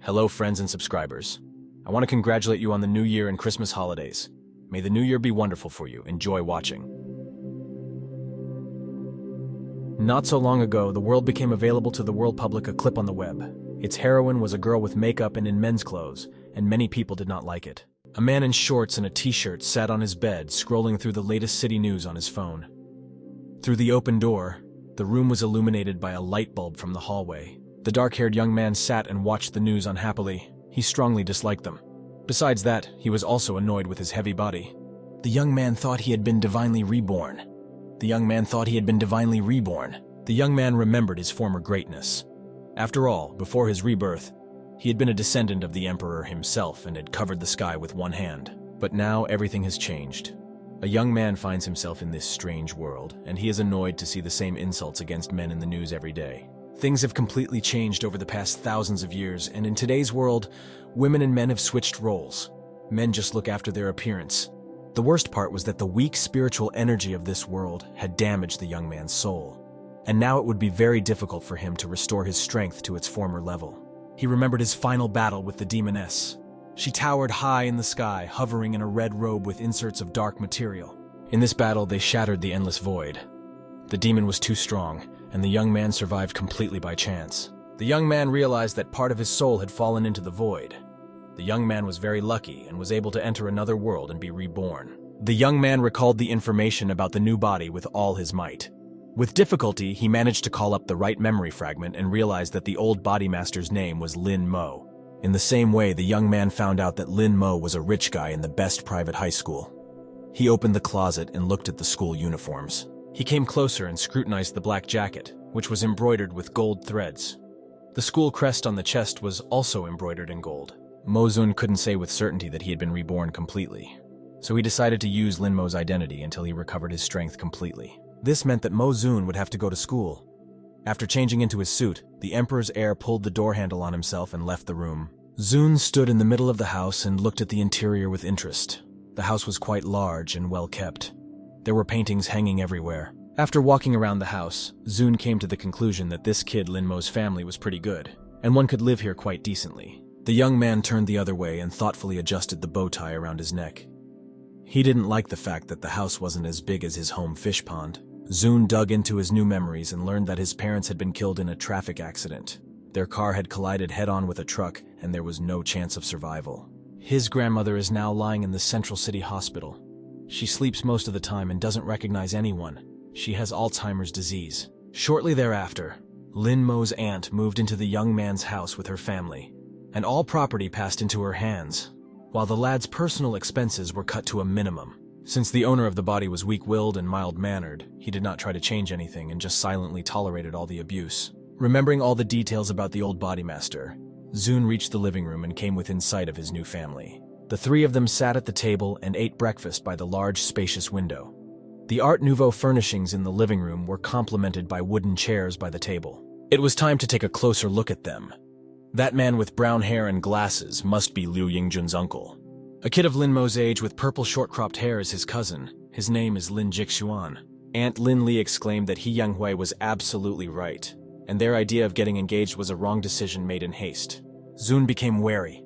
Hello friends and subscribers. I want to congratulate you on the New Year and Christmas holidays. May the New Year be wonderful for you. Enjoy watching. Not so long ago, the world became available to the world public a clip on the web. Its heroine was a girl with makeup and in men's clothes, and many people did not like it. A man in shorts and a t-shirt sat on his bed, scrolling through the latest city news on his phone. Through the open door, the room was illuminated by a light bulb from the hallway. The dark-haired young man sat and watched the news unhappily. He strongly disliked them. Besides that, he was also annoyed with his heavy body. The young man thought he had been divinely reborn. The young man remembered his former greatness. After all, before his rebirth, he had been a descendant of the emperor himself and had covered the sky with one hand. But now everything has changed. A young man finds himself in this strange world, and he is annoyed to see the same insults against men in the news every day. Things have completely changed over the past thousands of years, and in today's world, women and men have switched roles. Men just look after their appearance. The worst part was that the weak spiritual energy of this world had damaged the young man's soul, and now it would be very difficult for him to restore his strength to its former level. He remembered his final battle with the demoness. She towered high in the sky, hovering in a red robe with inserts of dark material. In this battle, they shattered the endless void. The demon was too strong, and the young man survived completely by chance. The young man realized that part of his soul had fallen into the void. The young man was very lucky and was able to enter another world and be reborn. The young man recalled the information about the new body with all his might. With difficulty, he managed to call up the right memory fragment and realized that the old body master's name was Lin Mo. In the same way, the young man found out that Lin Mo was a rich guy in the best private high school. He opened the closet and looked at the school uniforms. He came closer and scrutinized the black jacket, which was embroidered with gold threads. The school crest on the chest was also embroidered in gold. Mo-zun couldn't say with certainty that he had been reborn completely, so he decided to use Lin Mo's identity until he recovered his strength completely. This meant that Mo-zun would have to go to school. After changing into his suit, the Emperor's heir pulled the door handle on himself and left the room. Zun stood in the middle of the house and looked at the interior with interest. The house was quite large and well kept. There were paintings hanging everywhere. After walking around the house, Zun came to the conclusion that this kid Lin Mo's family was pretty good, and one could live here quite decently. The young man turned the other way and thoughtfully adjusted the bow tie around his neck. He didn't like the fact that the house wasn't as big as his home fish pond. Zun dug into his new memories and learned that his parents had been killed in a traffic accident. Their car had collided head-on with a truck, and there was no chance of survival. His grandmother is now lying in the Central City Hospital. She sleeps most of the time and doesn't recognize anyone. She has Alzheimer's disease. Shortly thereafter, Lin Mo's aunt moved into the young man's house with her family, and all property passed into her hands, while the lad's personal expenses were cut to a minimum. Since the owner of the body was weak-willed and mild-mannered, he did not try to change anything and just silently tolerated all the abuse. Remembering all the details about the old body master, Zun reached the living room and came within sight of his new family. The three of them sat at the table and ate breakfast by the large, spacious window. The Art Nouveau furnishings in the living room were complemented by wooden chairs by the table. It was time to take a closer look at them. That man with brown hair and glasses must be Liu Yingjun's uncle. A kid of Lin Mo's age with purple short-cropped hair is his cousin. His name is Lin Jixuan. Aunt Lin Li exclaimed that He Younghui was absolutely right, and their idea of getting engaged was a wrong decision made in haste. Zun became wary.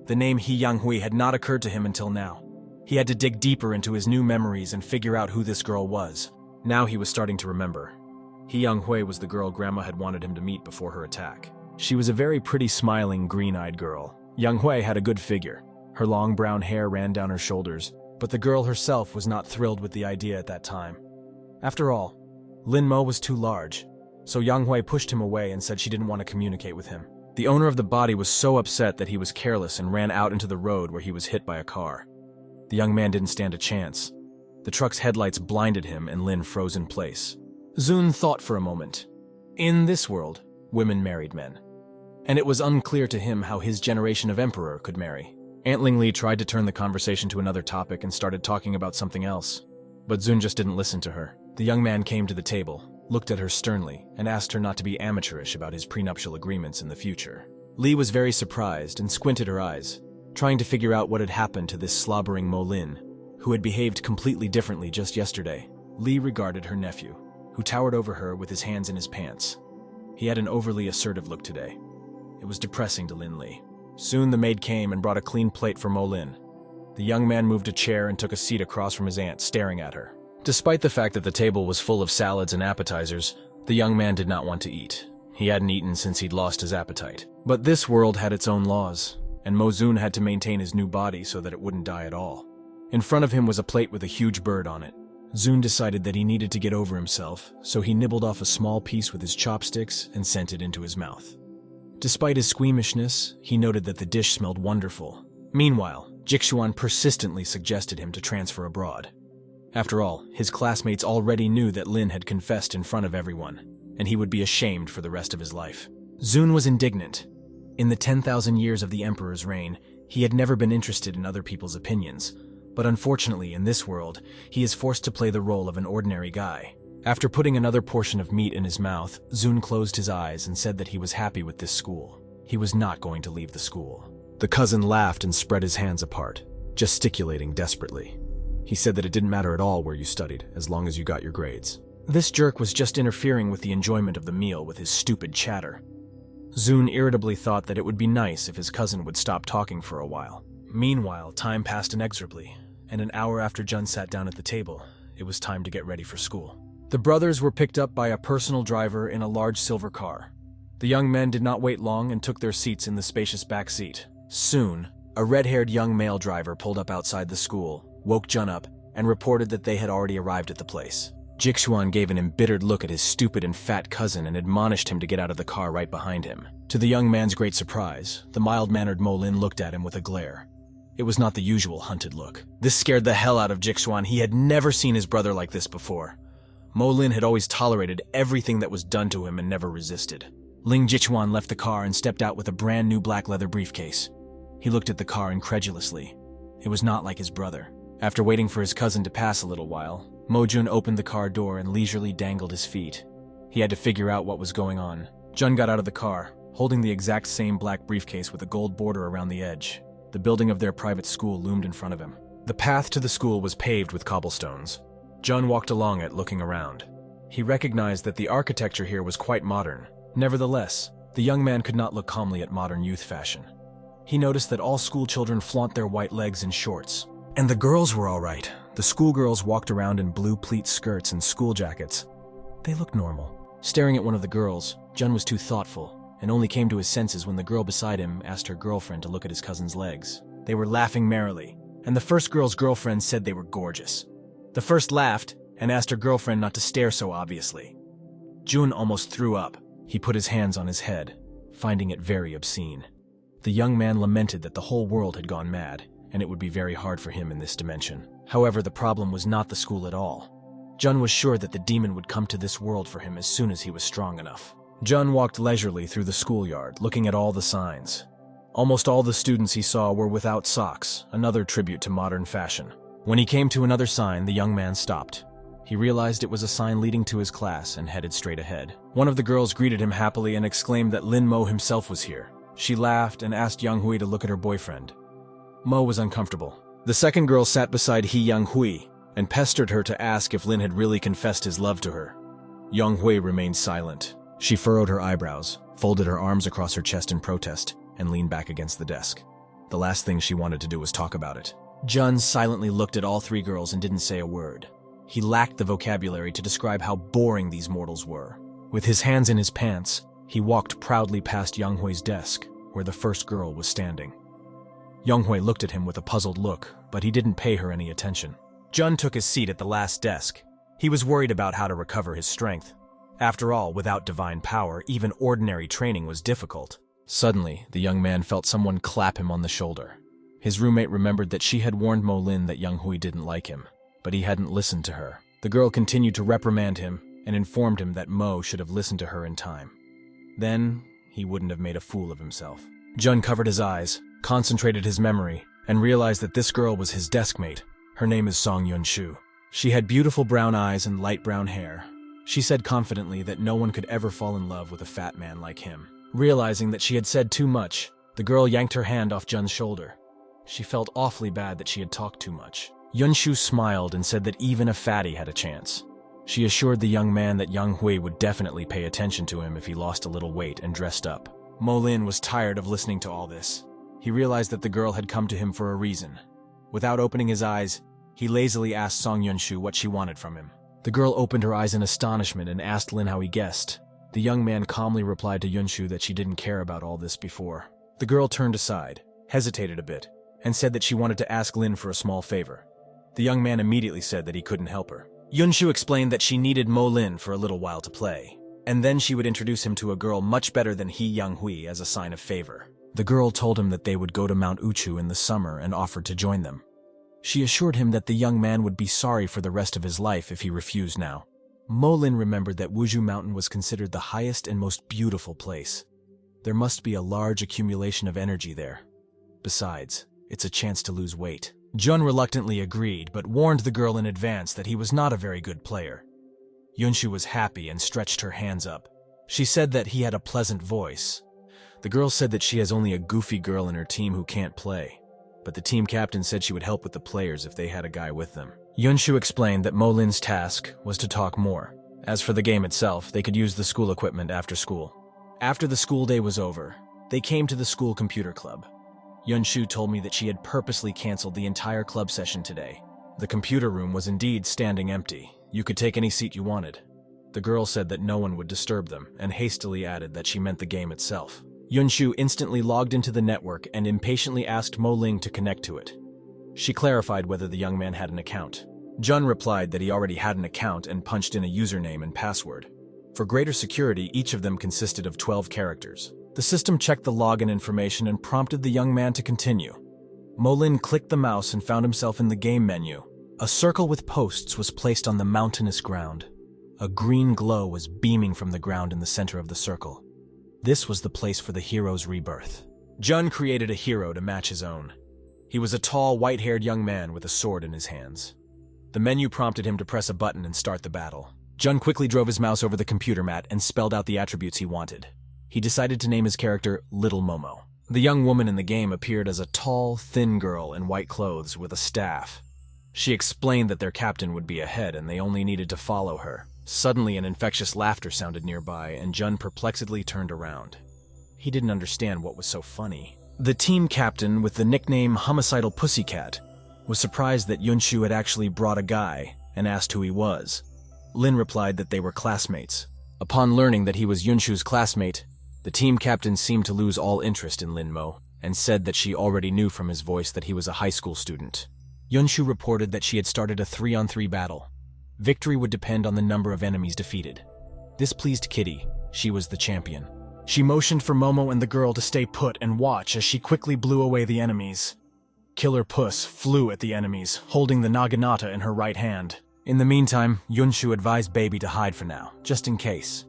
The name He Younghui had not occurred to him until now. He had to dig deeper into his new memories and figure out who this girl was. Now he was starting to remember. He Younghui was the girl Grandma had wanted him to meet before her attack. She was a very pretty, smiling, green-eyed girl. Younghui had a good figure. Her long brown hair ran down her shoulders, but the girl herself was not thrilled with the idea at that time. After all, Lin Mo was too large, so Younghui pushed him away and said she didn't want to communicate with him. The owner of the body was so upset that he was careless and ran out into the road where he was hit by a car. The young man didn't stand a chance. The truck's headlights blinded him and Lin froze in place. Zun thought for a moment. In this world, women married men, and it was unclear to him how his generation of emperor could marry. Aunt Ling Li tried to turn the conversation to another topic and started talking about something else, but Zun just didn't listen to her. The young man came to the table, looked at her sternly, and asked her not to be amateurish about his prenuptial agreements in the future. Li was very surprised and squinted her eyes, trying to figure out what had happened to this slobbering Mo Lin, who had behaved completely differently just yesterday. Li regarded her nephew, who towered over her with his hands in his pants. He had an overly assertive look today. It was depressing to Lin Li. Soon the maid came and brought a clean plate for Mo Lin. The young man moved a chair and took a seat across from his aunt, staring at her. Despite the fact that the table was full of salads and appetizers, the young man did not want to eat. He hadn't eaten since he'd lost his appetite. But this world had its own laws, and Mo Zun had to maintain his new body so that it wouldn't die at all. In front of him was a plate with a huge bird on it. Zun decided that he needed to get over himself, so he nibbled off a small piece with his chopsticks and sent it into his mouth. Despite his squeamishness, he noted that the dish smelled wonderful. Meanwhile, Jixuan persistently suggested him to transfer abroad. After all, his classmates already knew that Lin had confessed in front of everyone, and he would be ashamed for the rest of his life. Zun was indignant. In the 10,000 years of the Emperor's reign, he had never been interested in other people's opinions, but unfortunately in this world, he is forced to play the role of an ordinary guy. After putting another portion of meat in his mouth, Zun closed his eyes and said that he was happy with this school. He was not going to leave the school. The cousin laughed and spread his hands apart, gesticulating desperately. He said that it didn't matter at all where you studied, as long as you got your grades. This jerk was just interfering with the enjoyment of the meal with his stupid chatter. Zun irritably thought that it would be nice if his cousin would stop talking for a while. Meanwhile, time passed inexorably, and an hour after Jun sat down at the table, it was time to get ready for school. The brothers were picked up by a personal driver in a large silver car. The young men did not wait long and took their seats in the spacious back seat. Soon, a red-haired young male driver pulled up outside the school, woke Jun up, and reported that they had already arrived at the place. Jixuan gave an embittered look at his stupid and fat cousin and admonished him to get out of the car right behind him. To the young man's great surprise, the mild-mannered Mo Lin looked at him with a glare. It was not the usual hunted look. This scared the hell out of Jixuan. He had never seen his brother like this before. Mo Lin had always tolerated everything that was done to him and never resisted. Ling Jixuan left the car and stepped out with a brand new black leather briefcase. He looked at the car incredulously. It was not like his brother. After waiting for his cousin to pass a little while, Mo Jun opened the car door and leisurely dangled his feet. He had to figure out what was going on. Jun got out of the car, holding the exact same black briefcase with a gold border around the edge. The building of their private school loomed in front of him. The path to the school was paved with cobblestones. Jun walked along it, looking around. He recognized that the architecture here was quite modern. Nevertheless, the young man could not look calmly at modern youth fashion. He noticed that all school children flaunt their white legs in shorts. And the girls were all right. The schoolgirls walked around in blue pleat skirts and school jackets. They looked normal. Staring at one of the girls, Jun was too thoughtful, and only came to his senses when the girl beside him asked her girlfriend to look at his cousin's legs. They were laughing merrily, and the first girl's girlfriend said they were gorgeous. The first laughed and asked her girlfriend not to stare so obviously. Jun almost threw up. He put his hands on his head, finding it very obscene. The young man lamented that the whole world had gone mad, and it would be very hard for him in this dimension. However, the problem was not the school at all. Jun was sure that the demon would come to this world for him as soon as he was strong enough. Jun walked leisurely through the schoolyard, looking at all the signs. Almost all the students he saw were without socks, another tribute to modern fashion. When he came to another sign, the young man stopped. He realized it was a sign leading to his class and headed straight ahead. One of the girls greeted him happily and exclaimed that Lin Mo himself was here. She laughed and asked Yang Hui to look at her boyfriend. Mo was uncomfortable. The second girl sat beside Yang Hui and pestered her to ask if Lin had really confessed his love to her. Yang Hui remained silent. She furrowed her eyebrows, folded her arms across her chest in protest, and leaned back against the desk. The last thing she wanted to do was talk about it. Jun silently looked at all three girls and didn't say a word. He lacked the vocabulary to describe how boring these mortals were. With his hands in his pants, he walked proudly past Yang Hui's desk, where the first girl was standing. Yang Hui looked at him with a puzzled look, but he didn't pay her any attention. Jun took his seat at the last desk. He was worried about how to recover his strength. After all, without divine power, even ordinary training was difficult. Suddenly, the young man felt someone clap him on the shoulder. His roommate remembered that she had warned Mo Lin that Yang Hui didn't like him, but he hadn't listened to her. The girl continued to reprimand him and informed him that Mo should have listened to her in time. Then, he wouldn't have made a fool of himself. Jun covered his eyes, concentrated his memory, and realized that this girl was his deskmate. Her name is Song Yunshu. She had beautiful brown eyes and light brown hair. She said confidently that no one could ever fall in love with a fat man like him. Realizing that she had said too much, the girl yanked her hand off Jun's shoulder. She felt awfully bad that she had talked too much. Yunshu smiled and said that even a fatty had a chance. She assured the young man that Yang Hui would definitely pay attention to him if he lost a little weight and dressed up. Mo Lin was tired of listening to all this. He realized that the girl had come to him for a reason. Without opening his eyes, he lazily asked Song Yunshu what she wanted from him. The girl opened her eyes in astonishment and asked Lin how he guessed. The young man calmly replied to Yunshu that she didn't care about all this before. The girl turned aside, hesitated a bit, and said that she wanted to ask Lin for a small favor. The young man immediately said that he couldn't help her. Yunshu explained that she needed Mo Lin for a little while to play, and then she would introduce him to a girl much better than He Young Hui as a sign of favor. The girl told him that they would go to Mount Uchu in the summer and offered to join them. She assured him that the young man would be sorry for the rest of his life if he refused now. Mo Lin remembered that Wuju Mountain was considered the highest and most beautiful place. There must be a large accumulation of energy there. Besides, it's a chance to lose weight. Jun reluctantly agreed, but warned the girl in advance that he was not a very good player. Yunshu was happy and stretched her hands up. She said that he had a pleasant voice. The girl said that she has only a goofy girl in her team who can't play, but the team captain said she would help with the players if they had a guy with them. Yunshu explained that Mo Lin's task was to talk more. As for the game itself, they could use the school equipment after school. After the school day was over, they came to the school computer club. Yunshu told me that she had purposely canceled the entire club session today. The computer room was indeed standing empty. You could take any seat you wanted. The girl said that no one would disturb them, and hastily added that she meant the game itself. Yunshu instantly logged into the network and impatiently asked Mo Ling to connect to it. She clarified whether the young man had an account. Jun replied that he already had an account and punched in a username and password. For greater security, each of them consisted of 12 characters. The system checked the login information and prompted the young man to continue. Mo Lin clicked the mouse and found himself in the game menu. A circle with posts was placed on the mountainous ground. A green glow was beaming from the ground in the center of the circle. This was the place for the hero's rebirth. Jun created a hero to match his own. He was a tall, white-haired young man with a sword in his hands. The menu prompted him to press a button and start the battle. Jun quickly drove his mouse over the computer mat and spelled out the attributes he wanted. He decided to name his character Little Momo. The young woman in the game appeared as a tall, thin girl in white clothes with a staff. She explained that their captain would be ahead and they only needed to follow her. Suddenly, an infectious laughter sounded nearby, and Jun perplexedly turned around. He didn't understand what was so funny. The team captain, with the nickname Homicidal Pussycat, was surprised that Yunshu had actually brought a guy and asked who he was. Lin replied that they were classmates. Upon learning that he was Yunshu's classmate, the team captain seemed to lose all interest in Lin Mo and said that she already knew from his voice that he was a high school student. Yunshu reported that she had started a 3-on-3 battle. Victory would depend on the number of enemies defeated. This pleased Kitty. She was the champion. She motioned for Momo and the girl to stay put and watch as she quickly blew away the enemies. Killer Puss flew at the enemies, holding the naginata in her right hand. In the meantime, Yunshu advised Baby to hide for now, just in case.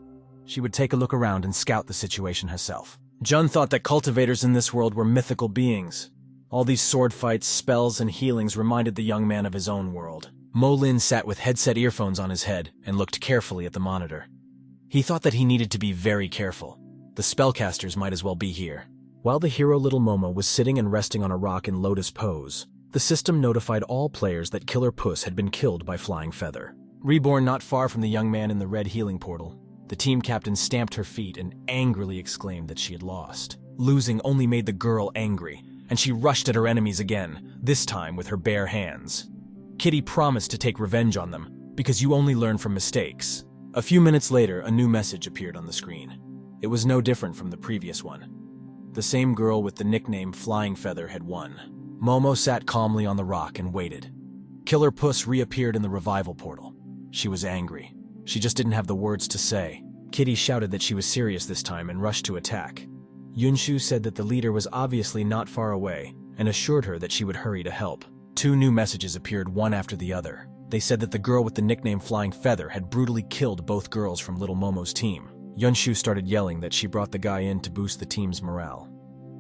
She would take a look around and scout the situation herself. Jun thought that cultivators in this world were mythical beings. All these sword fights, spells, and healings reminded the young man of his own world. Mo Lin sat with headset earphones on his head and looked carefully at the monitor. He thought that he needed to be very careful. The spellcasters might as well be here. While the hero Little Momo was sitting and resting on a rock in lotus pose, the system notified all players that Killer Puss had been killed by Flying Feather. Reborn not far from the young man in the red healing portal, the team captain stamped her feet and angrily exclaimed that she had lost. Losing only made the girl angry, and she rushed at her enemies again, this time with her bare hands. Kitty promised to take revenge on them, because you only learn from mistakes. A few minutes later, a new message appeared on the screen. It was no different from the previous one. The same girl with the nickname Flying Feather had won. Momo sat calmly on the rock and waited. Killer Puss reappeared in the revival portal. She was angry. She just didn't have the words to say. Kitty shouted that she was serious this time and rushed to attack. Yunshu said that the leader was obviously not far away and assured her that she would hurry to help. 2 new messages appeared one after the other. They said that the girl with the nickname Flying Feather had brutally killed both girls from Little Momo's team. Yunshu started yelling that she brought the guy in to boost the team's morale.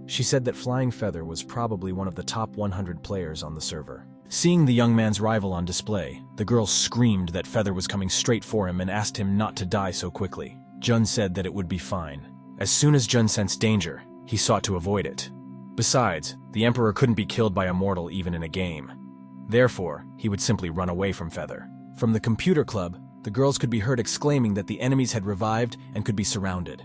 She said that Flying Feather was probably one of the top 100 players on the server. Seeing the young man's rival on display, the girl screamed that Feather was coming straight for him and asked him not to die so quickly. Jun said that it would be fine. As soon as Jun sensed danger, he sought to avoid it. Besides, the Emperor couldn't be killed by a mortal even in a game. Therefore, he would simply run away from Feather. From the computer club, the girls could be heard exclaiming that the enemies had revived and could be surrounded.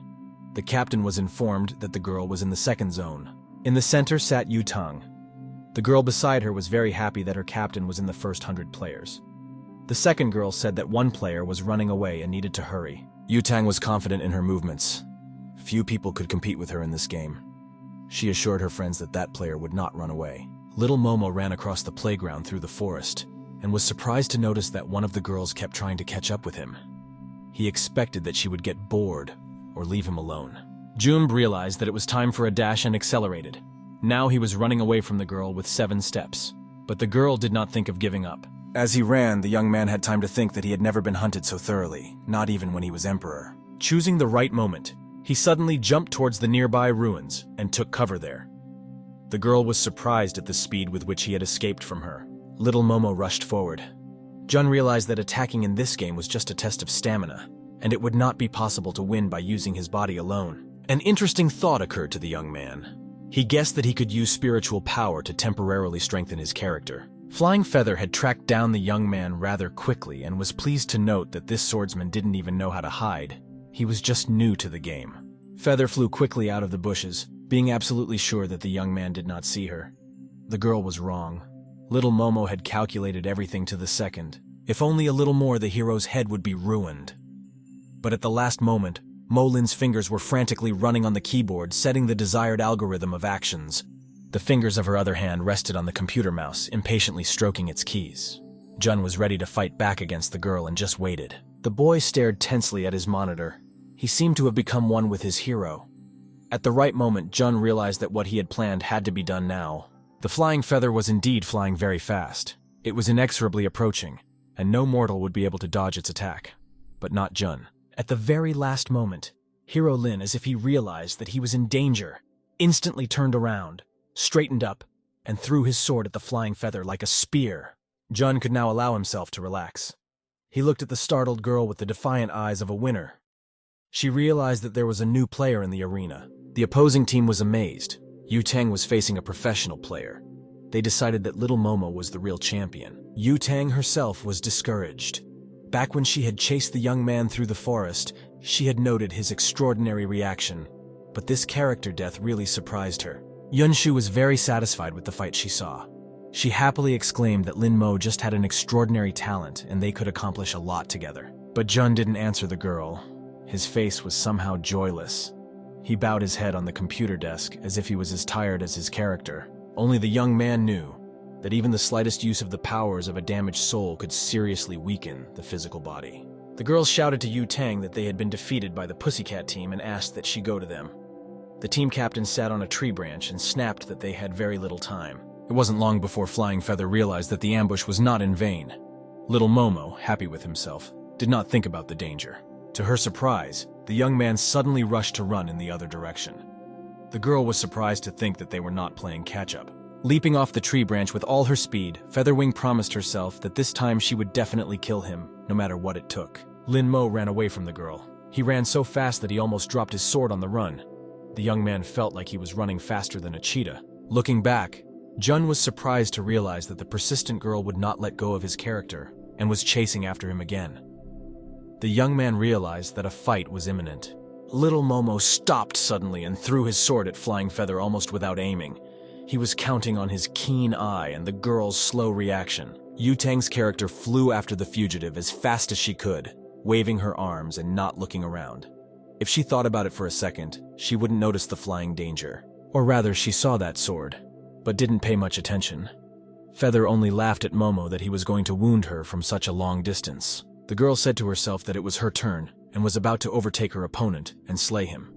The captain was informed that the girl was in the second zone. In the center sat Yutang. The girl beside her was very happy that her captain was in the first 100 players. The second girl said that one player was running away and needed to hurry. Yutang was confident in her movements. Few people could compete with her in this game. She assured her friends that that player would not run away. Little Momo ran across the playground through the forest and was surprised to notice that one of the girls kept trying to catch up with him. He expected that she would get bored or leave him alone. June realized that it was time for a dash and accelerated. Now he was running away from the girl with 7 steps. But the girl did not think of giving up. As he ran, the young man had time to think that he had never been hunted so thoroughly, not even when he was emperor. Choosing the right moment, he suddenly jumped towards the nearby ruins and took cover there. The girl was surprised at the speed with which he had escaped from her. Little Momo rushed forward. Jun realized that attacking in this game was just a test of stamina, and it would not be possible to win by using his body alone. An interesting thought occurred to the young man. He guessed that he could use spiritual power to temporarily strengthen his character. Flying Feather had tracked down the young man rather quickly and was pleased to note that this swordsman didn't even know how to hide. He was just new to the game. Feather flew quickly out of the bushes, being absolutely sure that the young man did not see her. The girl was wrong. Little Momo had calculated everything to the second. If only a little more, the hero's head would be ruined. But at the last moment, Molin's fingers were frantically running on the keyboard, setting the desired algorithm of actions. The fingers of her other hand rested on the computer mouse, impatiently stroking its keys. Jun was ready to fight back against the girl and just waited. The boy stared tensely at his monitor. He seemed to have become one with his hero. At the right moment, Jun realized that what he had planned had to be done now. The flying feather was indeed flying very fast. It was inexorably approaching, and no mortal would be able to dodge its attack. But not Jun. At the very last moment, Hero Lin, as if he realized that he was in danger, instantly turned around, straightened up, and threw his sword at the flying feather like a spear. Jun could now allow himself to relax. He looked at the startled girl with the defiant eyes of a winner. She realized that there was a new player in the arena. The opposing team was amazed. Yutang was facing a professional player. They decided that Little Momo was the real champion. Yutang herself was discouraged. Back when she had chased the young man through the forest, she had noted his extraordinary reaction. But this character death really surprised her. Yunshu was very satisfied with the fight she saw. She happily exclaimed that Lin Mo just had an extraordinary talent and they could accomplish a lot together. But Jun didn't answer the girl. His face was somehow joyless. He bowed his head on the computer desk as if he was as tired as his character. Only the young man knew that even the slightest use of the powers of a damaged soul could seriously weaken the physical body. The girls shouted to Yutang that they had been defeated by the Pussycat team and asked that she go to them. The team captain sat on a tree branch and snapped that they had very little time. It wasn't long before Flying Feather realized that the ambush was not in vain. Little Momo, happy with himself, did not think about the danger. To her surprise, the young man suddenly rushed to run in the other direction. The girl was surprised to think that they were not playing catch-up. Leaping off the tree branch with all her speed, Featherwing promised herself that this time she would definitely kill him, no matter what it took. Lin Mo ran away from the girl. He ran so fast that he almost dropped his sword on the run. The young man felt like he was running faster than a cheetah. Looking back, Jun was surprised to realize that the persistent girl would not let go of his character and was chasing after him again. The young man realized that a fight was imminent. Little Momo stopped suddenly and threw his sword at Flying Feather almost without aiming. He was counting on his keen eye and the girl's slow reaction. Yutang's character flew after the fugitive as fast as she could, waving her arms and not looking around. If she thought about it for a second, she wouldn't notice the flying danger. Or rather, she saw that sword, but didn't pay much attention. Feather only laughed at Momo that he was going to wound her from such a long distance. The girl said to herself that it was her turn and was about to overtake her opponent and slay him.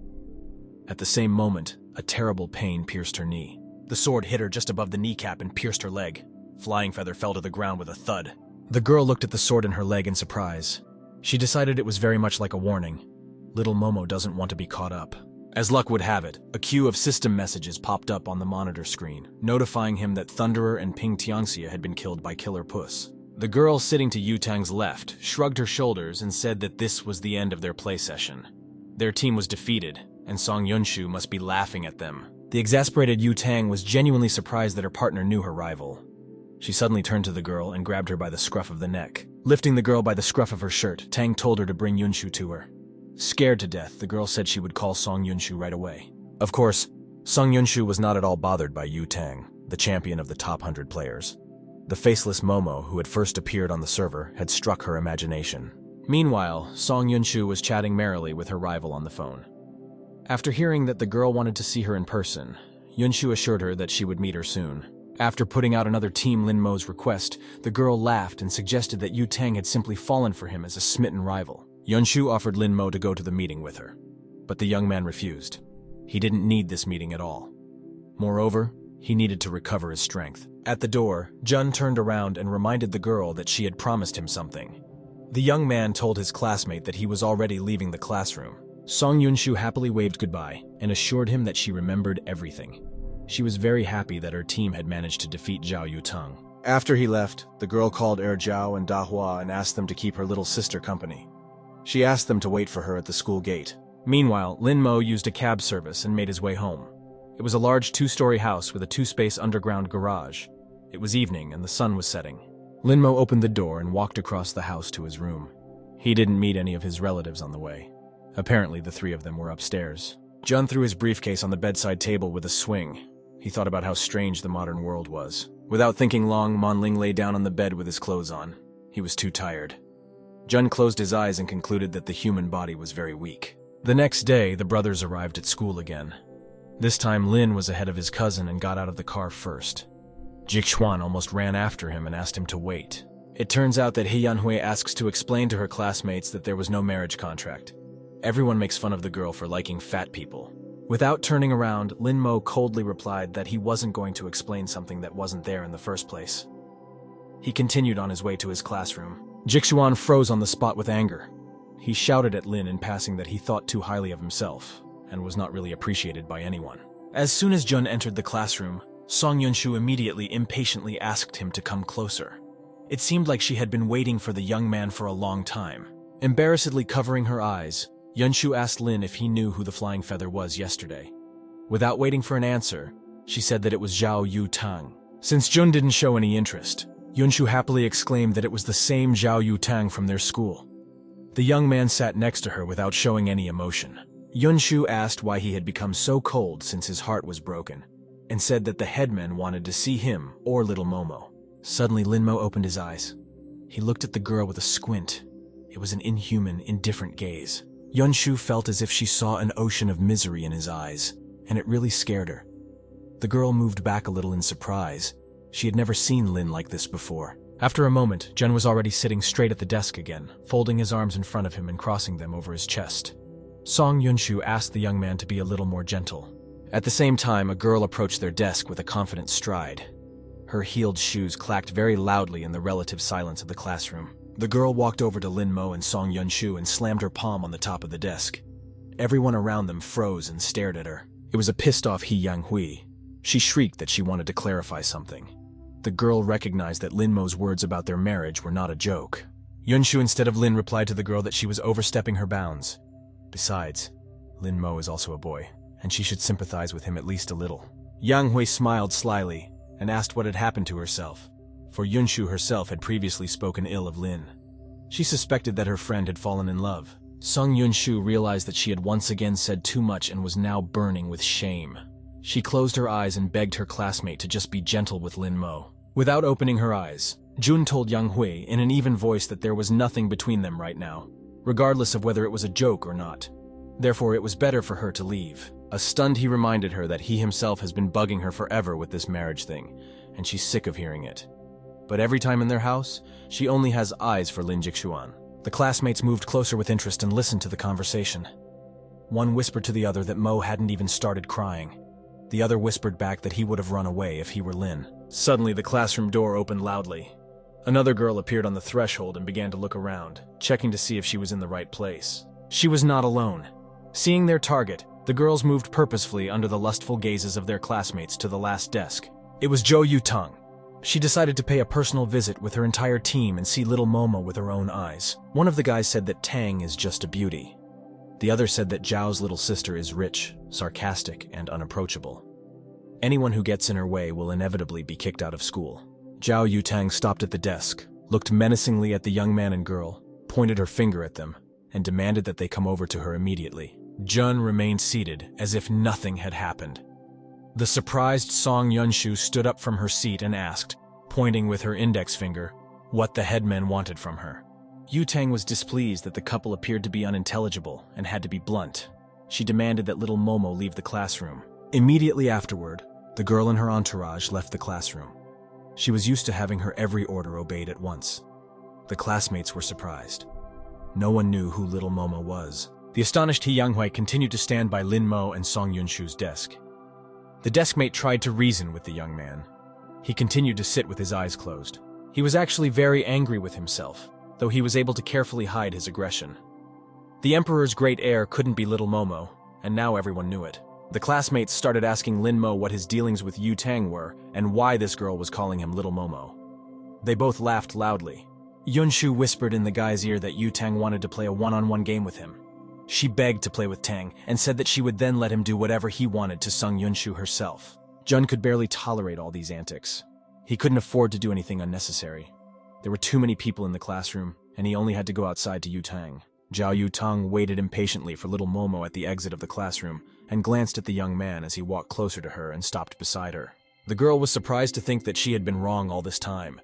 At the same moment, a terrible pain pierced her knee. The sword hit her just above the kneecap and pierced her leg. Flying Feather fell to the ground with a thud. The girl looked at the sword in her leg in surprise. She decided it was very much like a warning. Little Momo doesn't want to be caught up. As luck would have it, a queue of system messages popped up on the monitor screen, notifying him that Thunderer and Ping Tianxia had been killed by Killer Puss. The girl sitting to Yutang's left shrugged her shoulders and said that this was the end of their play session. Their team was defeated, and Song Yunshu must be laughing at them. The exasperated Yutang was genuinely surprised that her partner knew her rival. She suddenly turned to the girl and grabbed her by the scruff of the neck. Lifting the girl by the scruff of her shirt, Tang told her to bring Yunshu to her. Scared to death, the girl said she would call Song Yunshu right away. Of course, Song Yunshu was not at all bothered by Yutang, the champion of the top 100 players. The faceless Momo, who had first appeared on the server, had struck her imagination. Meanwhile, Song Yunshu was chatting merrily with her rival on the phone. After hearing that the girl wanted to see her in person, Yunshu assured her that she would meet her soon. After putting out another Team Lin Mo's request, the girl laughed and suggested that Yutang had simply fallen for him as a smitten rival. Yunshu offered Lin Mo to go to the meeting with her, but the young man refused. He didn't need this meeting at all. Moreover, he needed to recover his strength. At the door, Jun turned around and reminded the girl that she had promised him something. The young man told his classmate that he was already leaving the classroom. Song Yunshu happily waved goodbye and assured him that she remembered everything. She was very happy that her team had managed to defeat Xiao Yutang. After he left, the girl called Zhao and Dahua and asked them to keep her little sister company. She asked them to wait for her at the school gate. Meanwhile, Lin Mo used a cab service and made his way home. It was a large 2-story house with a 2-space underground garage. It was evening and the sun was setting. Lin Mo opened the door and walked across the house to his room. He didn't meet any of his relatives on the way. Apparently, the 3 of them were upstairs. Jun threw his briefcase on the bedside table with a swing. He thought about how strange the modern world was. Without thinking long, Monling lay down on the bed with his clothes on. He was too tired. Jun closed his eyes and concluded that the human body was very weak. The next day, the brothers arrived at school again. This time, Lin was ahead of his cousin and got out of the car first. Jixuan almost ran after him and asked him to wait. It turns out that He Yanhui asks to explain to her classmates that there was no marriage contract. Everyone makes fun of the girl for liking fat people. Without turning around, Lin Mo coldly replied that he wasn't going to explain something that wasn't there in the first place. He continued on his way to his classroom. Jixuan froze on the spot with anger. He shouted at Lin in passing that he thought too highly of himself and was not really appreciated by anyone. As soon as Jun entered the classroom, Song Yunshu immediately impatiently asked him to come closer. It seemed like she had been waiting for the young man for a long time. Embarrassedly covering her eyes, Yunshu asked Lin if he knew who the flying feather was yesterday. Without waiting for an answer, she said that it was Xiao Yutang. Since Jun didn't show any interest, Yunshu happily exclaimed that it was the same Xiao Yutang from their school. The young man sat next to her without showing any emotion. Yunshu asked why he had become so cold since his heart was broken, and said that the headman wanted to see him or little Momo. Suddenly, Lin Mo opened his eyes. He looked at the girl with a squint. It was an inhuman, indifferent gaze. Yunshu felt as if she saw an ocean of misery in his eyes, and it really scared her. The girl moved back a little in surprise. She had never seen Lin like this before. After a moment, Jun was already sitting straight at the desk again, folding his arms in front of him and crossing them over his chest. Song Yunshu asked the young man to be a little more gentle. At the same time, a girl approached their desk with a confident stride. Her heeled shoes clacked very loudly in the relative silence of the classroom. The girl walked over to Lin Mo and Song Yunshu and slammed her palm on the top of the desk. Everyone around them froze and stared at her. It was a pissed-off He Yanhui. She shrieked that she wanted to clarify something. The girl recognized that Lin Mo's words about their marriage were not a joke. Yunshu instead of Lin replied to the girl that she was overstepping her bounds. Besides, Lin Mo is also a boy, and she should sympathize with him at least a little. Yang Hui smiled slyly and asked what had happened to herself, for Yunshu herself had previously spoken ill of Lin. She suspected that her friend had fallen in love. Song Yunshu realized that she had once again said too much and was now burning with shame. She closed her eyes and begged her classmate to just be gentle with Lin Mo. Without opening her eyes, Jun told Yang Hui in an even voice that there was nothing between them right now, regardless of whether it was a joke or not. Therefore, it was better for her to leave. Stunned, he reminded her that he himself has been bugging her forever with this marriage thing, and she's sick of hearing it. But every time in their house, she only has eyes for Lin Jixuan. The classmates moved closer with interest and listened to the conversation. One whispered to the other that Mo hadn't even started crying. The other whispered back that he would have run away if he were Lin. Suddenly, the classroom door opened loudly. Another girl appeared on the threshold and began to look around, checking to see if she was in the right place. She was not alone. Seeing their target, the girls moved purposefully under the lustful gazes of their classmates to the last desk. It was Xiao Yutang. She decided to pay a personal visit with her entire team and see little Momo with her own eyes. One of the guys said that Tang is just a beauty. The other said that Zhao's little sister is rich, sarcastic, and unapproachable. Anyone who gets in her way will inevitably be kicked out of school. Xiao Yutang stopped at the desk, looked menacingly at the young man and girl, pointed her finger at them, and demanded that they come over to her immediately. Jun remained seated as if nothing had happened. The surprised Song Yunshu stood up from her seat and asked, pointing with her index finger, what the headman wanted from her. Yutang was displeased that the couple appeared to be unintelligible and had to be blunt. She demanded that little Momo leave the classroom. Immediately afterward, the girl and her entourage left the classroom. She was used to having her every order obeyed at once. The classmates were surprised. No one knew who little Momo was. The astonished He Yanghui continued to stand by Lin Mo and Song Yunshu's desk. The deskmate tried to reason with the young man. He continued to sit with his eyes closed. He was actually very angry with himself, though he was able to carefully hide his aggression. The Emperor's great heir couldn't be little Momo, and now everyone knew it. The classmates started asking Lin Mo what his dealings with Yutang were and why this girl was calling him little Momo. They both laughed loudly. Yunshu whispered in the guy's ear that Yutang wanted to play a one-on-one game with him. She begged to play with Tang and said that she would then let him do whatever he wanted to Sung Yunshu herself. Jun could barely tolerate all these antics. He couldn't afford to do anything unnecessary. There were too many people in the classroom, and he only had to go outside to Yutang. Xiao Yutang waited impatiently for little Momo at the exit of the classroom and glanced at the young man as he walked closer to her and stopped beside her. The girl was surprised to think that she had been wrong all this time.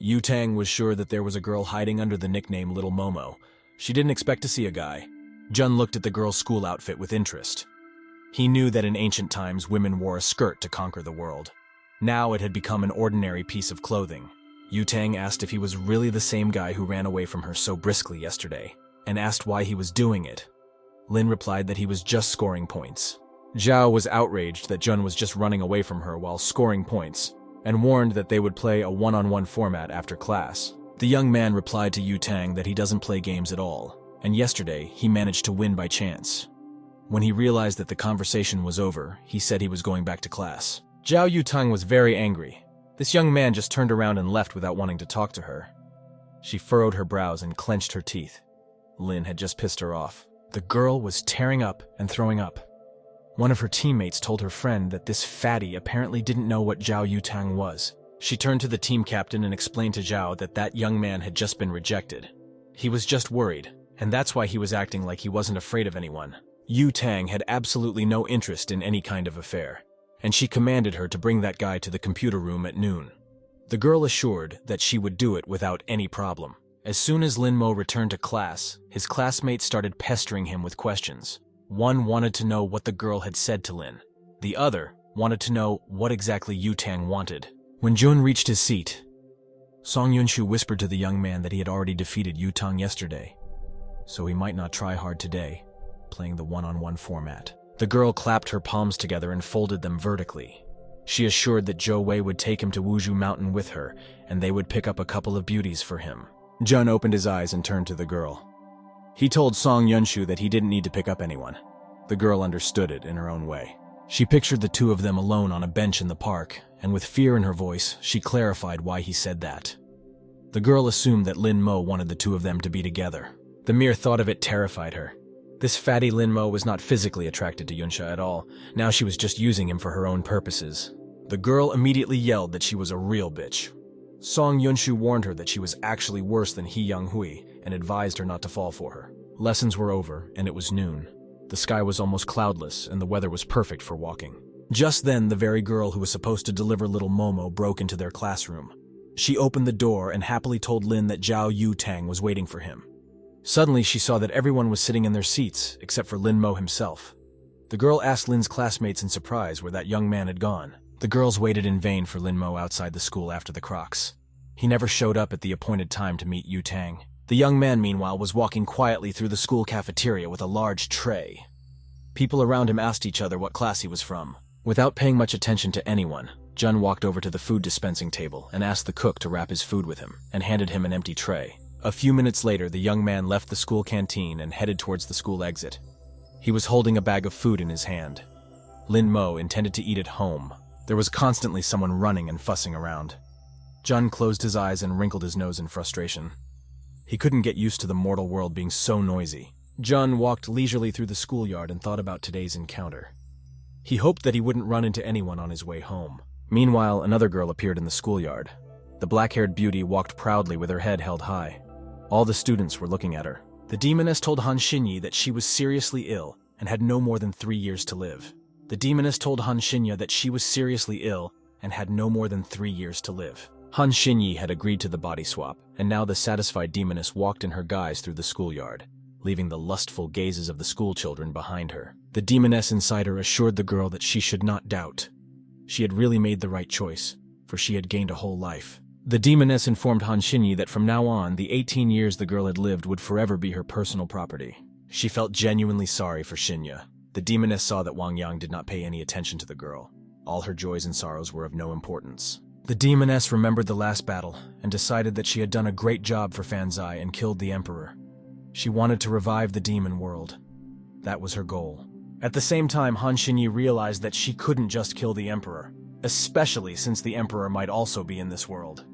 Yutang was sure that there was a girl hiding under the nickname Little Momo. She didn't expect to see a guy. Jun looked at the girl's school outfit with interest. He knew that in ancient times women wore a skirt to conquer the world. Now it had become an ordinary piece of clothing. Yutang asked if he was really the same guy who ran away from her so briskly yesterday, and asked why he was doing it. Lin replied that he was just scoring points. Zhao was outraged that Jun was just running away from her while scoring points, and warned that they would play a one-on-one format after class. The young man replied to Yutang that he doesn't play games at all, and yesterday he managed to win by chance. When he realized that the conversation was over, he said he was going back to class. Xiao Yutang was very angry. This young man just turned around and left without wanting to talk to her. She furrowed her brows and clenched her teeth. Lin had just pissed her off. The girl was tearing up and throwing up. One of her teammates told her friend that this fatty apparently didn't know what Xiao Yutang was. She turned to the team captain and explained to Zhao that that young man had just been rejected. He was just worried, and that's why he was acting like he wasn't afraid of anyone. Yutang had absolutely no interest in any kind of affair, and she commanded her to bring that guy to the computer room at noon. The girl assured that she would do it without any problem. As soon as Lin Mo returned to class, his classmates started pestering him with questions. One wanted to know what the girl had said to Lin. The other wanted to know what exactly Yutang wanted. When Jun reached his seat, Song Yunshu whispered to the young man that he had already defeated Yutang yesterday, so he might not try hard today, playing the one-on-one format. The girl clapped her palms together and folded them vertically. She assured that Zhou Wei would take him to Wuzhu Mountain with her, and they would pick up a couple of beauties for him. Jun opened his eyes and turned to the girl. He told Song Yunshu that he didn't need to pick up anyone. The girl understood it in her own way. She pictured the two of them alone on a bench in the park, and with fear in her voice, she clarified why he said that. The girl assumed that Lin Mo wanted the two of them to be together. The mere thought of it terrified her. This fatty Lin Mo was not physically attracted to Yunsha at all. Now she was just using him for her own purposes. The girl immediately yelled that she was a real bitch. Song Yunshu warned her that she was actually worse than He Yanghui and advised her not to fall for her. Lessons were over, and it was noon. The sky was almost cloudless, and the weather was perfect for walking. Just then, the very girl who was supposed to deliver little Momo broke into their classroom. She opened the door and happily told Lin that Xiao Yutang was waiting for him. Suddenly, she saw that everyone was sitting in their seats, except for Lin Mo himself. The girl asked Lin's classmates in surprise where that young man had gone. The girls waited in vain for Lin Mo outside the school after the Crocs. He never showed up at the appointed time to meet Yutang. The young man, meanwhile, was walking quietly through the school cafeteria with a large tray. People around him asked each other what class he was from. Without paying much attention to anyone, Jun walked over to the food dispensing table and asked the cook to wrap his food with him, and handed him an empty tray. A few minutes later, the young man left the school canteen and headed towards the school exit. He was holding a bag of food in his hand. Lin Mo intended to eat at home. There was constantly someone running and fussing around. Jun closed his eyes and wrinkled his nose in frustration. He couldn't get used to the mortal world being so noisy. Jun walked leisurely through the schoolyard and thought about today's encounter. He hoped that he wouldn't run into anyone on his way home. Meanwhile, another girl appeared in the schoolyard. The black-haired beauty walked proudly with her head held high. All the students were looking at her. The demoness told Han Xinyi that she was seriously ill and had no more than 3 years to live. The demoness told Han Xinyi that she was seriously ill and had no more than 3 years to live. Han Xinyi had agreed to the body swap, and now the satisfied demoness walked in her guise through the schoolyard, leaving the lustful gazes of the schoolchildren behind her. The demoness inside her assured the girl that she should not doubt. She had really made the right choice, for she had gained a whole life. The demoness informed Han Xinyi that from now on, the 18 years the girl had lived would forever be her personal property. She felt genuinely sorry for Xinyi. The demoness saw that Wang Yang did not pay any attention to the girl. All her joys and sorrows were of no importance. The demoness remembered the last battle and decided that she had done a great job for Fanzai and killed the emperor. She wanted to revive the demon world. That was her goal. At the same time, Han Xinyi realized that she couldn't just kill the emperor, especially since the emperor might also be in this world.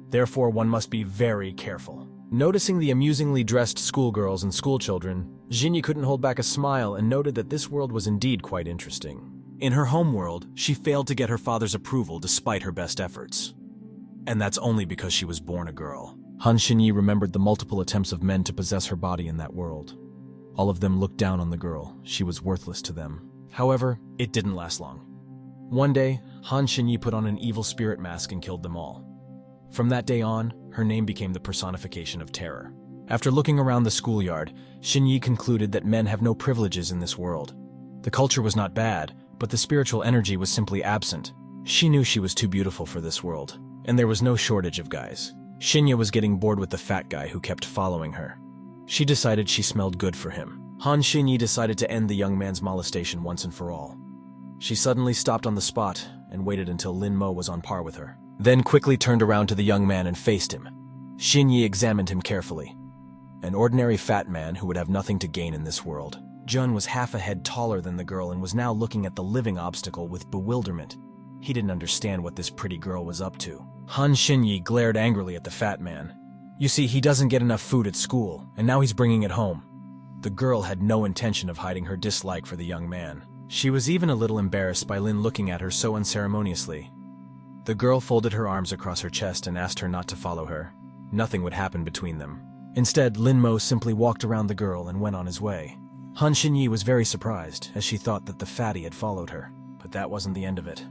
Therefore, one must be very careful. Noticing the amusingly dressed schoolgirls and schoolchildren, Xinyi couldn't hold back a smile and noted that this world was indeed quite interesting. In her home world, she failed to get her father's approval despite her best efforts. And that's only because she was born a girl. Han Xinyi remembered the multiple attempts of men to possess her body in that world. All of them looked down on the girl. She was worthless to them. However, it didn't last long. One day, Han Xinyi put on an evil spirit mask and killed them all. From that day on, her name became the personification of terror. After looking around the schoolyard, Xinyi concluded that men have no privileges in this world. The culture was not bad, but the spiritual energy was simply absent. She knew she was too beautiful for this world, and there was no shortage of guys. Xinyi was getting bored with the fat guy who kept following her. She decided she smelled good for him. Han Xinyi decided to end the young man's molestation once and for all. She suddenly stopped on the spot and waited until Lin Mo was on par with her, then quickly turned around to the young man and faced him. Xinyi examined him carefully. An ordinary fat man who would have nothing to gain in this world. Jun was half a head taller than the girl and was now looking at the living obstacle with bewilderment. He didn't understand what this pretty girl was up to. Han Xinyi glared angrily at the fat man. You see, he doesn't get enough food at school, and now he's bringing it home. The girl had no intention of hiding her dislike for the young man. She was even a little embarrassed by Lin looking at her so unceremoniously. The girl folded her arms across her chest and asked her not to follow her. Nothing would happen between them. Instead, Lin Mo simply walked around the girl and went on his way. Han Xinyi was very surprised, as she thought that the fatty had followed her, but that wasn't the end of it.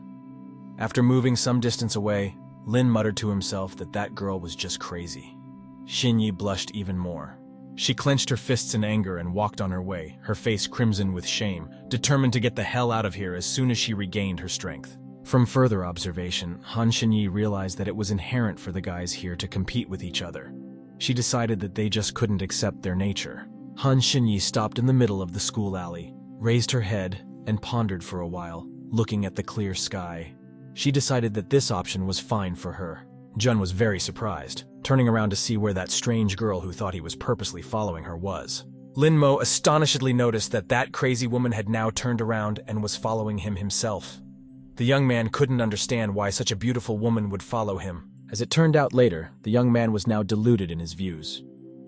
After moving some distance away, Lin muttered to himself that that girl was just crazy. Xinyi blushed even more. She clenched her fists in anger and walked on her way, her face crimson with shame, determined to get the hell out of here as soon as she regained her strength. From further observation, Han Xinyi realized that it was inherent for the guys here to compete with each other. She decided that they just couldn't accept their nature. Han Xinyi stopped in the middle of the school alley, raised her head, and pondered for a while, looking at the clear sky. She decided that this option was fine for her. Jun was very surprised, turning around to see where that strange girl who thought he was purposely following her was. Lin Mo astonishedly noticed that that crazy woman had now turned around and was following him himself. The young man couldn't understand why such a beautiful woman would follow him. As it turned out later, the young man was now deluded in his views.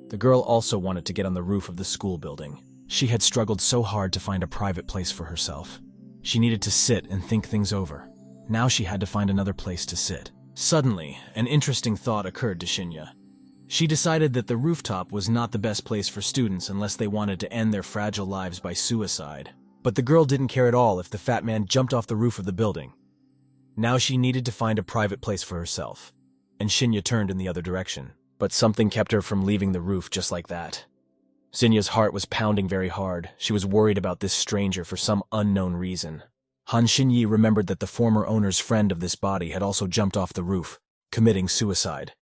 The girl also wanted to get on the roof of the school building. She had struggled so hard to find a private place for herself. She needed to sit and think things over. Now she had to find another place to sit. Suddenly, an interesting thought occurred to Xinyi. She decided that the rooftop was not the best place for students unless they wanted to end their fragile lives by suicide. But the girl didn't care at all if the fat man jumped off the roof of the building. Now she needed to find a private place for herself, and Xinyi turned in the other direction. But something kept her from leaving the roof just like that. Xinyi's heart was pounding very hard. She was worried about this stranger for some unknown reason. Han Xinyi remembered that the former owner's friend of this body had also jumped off the roof, committing suicide.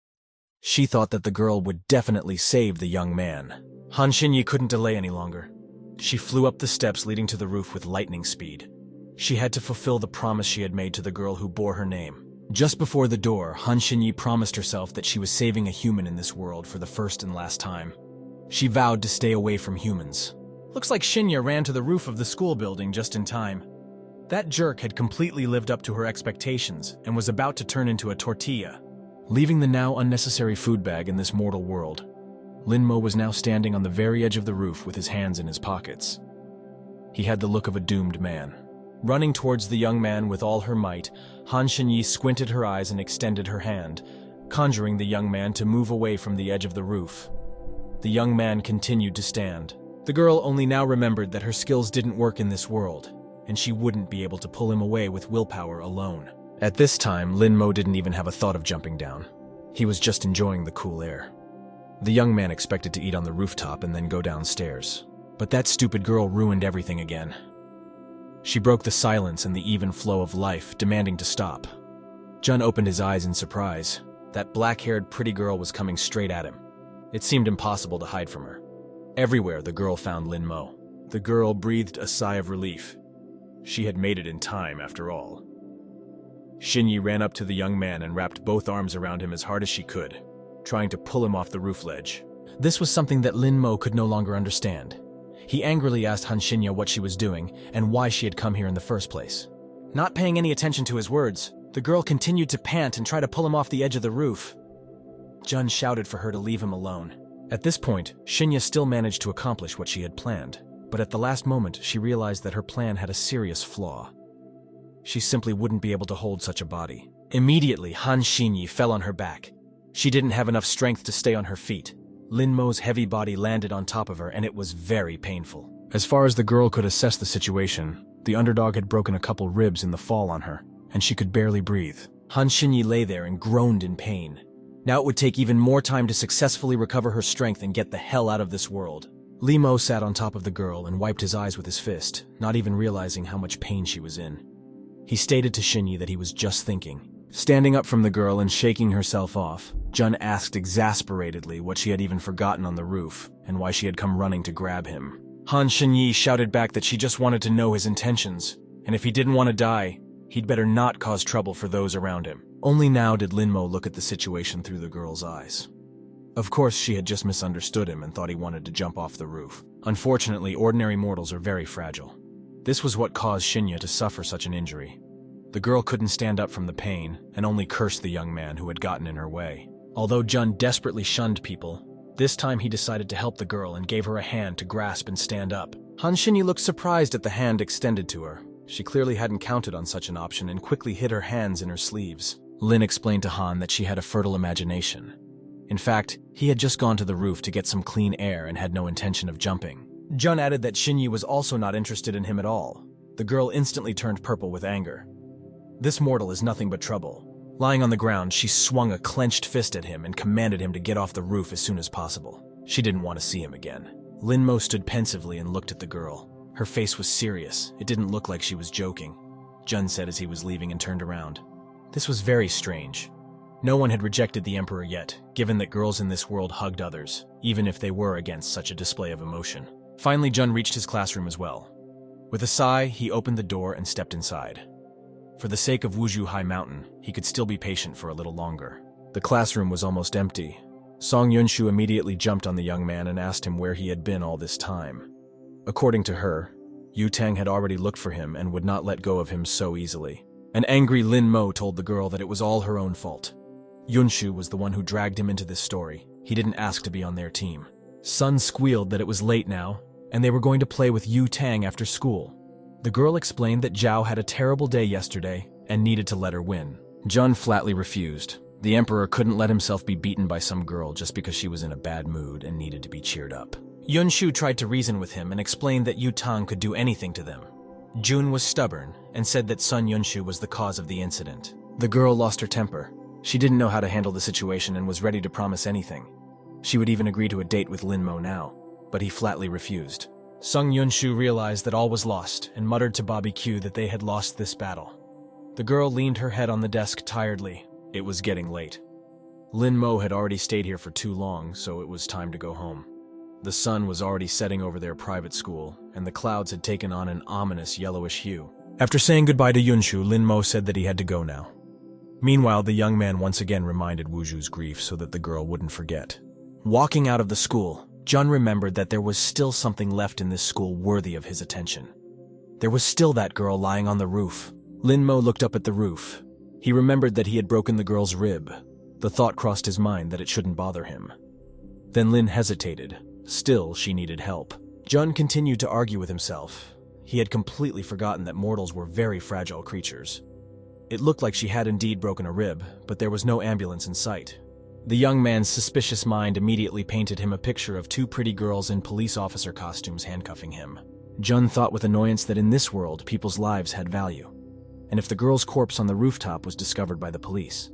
She thought that the girl would definitely save the young man. Han Xinyi couldn't delay any longer. She flew up the steps leading to the roof with lightning speed. She had to fulfill the promise she had made to the girl who bore her name. Just before the door, Han Xinyi promised herself that she was saving a human in this world for the first and last time. She vowed to stay away from humans. Looks like Xinyi ran to the roof of the school building just in time. That jerk had completely lived up to her expectations and was about to turn into a tortilla. Leaving the now unnecessary food bag in this mortal world, Lin Mo was now standing on the very edge of the roof with his hands in his pockets. He had the look of a doomed man. Running towards the young man with all her might, Han Xinyi squinted her eyes and extended her hand, conjuring the young man to move away from the edge of the roof. The young man continued to stand. The girl only now remembered that her skills didn't work in this world, and she wouldn't be able to pull him away with willpower alone. At this time, Lin Mo didn't even have a thought of jumping down. He was just enjoying the cool air. The young man expected to eat on the rooftop and then go downstairs. But that stupid girl ruined everything again. She broke the silence and the even flow of life, demanding to stop. Jun opened his eyes in surprise. That black-haired pretty girl was coming straight at him. It seemed impossible to hide from her. Everywhere the girl found Lin Mo. The girl breathed a sigh of relief. She had made it in time, after all. Shinyi ran up to the young man and wrapped both arms around him as hard as she could, trying to pull him off the roof ledge. This was something that Lin Mo could no longer understand. He angrily asked Han Shinya what she was doing and why she had come here in the first place. Not paying any attention to his words, the girl continued to pant and try to pull him off the edge of the roof. Jun shouted for her to leave him alone. At this point, Shinya still managed to accomplish what she had planned, but at the last moment she realized that her plan had a serious flaw. She simply wouldn't be able to hold such a body. Immediately, Han Shinyi fell on her back. She didn't have enough strength to stay on her feet. Lin Mo's heavy body landed on top of her, and it was very painful. As far as the girl could assess the situation, the underdog had broken a couple ribs in the fall on her, and she could barely breathe. Han Shinyi lay there and groaned in pain. Now it would take even more time to successfully recover her strength and get the hell out of this world. Lin Mo sat on top of the girl and wiped his eyes with his fist, not even realizing how much pain she was in. He stated to Shinyi that he was just thinking. Standing up from the girl and shaking herself off, Jun asked exasperatedly what she had even forgotten on the roof and why she had come running to grab him. Han Shinyi shouted back that she just wanted to know his intentions, and if he didn't want to die, he'd better not cause trouble for those around him. Only now did Lin Mo look at the situation through the girl's eyes. Of course, she had just misunderstood him and thought he wanted to jump off the roof. Unfortunately, ordinary mortals are very fragile. This was what caused Shinya to suffer such an injury. The girl couldn't stand up from the pain and only cursed the young man who had gotten in her way. Although Jun desperately shunned people, this time he decided to help the girl and gave her a hand to grasp and stand up. Han Shinyi looked surprised at the hand extended to her. She clearly hadn't counted on such an option and quickly hid her hands in her sleeves. Lin explained to Han that she had a fertile imagination. In fact, he had just gone to the roof to get some clean air and had no intention of jumping. Jun added that Shinyi was also not interested in him at all. The girl instantly turned purple with anger. This mortal is nothing but trouble. Lying on the ground, she swung a clenched fist at him and commanded him to get off the roof as soon as possible. She didn't want to see him again. Lin Mo stood pensively and looked at the girl. Her face was serious. It didn't look like she was joking. Jun said as he was leaving and turned around. This was very strange. No one had rejected the Emperor yet, given that girls in this world hugged others, even if they were against such a display of emotion. Finally, Jun reached his classroom as well. With a sigh, he opened the door and stepped inside. For the sake of Wuzhu High Mountain, he could still be patient for a little longer. The classroom was almost empty. Song Yunshu immediately jumped on the young man and asked him where he had been all this time. According to her, Yutang had already looked for him and would not let go of him so easily. An angry Lin Mo told the girl that it was all her own fault. Yunshu was the one who dragged him into this story. He didn't ask to be on their team. Sun squealed that it was late now, and they were going to play with Yutang after school. The girl explained that Zhao had a terrible day yesterday and needed to let her win. Jun flatly refused. The Emperor couldn't let himself be beaten by some girl just because she was in a bad mood and needed to be cheered up. Yunshu tried to reason with him and explained that Yutang could do anything to them. Jun was stubborn and said that Sun Yunshu was the cause of the incident. The girl lost her temper. She didn't know how to handle the situation and was ready to promise anything. She would even agree to a date with Lin Mo now, but he flatly refused. Sung Yunshu realized that all was lost and muttered to Bobby Q that they had lost this battle. The girl leaned her head on the desk tiredly. It was getting late. Lin Mo had already stayed here for too long, so it was time to go home. The sun was already setting over their private school, and the clouds had taken on an ominous yellowish hue. After saying goodbye to Yunshu, Lin Mo said that he had to go now. Meanwhile, the young man once again reminded Wuzhu's grief so that the girl wouldn't forget. Walking out of the school, Jun remembered that there was still something left in this school worthy of his attention. There was still that girl lying on the roof. Lin Mo looked up at the roof. He remembered that he had broken the girl's rib. The thought crossed his mind that it shouldn't bother him. Then Lin hesitated. Still, she needed help. Jun continued to argue with himself. He had completely forgotten that mortals were very fragile creatures. It looked like she had indeed broken a rib, but there was no ambulance in sight. The young man's suspicious mind immediately painted him a picture of two pretty girls in police officer costumes handcuffing him. Jun thought with annoyance that in this world, people's lives had value. And if the girl's corpse on the rooftop was discovered by the police,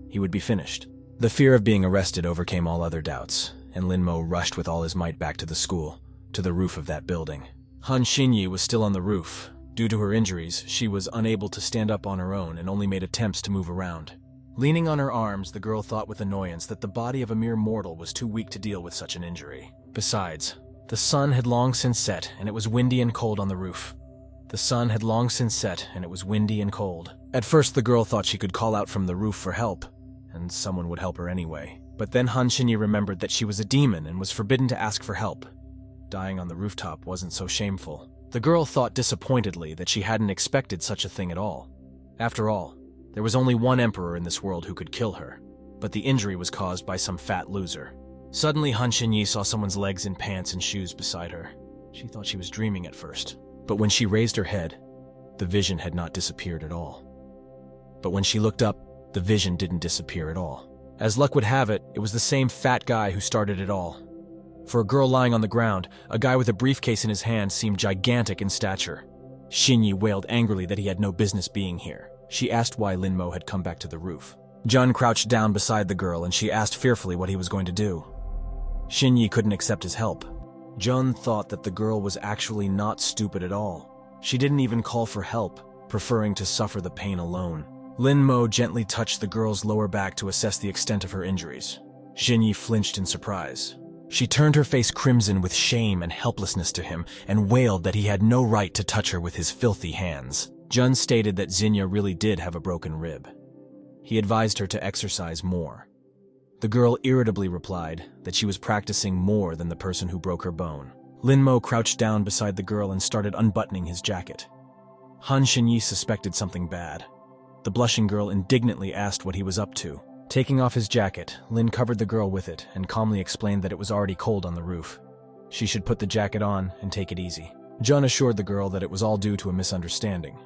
he would be finished. The fear of being arrested overcame all other doubts, and Lin Mo rushed with all his might back to the school, to the roof of that building. Han Xinyi was still on the roof. Due to her injuries, she was unable to stand up on her own and only made attempts to move around. Leaning on her arms, the girl thought with annoyance that the body of a mere mortal was too weak to deal with such an injury. Besides, the sun had long since set, and it was windy and cold on the roof. The sun had long since set, and it was windy and cold. At first, the girl thought she could call out from the roof for help, and someone would help her anyway. But then Han Xinyi remembered that she was a demon and was forbidden to ask for help. Dying on the rooftop wasn't so shameful. The girl thought disappointedly that she hadn't expected such a thing at all. After all, there was only one emperor in this world who could kill her, but the injury was caused by some fat loser. Suddenly, Han Xinyi saw someone's legs in pants and shoes beside her. She thought she was dreaming at first, but when she raised her head, the vision had not disappeared at all. But when she looked up, the vision didn't disappear at all. As luck would have it, it was the same fat guy who started it all. For a girl lying on the ground, a guy with a briefcase in his hand seemed gigantic in stature. Xinyi wailed angrily that he had no business being here. She asked why Lin Mo had come back to the roof. Jun crouched down beside the girl and she asked fearfully what he was going to do. Xinyi couldn't accept his help. Jun thought that the girl was actually not stupid at all. She didn't even call for help, preferring to suffer the pain alone. Lin Mo gently touched the girl's lower back to assess the extent of her injuries. Xinyi flinched in surprise. She turned her face crimson with shame and helplessness to him and wailed that he had no right to touch her with his filthy hands. Jun stated that Xinyi really did have a broken rib. He advised her to exercise more. The girl irritably replied that she was practicing more than the person who broke her bone. Lin Mo crouched down beside the girl and started unbuttoning his jacket. Han Xinyi suspected something bad. The blushing girl indignantly asked what he was up to. Taking off his jacket, Lin covered the girl with it and calmly explained that it was already cold on the roof. She should put the jacket on and take it easy. Jun assured the girl that it was all due to a misunderstanding.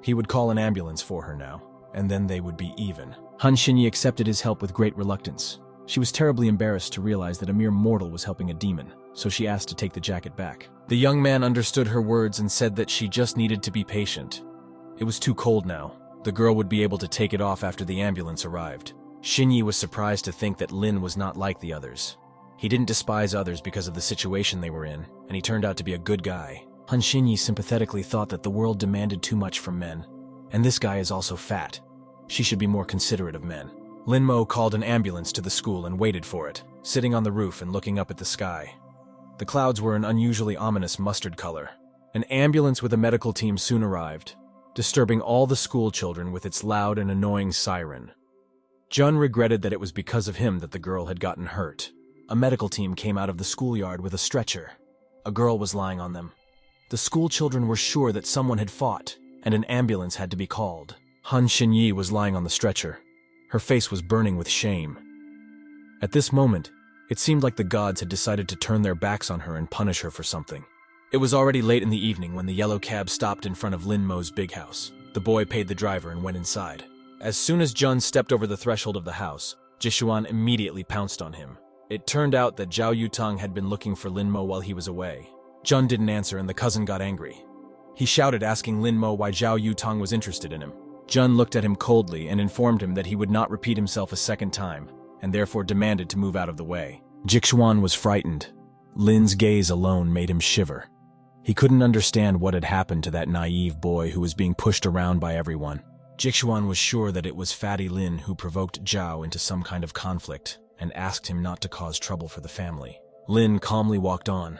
He would call an ambulance for her now, and then they would be even. Han Xinyi accepted his help with great reluctance. She was terribly embarrassed to realize that a mere mortal was helping a demon, so she asked to take the jacket back. The young man understood her words and said that she just needed to be patient. It was too cold now. The girl would be able to take it off after the ambulance arrived. Xinyi was surprised to think that Lin was not like the others. He didn't despise others because of the situation they were in, and he turned out to be a good guy. Han Xinyi sympathetically thought that the world demanded too much from men. And this guy is also fat. She should be more considerate of men. Lin Mo called an ambulance to the school and waited for it, sitting on the roof and looking up at the sky. The clouds were an unusually ominous mustard color. An ambulance with a medical team soon arrived, disturbing all the school children with its loud and annoying siren. Jun regretted that it was because of him that the girl had gotten hurt. A medical team came out of the schoolyard with a stretcher. A girl was lying on them. The school children were sure that someone had fought, and an ambulance had to be called. Han Xinyi was lying on the stretcher. Her face was burning with shame. At this moment, it seemed like the gods had decided to turn their backs on her and punish her for something. It was already late in the evening when the yellow cab stopped in front of Lin Mo's big house. The boy paid the driver and went inside. As soon as Jun stepped over the threshold of the house, Jishuan immediately pounced on him. It turned out that Xiao Yutang had been looking for Lin Mo while he was away. Jun didn't answer and the cousin got angry. He shouted asking Lin Mo why Xiao Yutang was interested in him. Jun looked at him coldly and informed him that he would not repeat himself a second time, and therefore demanded to move out of the way. Jixuan was frightened. Lin's gaze alone made him shiver. He couldn't understand what had happened to that naive boy who was being pushed around by everyone. Jixuan was sure that it was Fatty Lin who provoked Zhao into some kind of conflict and asked him not to cause trouble for the family. Lin calmly walked on.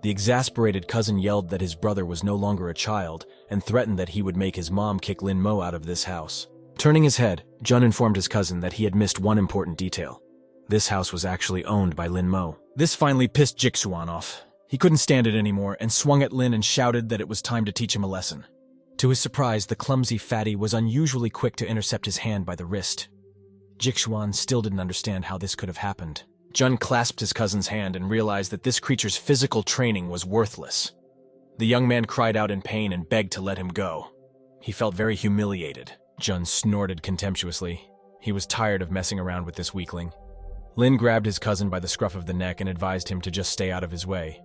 The exasperated cousin yelled that his brother was no longer a child and threatened that he would make his mom kick Lin Mo out of this house. Turning his head, Jun informed his cousin that he had missed one important detail. This house was actually owned by Lin Mo. This finally pissed Jixuan off. He couldn't stand it anymore and swung at Lin and shouted that it was time to teach him a lesson. To his surprise, the clumsy fatty was unusually quick to intercept his hand by the wrist. Jixuan still didn't understand how this could have happened. Jun clasped his cousin's hand and realized that this creature's physical training was worthless. The young man cried out in pain and begged to let him go. He felt very humiliated. Jun snorted contemptuously. He was tired of messing around with this weakling. Lin grabbed his cousin by the scruff of the neck and advised him to just stay out of his way.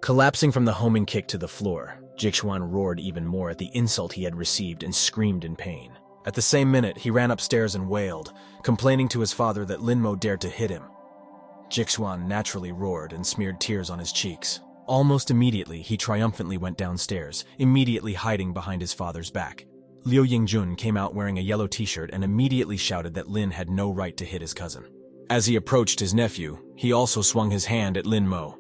Collapsing from the homing kick to the floor, Jixuan roared even more at the insult he had received and screamed in pain. At the same minute, he ran upstairs and wailed, complaining to his father that Lin Mo dared to hit him. Jixuan naturally roared and smeared tears on his cheeks. Almost immediately, he triumphantly went downstairs, immediately hiding behind his father's back. Liu Yingjun came out wearing a yellow t-shirt and immediately shouted that Lin had no right to hit his cousin. As he approached his nephew, he also swung his hand at Lin Mo.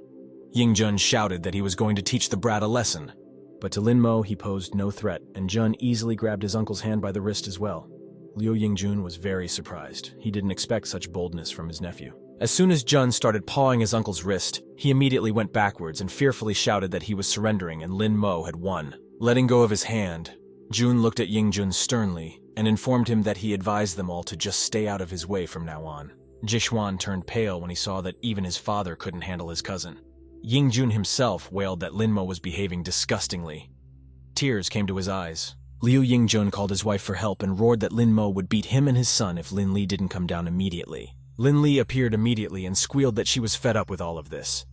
Yingjun shouted that he was going to teach the brat a lesson. But to Lin Mo, he posed no threat, and Jun easily grabbed his uncle's hand by the wrist as well. Liu Yingjun was very surprised. He didn't expect such boldness from his nephew. As soon as Jun started pawing his uncle's wrist, he immediately went backwards and fearfully shouted that he was surrendering and Lin Mo had won. Letting go of his hand, Jun looked at Yingjun sternly and informed him that he advised them all to just stay out of his way from now on. Jixuan turned pale when he saw that even his father couldn't handle his cousin. Yingjun himself wailed that Lin Mo was behaving disgustingly. Tears came to his eyes. Liu Yingjun called his wife for help and roared that Lin Mo would beat him and his son if Lin Li didn't come down immediately. Lin Li appeared immediately and squealed that she was fed up with all of this.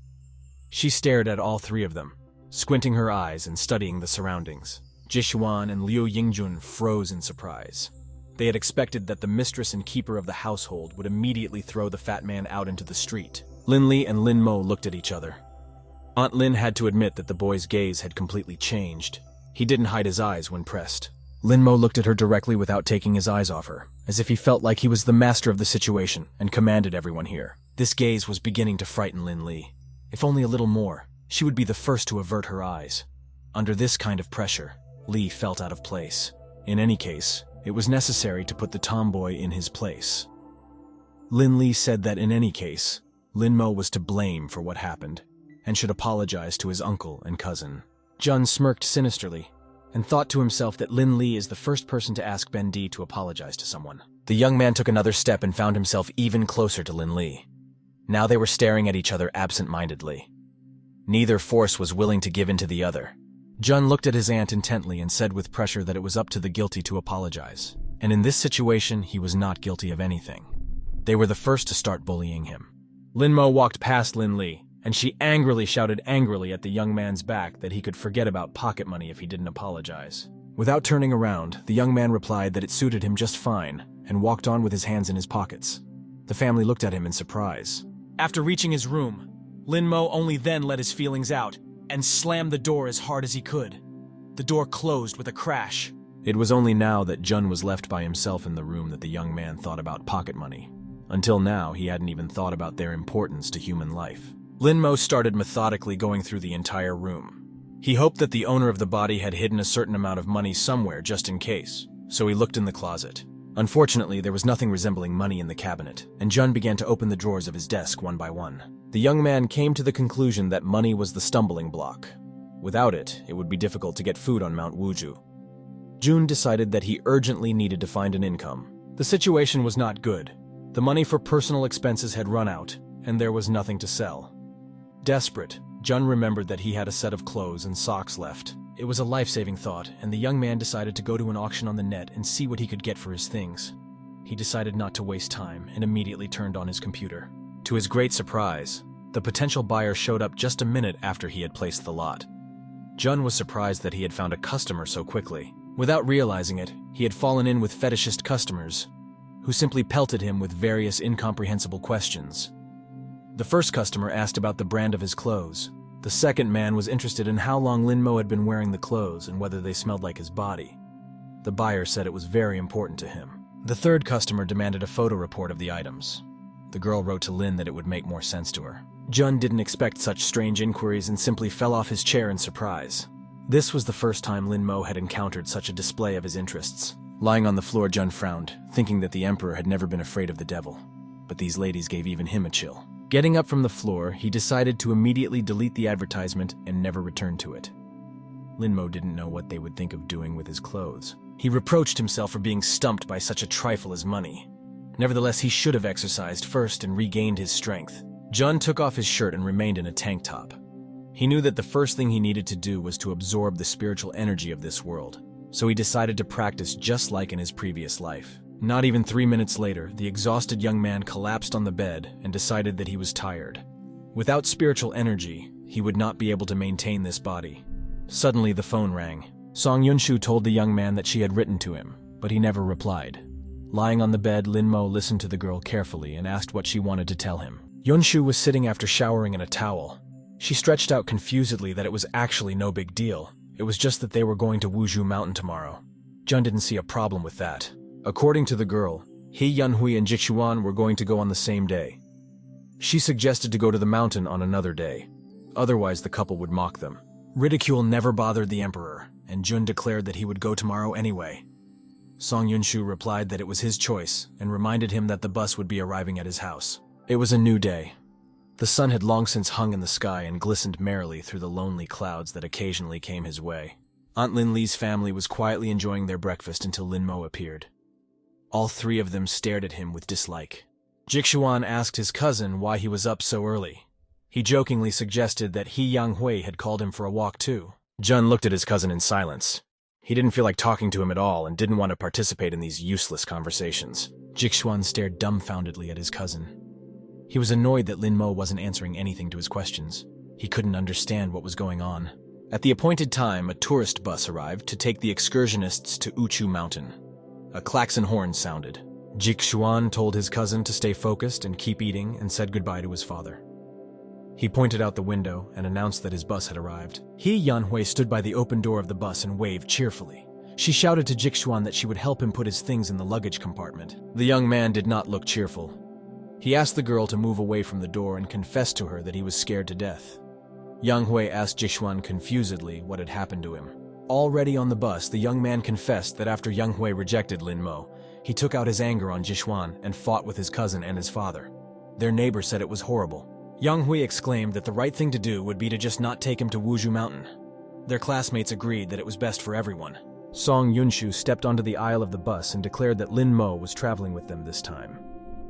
She stared at all three of them, squinting her eyes and studying the surroundings. Jixuan and Liu Yingjun froze in surprise. They had expected that the mistress and keeper of the household would immediately throw the fat man out into the street. Lin Li and Lin Mo looked at each other. Aunt Lin had to admit that the boy's gaze had completely changed. He didn't hide his eyes when pressed. Lin Mo looked at her directly without taking his eyes off her, as if he felt like he was the master of the situation and commanded everyone here. This gaze was beginning to frighten Lin Li. If only a little more, she would be the first to avert her eyes. Under this kind of pressure, Li felt out of place. In any case, it was necessary to put the tomboy in his place. Lin Li said that in any case, Lin Mo was to blame for what happened, and should apologize to his uncle and cousin. Jun smirked sinisterly, and thought to himself that Lin Li is the first person to ask Ben Di to apologize to someone. The young man took another step and found himself even closer to Lin Li. Now they were staring at each other absent-mindedly. Neither force was willing to give in to the other. Jun looked at his aunt intently and said with pressure that it was up to the guilty to apologize. And in this situation, he was not guilty of anything. They were the first to start bullying him. Lin Mo walked past Lin Li, and she angrily shouted at the young man's back that he could forget about pocket money if he didn't apologize. Without turning around, the young man replied that it suited him just fine, and walked on with his hands in his pockets. The family looked at him in surprise. After reaching his room, Lin Mo only then let his feelings out, and slammed the door as hard as he could. The door closed with a crash. It was only now that Jun was left by himself in the room that the young man thought about pocket money. Until now, he hadn't even thought about their importance to human life. Lin Mo started methodically going through the entire room. He hoped that the owner of the body had hidden a certain amount of money somewhere just in case, so he looked in the closet. Unfortunately, there was nothing resembling money in the cabinet, and Jun began to open the drawers of his desk one by one. The young man came to the conclusion that money was the stumbling block. Without it, it would be difficult to get food on Mount Wuju. Jun decided that he urgently needed to find an income. The situation was not good. The money for personal expenses had run out, and there was nothing to sell. Desperate, Jun remembered that he had a set of clothes and socks left. It was a life-saving thought, and the young man decided to go to an auction on the net and see what he could get for his things. He decided not to waste time and immediately turned on his computer. To his great surprise, the potential buyer showed up just a minute after he had placed the lot. Jun was surprised that he had found a customer so quickly. Without realizing it, he had fallen in with fetishist customers, who simply pelted him with various incomprehensible questions. The first customer asked about the brand of his clothes. The second man was interested in how long Lin Mo had been wearing the clothes and whether they smelled like his body. The buyer said it was very important to him. The third customer demanded a photo report of the items. The girl wrote to Lin that it would make more sense to her. Jun didn't expect such strange inquiries and simply fell off his chair in surprise. This was the first time Lin Mo had encountered such a display of his interests. Lying on the floor, Jun frowned, thinking that the emperor had never been afraid of the devil. But these ladies gave even him a chill. Getting up from the floor, he decided to immediately delete the advertisement and never return to it. Lin Mo didn't know what they would think of doing with his clothes. He reproached himself for being stumped by such a trifle as money. Nevertheless, he should have exercised first and regained his strength. Jun took off his shirt and remained in a tank top. He knew that the first thing he needed to do was to absorb the spiritual energy of this world, so he decided to practice just like in his previous life. Not even 3 minutes later, the exhausted young man collapsed on the bed and decided that he was tired. Without spiritual energy, he would not be able to maintain this body. Suddenly the phone rang. Song Yunshu told the young man that she had written to him, but he never replied. Lying on the bed, Lin Mo listened to the girl carefully and asked what she wanted to tell him. Yunshu was sitting after showering in a towel. She stretched out confusedly that it was actually no big deal. It was just that they were going to Wuzhu Mountain tomorrow. Jun didn't see a problem with that. According to the girl, he, Yunhui, and Jixuan were going to go on the same day. She suggested to go to the mountain on another day. Otherwise, the couple would mock them. Ridicule never bothered the emperor, and Jun declared that he would go tomorrow anyway. Song Yunshu replied that it was his choice and reminded him that the bus would be arriving at his house. It was a new day. The sun had long since hung in the sky and glistened merrily through the lonely clouds that occasionally came his way. Aunt Lin Li's family was quietly enjoying their breakfast until Lin Mo appeared. All three of them stared at him with dislike. Jixuan asked his cousin why he was up so early. He jokingly suggested that he, Yang Hui, had called him for a walk too. Jun looked at his cousin in silence. He didn't feel like talking to him at all and didn't want to participate in these useless conversations. Jixuan stared dumbfoundedly at his cousin. He was annoyed that Lin Mo wasn't answering anything to his questions. He couldn't understand what was going on. At the appointed time, a tourist bus arrived to take the excursionists to Uchu Mountain. A klaxon horn sounded. Jixuan told his cousin to stay focused and keep eating and said goodbye to his father. He pointed out the window and announced that his bus had arrived. He, Yanhui, stood by the open door of the bus and waved cheerfully. She shouted to Jixuan that she would help him put his things in the luggage compartment. The young man did not look cheerful. He asked the girl to move away from the door and confessed to her that he was scared to death. Yang Hui asked Jixuan confusedly what had happened to him. Already on the bus, the young man confessed that after Yang Hui rejected Lin Mo, he took out his anger on Jixuan and fought with his cousin and his father. Their neighbor said it was horrible. Yang Hui exclaimed that the right thing to do would be to just not take him to Wuzhu Mountain. Their classmates agreed that it was best for everyone. Song Yunshu stepped onto the aisle of the bus and declared that Lin Mo was traveling with them this time.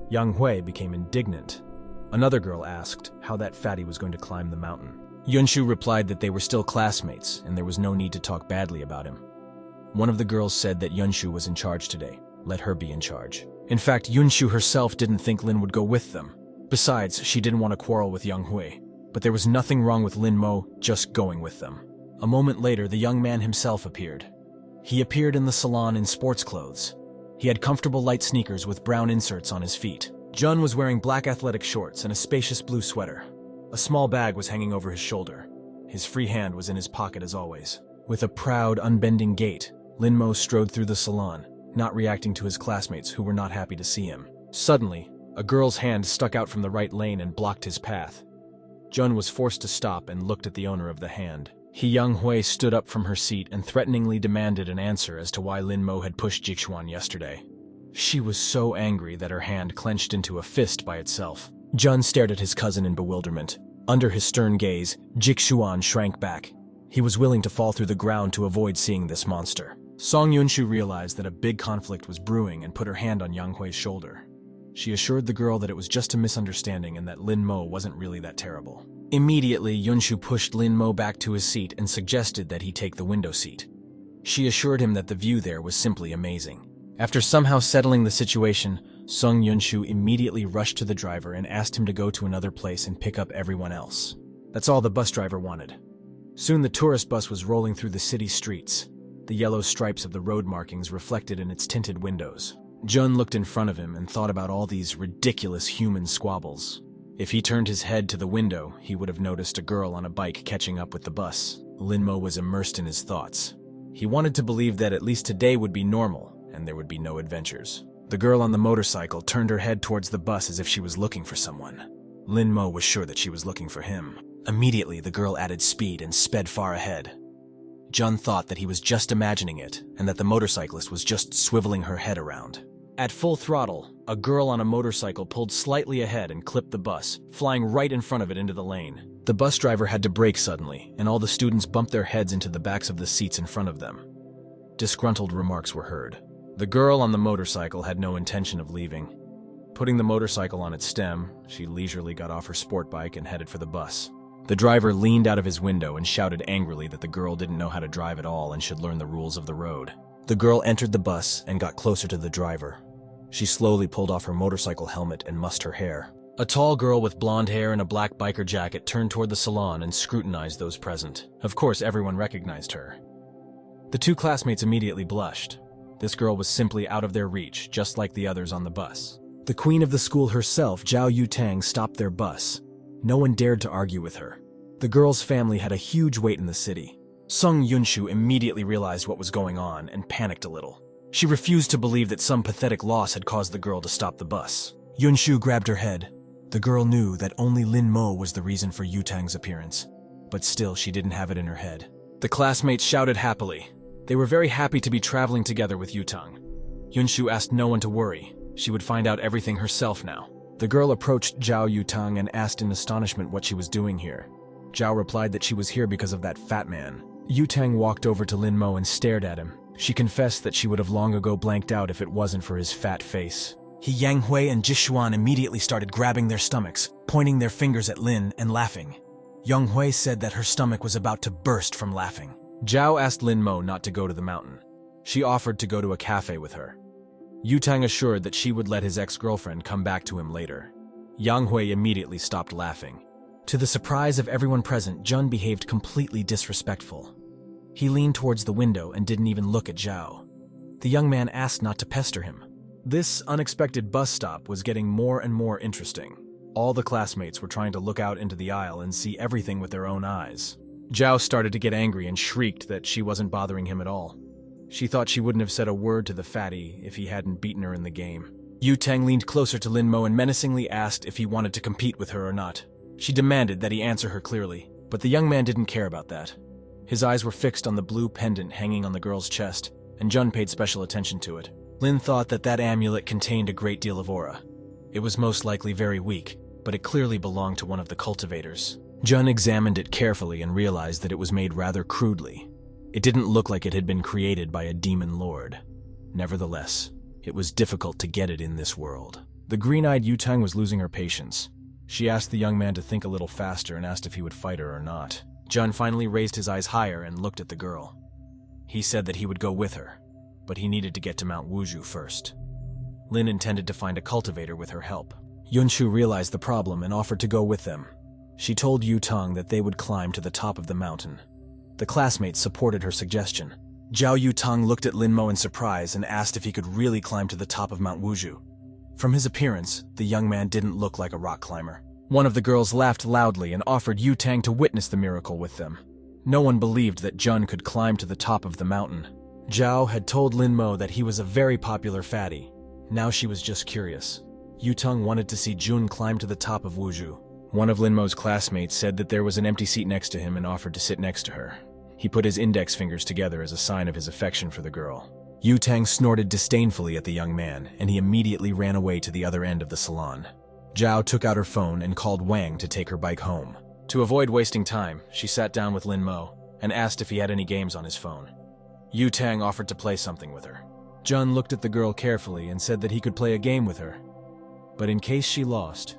Yang Hui became indignant. Another girl asked how that fatty was going to climb the mountain. Yunshu replied that they were still classmates and there was no need to talk badly about him. One of the girls said that Yunshu was in charge today. Let her be in charge. In fact, Yunshu herself didn't think Lin would go with them. Besides, she didn't want to quarrel with Yang Hui. But there was nothing wrong with Lin Mo just going with them. A moment later, the young man himself appeared. He appeared in the salon in sports clothes. He had comfortable light sneakers with brown inserts on his feet. Jun was wearing black athletic shorts and a spacious blue sweater. A small bag was hanging over his shoulder. His free hand was in his pocket as always. With a proud, unbending gait, Lin Mo strode through the salon, not reacting to his classmates who were not happy to see him. Suddenly, a girl's hand stuck out from the right lane and blocked his path. Jun was forced to stop and looked at the owner of the hand. Yang Hui stood up from her seat and threateningly demanded an answer as to why Lin Mo had pushed Jixuan yesterday. She was so angry that her hand clenched into a fist by itself. Jun stared at his cousin in bewilderment. Under his stern gaze, Jixuan shrank back. He was willing to fall through the ground to avoid seeing this monster. Song Yunshu realized that a big conflict was brewing and put her hand on Yang Hui's shoulder. She assured the girl that it was just a misunderstanding and that Lin Mo wasn't really that terrible. Immediately, Yunshu pushed Lin Mo back to his seat and suggested that he take the window seat. She assured him that the view there was simply amazing. After somehow settling the situation, Song Yunshu immediately rushed to the driver and asked him to go to another place and pick up everyone else. That's all the bus driver wanted. Soon the tourist bus was rolling through the city streets, the yellow stripes of the road markings reflected in its tinted windows. Jun looked in front of him and thought about all these ridiculous human squabbles. If he turned his head to the window, he would have noticed a girl on a bike catching up with the bus. Lin Mo was immersed in his thoughts. He wanted to believe that at least today would be normal, and there would be no adventures. The girl on the motorcycle turned her head towards the bus as if she was looking for someone. Lin Mo was sure that she was looking for him. Immediately, the girl added speed and sped far ahead. Jun thought that he was just imagining it, and that the motorcyclist was just swiveling her head around. At full throttle, a girl on a motorcycle pulled slightly ahead and clipped the bus, flying right in front of it into the lane. The bus driver had to brake suddenly, and all the students bumped their heads into the backs of the seats in front of them. Disgruntled remarks were heard. The girl on the motorcycle had no intention of leaving. Putting the motorcycle on its stem, she leisurely got off her sport bike and headed for the bus. The driver leaned out of his window and shouted angrily that the girl didn't know how to drive at all and should learn the rules of the road. The girl entered the bus and got closer to the driver. She slowly pulled off her motorcycle helmet and mussed her hair. A tall girl with blonde hair and a black biker jacket turned toward the salon and scrutinized those present. Of course, everyone recognized her. The two classmates immediately blushed. This girl was simply out of their reach, just like the others on the bus. The queen of the school herself, Xiao Yutang, stopped their bus. No one dared to argue with her. The girl's family had a huge weight in the city. Sung Yunshu immediately realized what was going on and panicked a little. She refused to believe that some pathetic loss had caused the girl to stop the bus. Yunshu grabbed her head. The girl knew that only Lin Mo was the reason for Yutang's appearance, but still she didn't have it in her head. The classmates shouted happily. They were very happy to be traveling together with Yutang. Yunshu asked no one to worry. She would find out everything herself now. The girl approached Xiao Yutang and asked in astonishment what she was doing here. Xiao replied that she was here because of that fat man. Yutang walked over to Lin Mo and stared at him. She confessed that she would have long ago blanked out if it wasn't for his fat face. He Yanghui and Jishuan immediately started grabbing their stomachs, pointing their fingers at Lin and laughing. Yanghui said that her stomach was about to burst from laughing. Zhao asked Lin Mo not to go to the mountain. She offered to go to a cafe with her. Yutang assured that she would let his ex-girlfriend come back to him later. Yanghui immediately stopped laughing. To the surprise of everyone present, Jun behaved completely disrespectful. He leaned towards the window and didn't even look at Zhao. The young man asked not to pester him. This unexpected bus stop was getting more and more interesting. All the classmates were trying to look out into the aisle and see everything with their own eyes. Zhao started to get angry and shrieked that she wasn't bothering him at all. She thought she wouldn't have said a word to the fatty if he hadn't beaten her in the game. Yutang leaned closer to Lin Mo and menacingly asked if he wanted to compete with her or not. She demanded that he answer her clearly, but the young man didn't care about that. His eyes were fixed on the blue pendant hanging on the girl's chest, and Jun paid special attention to it. Lin thought that that amulet contained a great deal of aura. It was most likely very weak, but it clearly belonged to one of the cultivators. Jun examined it carefully and realized that it was made rather crudely. It didn't look like it had been created by a demon lord. Nevertheless, it was difficult to get it in this world. The green-eyed Yutang was losing her patience. She asked the young man to think a little faster and asked if he would fight her or not. Jun finally raised his eyes higher and looked at the girl. He said that he would go with her, but he needed to get to Mount Wuju first. Lin intended to find a cultivator with her help. Yunshu realized the problem and offered to go with them. She told Yutang that they would climb to the top of the mountain. The classmates supported her suggestion. Xiao Yutang looked at Lin Mo in surprise and asked if he could really climb to the top of Mount Wuju. From his appearance, the young man didn't look like a rock climber. One of the girls laughed loudly and offered Yutang to witness the miracle with them. No one believed that Jun could climb to the top of the mountain. Zhao had told Lin Mo that he was a very popular fatty. Now she was just curious. Yutang wanted to see Jun climb to the top of Wuju. One of Lin Mo's classmates said that there was an empty seat next to him and offered to sit next to her. He put his index fingers together as a sign of his affection for the girl. Yutang snorted disdainfully at the young man, and he immediately ran away to the other end of the salon. Zhao took out her phone and called Wang to take her bike home. To avoid wasting time, she sat down with Lin Mo and asked if he had any games on his phone. Yutang offered to play something with her. Jun looked at the girl carefully and said that he could play a game with her. But in case she lost,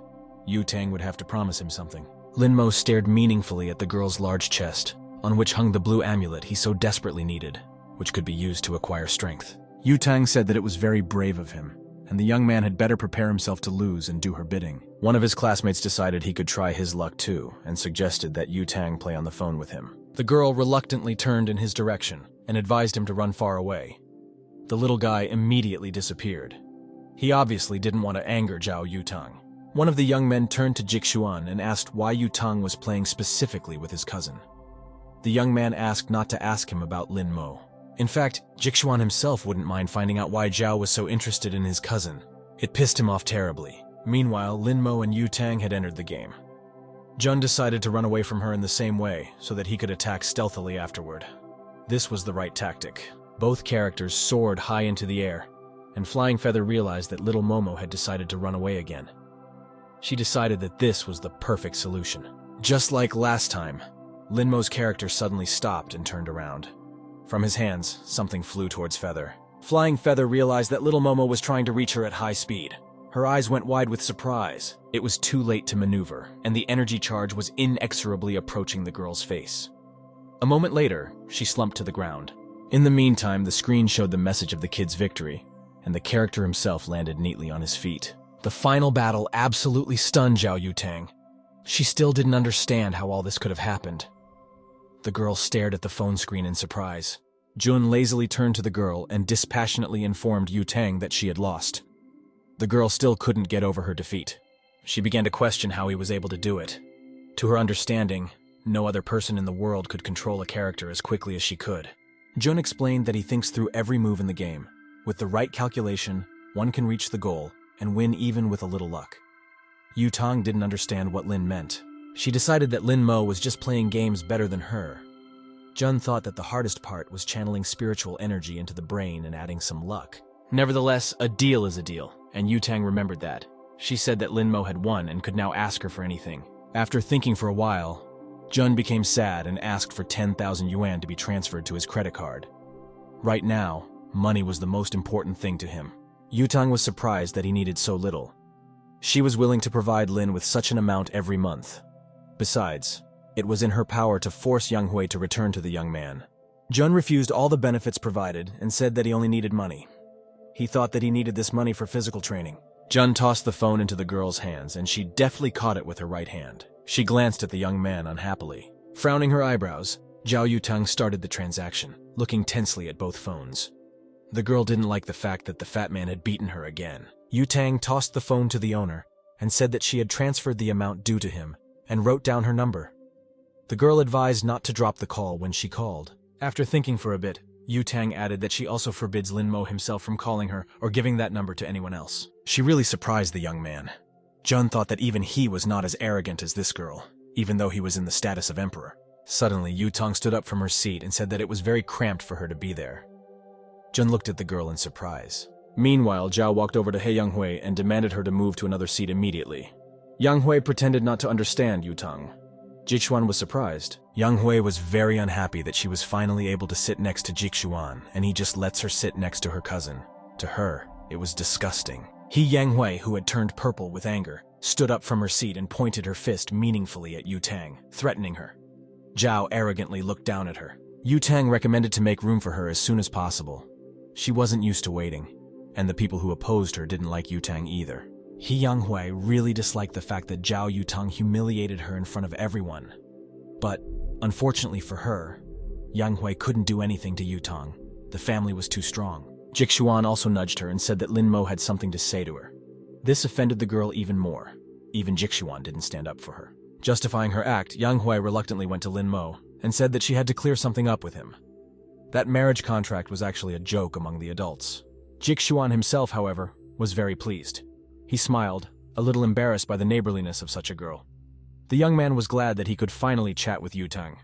Yutang would have to promise him something. Lin Mo stared meaningfully at the girl's large chest, on which hung the blue amulet he so desperately needed, which could be used to acquire strength. Yutang said that it was very brave of him, and the young man had better prepare himself to lose and do her bidding. One of his classmates decided he could try his luck too, and suggested that Yutang play on the phone with him. The girl reluctantly turned in his direction and advised him to run far away. The little guy immediately disappeared. He obviously didn't want to anger Xiao Yutang. One of the young men turned to Jixuan and asked why Yutang was playing specifically with his cousin. The young man asked not to ask him about Lin Mo. In fact, Jixuan himself wouldn't mind finding out why Zhao was so interested in his cousin. It pissed him off terribly. Meanwhile, Lin Mo and Yutang had entered the game. Jun decided to run away from her in the same way so that he could attack stealthily afterward. This was the right tactic. Both characters soared high into the air, and Flying Feather realized that little Momo had decided to run away again. She decided that this was the perfect solution. Just like last time, Lin Mo's character suddenly stopped and turned around. From his hands, something flew towards Feather. Flying Feather realized that little Momo was trying to reach her at high speed. Her eyes went wide with surprise. It was too late to maneuver, and the energy charge was inexorably approaching the girl's face. A moment later, she slumped to the ground. In the meantime, the screen showed the message of the kid's victory, and the character himself landed neatly on his feet. The final battle absolutely stunned Xiao Yutang. She still didn't understand how all this could have happened. The girl stared at the phone screen in surprise. Jun lazily turned to the girl and dispassionately informed Yutang that she had lost. The girl still couldn't get over her defeat. She began to question how he was able to do it. To her understanding, no other person in the world could control a character as quickly as she could. Jun explained that he thinks through every move in the game. With the right calculation, one can reach the goal and win even with a little luck. Yutang didn't understand what Lin meant. She decided that Lin Mo was just playing games better than her. Jun thought that the hardest part was channeling spiritual energy into the brain and adding some luck. Nevertheless, a deal is a deal, and Yutang remembered that. She said that Lin Mo had won and could now ask her for anything. After thinking for a while, Jun became sad and asked for 10,000 yuan to be transferred to his credit card. Right now, money was the most important thing to him. Yutang was surprised that he needed so little. She was willing to provide Lin with such an amount every month. Besides, it was in her power to force Yang Hui to return to the young man. Jun refused all the benefits provided and said that he only needed money. He thought that he needed this money for physical training. Jun tossed the phone into the girl's hands, and she deftly caught it with her right hand. She glanced at the young man unhappily. Frowning her eyebrows, Xiao Yutang started the transaction, looking tensely at both phones. The girl didn't like the fact that the fat man had beaten her again. Yutang tossed the phone to the owner and said that she had transferred the amount due to him and wrote down her number. The girl advised not to drop the call when she called. After thinking for a bit, Yutang added that she also forbids Lin Mo himself from calling her or giving that number to anyone else. She really surprised the young man. Jun thought that even he was not as arrogant as this girl, even though he was in the status of emperor. Suddenly, Yutang stood up from her seat and said that it was very cramped for her to be there. Jun looked at the girl in surprise. Meanwhile, Zhao walked over to He Yanghui and demanded her to move to another seat immediately. Yanghui pretended not to understand Yutang. Jixuan was surprised. Yanghui was very unhappy that she was finally able to sit next to Jixuan, and he just lets her sit next to her cousin. To her, it was disgusting. He Yanghui, who had turned purple with anger, stood up from her seat and pointed her fist meaningfully at Yutang, threatening her. Zhao arrogantly looked down at her. Yutang recommended to make room for her as soon as possible. She wasn't used to waiting, and the people who opposed her didn't like Yutang either. He Yanghui really disliked the fact that Xiao Yutang humiliated her in front of everyone. But, unfortunately for her, Yanghui couldn't do anything to Yutang. The family was too strong. Jixuan also nudged her and said that Lin Mo had something to say to her. This offended the girl even more. Even Jixuan didn't stand up for her. Justifying her act, Yanghui reluctantly went to Lin Mo and said that she had to clear something up with him. That marriage contract was actually a joke among the adults. Jixuan himself, however, was very pleased. He smiled, a little embarrassed by the neighborliness of such a girl. The young man was glad that he could finally chat with Yutang.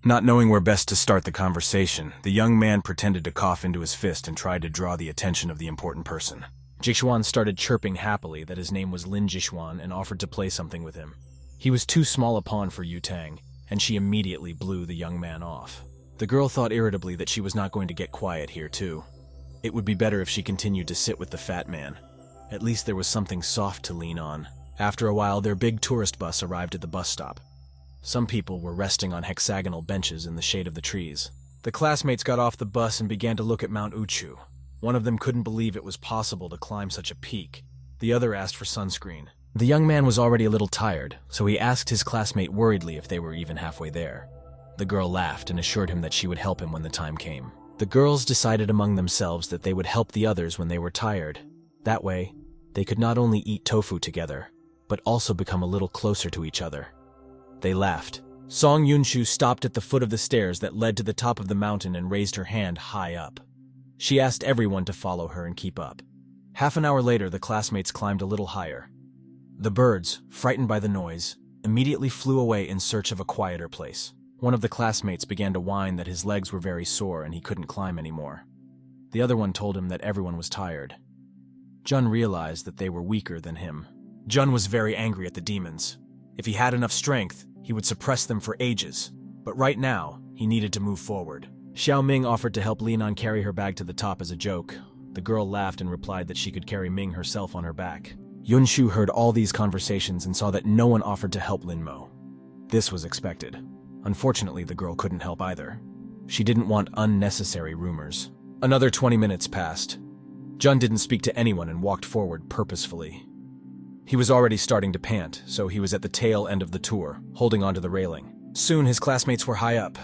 Not knowing where best to start the conversation, the young man pretended to cough into his fist and tried to draw the attention of the important person. Jixuan started chirping happily that his name was Lin Jixuan and offered to play something with him. He was too small a pawn for Yutang, and she immediately blew the young man off. The girl thought irritably that she was not going to get quiet here too. It would be better if she continued to sit with the fat man. At least there was something soft to lean on. After a while, their big tourist bus arrived at the bus stop. Some people were resting on hexagonal benches in the shade of the trees. The classmates got off the bus and began to look at Mount Uchu. One of them couldn't believe it was possible to climb such a peak. The other asked for sunscreen. The young man was already a little tired, so he asked his classmate worriedly if they were even halfway there. The girl laughed and assured him that she would help him when the time came. The girls decided among themselves that they would help the others when they were tired. That way, they could not only eat tofu together, but also become a little closer to each other. They laughed. Song Yunshu stopped at the foot of the stairs that led to the top of the mountain and raised her hand high up. She asked everyone to follow her and keep up. Half an hour later, the classmates climbed a little higher. The birds, frightened by the noise, immediately flew away in search of a quieter place. One of the classmates began to whine that his legs were very sore and he couldn't climb anymore. The other one told him that everyone was tired. Jun realized that they were weaker than him. Jun was very angry at the demons. If he had enough strength, he would suppress them for ages. But right now, he needed to move forward. Xiao Ming offered to help Linan carry her bag to the top as a joke. The girl laughed and replied that she could carry Ming herself on her back. Yunshu heard all these conversations and saw that no one offered to help Lin Mo. This was expected. Unfortunately, the girl couldn't help either. She didn't want unnecessary rumors. Another 20 minutes passed. Jun didn't speak to anyone and walked forward purposefully. He was already starting to pant, so he was at the tail end of the tour, holding onto the railing. Soon his classmates were high up.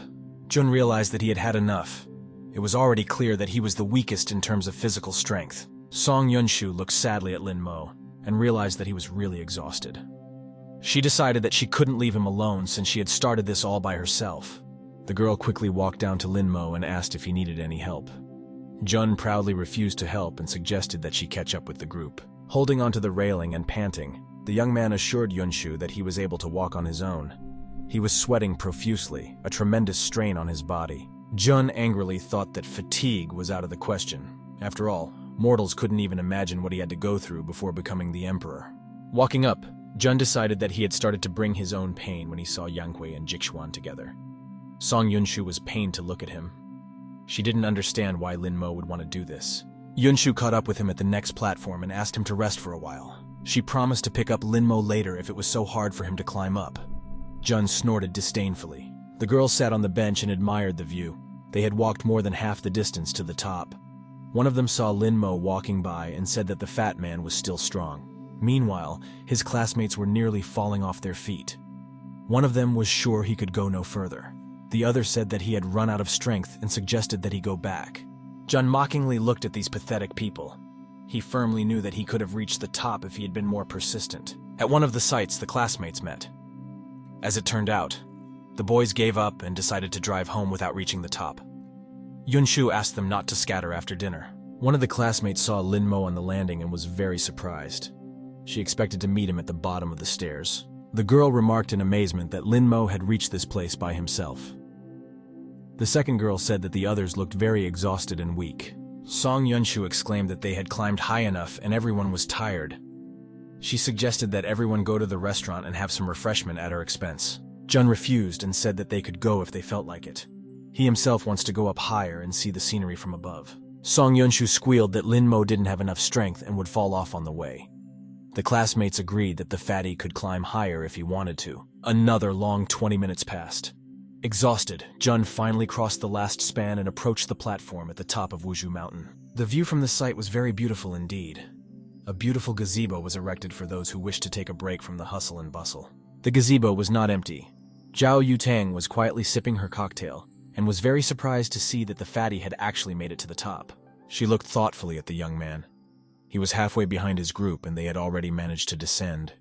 Jun realized that he had had enough. It was already clear that he was the weakest in terms of physical strength. Song Yunshu looked sadly at Lin Mo and realized that he was really exhausted. She decided that she couldn't leave him alone since she had started this all by herself. The girl quickly walked down to Lin Mo and asked if he needed any help. Jun proudly refused to help and suggested that she catch up with the group. Holding onto the railing and panting, the young man assured Yunshu that he was able to walk on his own. He was sweating profusely, a tremendous strain on his body. Jun angrily thought that fatigue was out of the question. After all, mortals couldn't even imagine what he had to go through before becoming the emperor. Walking up, Jun decided that he had started to bring his own pain when he saw Yang Hui and Jixuan together. Song Yunshu was pained to look at him. She didn't understand why Lin Mo would want to do this. Yunshu caught up with him at the next platform and asked him to rest for a while. She promised to pick up Lin Mo later if it was so hard for him to climb up. Jun snorted disdainfully. The girls sat on the bench and admired the view. They had walked more than half the distance to the top. One of them saw Lin Mo walking by and said that the fat man was still strong. Meanwhile, his classmates were nearly falling off their feet. One of them was sure he could go no further. The other said that he had run out of strength and suggested that he go back. Jun mockingly looked at these pathetic people. He firmly knew that he could have reached the top if he had been more persistent. At one of the sites, the classmates met. As it turned out, the boys gave up and decided to drive home without reaching the top. Yunshu asked them not to scatter after dinner. One of the classmates saw Lin Mo on the landing and was very surprised. She expected to meet him at the bottom of the stairs. The girl remarked in amazement that Lin Mo had reached this place by himself. The second girl said that the others looked very exhausted and weak. Song Yunshu exclaimed that they had climbed high enough and everyone was tired. She suggested that everyone go to the restaurant and have some refreshment at her expense. Jun refused and said that they could go if they felt like it. He himself wants to go up higher and see the scenery from above. Song Yunshu squealed that Lin Mo didn't have enough strength and would fall off on the way. The classmates agreed that the fatty could climb higher if he wanted to. Another long 20 minutes passed. Exhausted, Jun finally crossed the last span and approached the platform at the top of Wuzhu Mountain. The view from the site was very beautiful indeed. A beautiful gazebo was erected for those who wished to take a break from the hustle and bustle. The gazebo was not empty. Xiao Yutang was quietly sipping her cocktail and was very surprised to see that the fatty had actually made it to the top. She looked thoughtfully at the young man. He was halfway behind his group and they had already managed to descend.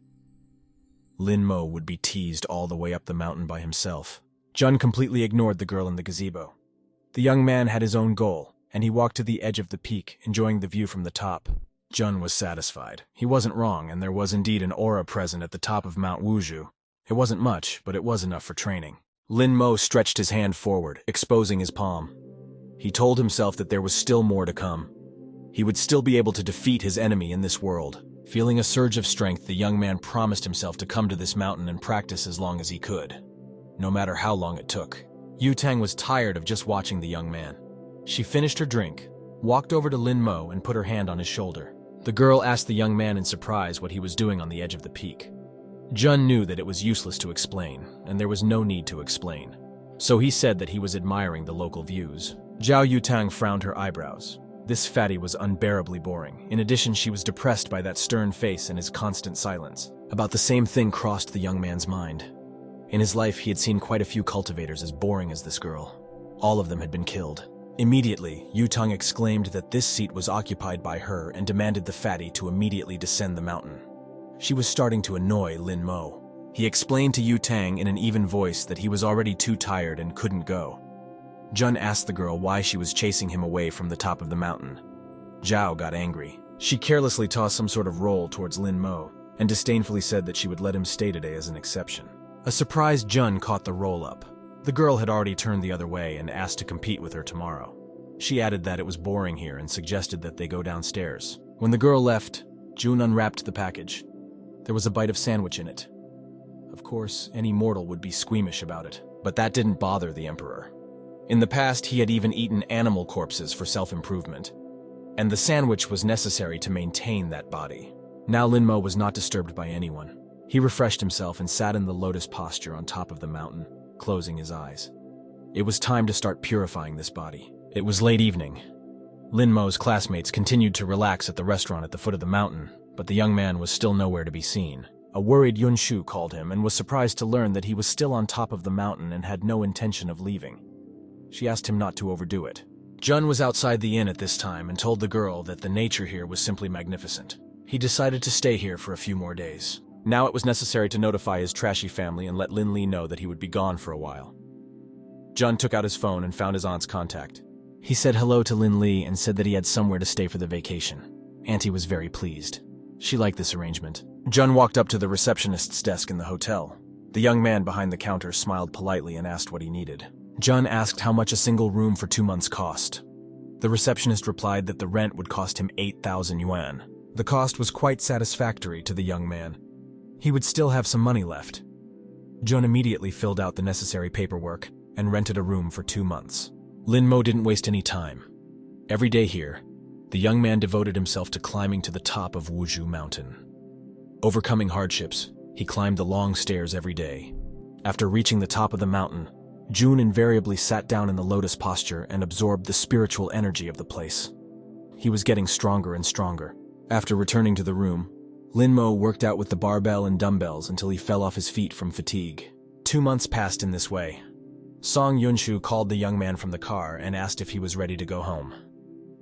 Lin Mo would be teased all the way up the mountain by himself. Jun completely ignored the girl in the gazebo. The young man had his own goal, and he walked to the edge of the peak, enjoying the view from the top. Jun was satisfied. He wasn't wrong, and there was indeed an aura present at the top of Mount Wuzhu. It wasn't much, but it was enough for training. Lin Mo stretched his hand forward, exposing his palm. He told himself that there was still more to come. He would still be able to defeat his enemy in this world. Feeling a surge of strength, the young man promised himself to come to this mountain and practice as long as he could, no matter how long it took. Yutang was tired of just watching the young man. She finished her drink, walked over to Lin Mo and put her hand on his shoulder. The girl asked the young man in surprise what he was doing on the edge of the peak. Jun knew that it was useless to explain, and there was no need to explain. So he said that he was admiring the local views. Xiao Yutang frowned her eyebrows. This fatty was unbearably boring. In addition, she was depressed by that stern face and his constant silence. About the same thing crossed the young man's mind. In his life, he had seen quite a few cultivators as boring as this girl. All of them had been killed. Immediately, Yutang exclaimed that this seat was occupied by her and demanded the fatty to immediately descend the mountain. She was starting to annoy Lin Mo. He explained to Yutang in an even voice that he was already too tired and couldn't go. Jun asked the girl why she was chasing him away from the top of the mountain. Zhao got angry. She carelessly tossed some sort of roll towards Lin Mo and disdainfully said that she would let him stay today as an exception. A surprised Jun caught the roll up. The girl had already turned the other way and asked to compete with her tomorrow. She added that it was boring here and suggested that they go downstairs. When the girl left, Jun unwrapped the package. There was a bite of sandwich in it. Of course, any mortal would be squeamish about it, but that didn't bother the emperor. In the past, he had even eaten animal corpses for self-improvement, and the sandwich was necessary to maintain that body. Now Lin Mo was not disturbed by anyone. He refreshed himself and sat in the lotus posture on top of the mountain, closing his eyes. It was time to start purifying this body. It was late evening. Lin Mo's classmates continued to relax at the restaurant at the foot of the mountain. but the young man was still nowhere to be seen. A worried Yunshu called him and was surprised to learn that he was still on top of the mountain and had no intention of leaving. She asked him not to overdo it. Jun was outside the inn at this time and told the girl that the nature here was simply magnificent. He decided to stay here for a few more days. Now it was necessary to notify his trashy family and let Lin Li know that he would be gone for a while. Jun took out his phone and found his aunt's contact. He said hello to Lin Li and said that he had somewhere to stay for the vacation. Auntie was very pleased. She liked this arrangement. Jun walked up to the receptionist's desk in the hotel. The young man behind the counter smiled politely and asked what he needed. Jun asked how much a single room for 2 months cost. The receptionist replied that the rent would cost him 8,000 yuan. The cost was quite satisfactory to the young man. He would still have some money left. Jun immediately filled out the necessary paperwork and rented a room for 2 months. Lin Mo didn't waste any time. Every day here, the young man devoted himself to climbing to the top of Wuzhu Mountain. Overcoming hardships, he climbed the long stairs every day. After reaching the top of the mountain, Jun invariably sat down in the lotus posture and absorbed the spiritual energy of the place. He was getting stronger and stronger. After returning to the room, Lin Mo worked out with the barbell and dumbbells until he fell off his feet from fatigue. 2 months passed in this way. Song Yunshu called the young man from the car and asked if he was ready to go home.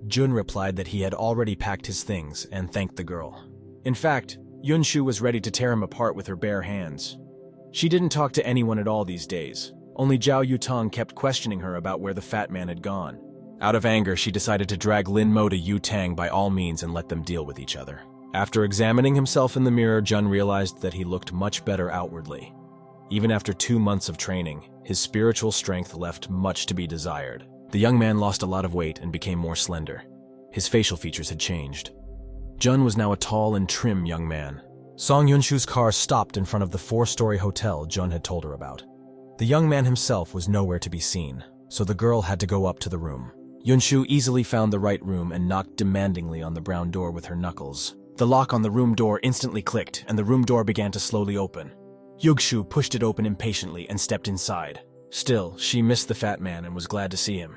Jun replied that he had already packed his things and thanked the girl. In fact, Yunshu was ready to tear him apart with her bare hands. She didn't talk to anyone at all these days. Only Xiao Yutang kept questioning her about where the fat man had gone. Out of anger, she decided to drag Lin Mo to Yutang by all means and let them deal with each other. After examining himself in the mirror, Jun realized that he looked much better outwardly. Even after 2 months of training, his spiritual strength left much to be desired. The young man lost a lot of weight and became more slender. His facial features had changed. Jun was now a tall and trim young man. Song Yunshu's car stopped in front of the 4-story hotel Jun had told her about. The young man himself was nowhere to be seen, so the girl had to go up to the room. Yunshu easily found the right room and knocked demandingly on the brown door with her knuckles. The lock on the room door instantly clicked, and the room door began to slowly open. Yugshu pushed it open impatiently and stepped inside. Still, she missed the fat man and was glad to see him.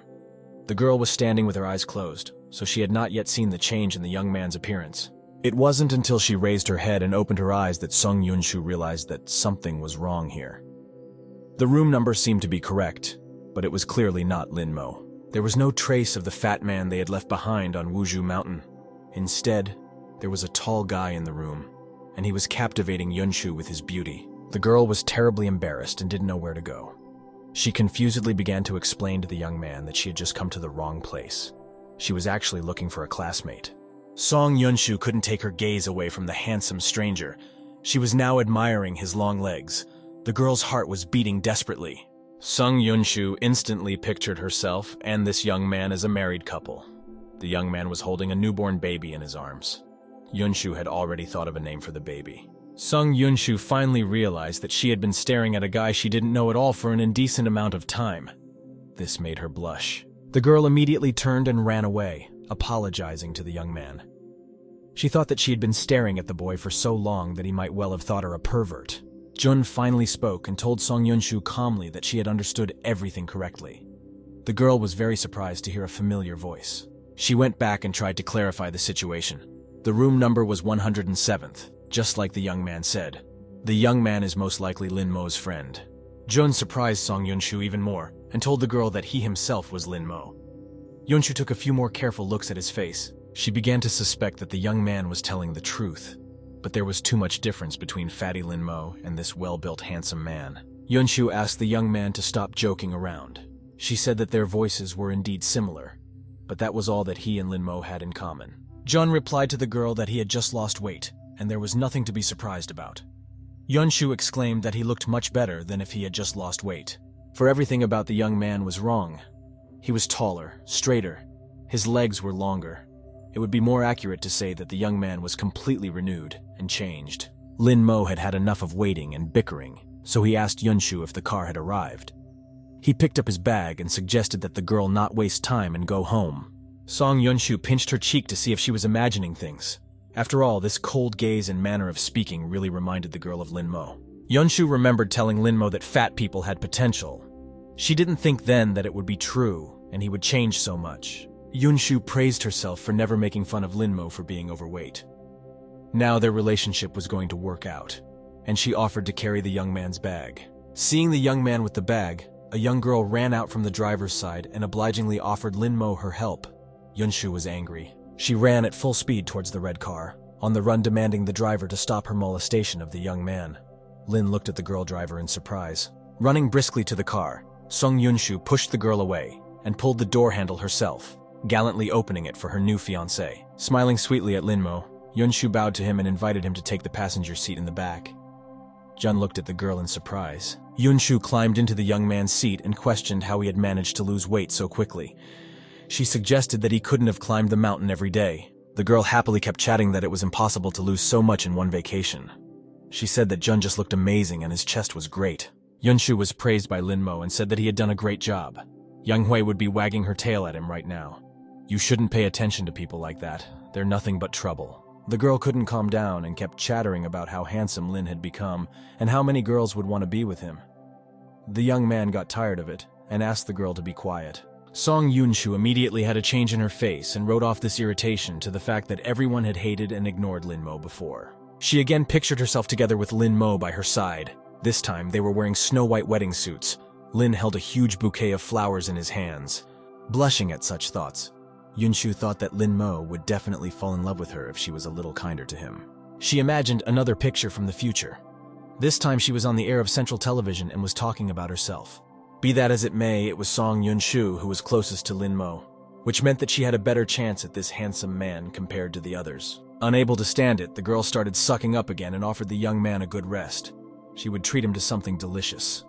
The girl was standing with her eyes closed, so she had not yet seen the change in the young man's appearance. It wasn't until she raised her head and opened her eyes that Song Yunshu realized that something was wrong here. The room number seemed to be correct, but it was clearly not Lin Mo. There was no trace of the fat man they had left behind on Wuzhu Mountain. Instead, there was a tall guy in the room, and he was captivating Yunshu with his beauty. The girl was terribly embarrassed and didn't know where to go. She confusedly began to explain to the young man that she had just come to the wrong place. She was actually looking for a classmate. Song Yunshu couldn't take her gaze away from the handsome stranger. She was now admiring his long legs. The girl's heart was beating desperately. Song Yunshu instantly pictured herself and this young man as a married couple. The young man was holding a newborn baby in his arms. Yunshu had already thought of a name for the baby. Song Yunshu finally realized that she had been staring at a guy she didn't know at all for an indecent amount of time. This made her blush. The girl immediately turned and ran away, apologizing to the young man. She thought that she had been staring at the boy for so long that he might well have thought her a pervert. Jun finally spoke and told Song Yunshu calmly that she had understood everything correctly. The girl was very surprised to hear a familiar voice. She went back and tried to clarify the situation. The room number was 107th. Just like the young man said. The young man is most likely Lin Mo's friend. Jun surprised Song Yunshu even more and told the girl that he himself was Lin Mo. Yunshu took a few more careful looks at his face. She began to suspect that the young man was telling the truth. But there was too much difference between fatty Lin Mo and this well-built handsome man. Yunshu asked the young man to stop joking around. She said that their voices were indeed similar, but that was all that he and Lin Mo had in common. Jun replied to the girl that he had just lost weight, and there was nothing to be surprised about. Yunshu exclaimed that he looked much better than if he had just lost weight. For everything about the young man was wrong. He was taller, straighter. His legs were longer. It would be more accurate to say that the young man was completely renewed and changed. Lin Mo had had enough of waiting and bickering, so he asked Yunshu if the car had arrived. He picked up his bag and suggested that the girl not waste time and go home. Song Yunshu pinched her cheek to see if she was imagining things. After all, this cold gaze and manner of speaking really reminded the girl of Lin Mo. Yunshu remembered telling Lin Mo that fat people had potential. She didn't think then that it would be true, and he would change so much. Yunshu praised herself for never making fun of Lin Mo for being overweight. Now their relationship was going to work out, and she offered to carry the young man's bag. Seeing the young man with the bag, a young girl ran out from the driver's side and obligingly offered Lin Mo her help. Yunshu was angry. She ran at full speed towards the red car, on the run demanding the driver to stop her molestation of the young man. Lin looked at the girl driver in surprise. Running briskly to the car, Song Yunshu pushed the girl away and pulled the door handle herself, gallantly opening it for her new fiancé. Smiling sweetly at Lin Mo, Yunshu bowed to him and invited him to take the passenger seat in the back. Jun looked at the girl in surprise. Yunshu climbed into the young man's seat and questioned how he had managed to lose weight so quickly. She suggested that he couldn't have climbed the mountain every day. The girl happily kept chatting that it was impossible to lose so much in one vacation. She said that Jun just looked amazing and his chest was great. Yunshu was praised by Lin Mo and said that he had done a great job. Young Hui would be wagging her tail at him right now. You shouldn't pay attention to people like that. They're nothing but trouble. The girl couldn't calm down and kept chattering about how handsome Lin had become and how many girls would want to be with him. The young man got tired of it and asked the girl to be quiet. Song Yunshu immediately had a change in her face and wrote off this irritation to the fact that everyone had hated and ignored Lin Mo before. She again pictured herself together with Lin Mo by her side. This time they were wearing snow-white wedding suits. Lin held a huge bouquet of flowers in his hands. Blushing at such thoughts, Yunshu thought that Lin Mo would definitely fall in love with her if she was a little kinder to him. She imagined another picture from the future. This time she was on the air of Central Television and was talking about herself. Be that as it may, it was Song Yunshu who was closest to Lin Mo, which meant that she had a better chance at this handsome man compared to the others. Unable to stand it, the girl started sucking up again and offered the young man a good rest. She would treat him to something delicious.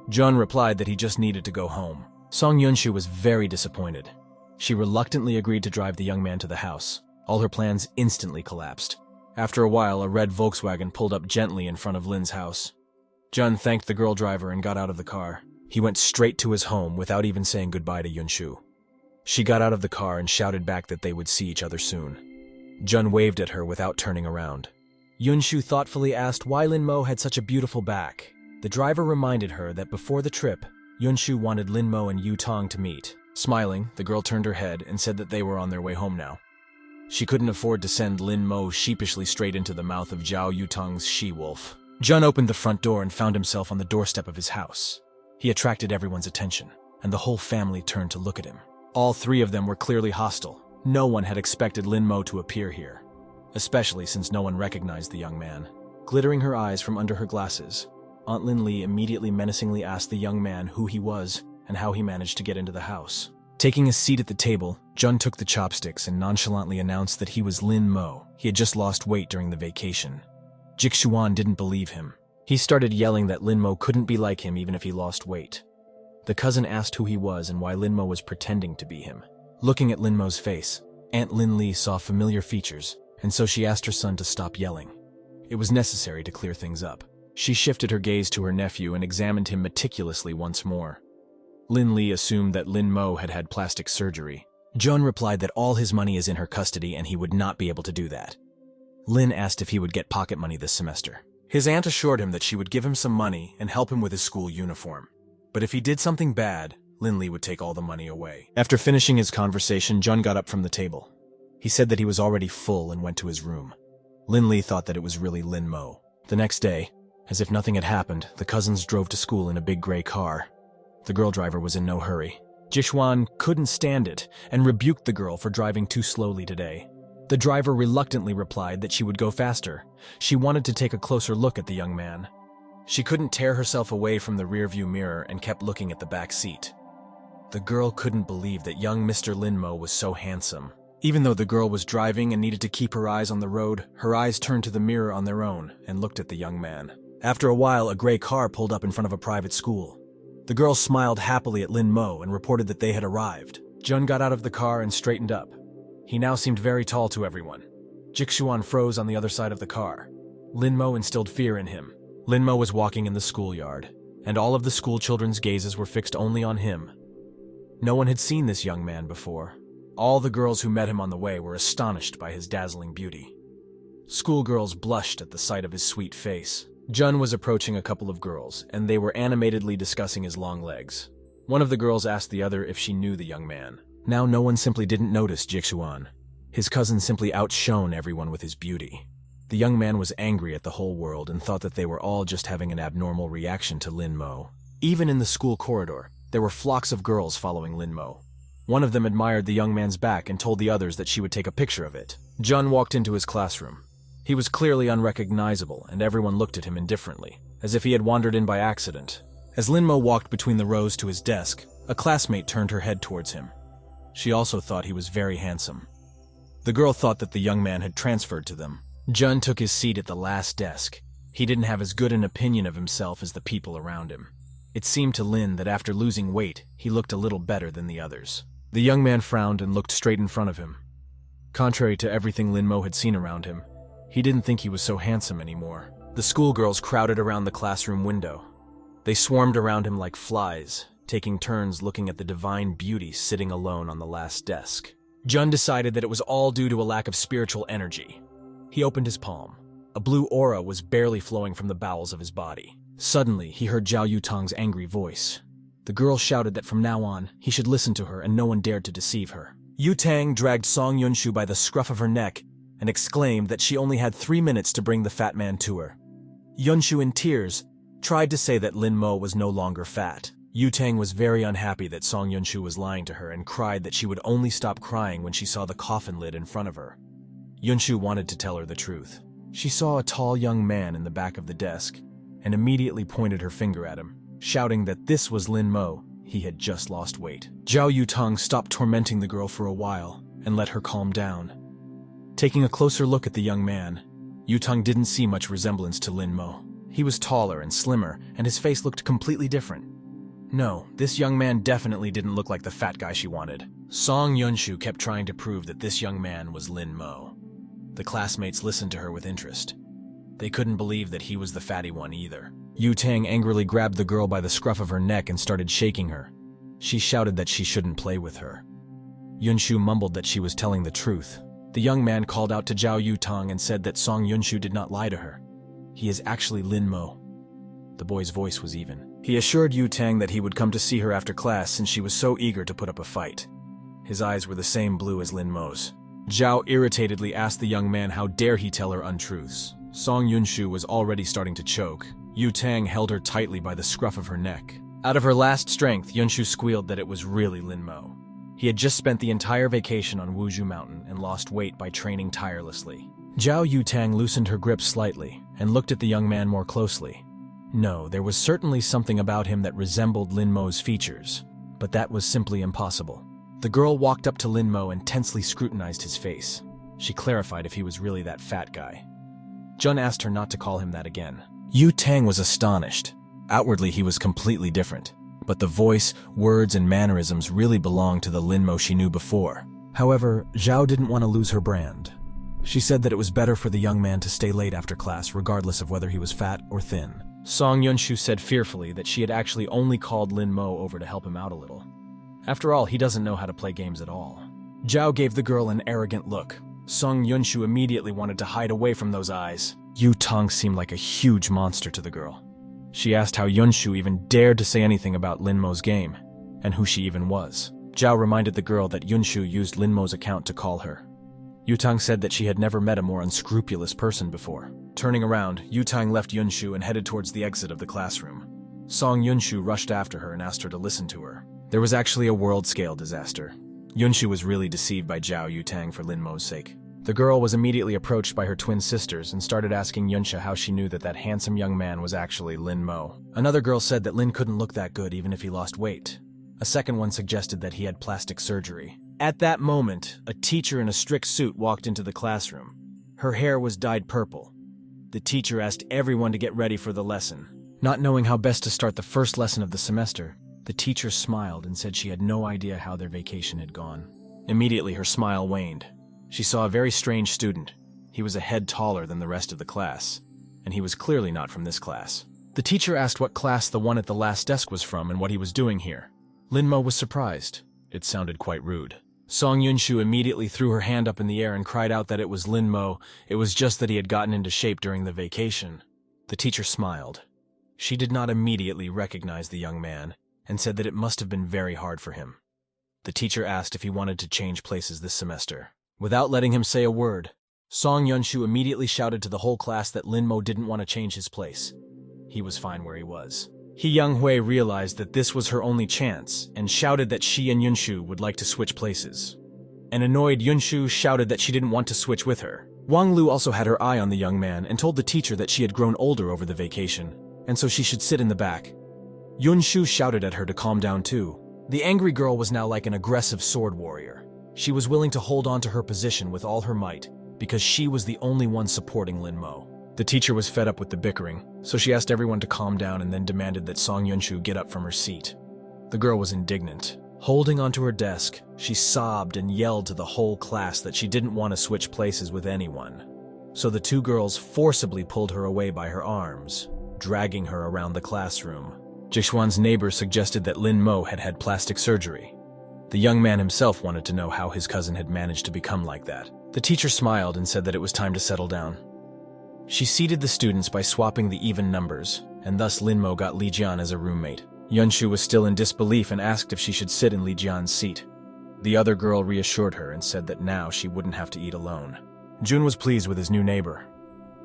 Jun replied that he just needed to go home. Song Yunshu was very disappointed. She reluctantly agreed to drive the young man to the house. All her plans instantly collapsed. After a while, a red Volkswagen pulled up gently in front of Lin's house. Jun thanked the girl driver and got out of the car. He went straight to his home without even saying goodbye to Yunshu. She got out of the car and shouted back that they would see each other soon. Jun waved at her without turning around. Yunshu thoughtfully asked why Lin Mo had such a beautiful back. The driver reminded her that before the trip, Yunshu wanted Lin Mo and Yutang to meet. Smiling, the girl turned her head and said that they were on their way home now. She couldn't afford to send Lin Mo sheepishly straight into the mouth of Xiao Yutang's she-wolf. Jun opened the front door and found himself on the doorstep of his house. He attracted everyone's attention, and the whole family turned to look at him. All three of them were clearly hostile. No one had expected Lin Mo to appear here, especially since no one recognized the young man. Glittering her eyes from under her glasses, Aunt Lin Li immediately menacingly asked the young man who he was and how he managed to get into the house. Taking a seat at the table, Jun took the chopsticks and nonchalantly announced that he was Lin Mo. He had just lost weight during the vacation. Jixuan didn't believe him. He started yelling that Lin Mo couldn't be like him even if he lost weight. The cousin asked who he was and why Lin Mo was pretending to be him. Looking at Lin Mo's face, Aunt Lin Li saw familiar features, and so she asked her son to stop yelling. It was necessary to clear things up. She shifted her gaze to her nephew and examined him meticulously once more. Lin Li assumed that Lin Mo had had plastic surgery. Jun replied that all his money is in her custody and he would not be able to do that. Lin asked if he would get pocket money this semester. His aunt assured him that she would give him some money and help him with his school uniform. But if he did something bad, Lin Li would take all the money away. After finishing his conversation, Jun got up from the table. He said that he was already full and went to his room. Lin Li thought that it was really Lin Mo. The next day, as if nothing had happened, the cousins drove to school in a big gray car. The girl driver was in no hurry. Jixuan couldn't stand it and rebuked the girl for driving too slowly today. The driver reluctantly replied that she would go faster. She wanted to take a closer look at the young man. She couldn't tear herself away from the rearview mirror and kept looking at the back seat. The girl couldn't believe that young Mr. Lin Mo was so handsome. Even though the girl was driving and needed to keep her eyes on the road, her eyes turned to the mirror on their own and looked at the young man. After a while, a gray car pulled up in front of a private school. The girl smiled happily at Lin Mo and reported that they had arrived. Jun got out of the car and straightened up. He now seemed very tall to everyone. Jixuan froze on the other side of the car. Lin Mo instilled fear in him. Lin Mo was walking in the schoolyard, and all of the school children's gazes were fixed only on him. No one had seen this young man before. All the girls who met him on the way were astonished by his dazzling beauty. Schoolgirls blushed at the sight of his sweet face. Jun was approaching a couple of girls, and they were animatedly discussing his long legs. One of the girls asked the other if she knew the young man. Now no one simply didn't notice Jixuan. His cousin simply outshone everyone with his beauty. The young man was angry at the whole world and thought that they were all just having an abnormal reaction to Lin Mo. Even in the school corridor, there were flocks of girls following Lin Mo. One of them admired the young man's back and told the others that she would take a picture of it. Jun walked into his classroom. He was clearly unrecognizable, and everyone looked at him indifferently, as if he had wandered in by accident. As Lin Mo walked between the rows to his desk, a classmate turned her head towards him. She also thought he was very handsome. The girl thought that the young man had transferred to them. Jun took his seat at the last desk. He didn't have as good an opinion of himself as the people around him. It seemed to Lin that after losing weight, he looked a little better than the others. The young man frowned and looked straight in front of him. Contrary to everything Lin Mo had seen around him, he didn't think he was so handsome anymore. The schoolgirls crowded around the classroom window. They swarmed around him like flies, taking turns looking at the divine beauty sitting alone on the last desk. Jun decided that it was all due to a lack of spiritual energy. He opened his palm. A blue aura was barely flowing from the bowels of his body. Suddenly, he heard Xiao Yutang's angry voice. The girl shouted that from now on, he should listen to her and no one dared to deceive her. Yutang dragged Song Yunshu by the scruff of her neck and exclaimed that she only had 3 minutes to bring the fat man to her. Yunshu, in tears, tried to say that Lin Mo was no longer fat. Yutang was very unhappy that Song Yunshu was lying to her and cried that she would only stop crying when she saw the coffin lid in front of her. Yunshu wanted to tell her the truth. She saw a tall young man in the back of the desk and immediately pointed her finger at him, shouting that this was Lin Mo. He had just lost weight. Xiao Yutang stopped tormenting the girl for a while and let her calm down. Taking a closer look at the young man, Yutang didn't see much resemblance to Lin Mo. He was taller and slimmer, and his face looked completely different. No, this young man definitely didn't look like the fat guy she wanted. Song Yunshu kept trying to prove that this young man was Lin Mo. The classmates listened to her with interest. They couldn't believe that he was the fatty one either. Yutang angrily grabbed the girl by the scruff of her neck and started shaking her. She shouted that she shouldn't play with her. Yunshu mumbled that she was telling the truth. The young man called out to Xiao Yutang and said that Song Yunshu did not lie to her. He is actually Lin Mo. The boy's voice was even. He assured Yutang that he would come to see her after class since she was so eager to put up a fight. His eyes were the same blue as Lin Mo's. Zhao irritatedly asked the young man how dare he tell her untruths. Song Yunshu was already starting to choke. Yutang held her tightly by the scruff of her neck. Out of her last strength, Yunshu squealed that it was really Lin Mo. He had just spent the entire vacation on Wuzhu Mountain and lost weight by training tirelessly. Zhao Yutang loosened her grip slightly and looked at the young man more closely. No, there was certainly something about him that resembled Lin Mo's features, but that was simply impossible. The girl walked up to Lin Mo and tensely scrutinized his face. She clarified if he was really that fat guy. Jun asked her not to call him that again. Yutang was astonished. Outwardly, he was completely different, but the voice, words, and mannerisms really belonged to the Lin Mo she knew before. However, Zhao didn't want to lose her brand. She said that it was better for the young man to stay late after class, regardless of whether he was fat or thin. Song Yunshu said fearfully that she had actually only called Lin Mo over to help him out a little. After all, he doesn't know how to play games at all. Zhao gave the girl an arrogant look. Song Yunshu immediately wanted to hide away from those eyes. Yutang seemed like a huge monster to the girl. She asked how Yunshu even dared to say anything about Lin Mo's game, and who she even was. Zhao reminded the girl that Yunshu used Lin Mo's account to call her. Yutang said that she had never met a more unscrupulous person before. Turning around, Yutang left Yunshu and headed towards the exit of the classroom. Song Yunshu rushed after her and asked her to listen to her. There was actually a world-scale disaster. Yunshu was really deceived by Xiao Yutang for Lin Mo's sake. The girl was immediately approached by her twin sisters and started asking Yunsha how she knew that that handsome young man was actually Lin Mo. Another girl said that Lin couldn't look that good even if he lost weight. A second one suggested that he had plastic surgery. At that moment, a teacher in a strict suit walked into the classroom. Her hair was dyed purple. The teacher asked everyone to get ready for the lesson. Not knowing how best to start the first lesson of the semester, the teacher smiled and said she had no idea how their vacation had gone. Immediately, her smile waned. She saw a very strange student. He was a head taller than the rest of the class, and he was clearly not from this class. The teacher asked what class the one at the last desk was from and what he was doing here. Lin Mo was surprised. It sounded quite rude. Song Yunshu immediately threw her hand up in the air and cried out that it was Lin Mo. It was just that he had gotten into shape during the vacation. The teacher smiled. She did not immediately recognize the young man and said that it must have been very hard for him. The teacher asked if he wanted to change places this semester. Without letting him say a word, Song Yunshu immediately shouted to the whole class that Lin Mo didn't want to change his place. He was fine where he was. He Younghui realized that this was her only chance and shouted that she and Yunshu would like to switch places. An annoyed Yunshu shouted that she didn't want to switch with her. Wang Lu also had her eye on the young man and told the teacher that she had grown older over the vacation, and so she should sit in the back. Yunshu shouted at her to calm down too. The angry girl was now like an aggressive sword warrior. She was willing to hold on to her position with all her might, because she was the only one supporting Lin Mo. The teacher was fed up with the bickering, so she asked everyone to calm down and then demanded that Song Yunshu get up from her seat. The girl was indignant. Holding onto her desk, she sobbed and yelled to the whole class that she didn't want to switch places with anyone. So the two girls forcibly pulled her away by her arms, dragging her around the classroom. Jixuan's neighbor suggested that Lin Mo had had plastic surgery. The young man himself wanted to know how his cousin had managed to become like that. The teacher smiled and said that it was time to settle down. She seated the students by swapping the even numbers, and thus Lin Mo got Li Jian as a roommate. Yunshu was still in disbelief and asked if she should sit in Li Jian's seat. The other girl reassured her and said that now she wouldn't have to eat alone. Jun was pleased with his new neighbor.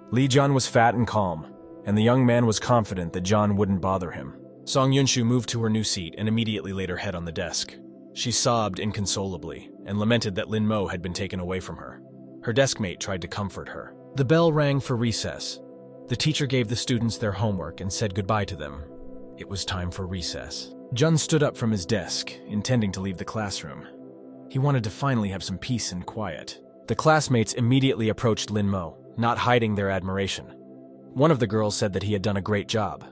Li Jian was fat and calm, and the young man was confident that John wouldn't bother him. Song Yunshu moved to her new seat and immediately laid her head on the desk. She sobbed inconsolably and lamented that Lin Mo had been taken away from her. Her deskmate tried to comfort her. The bell rang for recess. The teacher gave the students their homework and said goodbye to them. It was time for recess. Jun stood up from his desk, intending to leave the classroom. He wanted to finally have some peace and quiet. The classmates immediately approached Lin Mo, not hiding their admiration. One of the girls said that he had done a great job.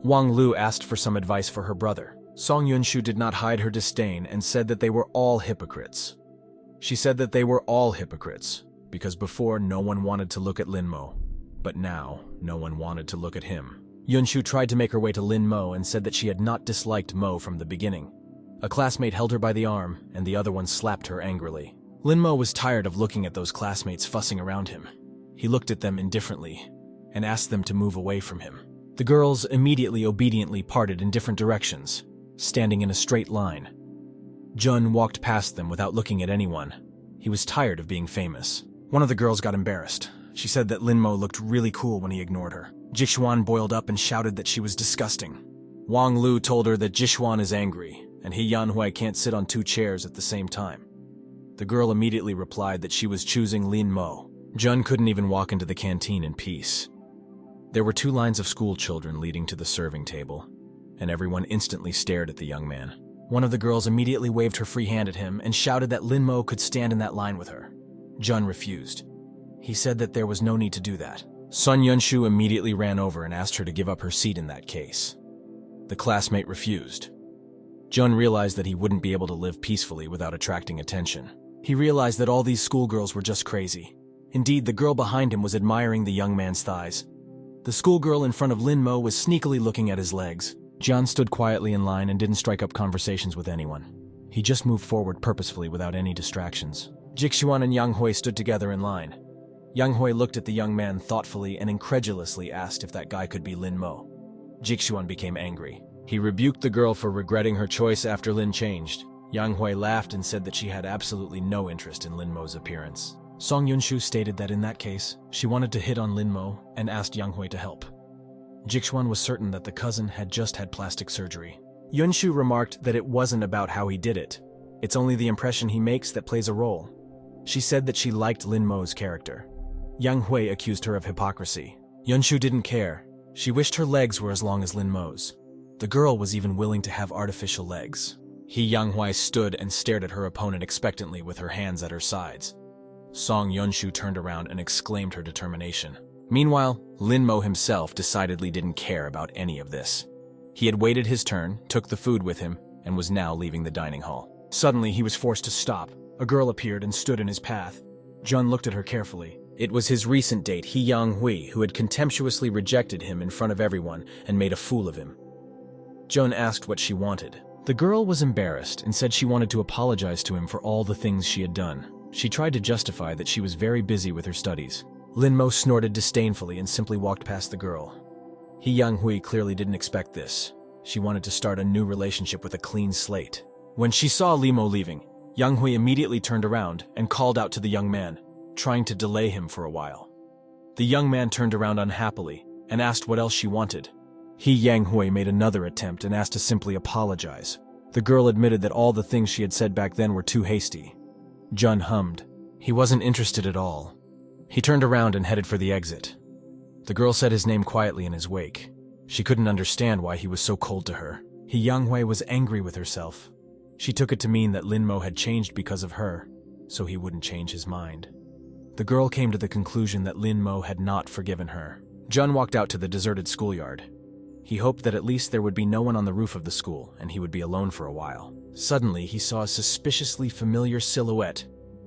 Wang Lu asked for some advice for her brother. Song Yunshu did not hide her disdain and said that they were all hypocrites. She said that they were all hypocrites, because before no one wanted to look at Lin Mo, but now no one wanted to look at him. Yunshu tried to make her way to Lin Mo and said that she had not disliked Mo from the beginning. A classmate held her by the arm, and the other one slapped her angrily. Lin Mo was tired of looking at those classmates fussing around him. He looked at them indifferently and asked them to move away from him. The girls immediately obediently parted in different directions, standing in a straight line. Jun walked past them without looking at anyone. He was tired of being famous. One of the girls got embarrassed. She said that Lin Mo looked really cool when he ignored her. Jixuan boiled up and shouted that she was disgusting. Wang Lu told her that Jixuan is angry, and he Yanhui can't sit on two chairs at the same time. The girl immediately replied that she was choosing Lin Mo. Jun couldn't even walk into the canteen in peace. There were two lines of school children leading to the serving table, and everyone instantly stared at the young man. One of the girls immediately waved her free hand at him and shouted that Lin Mo could stand in that line with her. Jun refused. He said that there was no need to do that. Sun Yunshu immediately ran over and asked her to give up her seat in that case. The classmate refused. Jun realized that he wouldn't be able to live peacefully without attracting attention. He realized that all these schoolgirls were just crazy. Indeed, the girl behind him was admiring the young man's thighs. The schoolgirl in front of Lin Mo was sneakily looking at his legs. Jun stood quietly in line and didn't strike up conversations with anyone. He just moved forward purposefully without any distractions. Jixuan and Yang Hui stood together in line. Yang Hui looked at the young man thoughtfully and incredulously asked if that guy could be Lin Mo. Jixuan became angry. He rebuked the girl for regretting her choice after Lin changed. Yang Hui laughed and said that she had absolutely no interest in Lin Mo's appearance. Song Yunshu stated that in that case, she wanted to hit on Lin Mo and asked Yang Hui to help. Jixuan was certain that the cousin had just had plastic surgery. Yunshu remarked that it wasn't about how he did it. It's only the impression he makes that plays a role. She said that she liked Lin Mo's character. Yang Hui accused her of hypocrisy. Yunshu didn't care. She wished her legs were as long as Lin Mo's. The girl was even willing to have artificial legs. Yang Hui stood and stared at her opponent expectantly with her hands at her sides. Song Yunshu turned around and exclaimed her determination. Meanwhile, Lin Mo himself decidedly didn't care about any of this. He had waited his turn, took the food with him, and was now leaving the dining hall. Suddenly, he was forced to stop. A girl appeared and stood in his path. Jun looked at her carefully. It was his recent date, Yang Hui, who had contemptuously rejected him in front of everyone and made a fool of him. Jun asked what she wanted. The girl was embarrassed and said she wanted to apologize to him for all the things she had done. She tried to justify that she was very busy with her studies. Lin Mo snorted disdainfully and simply walked past the girl. Yang Hui clearly didn't expect this. She wanted to start a new relationship with a clean slate. When she saw Lin Mo leaving, Yang Hui immediately turned around and called out to the young man, trying to delay him for a while. The young man turned around unhappily and asked what else she wanted. Yang Hui made another attempt and asked to simply apologize. The girl admitted that all the things she had said back then were too hasty. Jun hummed. He wasn't interested at all. He turned around and headed for the exit. The girl said his name quietly in his wake. She couldn't understand why he was so cold to her. Yang Hui was angry with herself. She took it to mean that Lin Mo had changed because of her, so he wouldn't change his mind. The girl came to the conclusion that Lin Mo had not forgiven her. Jun walked out to the deserted schoolyard. He hoped that at least there would be no one on the roof of the school, and he would be alone for a while. Suddenly, he saw a suspiciously familiar silhouette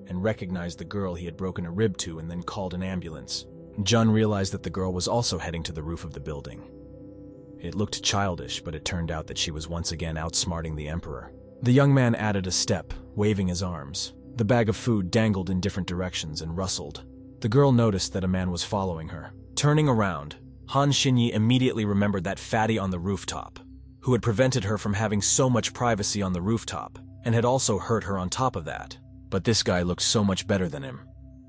and recognized the girl he had broken a rib to and then called an ambulance. Jun realized that the girl was also heading to the roof of the building. It looked childish, but it turned out that she was once again outsmarting the Emperor. The young man added a step, waving his arms. The bag of food dangled in different directions and rustled. The girl noticed that a man was following her. Turning around, Han Xinyi immediately remembered that fatty on the rooftop, who had prevented her from having so much privacy on the rooftop, and had also hurt her on top of that. But this guy looked so much better than him.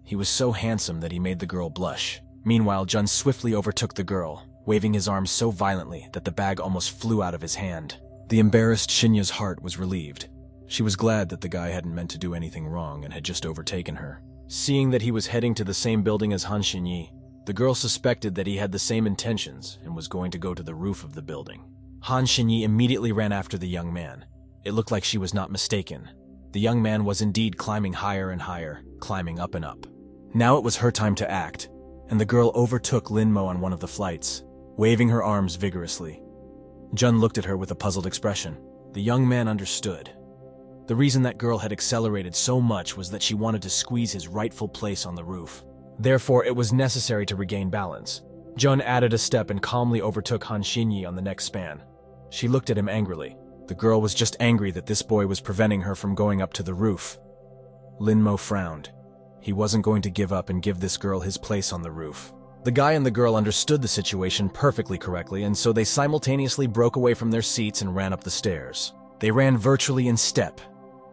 He was so handsome that he made the girl blush. Meanwhile, Jun swiftly overtook the girl, waving his arms so violently that the bag almost flew out of his hand. The embarrassed Shinya's heart was relieved. She was glad that the guy hadn't meant to do anything wrong and had just overtaken her. Seeing that he was heading to the same building as Han Xinyi, the girl suspected that he had the same intentions and was going to go to the roof of the building. Han Xinyi immediately ran after the young man. It looked like she was not mistaken. The young man was indeed climbing higher and higher, climbing up and up. Now it was her time to act, and the girl overtook Lin Mo on one of the flights, waving her arms vigorously. Jun looked at her with a puzzled expression. The young man understood. The reason that girl had accelerated so much was that she wanted to squeeze his rightful place on the roof. Therefore, it was necessary to regain balance. Jun added a step and calmly overtook Han Xinyi on the next span. She looked at him angrily. The girl was just angry that this boy was preventing her from going up to the roof. Lin Mo frowned. He wasn't going to give up and give this girl his place on the roof. The guy and the girl understood the situation perfectly correctly, and so they simultaneously broke away from their seats and ran up the stairs. They ran virtually in step,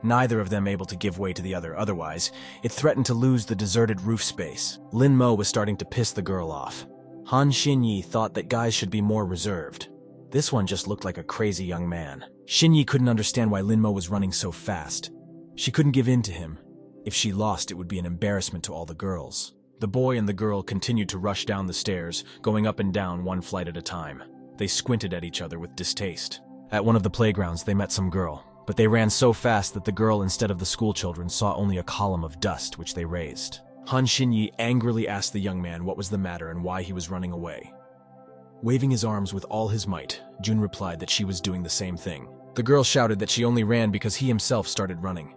neither of them able to give way to the other, otherwise it threatened to lose the deserted roof space. Lin Mo was starting to piss the girl off. Han Xinyi thought that guys should be more reserved. This one just looked like a crazy young man. Xinyi couldn't understand why Lin Mo was running so fast. She couldn't give in to him. If she lost, it would be an embarrassment to all the girls. The boy and the girl continued to rush down the stairs, going up and down one flight at a time. They squinted at each other with distaste. At one of the playgrounds, they met some girl, but they ran so fast that the girl, instead of the schoolchildren, saw only a column of dust which they raised. Han Xinyi angrily asked the young man what was the matter and why he was running away. Waving his arms with all his might, Jun replied that she was doing the same thing. The girl shouted that she only ran because he himself started running.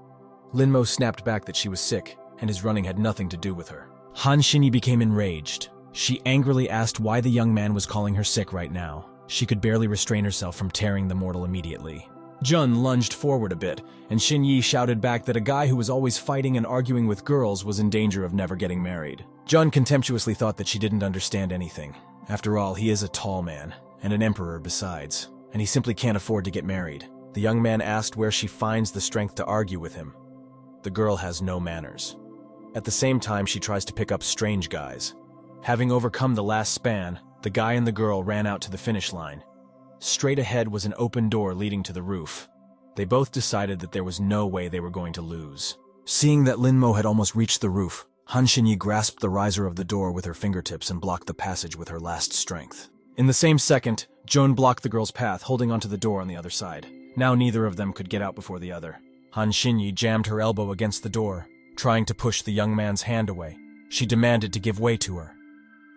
Lin Mo snapped back that she was sick, and his running had nothing to do with her. Han Xinyi became enraged. She angrily asked why the young man was calling her sick right now. She could barely restrain herself from tearing the mortal immediately. Jun lunged forward a bit, and Xinyi shouted back that a guy who was always fighting and arguing with girls was in danger of never getting married. Jun contemptuously thought that she didn't understand anything. After all, he is a tall man, and an emperor besides, and he simply can't afford to get married. The young man asked where she finds the strength to argue with him. The girl has no manners. At the same time, she tries to pick up strange guys. Having overcome the last span, the guy and the girl ran out to the finish line. Straight ahead was an open door leading to the roof. They both decided that there was no way they were going to lose. Seeing that Lin Mo had almost reached the roof, Han Xinyi grasped the riser of the door with her fingertips and blocked the passage with her last strength. In the same second, Joan blocked the girl's path, holding onto the door on the other side. Now neither of them could get out before the other. Han Xinyi jammed her elbow against the door, trying to push the young man's hand away. She demanded to give way to her.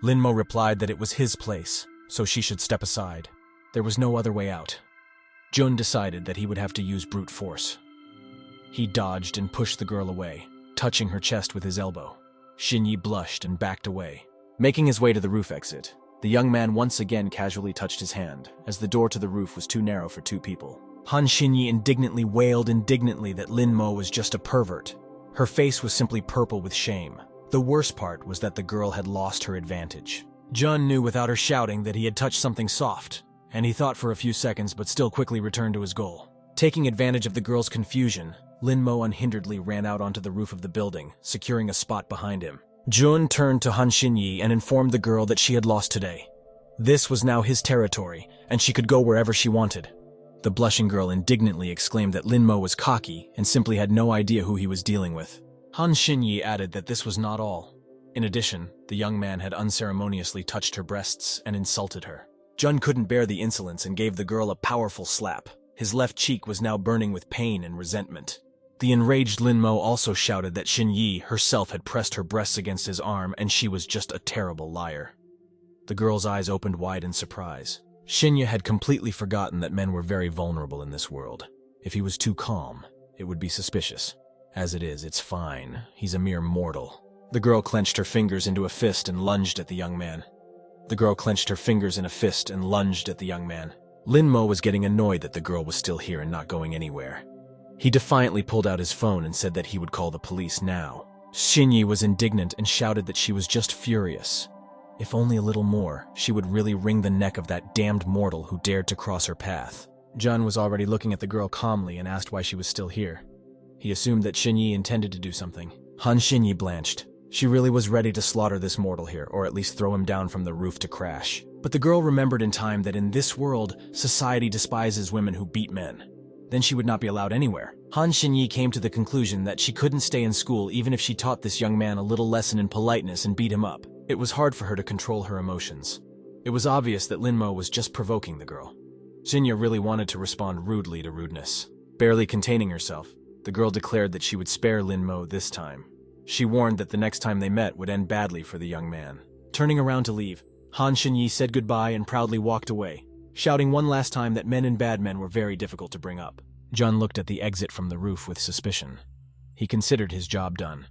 Lin Mo replied that it was his place, so she should step aside. There was no other way out. Jun decided that he would have to use brute force. He dodged and pushed the girl away, touching her chest with his elbow. Xinyi blushed and backed away. Making his way to the roof exit, the young man once again casually touched his hand, as the door to the roof was too narrow for two people. Han Xinyi indignantly wailed that Lin Mo was just a pervert. Her face was simply purple with shame. The worst part was that the girl had lost her advantage. Jun knew without her shouting that he had touched something soft, and he thought for a few seconds but still quickly returned to his goal. Taking advantage of the girl's confusion, Lin Mo unhinderedly ran out onto the roof of the building, securing a spot behind him. Jun turned to Han Xinyi and informed the girl that she had lost today. This was now his territory, and she could go wherever she wanted. The blushing girl indignantly exclaimed that Lin Mo was cocky and simply had no idea who he was dealing with. Han Xinyi added that this was not all. In addition, the young man had unceremoniously touched her breasts and insulted her. Jun couldn't bear the insolence and gave the girl a powerful slap. His left cheek was now burning with pain and resentment. The enraged Lin Mo also shouted that Xinyi herself had pressed her breasts against his arm and she was just a terrible liar. The girl's eyes opened wide in surprise. Xinyi had completely forgotten that men were very vulnerable in this world. If he was too calm, it would be suspicious. As it is, it's fine. He's a mere mortal. The girl clenched her fingers into a fist and lunged at the young man. Lin Mo was getting annoyed that the girl was still here and not going anywhere. He defiantly pulled out his phone and said that he would call the police now. Xinyi was indignant and shouted that she was just furious. If only a little more, she would really wring the neck of that damned mortal who dared to cross her path. Jun was already looking at the girl calmly and asked why she was still here. He assumed that Xinyi intended to do something. Han Xinyi blanched. She really was ready to slaughter this mortal here, or at least throw him down from the roof to crash. But the girl remembered in time that in this world, society despises women who beat men. Then she would not be allowed anywhere. Han Xinyi came to the conclusion that she couldn't stay in school even if she taught this young man a little lesson in politeness and beat him up. It was hard for her to control her emotions. It was obvious that Lin Mo was just provoking the girl. Xinyi really wanted to respond rudely to rudeness. Barely containing herself, the girl declared that she would spare Lin Mo this time. She warned that the next time they met would end badly for the young man. Turning around to leave, Han Xinyi said goodbye and proudly walked away, shouting one last time that men and bad men were very difficult to bring up. Jun looked at the exit from the roof with suspicion. He considered his job done.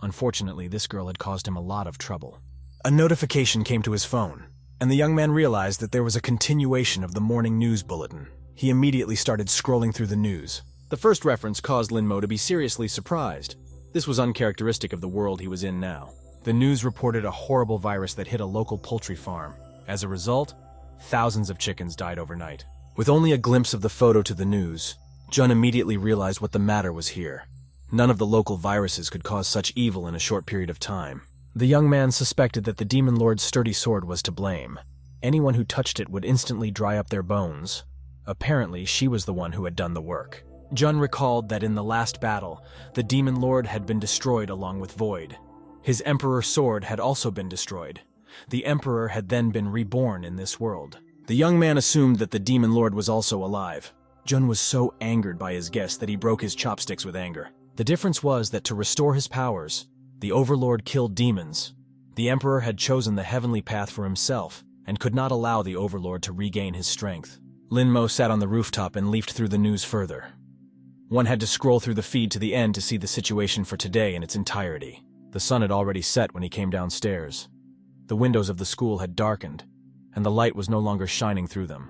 Unfortunately, this girl had caused him a lot of trouble. A notification came to his phone, and the young man realized that there was a continuation of the morning news bulletin. He immediately started scrolling through the news. The first reference caused Lin Mo to be seriously surprised. This was uncharacteristic of the world he was in now. The news reported a horrible virus that hit a local poultry farm. As a result, thousands of chickens died overnight. With only a glimpse of the photo to the news, Jun immediately realized what the matter was here. None of the local viruses could cause such evil in a short period of time. The young man suspected that the Demon Lord's sturdy sword was to blame. Anyone who touched it would instantly dry up their bones. Apparently, she was the one who had done the work. Jun recalled that in the last battle, the Demon Lord had been destroyed along with Void. His Emperor's sword had also been destroyed. The Emperor had then been reborn in this world. The young man assumed that the Demon Lord was also alive. Jun was so angered by his guess that he broke his chopsticks with anger. The difference was that to restore his powers, the Overlord killed demons. The Emperor had chosen the heavenly path for himself and could not allow the Overlord to regain his strength. Lin Mo sat on the rooftop and leafed through the news further. One had to scroll through the feed to the end to see the situation for today in its entirety. The sun had already set when he came downstairs. The windows of the school had darkened, and the light was no longer shining through them.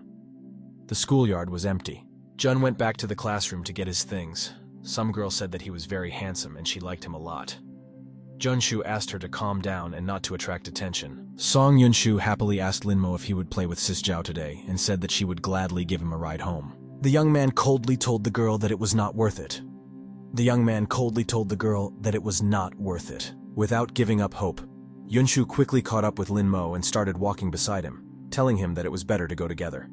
The schoolyard was empty. Jun went back to the classroom to get his things. Some girl said that he was very handsome and she liked him a lot. Junshu asked her to calm down and not to attract attention. Song Yunshu happily asked Lin Mo if he would play with Sis Zhao today and said that she would gladly give him a ride home. The young man coldly told the girl that it was not worth it. Without giving up hope, Yunshu quickly caught up with Lin Mo and started walking beside him, telling him that it was better to go together.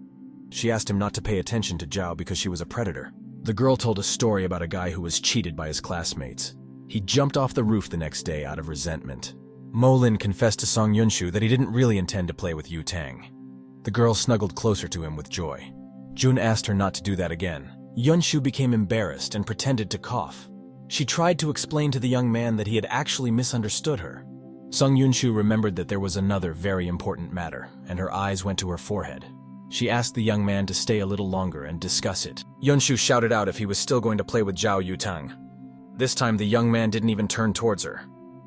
She asked him not to pay attention to Zhao because she was a predator. The girl told a story about a guy who was cheated by his classmates. He jumped off the roof the next day out of resentment. Mo Lin confessed to Song Yunshu that he didn't really intend to play with Yutang. The girl snuggled closer to him with joy. Jun asked her not to do that again. Yunshu became embarrassed and pretended to cough. She tried to explain to the young man that he had actually misunderstood her. Song Yunshu remembered that there was another very important matter, and her eyes went to her forehead. She asked the young man to stay a little longer and discuss it. Yunshu shouted out if he was still going to play with Xiao Yutang. This time the young man didn't even turn towards her.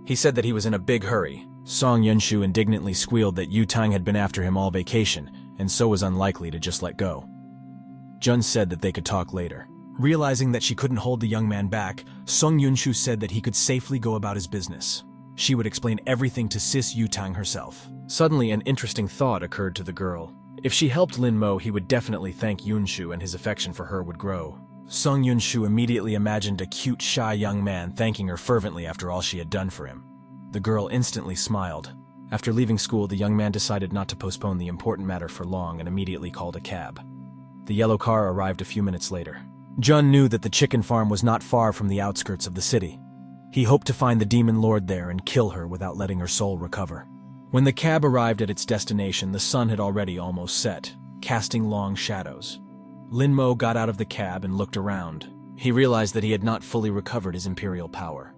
He said that he was in a big hurry. Song Yunshu indignantly squealed that Yutang had been after him all vacation, and so was unlikely to just let go. Jun said that they could talk later. Realizing that she couldn't hold the young man back, Song Yunshu said that he could safely go about his business. She would explain everything to Sis Yutang herself. Suddenly, an interesting thought occurred to the girl. If she helped Lin Mo, he would definitely thank Yunshu and his affection for her would grow. Song Yunshu immediately imagined a cute, shy young man thanking her fervently after all she had done for him. The girl instantly smiled. After leaving school, the young man decided not to postpone the important matter for long and immediately called a cab. The yellow car arrived a few minutes later. Jun knew that the chicken farm was not far from the outskirts of the city. He hoped to find the demon lord there and kill her without letting her soul recover. When the cab arrived at its destination, the sun had already almost set, casting long shadows. Lin Mo got out of the cab and looked around. He realized that he had not fully recovered his imperial power.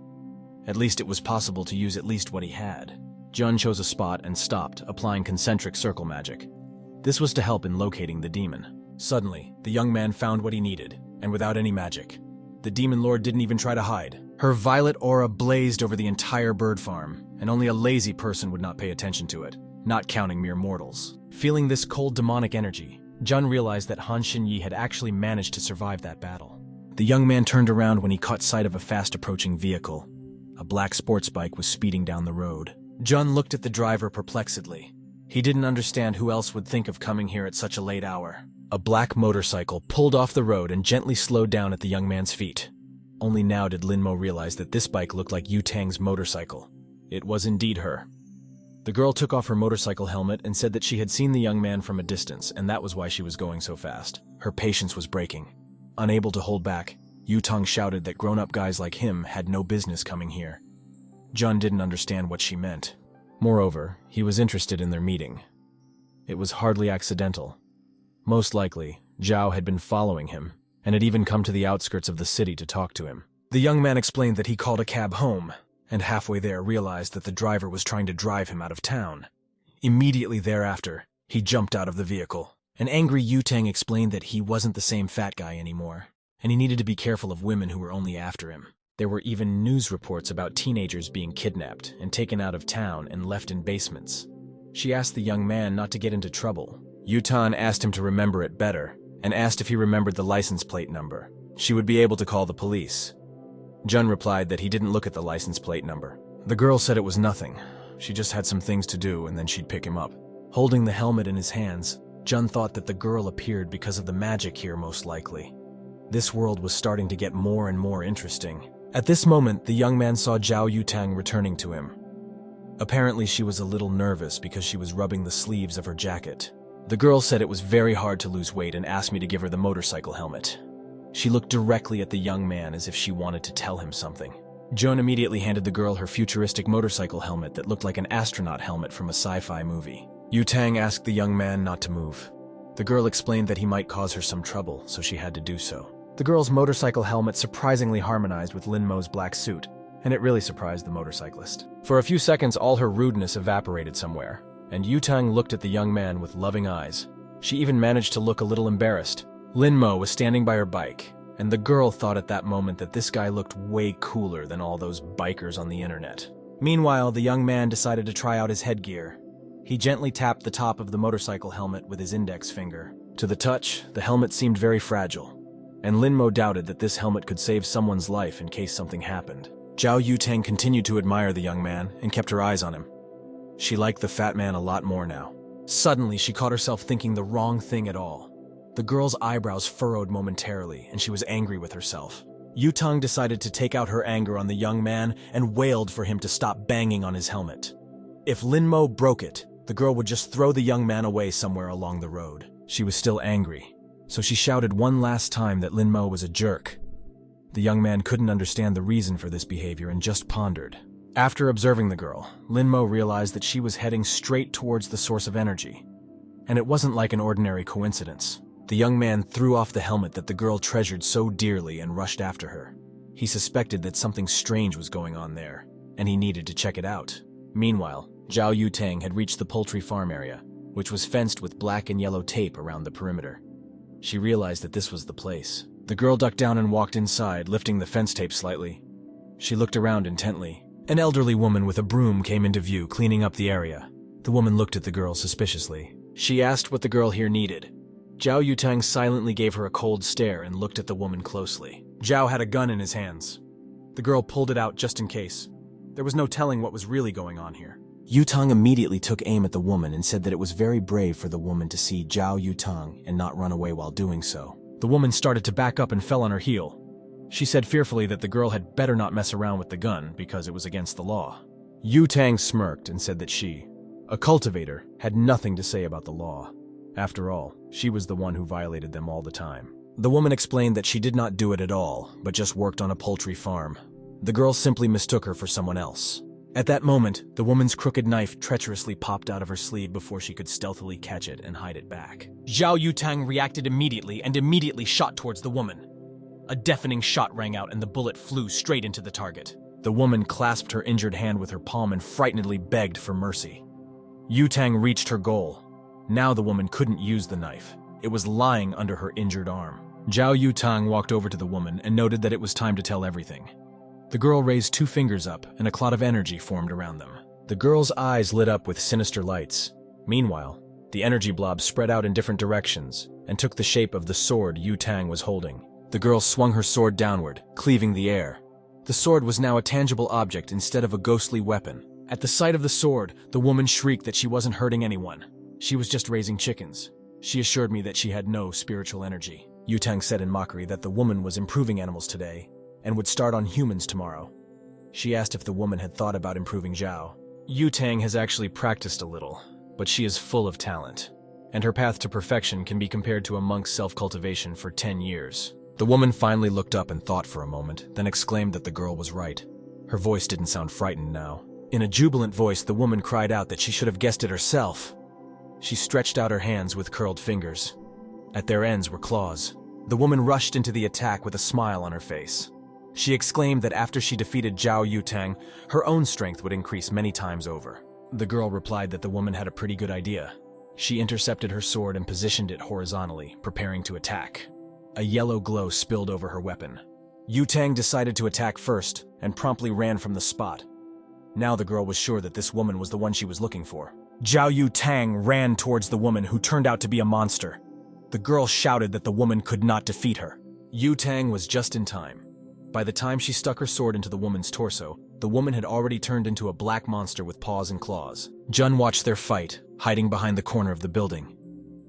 At least it was possible to use at least what he had. Jun chose a spot and stopped, applying concentric circle magic. This was to help in locating the demon. Suddenly, the young man found what he needed, and without any magic. The demon lord didn't even try to hide. Her violet aura blazed over the entire bird farm, and only a lazy person would not pay attention to it, not counting mere mortals. Feeling this cold demonic energy, Jun realized that Han Xinyi had actually managed to survive that battle. The young man turned around when he caught sight of a fast-approaching vehicle. A black sports bike was speeding down the road. Jun looked at the driver perplexedly. He didn't understand who else would think of coming here at such a late hour. A black motorcycle pulled off the road and gently slowed down at the young man's feet. Only now did Lin Mo realize that this bike looked like Yutang's motorcycle. It was indeed her. The girl took off her motorcycle helmet and said that she had seen the young man from a distance, and that was why she was going so fast. Her patience was breaking. Unable to hold back, Yutang shouted that grown-up guys like him had no business coming here. Jun didn't understand what she meant. Moreover, he was interested in their meeting. It was hardly accidental. Most likely, Zhao had been following him, and had even come to the outskirts of the city to talk to him. The young man explained that he called a cab home, and halfway there realized that the driver was trying to drive him out of town. Immediately thereafter, he jumped out of the vehicle. An angry Yutang explained that he wasn't the same fat guy anymore, and he needed to be careful of women who were only after him. There were even news reports about teenagers being kidnapped and taken out of town and left in basements. She asked the young man not to get into trouble. Yutang asked him to remember it better, and asked if he remembered the license plate number. She would be able to call the police. Jun replied that he didn't look at the license plate number. The girl said it was nothing. She just had some things to do and then she'd pick him up. Holding the helmet in his hands, Jun thought that the girl appeared because of the magic here most likely. This world was starting to get more and more interesting. At this moment, the young man saw Xiao Yutang returning to him. Apparently she was a little nervous because she was rubbing the sleeves of her jacket. The girl said it was very hard to lose weight and asked me to give her the motorcycle helmet. She looked directly at the young man as if she wanted to tell him something. Jun immediately handed the girl her futuristic motorcycle helmet that looked like an astronaut helmet from a sci-fi movie. Yutang asked the young man not to move. The girl explained that he might cause her some trouble, so she had to do so. The girl's motorcycle helmet surprisingly harmonized with Lin Mo's black suit, and it really surprised the motorcyclist. For a few seconds, all her rudeness evaporated somewhere, and Yutang looked at the young man with loving eyes. She even managed to look a little embarrassed. Lin Mo was standing by her bike, and the girl thought at that moment that this guy looked way cooler than all those bikers on the internet. Meanwhile, the young man decided to try out his headgear. He gently tapped the top of the motorcycle helmet with his index finger. To the touch, the helmet seemed very fragile, and Lin Mo doubted that this helmet could save someone's life in case something happened. Xiao Yutang continued to admire the young man and kept her eyes on him. She liked the fat man a lot more now. Suddenly, she caught herself thinking the wrong thing at all. The girl's eyebrows furrowed momentarily, and she was angry with herself. Yutang decided to take out her anger on the young man and wailed for him to stop banging on his helmet. If Lin Mo broke it, the girl would just throw the young man away somewhere along the road. She was still angry, so she shouted one last time that Lin Mo was a jerk. The young man couldn't understand the reason for this behavior and just pondered. After observing the girl, Lin Mo realized that she was heading straight towards the source of energy. And it wasn't like an ordinary coincidence. The young man threw off the helmet that the girl treasured so dearly and rushed after her. He suspected that something strange was going on there, and he needed to check it out. Meanwhile, Xiao Yutang had reached the Poultry Farm area, which was fenced with black and yellow tape around the perimeter. She realized that this was the place. The girl ducked down and walked inside, lifting the fence tape slightly. She looked around intently. An elderly woman with a broom came into view, cleaning up the area. The woman looked at the girl suspiciously. She asked what the girl here needed. Xiao Yutang silently gave her a cold stare and looked at the woman closely. Zhao had a gun in his hands. The girl pulled it out just in case. There was no telling what was really going on here. Yutang immediately took aim at the woman and said that it was very brave for the woman to see Xiao Yutang and not run away while doing so. The woman started to back up and fell on her heel. She said fearfully that the girl had better not mess around with the gun because it was against the law. Yutang smirked and said that she, a cultivator, had nothing to say about the law. After all, she was the one who violated them all the time. The woman explained that she did not do it at all, but just worked on a poultry farm. The girl simply mistook her for someone else. At that moment, the woman's crooked knife treacherously popped out of her sleeve before she could stealthily catch it and hide it back. Xiao Yutang reacted immediately and immediately shot towards the woman. A deafening shot rang out and the bullet flew straight into the target. The woman clasped her injured hand with her palm and frightenedly begged for mercy. Yutang reached her goal. Now the woman couldn't use the knife. It was lying under her injured arm. Xiao Yutang walked over to the woman and noted that it was time to tell everything. The girl raised 2 fingers up and a cloud of energy formed around them. The girl's eyes lit up with sinister lights. Meanwhile, the energy blob spread out in different directions and took the shape of the sword Yutang was holding. The girl swung her sword downward, cleaving the air. The sword was now a tangible object instead of a ghostly weapon. At the sight of the sword, the woman shrieked that she wasn't hurting anyone. She was just raising chickens. She assured me that she had no spiritual energy. Yutang said in mockery that the woman was improving animals today and would start on humans tomorrow. She asked if the woman had thought about improving Xiao. Yutang has actually practiced a little, but she is full of talent, and her path to perfection can be compared to a monk's self-cultivation for 10 years. The woman finally looked up and thought for a moment, then exclaimed that the girl was right. Her voice didn't sound frightened now. In a jubilant voice, the woman cried out that she should have guessed it herself. She stretched out her hands with curled fingers. At their ends were claws. The woman rushed into the attack with a smile on her face. She exclaimed that after she defeated Xiao Yutang, her own strength would increase many times over. The girl replied that the woman had a pretty good idea. She intercepted her sword and positioned it horizontally, preparing to attack. A yellow glow spilled over her weapon. Yutang decided to attack first and promptly ran from the spot. Now the girl was sure that this woman was the one she was looking for. Xiao Yutang ran towards the woman, who turned out to be a monster. The girl shouted that the woman could not defeat her. Yutang was just in time. By the time she stuck her sword into the woman's torso, the woman had already turned into a black monster with paws and claws. Jun watched their fight, hiding behind the corner of the building.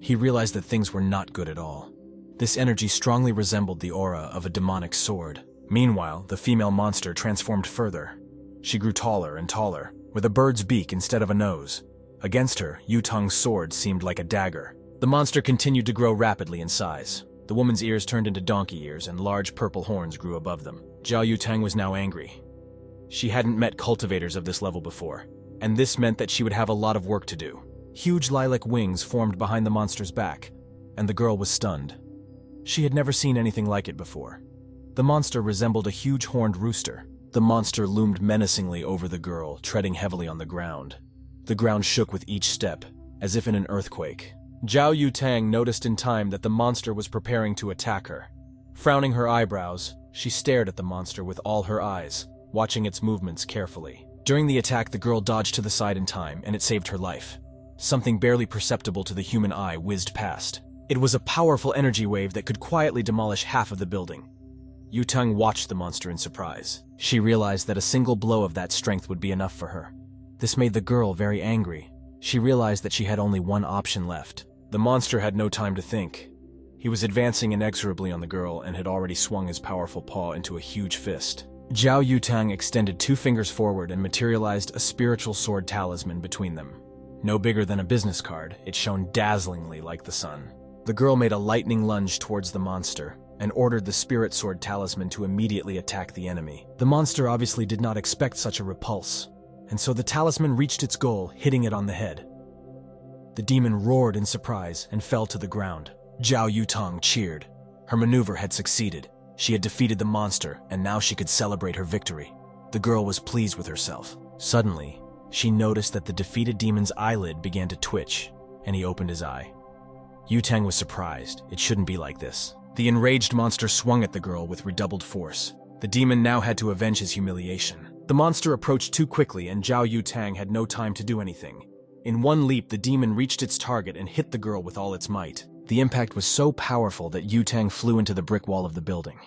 He realized that things were not good at all. This energy strongly resembled the aura of a demonic sword. Meanwhile, the female monster transformed further. She grew taller and taller, with a bird's beak instead of a nose. Against her, Yutang's sword seemed like a dagger. The monster continued to grow rapidly in size. The woman's ears turned into donkey ears and large purple horns grew above them. Xiao Yutang was now angry. She hadn't met cultivators of this level before, and this meant that she would have a lot of work to do. Huge lilac wings formed behind the monster's back, and the girl was stunned. She had never seen anything like it before. The monster resembled a huge horned rooster. The monster loomed menacingly over the girl, treading heavily on the ground. The ground shook with each step, as if in an earthquake. Xiao Yutang noticed in time that the monster was preparing to attack her. Frowning her eyebrows, she stared at the monster with all her eyes, watching its movements carefully. During the attack, the girl dodged to the side in time, and it saved her life. Something barely perceptible to the human eye whizzed past. It was a powerful energy wave that could quietly demolish half of the building. Yutang watched the monster in surprise. She realized that a single blow of that strength would be enough for her. This made the girl very angry. She realized that she had only one option left. The monster had no time to think. He was advancing inexorably on the girl and had already swung his powerful paw into a huge fist. Xiao Yutang extended 2 fingers forward and materialized a spiritual sword talisman between them. No bigger than a business card, it shone dazzlingly like the sun. The girl made a lightning lunge towards the monster and ordered the spirit sword talisman to immediately attack the enemy. The monster obviously did not expect such a repulse, and so the talisman reached its goal, hitting it on the head. The demon roared in surprise and fell to the ground. Xiao Yutang cheered. Her maneuver had succeeded. She had defeated the monster, and now she could celebrate her victory. The girl was pleased with herself. Suddenly, she noticed that the defeated demon's eyelid began to twitch, and he opened his eye. Yutang was surprised. It shouldn't be like this. The enraged monster swung at the girl with redoubled force. The demon now had to avenge his humiliation. The monster approached too quickly, and Xiao Yutang had no time to do anything. In one leap, the demon reached its target and hit the girl with all its might. The impact was so powerful that Yutang flew into the brick wall of the building.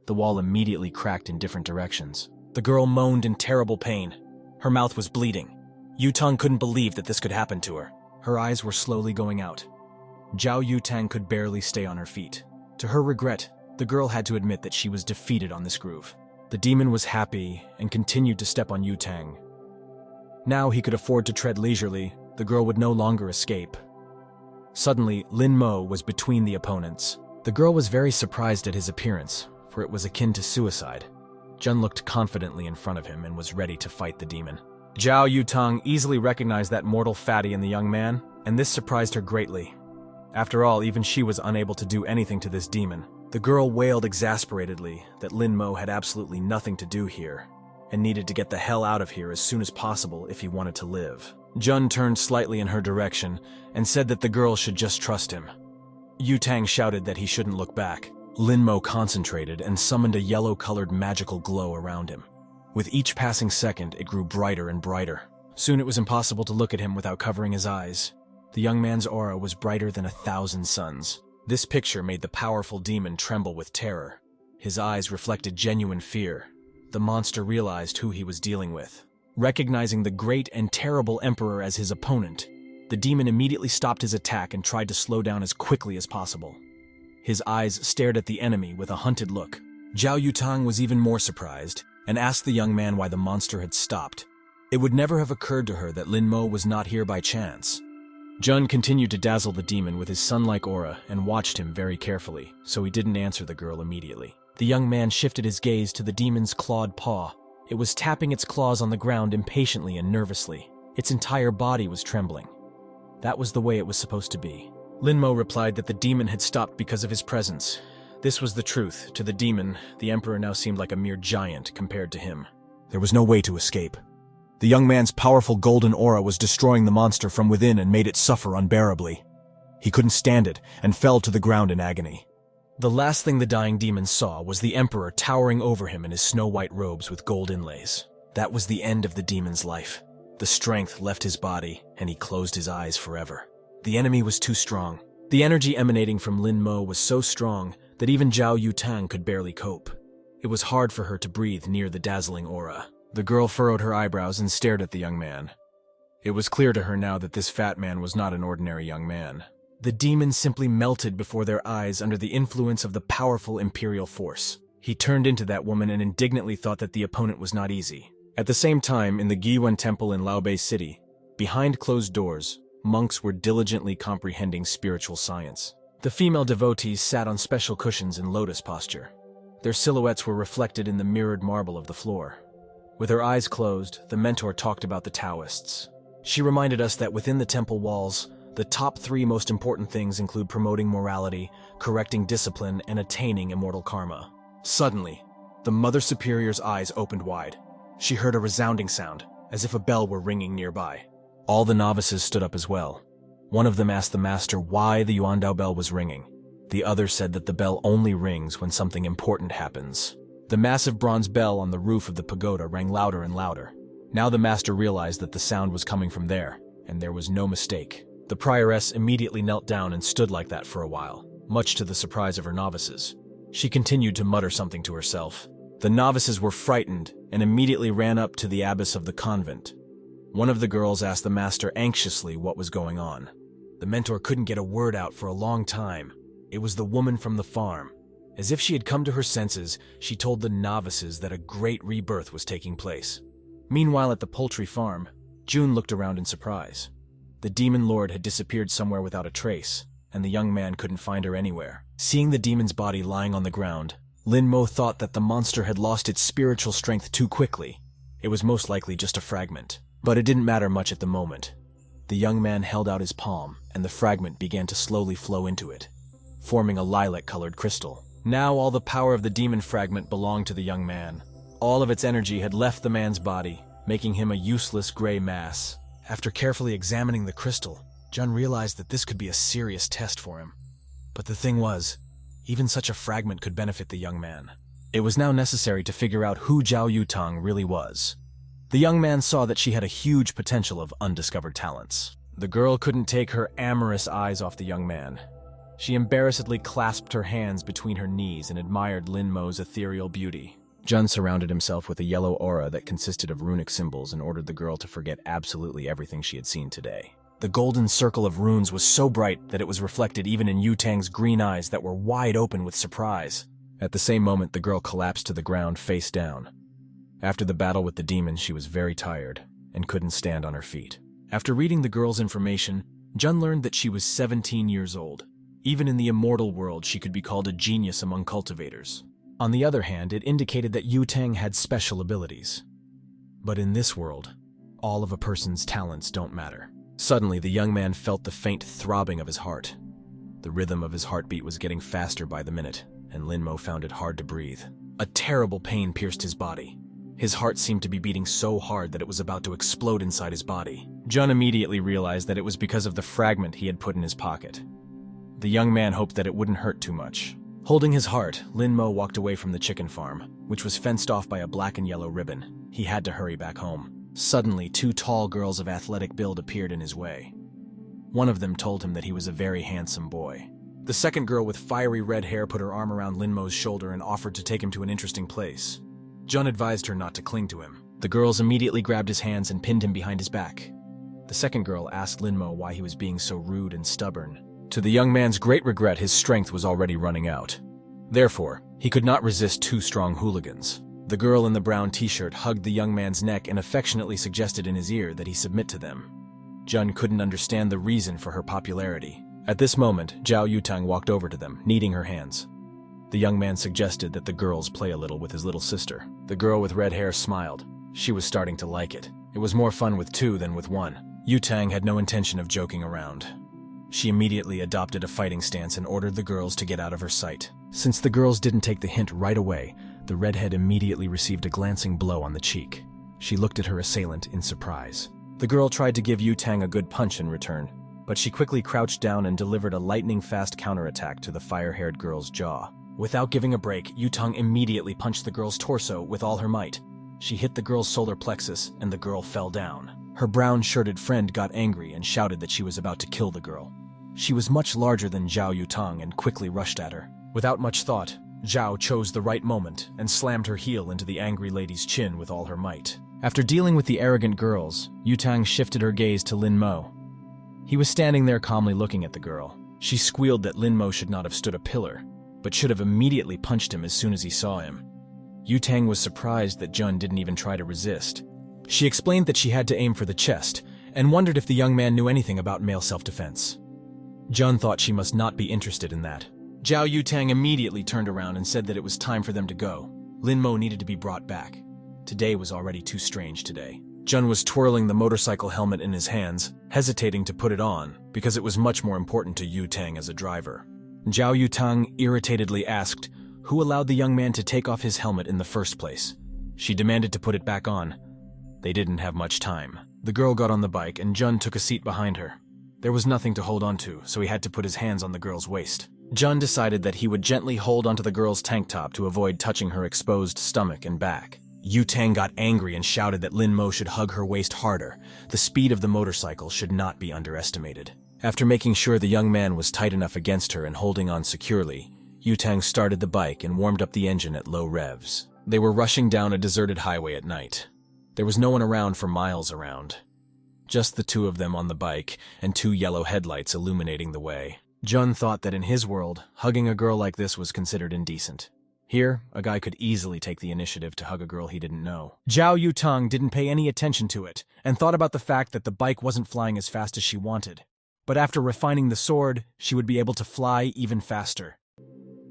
The wall immediately cracked in different directions. The girl moaned in terrible pain. Her mouth was bleeding. Yutang couldn't believe that this could happen to her. Her eyes were slowly going out. Xiao Yutang could barely stay on her feet. To her regret, the girl had to admit that she was defeated on this groove. The demon was happy and continued to step on Yutang. Now he could afford to tread leisurely. The girl would no longer escape. Suddenly, Lin Mo was between the opponents. The girl was very surprised at his appearance, for it was akin to suicide. Jun looked confidently in front of him and was ready to fight the demon. Xiao Yutang easily recognized that mortal fatty in the young man, and this surprised her greatly. After all, even she was unable to do anything to this demon. The girl wailed exasperatedly that Lin Mo had absolutely nothing to do here, and needed to get the hell out of here as soon as possible if he wanted to live. Jun turned slightly in her direction and said that the girl should just trust him. Yutang shouted that he shouldn't look back. Lin Mo concentrated and summoned a yellow-colored magical glow around him. With each passing second, it grew brighter and brighter. Soon it was impossible to look at him without covering his eyes. The young man's aura was brighter than 1,000 suns. This picture made the powerful demon tremble with terror. His eyes reflected genuine fear. The monster realized who he was dealing with. Recognizing the great and terrible emperor as his opponent, the demon immediately stopped his attack and tried to slow down as quickly as possible. His eyes stared at the enemy with a hunted look. Xiao Yutang was even more surprised and asked the young man why the monster had stopped. It would never have occurred to her that Lin Mo was not here by chance. Jun continued to dazzle the demon with his sun-like aura and watched him very carefully, so he didn't answer the girl immediately. The young man shifted his gaze to the demon's clawed paw. It was tapping its claws on the ground impatiently and nervously. Its entire body was trembling. That was the way it was supposed to be. Lin Mo replied that the demon had stopped because of his presence. This was the truth. To the demon, the emperor now seemed like a mere giant compared to him. There was no way to escape. The young man's powerful golden aura was destroying the monster from within and made it suffer unbearably. He couldn't stand it and fell to the ground in agony. The last thing the dying demon saw was the emperor towering over him in his snow-white robes with gold inlays. That was the end of the demon's life. The strength left his body, and he closed his eyes forever. The enemy was too strong. The energy emanating from Lin Mo was so strong that even Xiao Yutang could barely cope. It was hard for her to breathe near the dazzling aura. The girl furrowed her eyebrows and stared at the young man. It was clear to her now that this fat man was not an ordinary young man. The demon simply melted before their eyes under the influence of the powerful imperial force. He turned into that woman and indignantly thought that the opponent was not easy. At the same time, in the Giyuan Temple in Laobei City, behind closed doors, monks were diligently comprehending spiritual science. The female devotees sat on special cushions in lotus posture. Their silhouettes were reflected in the mirrored marble of the floor. With her eyes closed, the mentor talked about the Taoists. She reminded us that within the temple walls, the top 3 most important things include promoting morality, correcting discipline, and attaining immortal karma. Suddenly, the Mother Superior's eyes opened wide. She heard a resounding sound, as if a bell were ringing nearby. All the novices stood up as well. One of them asked the master why the Yuandao bell was ringing. The other said that the bell only rings when something important happens. The massive bronze bell on the roof of the pagoda rang louder and louder. Now the master realized that the sound was coming from there, and there was no mistake. The prioress immediately knelt down and stood like that for a while, much to the surprise of her novices. She continued to mutter something to herself. The novices were frightened and immediately ran up to the abbess of the convent. One of the girls asked the master anxiously what was going on. The mentor couldn't get a word out for a long time. It was the woman from the farm. As if she had come to her senses, she told the novices that a great rebirth was taking place. Meanwhile, at the Poultry Farm, June looked around in surprise. The demon lord had disappeared somewhere without a trace, and the young man couldn't find her anywhere. Seeing the demon's body lying on the ground, Lin Mo thought that the monster had lost its spiritual strength too quickly. It was most likely just a fragment. But it didn't matter much at the moment. The young man held out his palm, and the fragment began to slowly flow into it, forming a lilac-colored crystal. Now all the power of the demon fragment belonged to the young man. All of its energy had left the man's body, making him a useless gray mass. After carefully examining the crystal, Jun realized that this could be a serious test for him. But the thing was, even such a fragment could benefit the young man. It was now necessary to figure out who Xiao Yutang really was. The young man saw that she had a huge potential of undiscovered talents. The girl couldn't take her amorous eyes off the young man. She embarrassedly clasped her hands between her knees and admired Lin Mo's ethereal beauty. Jun surrounded himself with a yellow aura that consisted of runic symbols and ordered the girl to forget absolutely everything she had seen today. The golden circle of runes was so bright that it was reflected even in Yutang's green eyes that were wide open with surprise. At the same moment, the girl collapsed to the ground face down. After the battle with the demon, she was very tired, and couldn't stand on her feet. After reading the girl's information, Jun learned that she was 17 years old. Even in the immortal world, she could be called a genius among cultivators. On the other hand, it indicated that Yutang had special abilities. But in this world, all of a person's talents don't matter. Suddenly, the young man felt the faint throbbing of his heart. The rhythm of his heartbeat was getting faster by the minute, and Lin Mo found it hard to breathe. A terrible pain pierced his body. His heart seemed to be beating so hard that it was about to explode inside his body. Jun immediately realized that it was because of the fragment he had put in his pocket. The young man hoped that it wouldn't hurt too much. Holding his heart, Lin Mo walked away from the chicken farm, which was fenced off by a black and yellow ribbon. He had to hurry back home. Suddenly, two tall girls of athletic build appeared in his way. One of them told him that he was a very handsome boy. The second girl with fiery red hair put her arm around Lin Mo's shoulder and offered to take him to an interesting place. Jun advised her not to cling to him. The girls immediately grabbed his hands and pinned him behind his back. The second girl asked Lin Mo why he was being so rude and stubborn. To the young man's great regret, his strength was already running out. Therefore, he could not resist two strong hooligans. The girl in the brown t-shirt hugged the young man's neck and affectionately suggested in his ear that he submit to them. Jun couldn't understand the reason for her popularity. At this moment, Xiao Yutang walked over to them, kneading her hands. The young man suggested that the girls play a little with his little sister. The girl with red hair smiled. She was starting to like it. It was more fun with two than with one. Yutang had no intention of joking around. She immediately adopted a fighting stance and ordered the girls to get out of her sight. Since the girls didn't take the hint right away, the redhead immediately received a glancing blow on the cheek. She looked at her assailant in surprise. The girl tried to give Yutang a good punch in return, but she quickly crouched down and delivered a lightning-fast counterattack to the fire-haired girl's jaw. Without giving a break, Yutang immediately punched the girl's torso with all her might. She hit the girl's solar plexus, and the girl fell down. Her brown-shirted friend got angry and shouted that she was about to kill the girl. She was much larger than Xiao Yutang and quickly rushed at her. Without much thought, Xiao chose the right moment and slammed her heel into the angry lady's chin with all her might. After dealing with the arrogant girls, Yutang shifted her gaze to Lin Mo. He was standing there calmly looking at the girl. She squealed that Lin Mo should not have stood a pillar, but should have immediately punched him as soon as he saw him. Yutang was surprised that Jun didn't even try to resist. She explained that she had to aim for the chest, and wondered if the young man knew anything about male self-defense. Jun thought she must not be interested in that. Xiao Yutang immediately turned around and said that it was time for them to go. Lin Mo needed to be brought back. Today was already too strange today. Jun was twirling the motorcycle helmet in his hands, hesitating to put it on, because it was much more important to Yutang as a driver. Xiao Yutang irritatedly asked who allowed the young man to take off his helmet in the first place. She demanded to put it back on. They didn't have much time. The girl got on the bike and Jun took a seat behind her. There was nothing to hold onto, so he had to put his hands on the girl's waist. Jun decided that he would gently hold onto the girl's tank top to avoid touching her exposed stomach and back. Yutang got angry and shouted that Lin Mo should hug her waist harder. The speed of the motorcycle should not be underestimated. After making sure the young man was tight enough against her and holding on securely, Yutang started the bike and warmed up the engine at low revs. They were rushing down a deserted highway at night. There was no one around for miles around. Just the two of them on the bike and two yellow headlights illuminating the way. Jun thought that in his world, hugging a girl like this was considered indecent. Here, a guy could easily take the initiative to hug a girl he didn't know. Xiao Yutang didn't pay any attention to it and thought about the fact that the bike wasn't flying as fast as she wanted. But after refining the sword, she would be able to fly even faster.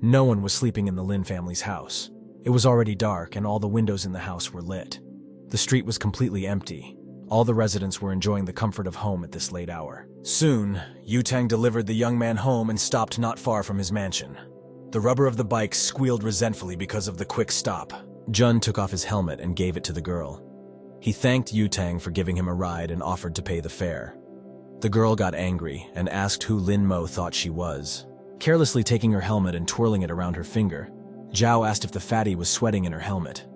No one was sleeping in the Lin family's house. It was already dark and all the windows in the house were lit. The street was completely empty. All the residents were enjoying the comfort of home at this late hour. Soon, Yutang delivered the young man home and stopped not far from his mansion. The rubber of the bike squealed resentfully because of the quick stop. Jun took off his helmet and gave it to the girl. He thanked Yutang for giving him a ride and offered to pay the fare. The girl got angry and asked who Lin Mo thought she was. Carelessly taking her helmet and twirling it around her finger, Zhao asked if the fatty was sweating in her helmet.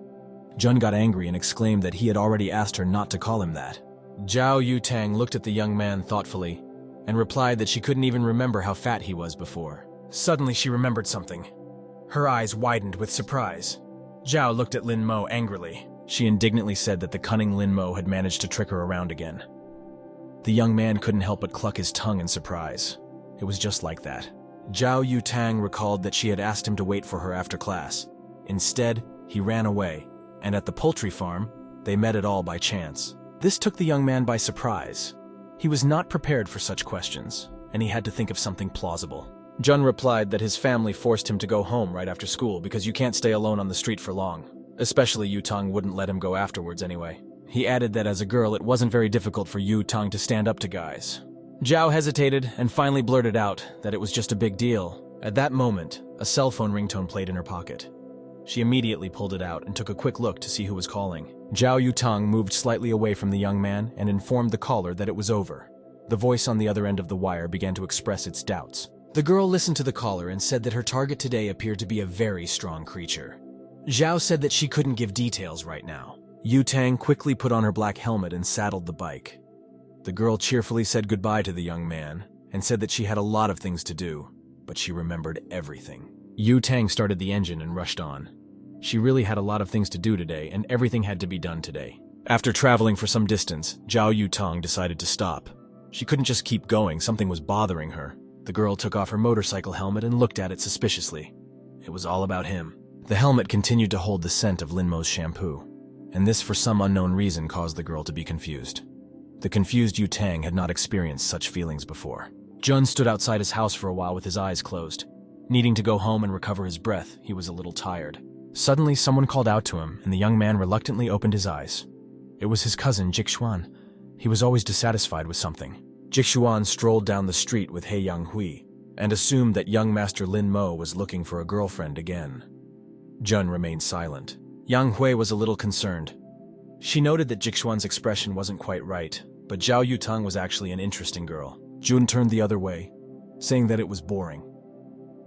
Jun got angry and exclaimed that he had already asked her not to call him that. Xiao Yutang looked at the young man thoughtfully and replied that she couldn't even remember how fat he was before. Suddenly she remembered something. Her eyes widened with surprise. Zhao looked at Lin Mo angrily. She indignantly said that the cunning Lin Mo had managed to trick her around again. The young man couldn't help but cluck his tongue in surprise. It was just like that. Xiao Yutang recalled that she had asked him to wait for her after class. Instead, he ran away, and at the poultry farm, they met it all by chance. This took the young man by surprise. He was not prepared for such questions, and he had to think of something plausible. Jun replied that his family forced him to go home right after school because you can't stay alone on the street for long. Especially Yutang wouldn't let him go afterwards anyway. He added that as a girl it wasn't very difficult for Yutang to stand up to guys. Zhao hesitated and finally blurted out that it was just a big deal. At that moment, a cell phone ringtone played in her pocket. She immediately pulled it out and took a quick look to see who was calling. Xiao Yutang moved slightly away from the young man and informed the caller that it was over. The voice on the other end of the wire began to express its doubts. The girl listened to the caller and said that her target today appeared to be a very strong creature. Zhao said that she couldn't give details right now. Yutang quickly put on her black helmet and saddled the bike. The girl cheerfully said goodbye to the young man and said that she had a lot of things to do, but she remembered everything. Yutang started the engine and rushed on. She really had a lot of things to do today, and everything had to be done today. After traveling for some distance, Xiao Yutang decided to stop. She couldn't just keep going, something was bothering her. The girl took off her motorcycle helmet and looked at it suspiciously. It was all about him. The helmet continued to hold the scent of Lin Mo's shampoo, and this for some unknown reason caused the girl to be confused. The confused Yutang had not experienced such feelings before. Jun stood outside his house for a while with his eyes closed. Needing to go home and recover his breath, he was a little tired. Suddenly, someone called out to him, and the young man reluctantly opened his eyes. It was his cousin, Jixuan. He was always dissatisfied with something. Jixuan strolled down the street with He Yang-hui, and assumed that young master Lin Mo was looking for a girlfriend again. Jun remained silent. Yang Hui was a little concerned. She noted that Jixuan's expression wasn't quite right, but Xiao Yutang was actually an interesting girl. Jun turned the other way, saying that it was boring.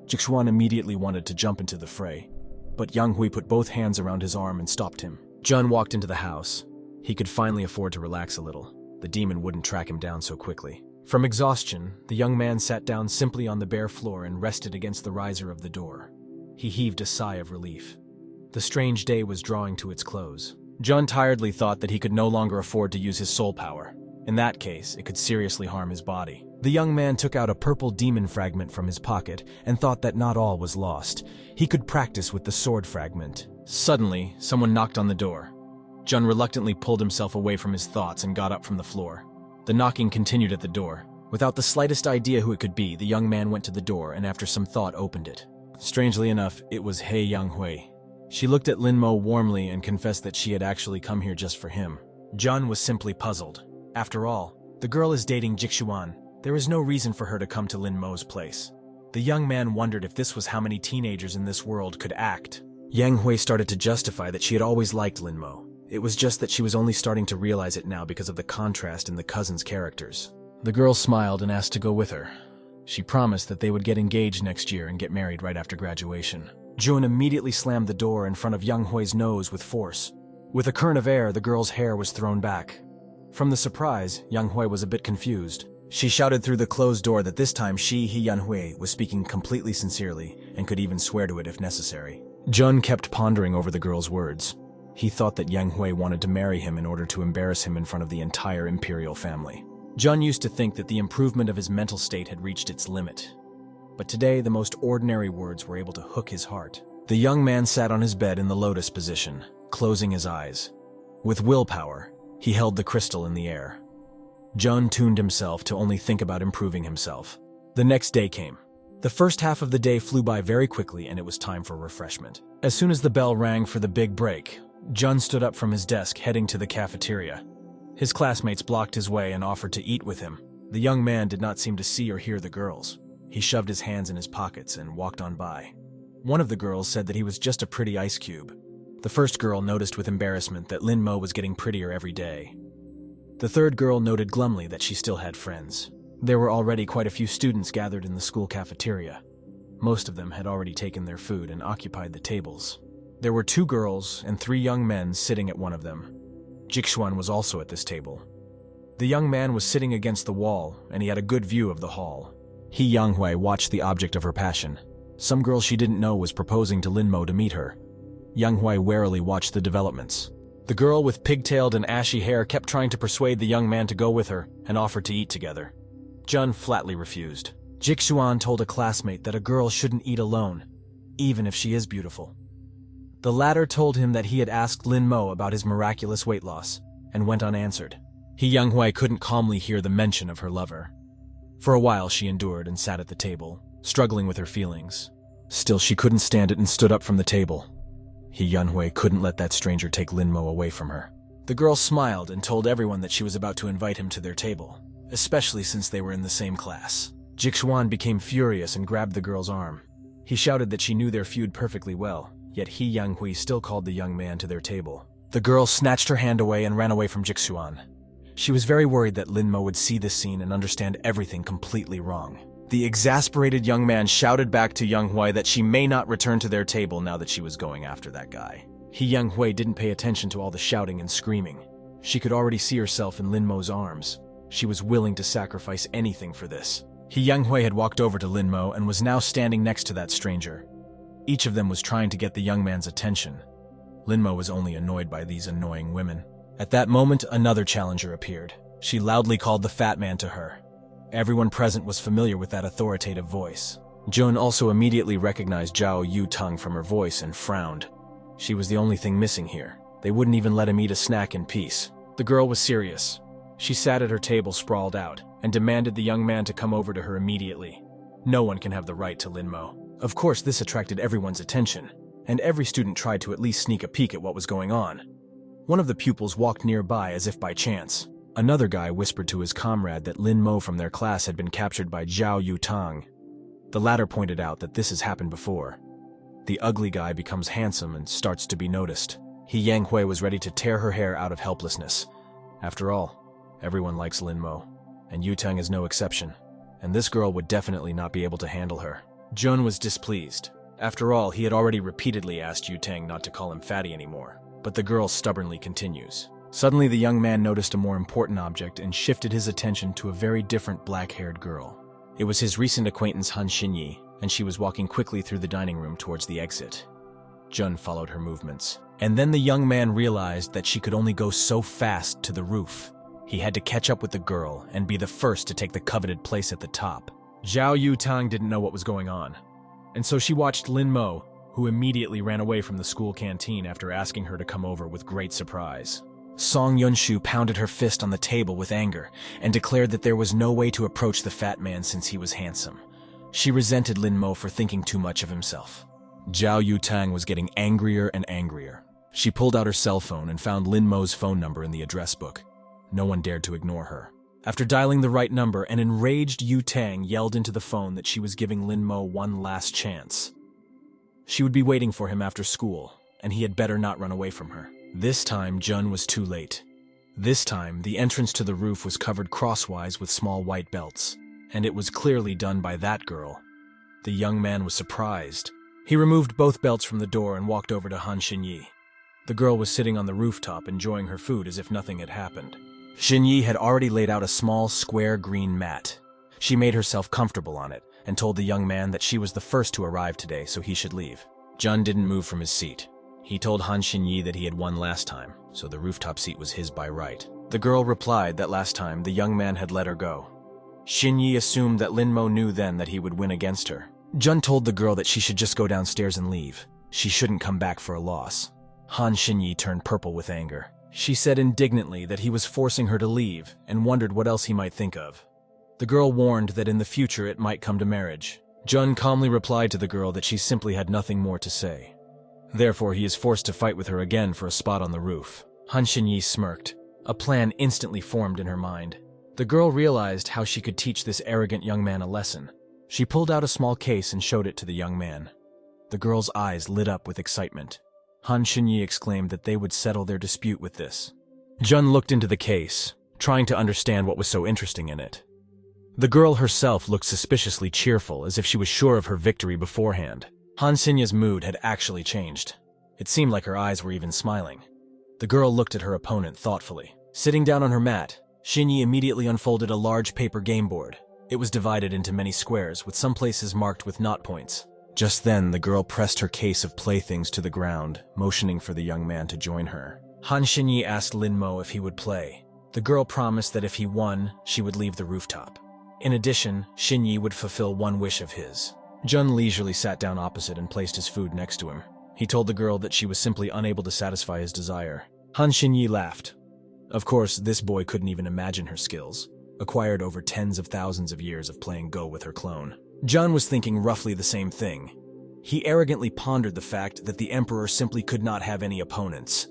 Jixuan immediately wanted to jump into the fray, but Yang Hui put both hands around his arm and stopped him. Jun walked into the house. He could finally afford to relax a little. The demon wouldn't track him down so quickly. From exhaustion, the young man sat down simply on the bare floor and rested against the riser of the door. He heaved a sigh of relief. The strange day was drawing to its close. Jun tiredly thought that he could no longer afford to use his soul power. In that case, it could seriously harm his body. The young man took out a purple demon fragment from his pocket and thought that not all was lost. He could practice with the sword fragment. Suddenly, someone knocked on the door. Jun reluctantly pulled himself away from his thoughts and got up from the floor. The knocking continued at the door. Without the slightest idea who it could be, the young man went to the door and after some thought opened it. Strangely enough, it was He Yang-hui. She looked at Lin Mo warmly and confessed that she had actually come here just for him. Jun was simply puzzled. After all, the girl is dating Jixuan. There is no reason for her to come to Lin Mo's place. The young man wondered if this was how many teenagers in this world could act. Yang Hui started to justify that she had always liked Lin Mo. It was just that she was only starting to realize it now because of the contrast in the cousins' characters. The girl smiled and asked to go with her. She promised that they would get engaged next year and get married right after graduation. Jun immediately slammed the door in front of Yang Hui's nose with force. With a current of air, the girl's hair was thrown back. From the surprise, Yang Hui was a bit confused. She shouted through the closed door that this time she, Yan Hui, was speaking completely sincerely and could even swear to it if necessary. Jun kept pondering over the girl's words. He thought that Yang Hui wanted to marry him in order to embarrass him in front of the entire imperial family. Jun used to think that the improvement of his mental state had reached its limit. But today, the most ordinary words were able to hook his heart. The young man sat on his bed in the lotus position, closing his eyes. With willpower, he held the crystal in the air. Jun tuned himself to only think about improving himself. The next day came. The first half of the day flew by very quickly and it was time for refreshment. As soon as the bell rang for the big break, Jun stood up from his desk heading to the cafeteria. His classmates blocked his way and offered to eat with him. The young man did not seem to see or hear the girls. He shoved his hands in his pockets and walked on by. One of the girls said that he was just a pretty ice cube. The first girl noticed with embarrassment that Lin Mo was getting prettier every day. The third girl noted glumly that she still had friends. There were already quite a few students gathered in the school cafeteria. Most of them had already taken their food and occupied the tables. There were 2 girls and 3 young men sitting at one of them. Jixuan was also at this table. The young man was sitting against the wall, and he had a good view of the hall. He Yang Hui watched the object of her passion. Some girl she didn't know was proposing to Lin Mo to meet her. Yang Hui warily watched the developments. The girl with pigtailed and ashy hair kept trying to persuade the young man to go with her and offered to eat together. Jun flatly refused. Jixuan told a classmate that a girl shouldn't eat alone, even if she is beautiful. The latter told him that he had asked Lin Mo about his miraculous weight loss. and went unanswered. He Younghui couldn't calmly hear the mention of her lover. For a while she endured and sat at the table, struggling with her feelings. Still she couldn't stand it and stood up from the table. He Younghui couldn't let that stranger take Lin Mo away from her. The girl smiled and told everyone that she was about to invite him to their table, especially since they were in the same class. Jixuan became furious and grabbed the girl's arm. He shouted that she knew their feud perfectly well, yet He Younghui still called the young man to their table. The girl snatched her hand away and ran away from Jixuan. She was very worried that Lin Mo would see this scene and understand everything completely wrong. The exasperated young man shouted back to Younghui that she may not return to their table now that she was going after that guy. He Younghui didn't pay attention to all the shouting and screaming. She could already see herself in Lin Mo's arms. She was willing to sacrifice anything for this. He Younghui had walked over to Lin Mo and was now standing next to that stranger. Each of them was trying to get the young man's attention. Lin Mo was only annoyed by these annoying women. At that moment, another challenger appeared. She loudly called the fat man to her. Everyone present was familiar with that authoritative voice. Jun also immediately recognized Xiao Yutang from her voice and frowned. She was the only thing missing here. They wouldn't even let him eat a snack in peace. The girl was serious. She sat at her table sprawled out and demanded the young man to come over to her immediately. No one can have the right to Lin Mo. Of course, this attracted everyone's attention, and every student tried to at least sneak a peek at what was going on. One of the pupils walked nearby as if by chance. Another guy whispered to his comrade that Lin Mo from their class had been captured by Xiao Yutang. The latter pointed out that this has happened before. The ugly guy becomes handsome and starts to be noticed. He Younghui was ready to tear her hair out of helplessness. After all, everyone likes Lin Mo, and Yutang is no exception, and this girl would definitely not be able to handle her. Jun was displeased. After all, he had already repeatedly asked Yutang not to call him fatty anymore, but the girl stubbornly continues. Suddenly, the young man noticed a more important object and shifted his attention to a very different black-haired girl. It was his recent acquaintance Han Xinyi, and she was walking quickly through the dining room towards the exit. Jun followed her movements. And then the young man realized that she could only go so fast to the roof. He had to catch up with the girl and be the first to take the coveted place at the top. Xiao Yutang didn't know what was going on, and so she watched Lin Mo, who immediately ran away from the school canteen after asking her to come over with great surprise. Song Yunshu pounded her fist on the table with anger and declared that there was no way to approach the fat man since he was handsome. She resented Lin Mo for thinking too much of himself. Xiao Yutang was getting angrier and angrier. She pulled out her cell phone and found Lin Mo's phone number in the address book. No one dared to ignore her. After dialing the right number, an enraged Yutang yelled into the phone that she was giving Lin Mo one last chance. She would be waiting for him after school, and he had better not run away from her. This time, Jun was too late. This time, the entrance to the roof was covered crosswise with small white belts, and it was clearly done by that girl. The young man was surprised. He removed both belts from the door and walked over to Han Xinyi. The girl was sitting on the rooftop enjoying her food as if nothing had happened. Xinyi had already laid out a small, square green mat. She made herself comfortable on it and told the young man that she was the first to arrive today, so he should leave. Jun didn't move from his seat. He told Han Xinyi that he had won last time, so the rooftop seat was his by right. The girl replied that last time the young man had let her go. Xinyi assumed that Lin Mo knew then that he would win against her. Jun told the girl that she should just go downstairs and leave. She shouldn't come back for a loss. Han Xinyi turned purple with anger. She said indignantly that he was forcing her to leave and wondered what else he might think of. The girl warned that in the future it might come to marriage. Jun calmly replied to the girl that she simply had nothing more to say. Therefore, he is forced to fight with her again for a spot on the roof. Han Xinyi smirked. A plan instantly formed in her mind. The girl realized how she could teach this arrogant young man a lesson. She pulled out a small case and showed it to the young man. The girl's eyes lit up with excitement. Han Xinyi exclaimed that they would settle their dispute with this. Jun looked into the case, trying to understand what was so interesting in it. The girl herself looked suspiciously cheerful, as if she was sure of her victory beforehand. Han Xinyi's mood had actually changed. It seemed like her eyes were even smiling. The girl looked at her opponent thoughtfully. Sitting down on her mat, Xinyi immediately unfolded a large paper game board. It was divided into many squares, with some places marked with knot points. Just then, the girl pressed her case of playthings to the ground, motioning for the young man to join her. Han Xinyi asked Lin Mo if he would play. The girl promised that if he won, she would leave the rooftop. In addition, Xinyi would fulfill one wish of his. Jun leisurely sat down opposite and placed his food next to him. He told the girl that she was simply unable to satisfy his desire. Han Xinyi laughed. Of course, this boy couldn't even imagine her skills, acquired over tens of thousands of years of playing Go with her clone. Jun was thinking roughly the same thing. He arrogantly pondered the fact that the Emperor simply could not have any opponents.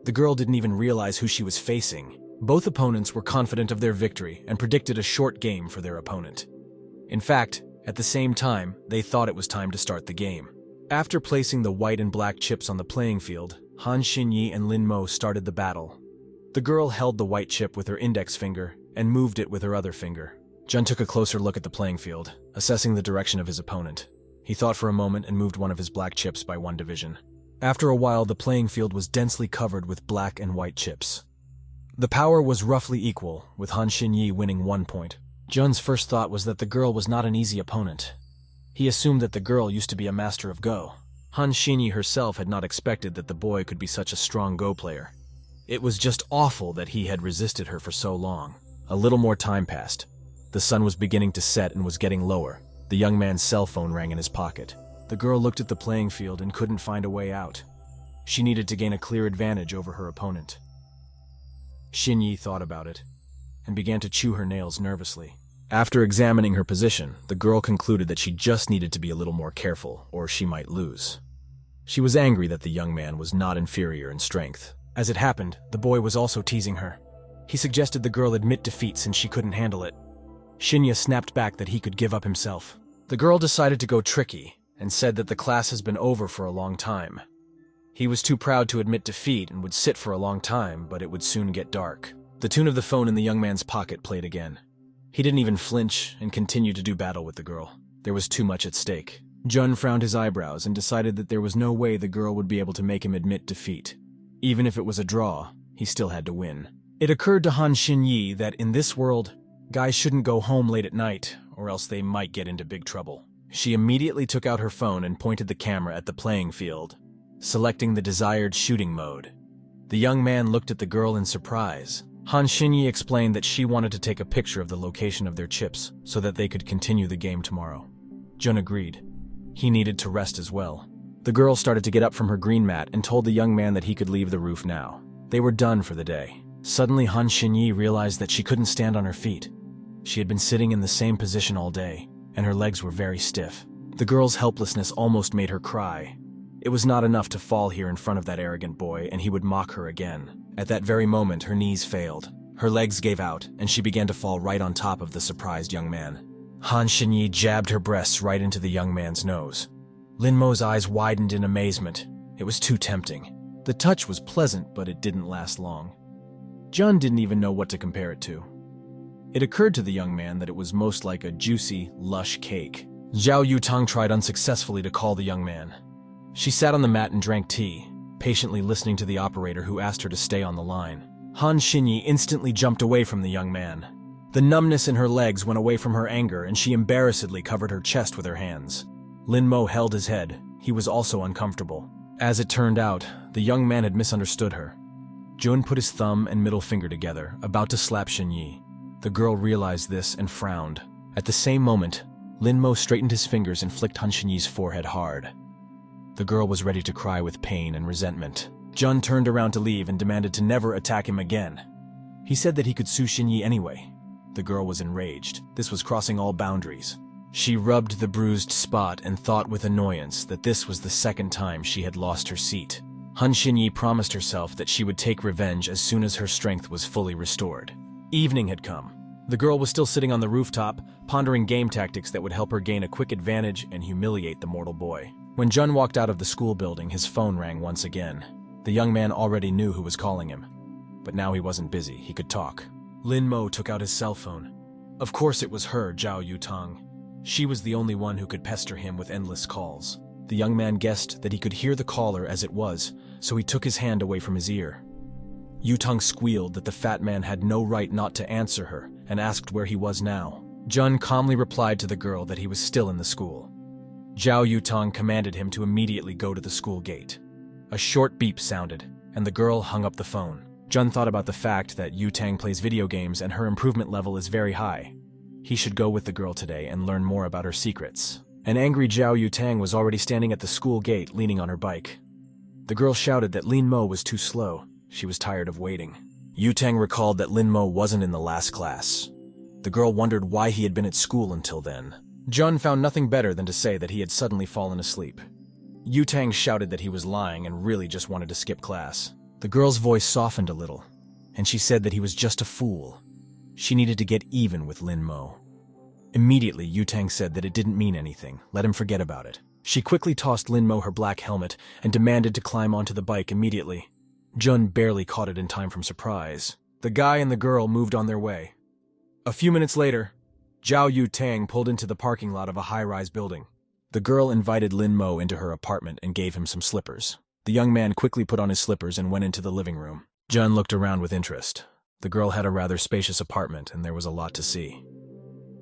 The girl didn't even realize who she was facing. Both opponents were confident of their victory and predicted a short game for their opponent. In fact, at the same time, they thought it was time to start the game. After placing the white and black chips on the playing field, Han Xinyi and Lin Mo started the battle. The girl held the white chip with her index finger and moved it with her other finger. Jun took a closer look at the playing field, assessing the direction of his opponent. He thought for a moment and moved one of his black chips by one division. After a while, the playing field was densely covered with black and white chips. The power was roughly equal, with Han Xinyi winning 1 point. Jun's first thought was that the girl was not an easy opponent. He assumed that the girl used to be a master of Go. Han Xinyi herself had not expected that the boy could be such a strong Go player. It was just awful that he had resisted her for so long. A little more time passed. The sun was beginning to set and was getting lower. The young man's cell phone rang in his pocket. The girl looked at the playing field and couldn't find a way out. She needed to gain a clear advantage over her opponent. Xinyi thought about it and began to chew her nails nervously. After examining her position, the girl concluded that she just needed to be a little more careful, or she might lose. She was angry that the young man was not inferior in strength. As it happened, the boy was also teasing her. He suggested the girl admit defeat since she couldn't handle it. Xinyi snapped back that he could give up himself. The girl decided to go tricky and said that the class has been over for a long time. He was too proud to admit defeat and would sit for a long time, but it would soon get dark. The tune of the phone in the young man's pocket played again. He didn't even flinch and continued to do battle with the girl. There was too much at stake. Jun frowned his eyebrows and decided that there was no way the girl would be able to make him admit defeat. Even if it was a draw, he still had to win. It occurred to Han Xinyi that in this world, guys shouldn't go home late at night, or else they might get into big trouble. She immediately took out her phone and pointed the camera at the playing field, selecting the desired shooting mode. The young man looked at the girl in surprise. Han Xinyi explained that she wanted to take a picture of the location of their chips so that they could continue the game tomorrow. Jun agreed. He needed to rest as well. The girl started to get up from her green mat and told the young man that he could leave the roof now. They were done for the day. Suddenly, Han Xinyi realized that she couldn't stand on her feet. She had been sitting in the same position all day, and her legs were very stiff. The girl's helplessness almost made her cry. It was not enough to fall here in front of that arrogant boy, and he would mock her again. At that very moment, her knees failed. Her legs gave out, and she began to fall right on top of the surprised young man. Han Xinyi jabbed her breasts right into the young man's nose. Lin Mo's eyes widened in amazement. It was too tempting. The touch was pleasant, but it didn't last long. Jun didn't even know what to compare it to. It occurred to the young man that it was most like a juicy, lush cake. Xiao Yutang tried unsuccessfully to call the young man. She sat on the mat and drank tea, patiently listening to the operator who asked her to stay on the line. Han Xinyi instantly jumped away from the young man. The numbness in her legs went away from her anger, and she embarrassedly covered her chest with her hands. Lin Mo held his head. He was also uncomfortable. As it turned out, the young man had misunderstood her. Jun put his thumb and middle finger together, about to slap Xinyi. The girl realized this and frowned. At the same moment, Lin Mo straightened his fingers and flicked Han Xinyi's forehead hard. The girl was ready to cry with pain and resentment. Jun turned around to leave and demanded to never attack him again. He said that he could sue Xinyi anyway. The girl was enraged. This was crossing all boundaries. She rubbed the bruised spot and thought with annoyance that this was the second time she had lost her seat. Han Xinyi promised herself that she would take revenge as soon as her strength was fully restored. Evening had come. The girl was still sitting on the rooftop, pondering game tactics that would help her gain a quick advantage and humiliate the mortal boy. When Jun walked out of the school building, his phone rang once again. The young man already knew who was calling him. But now he wasn't busy, he could talk. Lin Mo took out his cell phone. Of course it was her, Xiao Yutang. She was the only one who could pester him with endless calls. The young man guessed that he could hear the caller as it was, so he took his hand away from his ear. Yutang squealed that the fat man had no right not to answer her and asked where he was now. Jun calmly replied to the girl that he was still in the school. Xiao Yutang commanded him to immediately go to the school gate. A short beep sounded, and the girl hung up the phone. Jun thought about the fact that Yutang plays video games and her improvement level is very high. He should go with the girl today and learn more about her secrets. An angry Xiao Yutang was already standing at the school gate, leaning on her bike. The girl shouted that Lin Mo was too slow. She was tired of waiting. Yutang recalled that Lin Mo wasn't in the last class. The girl wondered why he had been at school until then. Jun found nothing better than to say that he had suddenly fallen asleep. Yutang shouted that he was lying and really just wanted to skip class. The girl's voice softened a little, and she said that he was just a fool. She needed to get even with Lin Mo. Immediately, Yutang said that it didn't mean anything. Let him forget about it. She quickly tossed Lin Mo her black helmet and demanded to climb onto the bike immediately. Jun barely caught it in time from surprise. The guy and the girl moved on their way. A few minutes later, Xiao Yutang pulled into the parking lot of a high-rise building. The girl invited Lin Mo into her apartment and gave him some slippers. The young man quickly put on his slippers and went into the living room. Jun looked around with interest. The girl had a rather spacious apartment, and there was a lot to see.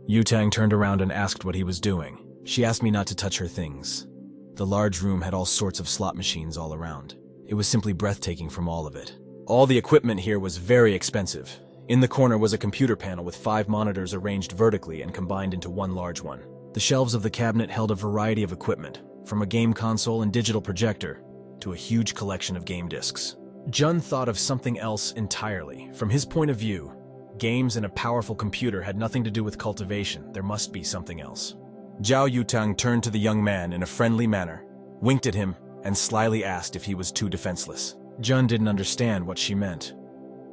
Yutang turned around and asked what he was doing. She asked me not to touch her things. The large room had all sorts of slot machines all around. It was simply breathtaking from all of it. All the equipment here was very expensive. In the corner was a computer panel with 5 monitors arranged vertically and combined into one large one. The shelves of the cabinet held a variety of equipment, from a game console and digital projector to a huge collection of game discs. Jun thought of something else entirely. From his point of view, games and a powerful computer had nothing to do with cultivation. There must be something else. Xiao Yutang turned to the young man in a friendly manner, winked at him, and slyly asked if he was too defenseless. Jun didn't understand what she meant.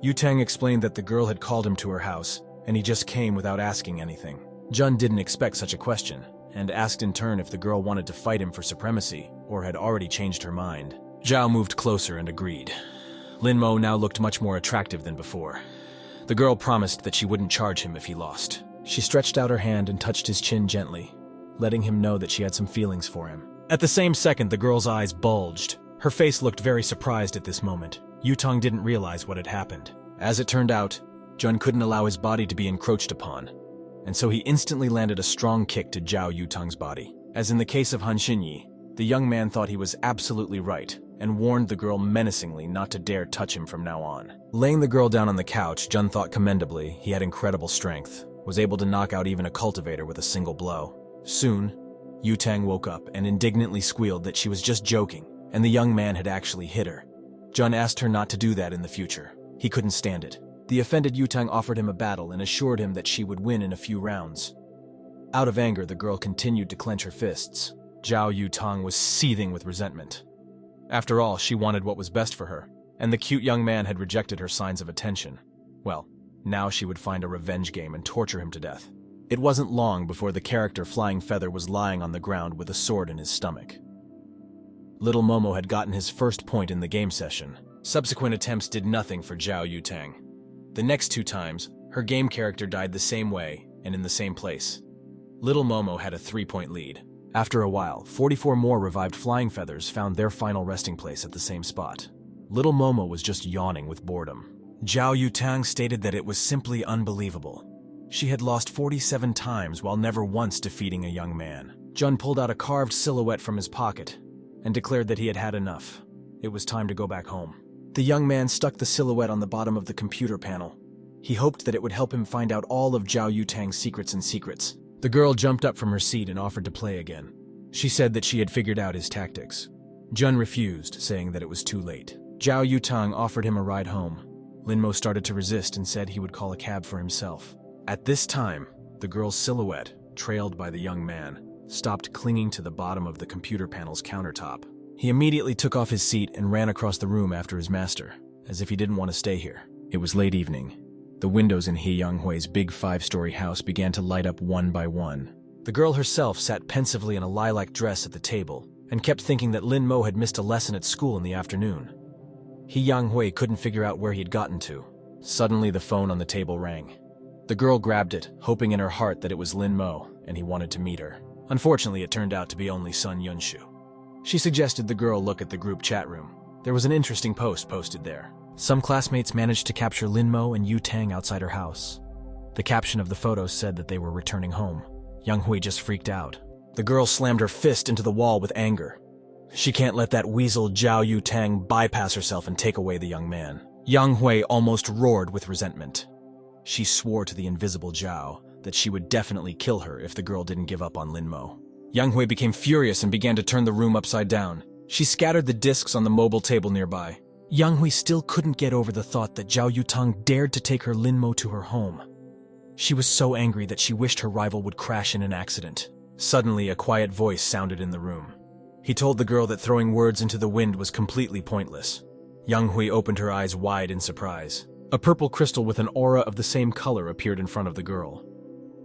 Yutang explained that the girl had called him to her house, and he just came without asking anything. Jun didn't expect such a question, and asked in turn if the girl wanted to fight him for supremacy, or had already changed her mind. Xiao moved closer and agreed. Lin Mo now looked much more attractive than before. The girl promised that she wouldn't charge him if he lost. She stretched out her hand and touched his chin gently, letting him know that she had some feelings for him. At the same second, the girl's eyes bulged. Her face looked very surprised at this moment. Yutang didn't realize what had happened. As it turned out, Jun couldn't allow his body to be encroached upon, and so he instantly landed a strong kick to Xiao Yutang's body. As in the case of Han Xinyi, the young man thought he was absolutely right, and warned the girl menacingly not to dare touch him from now on. Laying the girl down on the couch, Jun thought commendably he had incredible strength, was able to knock out even a cultivator with a single blow. Soon, Yutang woke up and indignantly squealed that she was just joking, and the young man had actually hit her. Jun asked her not to do that in the future. He couldn't stand it. The offended Yutang offered him a battle and assured him that she would win in a few rounds. Out of anger, the girl continued to clench her fists. Xiao Yutang was seething with resentment. After all, she wanted what was best for her, and the cute young man had rejected her signs of attention. Well, now she would find a revenge game and torture him to death. It wasn't long before the character Flying Feather was lying on the ground with a sword in his stomach. Little Momo had gotten his first point in the game session. Subsequent attempts did nothing for Xiao Yutang. The next 2 times, her game character died the same way and in the same place. Little Momo had a 3-point lead. After a while, 44 more revived Flying Feathers found their final resting place at the same spot. Little Momo was just yawning with boredom. Xiao Yutang stated that it was simply unbelievable. She had lost 47 times while never once defeating a young man. Jun pulled out a carved silhouette from his pocket and declared that he had had enough. It was time to go back home. The young man stuck the silhouette on the bottom of the computer panel. He hoped that it would help him find out all of Xiao Yutang's secrets. The girl jumped up from her seat and offered to play again. She said that she had figured out his tactics. Jun refused, saying that it was too late. Xiao Yutang offered him a ride home. Lin Mo started to resist and said he would call a cab for himself. At this time, the girl's silhouette, trailed by the young man, stopped clinging to the bottom of the computer panel's countertop. He immediately took off his seat and ran across the room after his master, as if he didn't want to stay here. It was late evening. The windows in He Yanghui's big 5-story house began to light up one by one. The girl herself sat pensively in a lilac dress at the table and kept thinking that Lin Mo had missed a lesson at school in the afternoon. He Yanghui couldn't figure out where he'd gotten to. Suddenly, the phone on the table rang. The girl grabbed it, hoping in her heart that it was Lin Mo, and he wanted to meet her. Unfortunately, it turned out to be only Sun Yunshu. She suggested the girl look at the group chat room. There was an interesting post posted there. Some classmates managed to capture Lin Mo and Yutang outside her house. The caption of the photo said that they were returning home. Yang Hui just freaked out. The girl slammed her fist into the wall with anger. She can't let that weasel Xiao Yutang bypass herself and take away the young man. Yang Hui almost roared with resentment. She swore to the invisible Zhao that she would definitely kill her if the girl didn't give up on Lin Mo. Yang Hui became furious and began to turn the room upside down. She scattered the discs on the mobile table nearby. Yang Hui still couldn't get over the thought that Xiao Yutang dared to take her Lin Mo to her home. She was so angry that she wished her rival would crash in an accident. Suddenly, a quiet voice sounded in the room. He told the girl that throwing words into the wind was completely pointless. Yang Hui opened her eyes wide in surprise. A purple crystal with an aura of the same color appeared in front of the girl.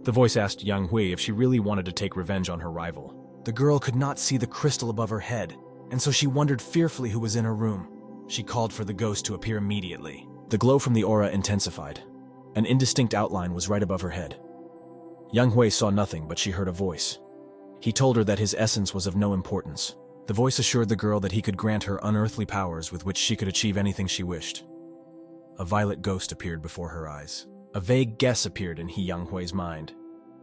The voice asked Yang Hui if she really wanted to take revenge on her rival. The girl could not see the crystal above her head, and so she wondered fearfully who was in her room. She called for the ghost to appear immediately. The glow from the aura intensified. An indistinct outline was right above her head. Yang Hui saw nothing, but she heard a voice. He told her that his essence was of no importance. The voice assured the girl that he could grant her unearthly powers with which she could achieve anything she wished. A violet ghost appeared before her eyes. A vague guess appeared in Yang Hui's mind.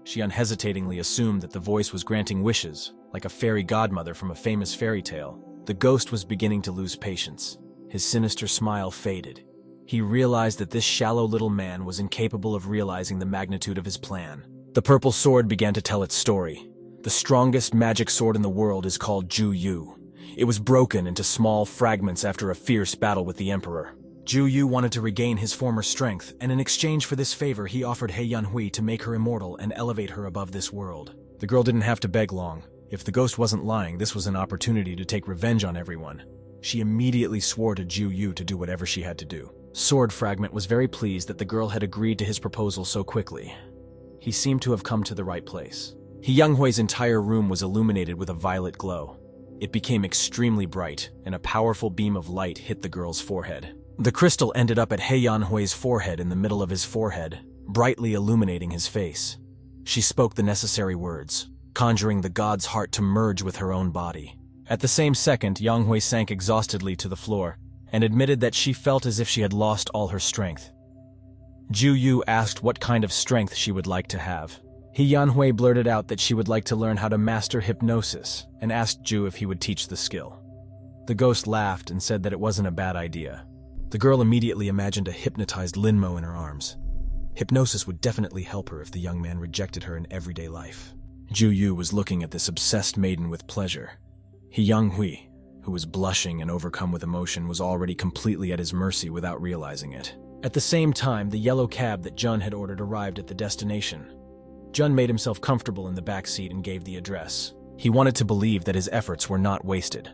She unhesitatingly assumed that the voice was granting wishes, like a fairy godmother from a famous fairy tale. The ghost was beginning to lose patience. His sinister smile faded. He realized that this shallow little man was incapable of realizing the magnitude of his plan. The purple sword began to tell its story. The strongest magic sword in the world is called Ju Yu. It was broken into small fragments after a fierce battle with the Emperor. Ju Yu wanted to regain his former strength, and in exchange for this favor he offered Yang Hui to make her immortal and elevate her above this world. The girl didn't have to beg long. If the ghost wasn't lying, this was an opportunity to take revenge on everyone. She immediately swore to Ju Yu to do whatever she had to do. Sword Fragment was very pleased that the girl had agreed to his proposal so quickly. He seemed to have come to the right place. Yang Hui's entire room was illuminated with a violet glow. It became extremely bright, and a powerful beam of light hit the girl's forehead. The crystal ended up at Yang Hui's forehead in the middle of his forehead, brightly illuminating his face. She spoke the necessary words, conjuring the god's heart to merge with her own body. At the same second, Yang Hui sank exhaustedly to the floor and admitted that she felt as if she had lost all her strength. Ju Yu asked what kind of strength she would like to have. Yang Hui blurted out that she would like to learn how to master hypnosis and asked Ju if he would teach the skill. The ghost laughed and said that it wasn't a bad idea. The girl immediately imagined a hypnotized Lin Mo in her arms. Hypnosis would definitely help her if the young man rejected her in everyday life. Ju Yu was looking at this obsessed maiden with pleasure. Yang Hui, who was blushing and overcome with emotion, was already completely at his mercy without realizing it. At the same time, the yellow cab that Jun had ordered arrived at the destination. Jun made himself comfortable in the back seat and gave the address. He wanted to believe that his efforts were not wasted.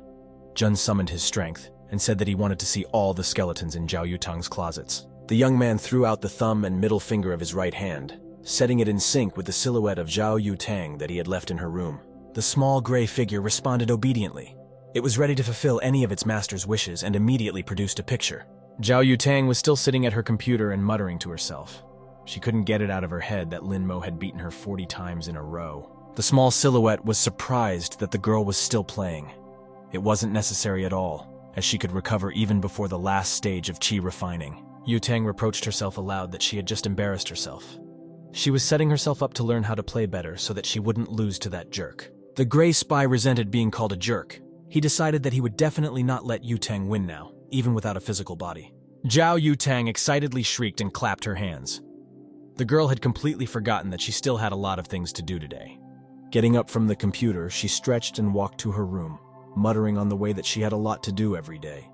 Jun summoned his strength and said that he wanted to see all the skeletons in Xiao Yutang's closets. The young man threw out the thumb and middle finger of his right hand, setting it in sync with the silhouette of Xiao Yutang that he had left in her room. The small gray figure responded obediently. It was ready to fulfill any of its master's wishes and immediately produced a picture. Xiao Yutang was still sitting at her computer and muttering to herself. She couldn't get it out of her head that Lin Mo had beaten her 40 times in a row. The small silhouette was surprised that the girl was still playing. It wasn't necessary at all, as she could recover even before the last stage of chi refining. Yutang reproached herself aloud that she had just embarrassed herself. She was setting herself up to learn how to play better so that she wouldn't lose to that jerk. The gray spy resented being called a jerk. He decided that he would definitely not let Yutang win now, even without a physical body. Xiao Yutang excitedly shrieked and clapped her hands. The girl had completely forgotten that she still had a lot of things to do today. Getting up from the computer, she stretched and walked to her room, muttering on the way that she had a lot to do every day.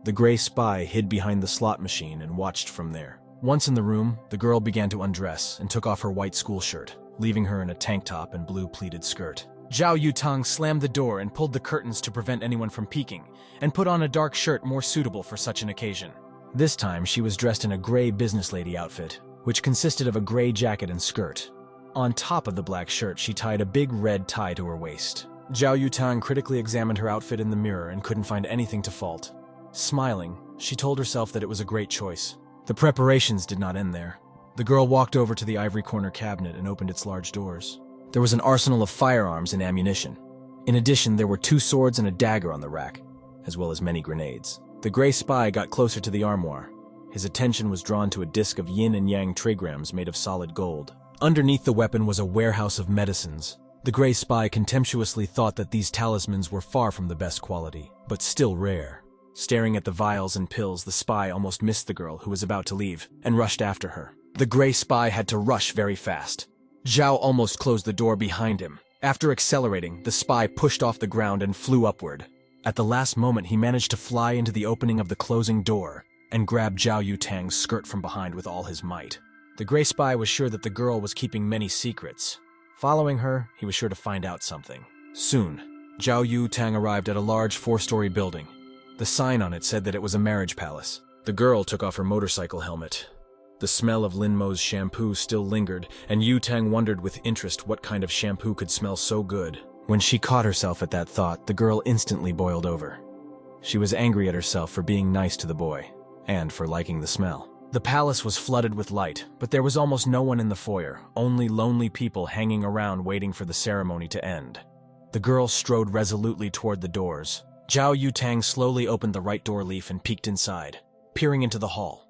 The gray spy hid behind the slot machine and watched from there. Once in the room, the girl began to undress and took off her white school shirt, leaving her in a tank top and blue pleated skirt. Xiao Yutang slammed the door and pulled the curtains to prevent anyone from peeking, and put on a dark shirt more suitable for such an occasion. This time, she was dressed in a gray business lady outfit, which consisted of a gray jacket and skirt. On top of the black shirt, she tied a big red tie to her waist. Xiao Yutang critically examined her outfit in the mirror and couldn't find anything to fault. Smiling, she told herself that it was a great choice. The preparations did not end there. The girl walked over to the ivory corner cabinet and opened its large doors. There was an arsenal of firearms and ammunition. In addition, there were 2 swords and a dagger on the rack, as well as many grenades. The gray spy got closer to the armoire. His attention was drawn to a disc of yin and yang trigrams made of solid gold. Underneath the weapon was a warehouse of medicines. The gray spy contemptuously thought that these talismans were far from the best quality, but still rare. Staring at the vials and pills, the spy almost missed the girl who was about to leave and rushed after her. The gray spy had to rush very fast. Zhao almost closed the door behind him. After accelerating, the spy pushed off the ground and flew upward. At the last moment, he managed to fly into the opening of the closing door and grab Xiao Yutang's skirt from behind with all his might. The gray spy was sure that the girl was keeping many secrets. Following her, he was sure to find out something. Soon, Xiao Yutang arrived at a large 4-story building. The sign on it said that it was a marriage palace. The girl took off her motorcycle helmet. The smell of Lin Mo's shampoo still lingered, and Yutang wondered with interest what kind of shampoo could smell so good. When she caught herself at that thought, the girl instantly boiled over. She was angry at herself for being nice to the boy, and for liking the smell. The palace was flooded with light, but there was almost no one in the foyer, only lonely people hanging around waiting for the ceremony to end. The girl strode resolutely toward the doors. Xiao Yutang slowly opened the right door leaf and peeked inside, peering into the hall.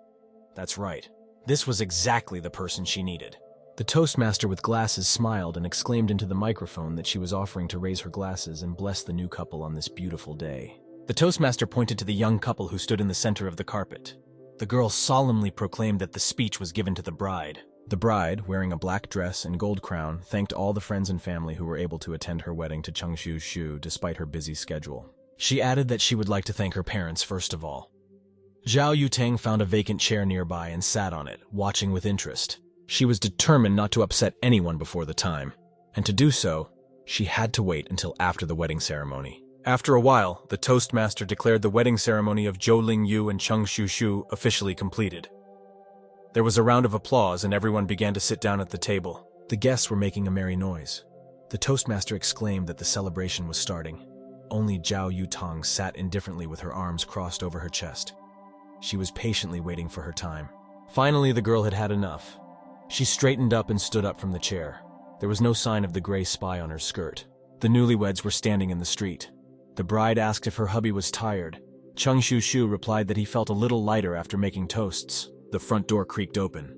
That's right. This was exactly the person she needed. The toastmaster with glasses smiled and exclaimed into the microphone that she was offering to raise her glasses and bless the new couple on this beautiful day. The toastmaster pointed to the young couple who stood in the center of the carpet. The girl solemnly proclaimed that the speech was given to the bride. The bride, wearing a black dress and gold crown, thanked all the friends and family who were able to attend her wedding to Changshu Shu despite her busy schedule. She added that she would like to thank her parents first of all. Xiao Yutang found a vacant chair nearby and sat on it, watching with interest. She was determined not to upset anyone before the time, and to do so, she had to wait until after the wedding ceremony. After a while, the toastmaster declared the wedding ceremony of Zhou Lingyu and Changshu Shu officially completed. There was a round of applause and everyone began to sit down at the table. The guests were making a merry noise. The toastmaster exclaimed that the celebration was starting. Only Xiao Yutang sat indifferently with her arms crossed over her chest. She was patiently waiting for her time. Finally, the girl had had enough. She straightened up and stood up from the chair. There was no sign of the gray spy on her skirt. The newlyweds were standing in the street. The bride asked if her hubby was tired. Changshu Shu replied that he felt a little lighter after making toasts. The front door creaked open.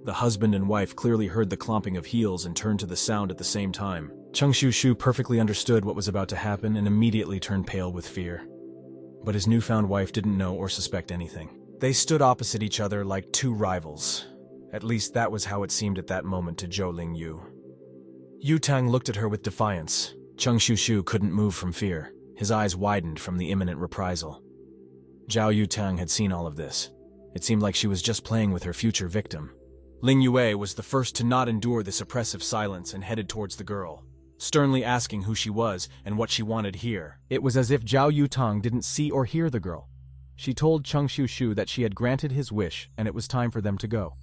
The husband and wife clearly heard the clomping of heels and turned to the sound at the same time. Changshu Shu perfectly understood what was about to happen and immediately turned pale with fear. But his newfound wife didn't know or suspect anything. They stood opposite each other like two rivals. At least that was how it seemed at that moment to Zhou Lingyu. Yutang looked at her with defiance. Changshu Shu couldn't move from fear. His eyes widened from the imminent reprisal. Xiao Yutang had seen all of this. It seemed like she was just playing with her future victim. Ling Yue was the first to not endure this oppressive silence and headed towards the girl, sternly asking who she was and what she wanted here. It was as if Xiao Yutang didn't see or hear the girl. She told Changshu Shu that she had granted his wish and it was time for them to go.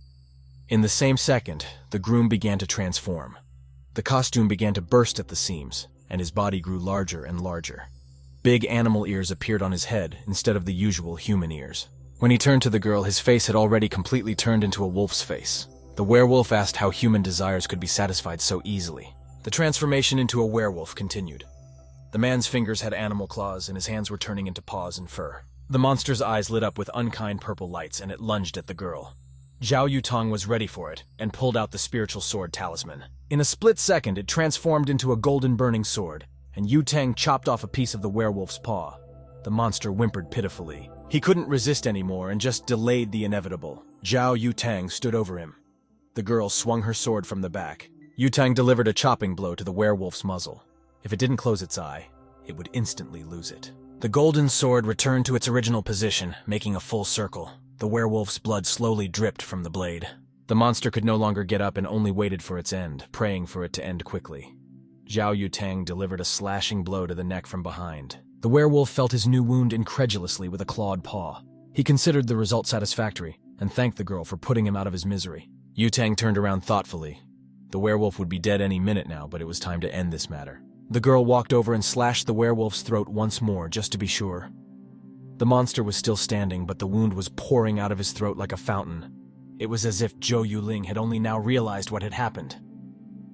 In the same second, the groom began to transform. The costume began to burst at the seams, and his body grew larger and larger. Big animal ears appeared on his head instead of the usual human ears. When he turned to the girl, his face had already completely turned into a wolf's face. The werewolf asked how human desires could be satisfied so easily. The transformation into a werewolf continued. The man's fingers had animal claws and his hands were turning into paws and fur. The monster's eyes lit up with unkind purple lights and it lunged at the girl. Xiao Yutang was ready for it and pulled out the spiritual sword talisman. In a split second, it transformed into a golden burning sword, and Yutang chopped off a piece of the werewolf's paw. The monster whimpered pitifully. He couldn't resist anymore and just delayed the inevitable. Xiao Yutang stood over him. The girl swung her sword from the back. Yutang delivered a chopping blow to the werewolf's muzzle. If it didn't close its eye, it would instantly lose it. The golden sword returned to its original position, making a full circle. The werewolf's blood slowly dripped from the blade. The monster could no longer get up and only waited for its end, praying for it to end quickly. Xiao Yutang delivered a slashing blow to the neck from behind. The werewolf felt his new wound incredulously with a clawed paw. He considered the result satisfactory and thanked the girl for putting him out of his misery. Yutang turned around thoughtfully. The werewolf would be dead any minute now, but it was time to end this matter. The girl walked over and slashed the werewolf's throat once more, just to be sure. The monster was still standing, but the wound was pouring out of his throat like a fountain. It was as if Zhou Yuling had only now realized what had happened.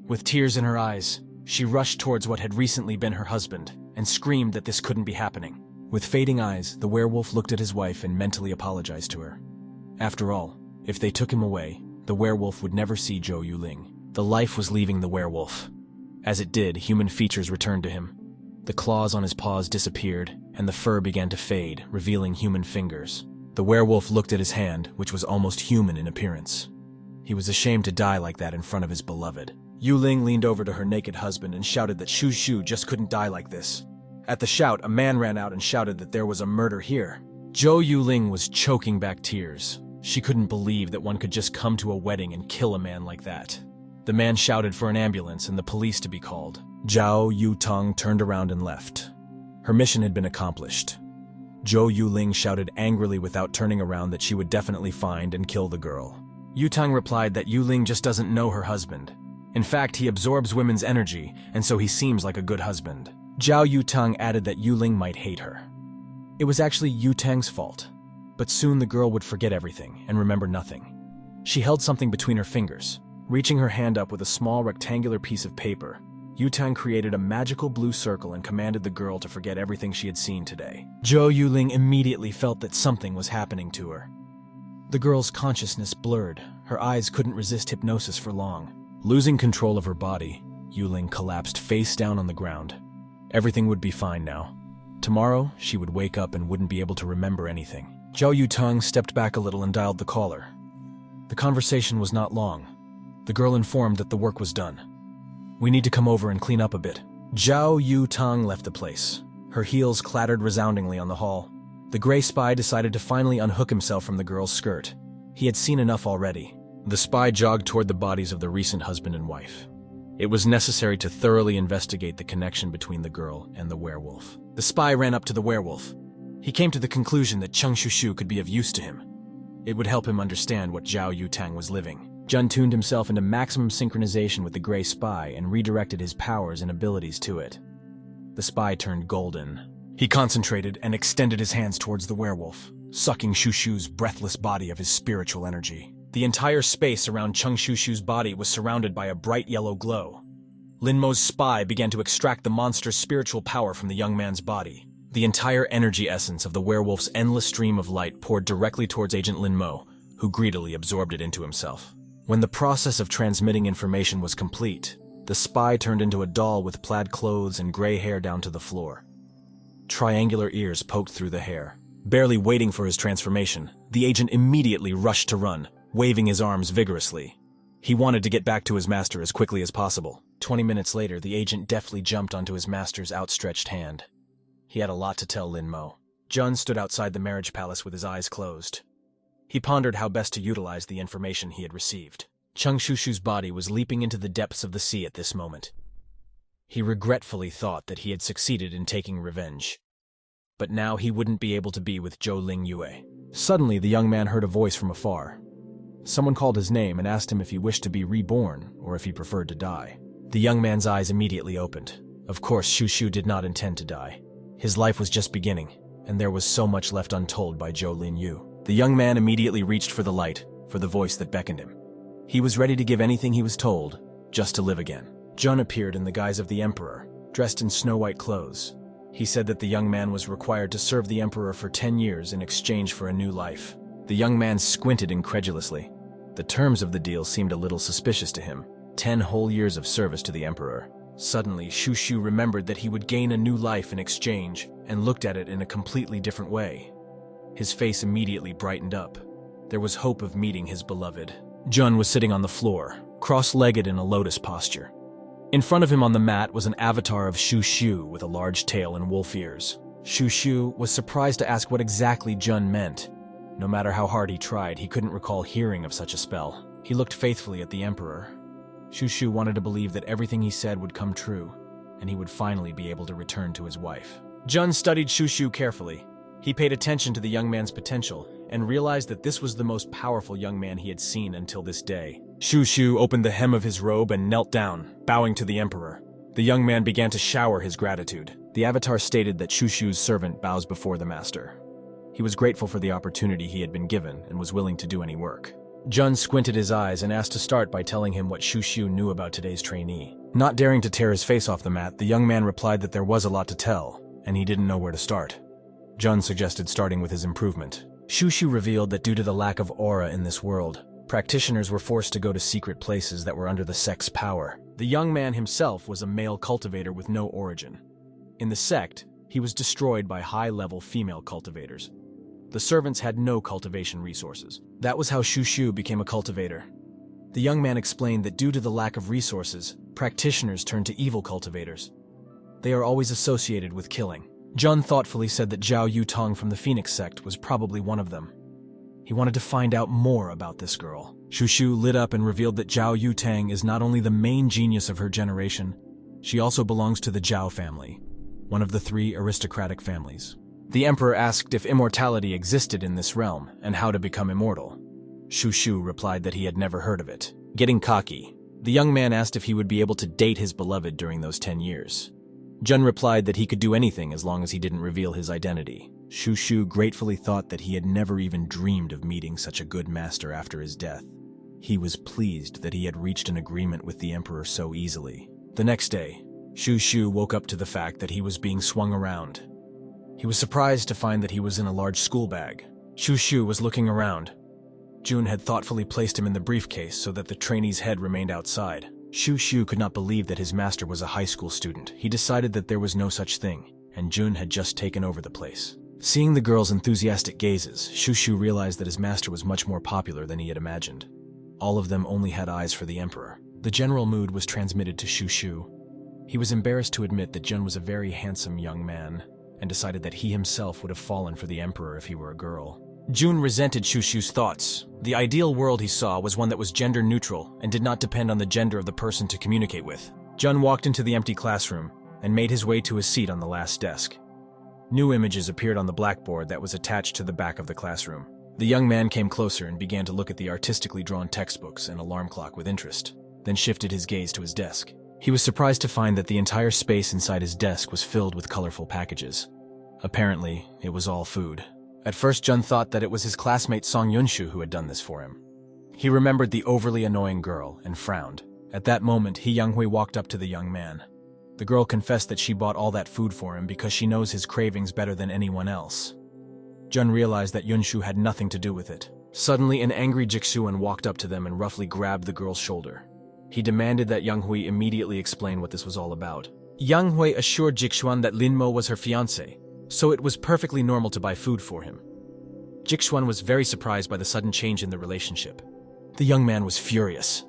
With tears in her eyes, she rushed towards what had recently been her husband and screamed that this couldn't be happening. With fading eyes, the werewolf looked at his wife and mentally apologized to her. After all, if they took him away, the werewolf would never see Zhou Yuling. The life was leaving the werewolf. As it did, human features returned to him. The claws on his paws disappeared, and the fur began to fade, revealing human fingers. The werewolf looked at his hand, which was almost human in appearance. He was ashamed to die like that in front of his beloved. Yuling leaned over to her naked husband and shouted that Shu Shu just couldn't die like this. At the shout, a man ran out and shouted that there was a murder here. Zhou Yuling was choking back tears. She couldn't believe that one could just come to a wedding and kill a man like that. The man shouted for an ambulance and the police to be called. Xiao Yutang turned around and left. Her mission had been accomplished. Zhou Yuling shouted angrily without turning around that she would definitely find and kill the girl. Yutang replied that Yuling just doesn't know her husband. In fact, he absorbs women's energy, and so he seems like a good husband. Xiao Yutang added that Yuling might hate her. It was actually Yutang's fault, but soon the girl would forget everything and remember nothing. She held something between her fingers. Reaching her hand up with a small rectangular piece of paper, Yutang created a magical blue circle and commanded the girl to forget everything she had seen today. Zhou Yuling immediately felt that something was happening to her. The girl's consciousness blurred. Her eyes couldn't resist hypnosis for long. Losing control of her body, Yuling collapsed face down on the ground. Everything would be fine now. Tomorrow, she would wake up and wouldn't be able to remember anything. Xiao Yutang stepped back a little and dialed the caller. The conversation was not long. The girl informed that the work was done. "We need to come over and clean up a bit." Xiao Yutang left the place. Her heels clattered resoundingly on the hall. The gray spy decided to finally unhook himself from the girl's skirt. He had seen enough already. The spy jogged toward the bodies of the recent husband and wife. It was necessary to thoroughly investigate the connection between the girl and the werewolf. The spy ran up to the werewolf. He came to the conclusion that Cheng Shushu could be of use to him. It would help him understand what Xiao Yutang was living. Jun tuned himself into maximum synchronization with the gray spy and redirected his powers and abilities to it. The spy turned golden. He concentrated and extended his hands towards the werewolf, sucking Shushu's breathless body of his spiritual energy. The entire space around Cheng Shushu's body was surrounded by a bright yellow glow. Lin Mo's spy began to extract the monster's spiritual power from the young man's body. The entire energy essence of the werewolf's endless stream of light poured directly towards Agent Lin Mo, who greedily absorbed it into himself. When the process of transmitting information was complete, the spy turned into a doll with plaid clothes and gray hair down to the floor. Triangular ears poked through the hair. Barely waiting for his transformation, the agent immediately rushed to run, waving his arms vigorously. He wanted to get back to his master as quickly as possible. 20 minutes later, the agent deftly jumped onto his master's outstretched hand. He had a lot to tell Lin Mo. Jun stood outside the marriage palace with his eyes closed. He pondered how best to utilize the information he had received. Cheng Shushu's body was leaping into the depths of the sea at this moment. He regretfully thought that he had succeeded in taking revenge. But now he wouldn't be able to be with Zhou Ling Yue. Suddenly, the young man heard a voice from afar. Someone called his name and asked him if he wished to be reborn or if he preferred to die. The young man's eyes immediately opened. Of course, Shushu did not intend to die. His life was just beginning, and there was so much left untold by Zhou Lin Yu. The young man immediately reached for the light, for the voice that beckoned him. He was ready to give anything he was told, just to live again. Jun appeared in the guise of the emperor, dressed in snow-white clothes. He said that the young man was required to serve the emperor for 10 years in exchange for a new life. The young man squinted incredulously. The terms of the deal seemed a little suspicious to him. 10 whole years of service to the emperor. Suddenly, Shushu remembered that he would gain a new life in exchange and looked at it in a completely different way. His face immediately brightened up. There was hope of meeting his beloved. Jun was sitting on the floor, cross-legged in a lotus posture. In front of him on the mat was an avatar of Shushu with a large tail and wolf ears. Shushu was surprised to ask what exactly Jun meant. No matter how hard he tried, he couldn't recall hearing of such a spell. He looked faithfully at the emperor. Shushu wanted to believe that everything he said would come true, and he would finally be able to return to his wife. Jun studied Shushu carefully. He paid attention to the young man's potential and realized that this was the most powerful young man he had seen until this day. Shushu opened the hem of his robe and knelt down, bowing to the emperor. The young man began to shower his gratitude. The avatar stated that Shushu's servant bows before the master. He was grateful for the opportunity he had been given and was willing to do any work. Jun squinted his eyes and asked to start by telling him what Shushu knew about today's trainee. Not daring to tear his face off the mat, the young man replied that there was a lot to tell, and he didn't know where to start. Jun suggested starting with his improvement. Shushu revealed that due to the lack of aura in this world, practitioners were forced to go to secret places that were under the sect's power. The young man himself was a male cultivator with no origin. In the sect, he was destroyed by high-level female cultivators. The servants had no cultivation resources. That was how Shushu became a cultivator. The young man explained that due to the lack of resources, practitioners turned to evil cultivators. They are always associated with killing. Jun thoughtfully said that Xiao Yutang from the Phoenix sect was probably one of them. He wanted to find out more about this girl. Shushu lit up and revealed that Xiao Yutang is not only the main genius of her generation, she also belongs to the Zhao family, one of the 3 aristocratic families. The emperor asked if immortality existed in this realm and how to become immortal. Shushu replied that he had never heard of it. Getting cocky, the young man asked if he would be able to date his beloved during those 10 years. Jun replied that he could do anything as long as he didn't reveal his identity. Shushu gratefully thought that he had never even dreamed of meeting such a good master after his death. He was pleased that he had reached an agreement with the emperor so easily. The next day, Shushu woke up to the fact that he was being swung around. He was surprised to find that he was in a large school bag. Shushu was looking around. Jun had thoughtfully placed him in the briefcase so that the trainee's head remained outside. Shushu could not believe that his master was a high school student. He decided that there was no such thing, and Jun had just taken over the place. Seeing the girl's enthusiastic gazes, Shushu realized that his master was much more popular than he had imagined. All of them only had eyes for the emperor. The general mood was transmitted to Shushu. He was embarrassed to admit that Jun was a very handsome young man, and decided that he himself would have fallen for the emperor if he were a girl. Jun resented Shushu's thoughts. The ideal world he saw was one that was gender neutral and did not depend on the gender of the person to communicate with. Jun walked into the empty classroom and made his way to his seat on the last desk. New images appeared on the blackboard that was attached to the back of the classroom. The young man came closer and began to look at the artistically drawn textbooks and alarm clock with interest, then shifted his gaze to his desk. He was surprised to find that the entire space inside his desk was filled with colorful packages. Apparently, it was all food. At first, Jun thought that it was his classmate Song Yunshu who had done this for him. He remembered the overly annoying girl and frowned. At that moment, He Younghui walked up to the young man. The girl confessed that she bought all that food for him because she knows his cravings better than anyone else. Jun realized that Yunshu had nothing to do with it. Suddenly, an angry Jixuan walked up to them and roughly grabbed the girl's shoulder. He demanded that Younghui immediately explain what this was all about. Younghui assured Jixuan that Lin Mo was her fiancé, so it was perfectly normal to buy food for him. Jixuan was very surprised by the sudden change in the relationship. The young man was furious.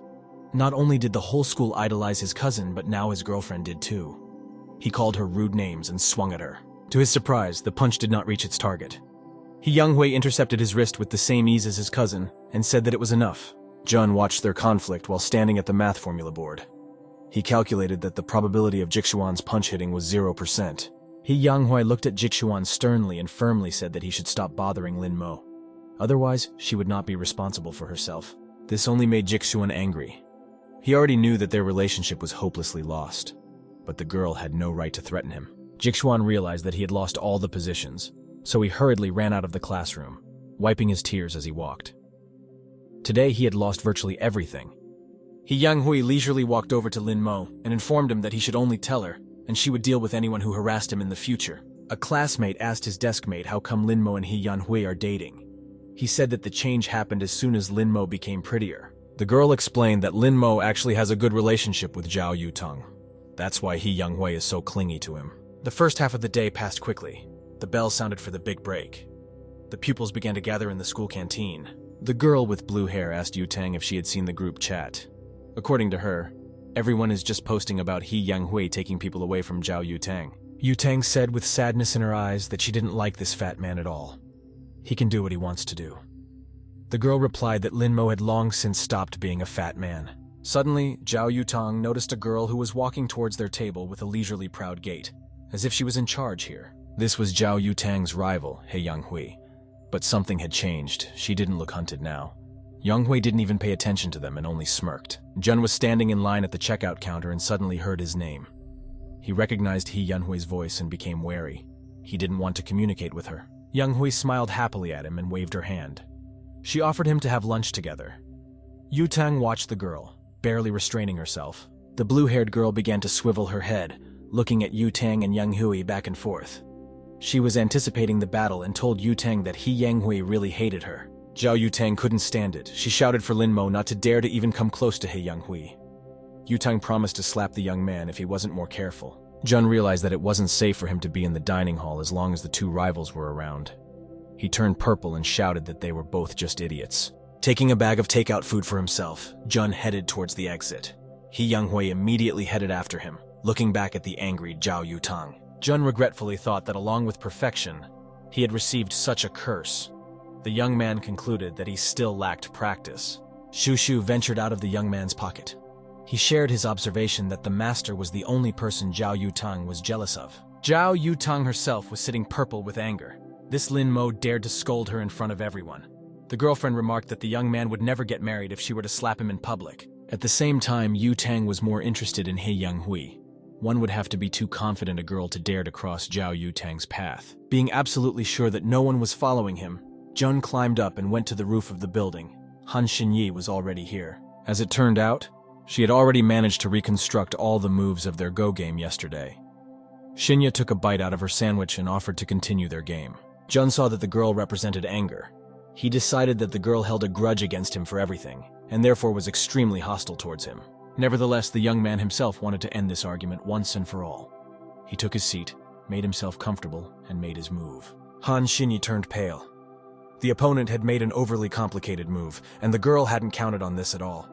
Not only did the whole school idolize his cousin, but now his girlfriend did too. He called her rude names and swung at her. To his surprise, the punch did not reach its target. He Younghui intercepted his wrist with the same ease as his cousin and said that it was enough. Jun watched their conflict while standing at the math formula board. He calculated that the probability of Jixuan's punch hitting was 0%. He Younghui looked at Jixuan sternly and firmly said that he should stop bothering Lin Mo. Otherwise, she would not be responsible for herself. This only made Jixuan angry. He already knew that their relationship was hopelessly lost, but the girl had no right to threaten him. Jixuan realized that he had lost all the positions, so he hurriedly ran out of the classroom, wiping his tears as he walked. Today he had lost virtually everything. He Younghui leisurely walked over to Lin Mo and informed him that he should only tell her, and she would deal with anyone who harassed him in the future. A classmate asked his deskmate how come Lin Mo and He Younghui are dating. He said that the change happened as soon as Lin Mo became prettier. The girl explained that Lin Mo actually has a good relationship with Xiao Yutang. That's why He Younghui is so clingy to him. The first half of the day passed quickly. The bell sounded for the big break. The pupils began to gather in the school canteen. The girl with blue hair asked Yutang if she had seen the group chat. According to her, everyone is just posting about He Younghui taking people away from Xiao Yutang. Yutang said with sadness in her eyes that she didn't like this fat man at all. He can do what he wants to do. The girl replied that Lin Mo had long since stopped being a fat man. Suddenly, Xiao Yutang noticed a girl who was walking towards their table with a leisurely proud gait, as if she was in charge here. This was Xiao Yutang's rival, He Younghui. But something had changed. She didn't look hunted now. Younghui didn't even pay attention to them and only smirked. Jun was standing in line at the checkout counter and suddenly heard his name. He recognized He Younghui's voice and became wary. He didn't want to communicate with her. Younghui smiled happily at him and waved her hand. She offered him to have lunch together. Yutang watched the girl, barely restraining herself. The blue-haired girl began to swivel her head, looking at Yutang and Younghui back and forth. She was anticipating the battle and told Yutang that He Younghui really hated her. Xiao Yutang couldn't stand it. She shouted for Lin Mo not to dare to even come close to He Younghui. Yutang promised to slap the young man if he wasn't more careful. Jun realized that it wasn't safe for him to be in the dining hall as long as the two rivals were around. He turned purple and shouted that they were both just idiots. Taking a bag of takeout food for himself, Jun headed towards the exit. He Younghui immediately headed after him. looking back at the angry Xiao Yutang. Jun regretfully thought that along with perfection, he had received such a curse. The young man concluded that he still lacked practice. Shu ventured out of the young man's pocket. He shared his observation that the master was the only person Xiao Yutang was jealous of. Xiao Yutang herself was sitting purple with anger. This Lin Mo dared to scold her in front of everyone. The girlfriend remarked that the young man would never get married if she were to slap him in public. At the same time, Yutang was more interested in He Young-hui. One would have to be too confident a girl to dare to cross Xiao Yutang's path. Being absolutely sure that no one was following him, Jun climbed up and went to the roof of the building. Han Xinyi was already here. As it turned out, she had already managed to reconstruct all the moves of their Go game yesterday. Shinya took a bite out of her sandwich and offered to continue their game. Jun saw that the girl represented anger. He decided that the girl held a grudge against him for everything, and therefore was extremely hostile towards him. Nevertheless, the young man himself wanted to end this argument once and for all. He took his seat, made himself comfortable, and made his move. Han Xinyi turned pale. The opponent had made an overly complicated move, and the girl hadn't counted on this at all.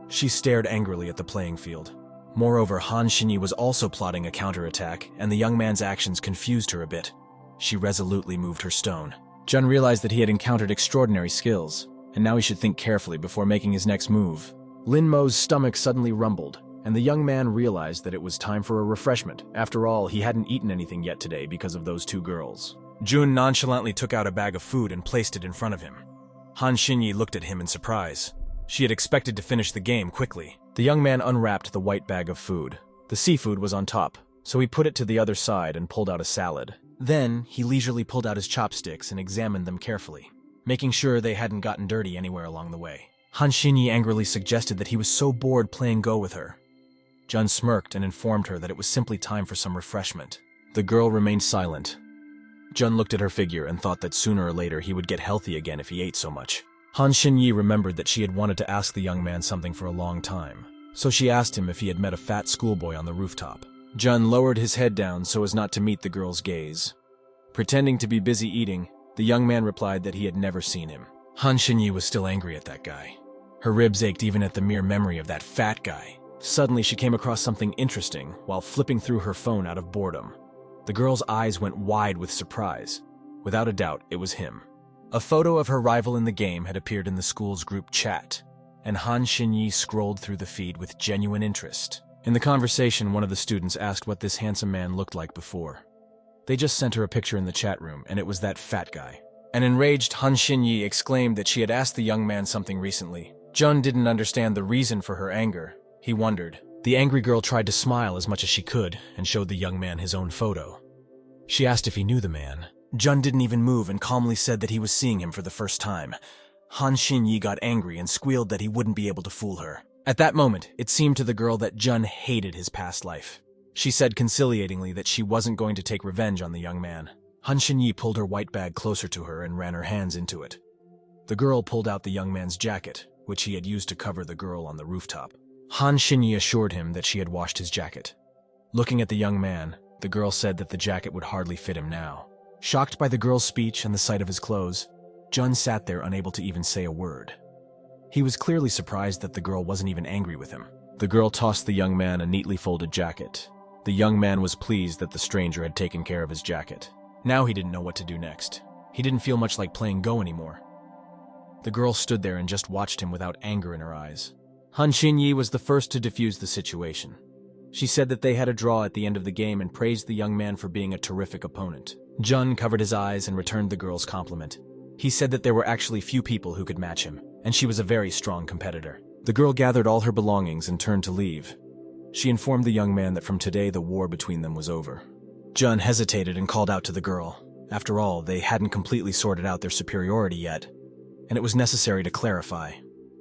She stared angrily at the playing field. Moreover, Han Xinyi was also plotting a counterattack, and the young man's actions confused her a bit. She resolutely moved her stone. Jun realized that he had encountered extraordinary skills, and now he should think carefully before making his next move. Lin Mo's stomach suddenly rumbled, and the young man realized that it was time for a refreshment. After all, he hadn't eaten anything yet today because of those two girls. Jun nonchalantly took out a bag of food and placed it in front of him. Han Xinyi looked at him in surprise. She had expected to finish the game quickly. The young man unwrapped the white bag of food. The seafood was on top, so he put it to the other side and pulled out a salad. Then, he leisurely pulled out his chopsticks and examined them carefully, making sure they hadn't gotten dirty anywhere along the way. Han Xinyi angrily suggested that he was so bored playing Go with her. Jun smirked and informed her that it was simply time for some refreshment. The girl remained silent. Jun looked at her figure and thought that sooner or later he would get healthy again if he ate so much. Han Xinyi remembered that she had wanted to ask the young man something for a long time, so she asked him if he had met a fat schoolboy on the rooftop. Jun lowered his head down so as not to meet the girl's gaze. Pretending to be busy eating, the young man replied that he had never seen him. Han Xinyi was still angry at that guy. Her ribs ached even at the mere memory of that fat guy. Suddenly, she came across something interesting while flipping through her phone out of boredom. The girl's eyes went wide with surprise. Without a doubt, it was him. A photo of her rival in the game had appeared in the school's group chat, and Han Xinyi scrolled through the feed with genuine interest. In the conversation, one of the students asked what this handsome man looked like before. They just sent her a picture in the chat room, and it was that fat guy. An enraged Han Xinyi exclaimed that she had asked the young man something recently. Jun didn't understand the reason for her anger. He wondered. The angry girl tried to smile as much as she could and showed the young man his own photo. She asked if he knew the man. Jun didn't even move and calmly said that he was seeing him for the first time. Han Xinyi got angry and squealed that he wouldn't be able to fool her. At that moment, it seemed to the girl that Jun hated his past life. She said conciliatingly that she wasn't going to take revenge on the young man. Han Xinyi pulled her white bag closer to her and ran her hands into it. The girl pulled out the young man's jacket, which he had used to cover the girl on the rooftop. Han Xinyi assured him that she had washed his jacket. Looking at the young man, the girl said that the jacket would hardly fit him now. Shocked by the girl's speech and the sight of his clothes, Jun sat there unable to even say a word. He was clearly surprised that the girl wasn't even angry with him. The girl tossed the young man a neatly folded jacket. The young man was pleased that the stranger had taken care of his jacket. Now he didn't know what to do next. He didn't feel much like playing Go anymore. The girl stood there and just watched him without anger in her eyes. Han Xinyi was the first to defuse the situation. She said that they had a draw at the end of the game and praised the young man for being a terrific opponent. Jun covered his eyes and returned the girl's compliment. He said that there were actually few people who could match him, and she was a very strong competitor. The girl gathered all her belongings and turned to leave. She informed the young man that from today the war between them was over. Jun hesitated and called out to the girl. After all, they hadn't completely sorted out their superiority yet, and it was necessary to clarify.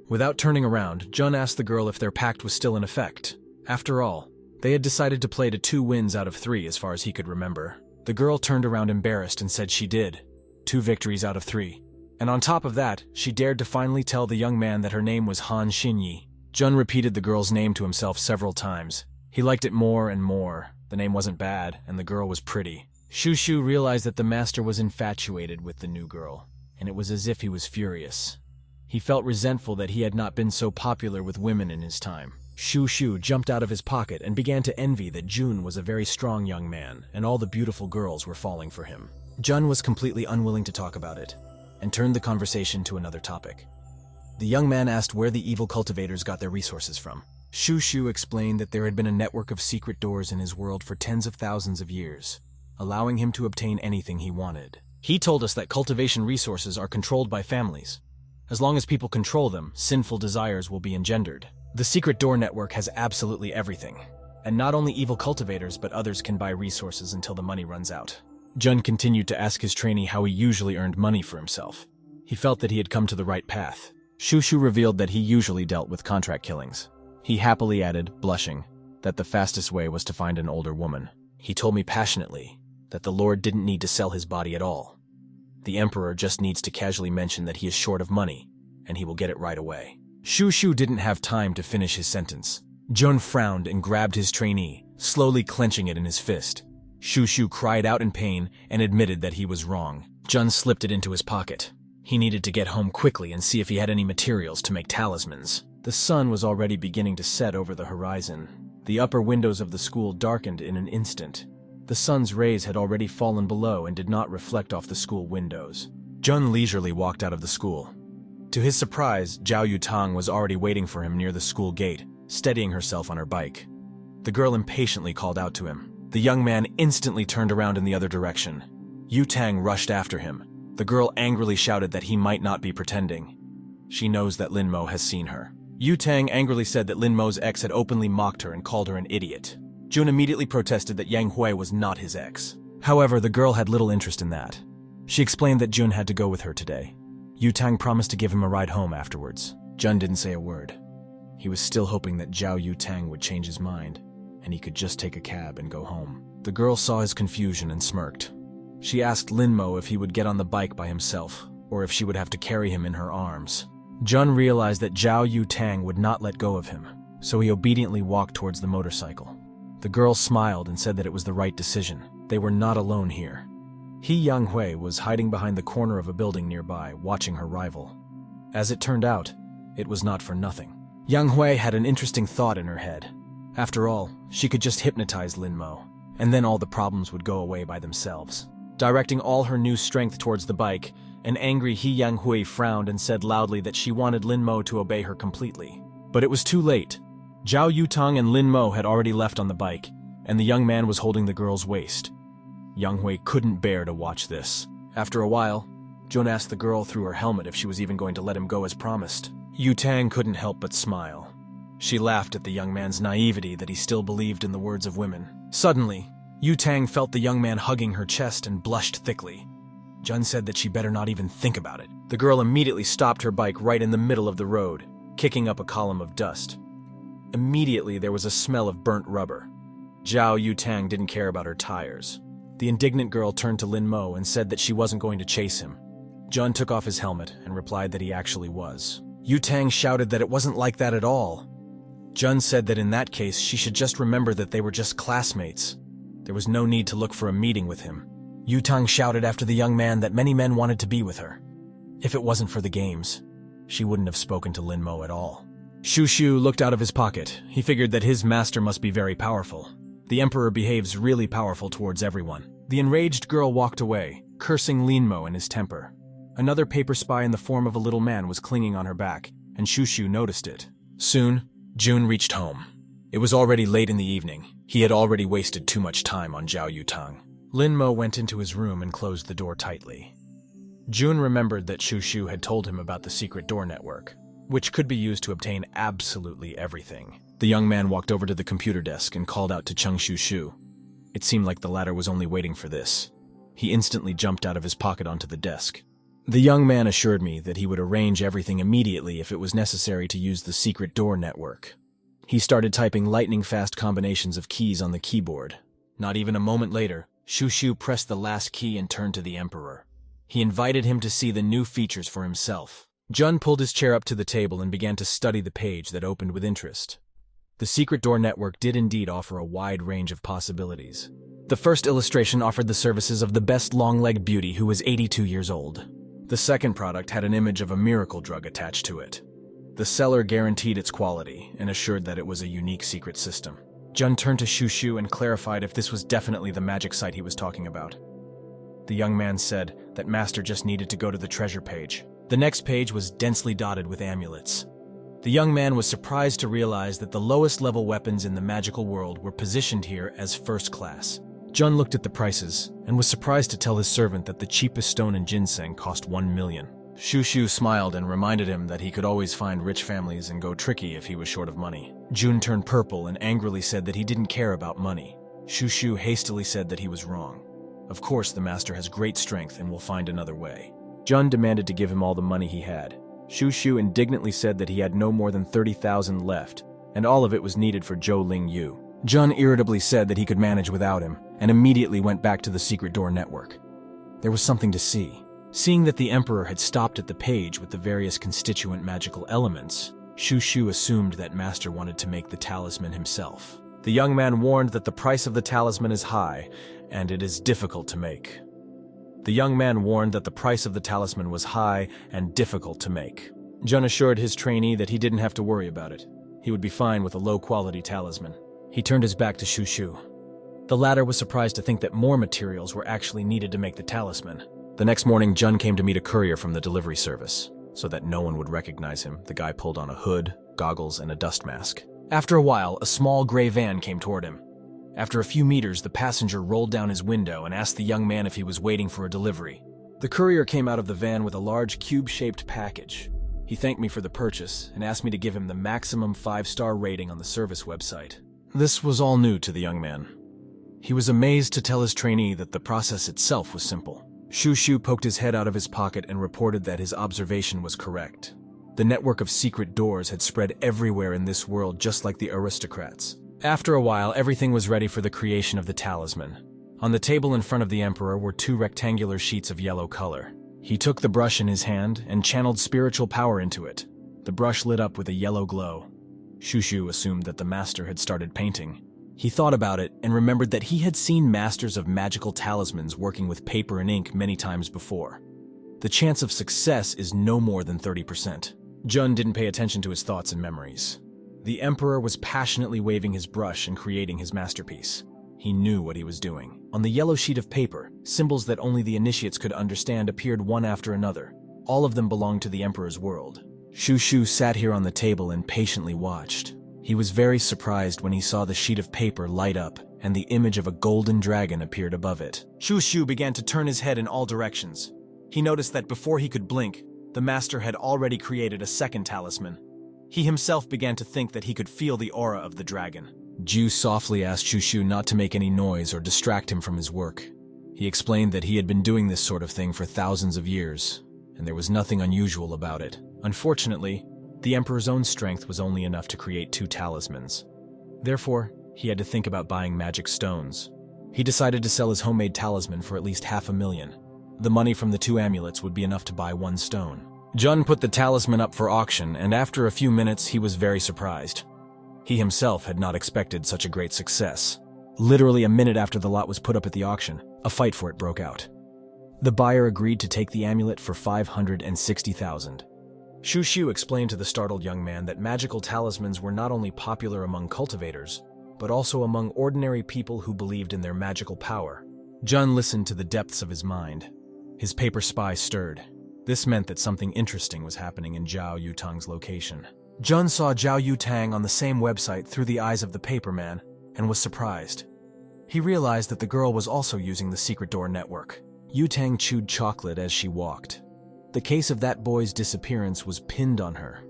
Without turning around, Jun asked the girl if their pact was still in effect. After all, they had decided to play to 2 wins out of 3 as far as he could remember. The girl turned around embarrassed and said she did. 2 victories out of 3. And on top of that, she dared to finally tell the young man that her name was Han Xinyi. Jun repeated the girl's name to himself several times. He liked it more and more. The name wasn't bad, and the girl was pretty. Shu realized that the master was infatuated with the new girl, and it was as if he was furious. He felt resentful that he had not been so popular with women in his time. Shu jumped out of his pocket and began to envy that Jun was a very strong young man and all the beautiful girls were falling for him. Jun was completely unwilling to talk about it and turned the conversation to another topic. The young man asked where the evil cultivators got their resources from. Shu explained that there had been a network of secret doors in his world for tens of thousands of years, allowing him to obtain anything he wanted. He told us that cultivation resources are controlled by families. As long as people control them, sinful desires will be engendered. The secret door network has absolutely everything, and not only evil cultivators but others can buy resources until the money runs out. Jun continued to ask his trainee how he usually earned money for himself. He felt that he had come to the right path. Shu revealed that he usually dealt with contract killings. He happily added, blushing, that the fastest way was to find an older woman. He told me passionately that the Lord didn't need to sell his body at all. The Emperor just needs to casually mention that he is short of money, and he will get it right away. Shu didn't have time to finish his sentence. Jun frowned and grabbed his trainee, slowly clenching it in his fist. Shu cried out in pain and admitted that he was wrong. Jun slipped it into his pocket. He needed to get home quickly and see if he had any materials to make talismans. The sun was already beginning to set over the horizon. The upper windows of the school darkened in an instant. The sun's rays had already fallen below and did not reflect off the school windows. Jun leisurely walked out of the school. To his surprise, Xiao Yutang was already waiting for him near the school gate, steadying herself on her bike. The girl impatiently called out to him. The young man instantly turned around in the other direction. Yutang rushed after him. The girl angrily shouted that he might not be pretending. She knows that Lin Mo has seen her. Yutang angrily said that Lin Mo's ex had openly mocked her and called her an idiot. Jun immediately protested that Yang Hui was not his ex. However, the girl had little interest in that. She explained that Jun had to go with her today. Yutang promised to give him a ride home afterwards. Jun didn't say a word. He was still hoping that Xiao Yutang would change his mind, and he could just take a cab and go home. The girl saw his confusion and smirked. She asked Lin Mo if he would get on the bike by himself, or if she would have to carry him in her arms. Jun realized that Xiao Yutang would not let go of him, so he obediently walked towards the motorcycle. The girl smiled and said that it was the right decision. They were not alone here. Yang Hui was hiding behind the corner of a building nearby, watching her rival. As it turned out, it was not for nothing. Yang Hui had an interesting thought in her head. After all, she could just hypnotize Lin Mo, and then all the problems would go away by themselves. Directing all her new strength towards the bike, an angry Yang Hui frowned and said loudly that she wanted Lin Mo to obey her completely. But it was too late. Xiao Yutang and Lin Mo had already left on the bike, and the young man was holding the girl's waist. Yang Hui couldn't bear to watch this. After a while, Jun asked the girl through her helmet if she was even going to let him go as promised. Yutang couldn't help but smile. She laughed at the young man's naivety that he still believed in the words of women. Suddenly, Yutang felt the young man hugging her chest and blushed thickly. Jun said that she better not even think about it. The girl immediately stopped her bike right in the middle of the road, kicking up a column of dust. Immediately, there was a smell of burnt rubber. Xiao Yutang didn't care about her tires. The indignant girl turned to Lin Mo and said that she wasn't going to chase him. Jun took off his helmet and replied that he actually was. Yutang shouted that it wasn't like that at all. Jun said that in that case, she should just remember that they were just classmates. There was no need to look for a meeting with him. Yutang shouted after the young man that many men wanted to be with her. If it wasn't for the games, she wouldn't have spoken to Lin Mo at all. Shu looked out of his pocket. He figured that his master must be very powerful. The Emperor behaves really powerful towards everyone. The enraged girl walked away, cursing Lin Mo in his temper. Another paper spy in the form of a little man was clinging on her back, and Shu noticed it. Soon, Jun reached home. It was already late in the evening. He had already wasted too much time on Xiao Yutang. Lin Mo went into his room and closed the door tightly. Jun remembered that Shu had told him about the secret door network, which could be used to obtain absolutely everything. The young man walked over to the computer desk and called out to Chung Shu. It seemed like the latter was only waiting for this. He instantly jumped out of his pocket onto the desk. The young man assured me that he would arrange everything immediately if it was necessary to use the secret door network. He started typing lightning-fast combinations of keys on the keyboard. Not even a moment later, Shu pressed the last key and turned to the Emperor. He invited him to see the new features for himself. Jun pulled his chair up to the table and began to study the page that opened with interest. The secret door network did indeed offer a wide range of possibilities. The first illustration offered the services of the best long-legged beauty who was 82 years old. The second product had an image of a miracle drug attached to it. The seller guaranteed its quality and assured that it was a unique secret system. Jun turned to Shushu and clarified if this was definitely the magic site he was talking about. The young man said that Master just needed to go to the treasure page. The next page was densely dotted with amulets. The young man was surprised to realize that the lowest level weapons in the magical world were positioned here as first class. Jun looked at the prices and was surprised to tell his servant that the cheapest stone in ginseng cost 1 million. Shushu smiled and reminded him that he could always find rich families and go tricky if he was short of money. Jun turned purple and angrily said that he didn't care about money. Shushu hastily said that he was wrong. Of course, the master has great strength and will find another way. Jun demanded to give him all the money he had. Shushu indignantly said that he had no more than 30,000 left, and all of it was needed for Zhou Ling Yu. Jun irritably said that he could manage without him, and immediately went back to the secret door network. There was something to see. Seeing that the Emperor had stopped at the page with the various constituent magical elements, Shushu assumed that Master wanted to make the talisman himself. The young man warned that the price of the talisman is high, and it is difficult to make. The young man warned that the price of the talisman was high and difficult to make. Jun assured his trainee that he didn't have to worry about it. He would be fine with a low-quality talisman. He turned his back to Shushu. The latter was surprised to think that more materials were actually needed to make the talisman. The next morning, Jun came to meet a courier from the delivery service. So that no one would recognize him, the guy pulled on a hood, goggles, and a dust mask. After a while, a small gray van came toward him. After a few meters, the passenger rolled down his window and asked the young man if he was waiting for a delivery. The courier came out of the van with a large cube-shaped package. He thanked me for the purchase and asked me to give him the maximum 5-star rating on the service website. This was all new to the young man. He was amazed to tell his trainee that the process itself was simple. Shushu poked his head out of his pocket and reported that his observation was correct. The network of secret doors had spread everywhere in this world, just like the aristocrats. After a while, everything was ready for the creation of the talisman. On the table in front of the Emperor were 2 rectangular sheets of yellow color. He took the brush in his hand and channeled spiritual power into it. The brush lit up with a yellow glow. Shushu assumed that the master had started painting. He thought about it and remembered that he had seen masters of magical talismans working with paper and ink many times before. The chance of success is no more than 30%. Jun didn't pay attention to his thoughts and memories. The Emperor was passionately waving his brush and creating his masterpiece. He knew what he was doing. On the yellow sheet of paper, symbols that only the initiates could understand appeared one after another. All of them belonged to the Emperor's world. Shushu sat here on the table and patiently watched. He was very surprised when he saw the sheet of paper light up and the image of a golden dragon appeared above it. Shushu began to turn his head in all directions. He noticed that before he could blink, the master had already created a second talisman. He himself began to think that he could feel the aura of the dragon. Ju softly asked Shushu not to make any noise or distract him from his work. He explained that he had been doing this sort of thing for thousands of years, and there was nothing unusual about it. Unfortunately, the Emperor's own strength was only enough to create 2 talismans. Therefore, he had to think about buying magic stones. He decided to sell his homemade talisman for at least $500,000. The money from the 2 amulets would be enough to buy 1 stone. Jun put the talisman up for auction, and after a few minutes, he was very surprised. He himself had not expected such a great success. Literally a minute after the lot was put up at the auction, a fight for it broke out. The buyer agreed to take the amulet for $560,000. Shushu explained to the startled young man that magical talismans were not only popular among cultivators, but also among ordinary people who believed in their magical power. Jun listened to the depths of his mind. His paper spy stirred. This meant that something interesting was happening in Xiao Yutang's location. Jun saw Xiao Yutang on the same website through the eyes of the paperman and was surprised. He realized that the girl was also using the secret door network. Yutang chewed chocolate as she walked. The case of that boy's disappearance was pinned on her.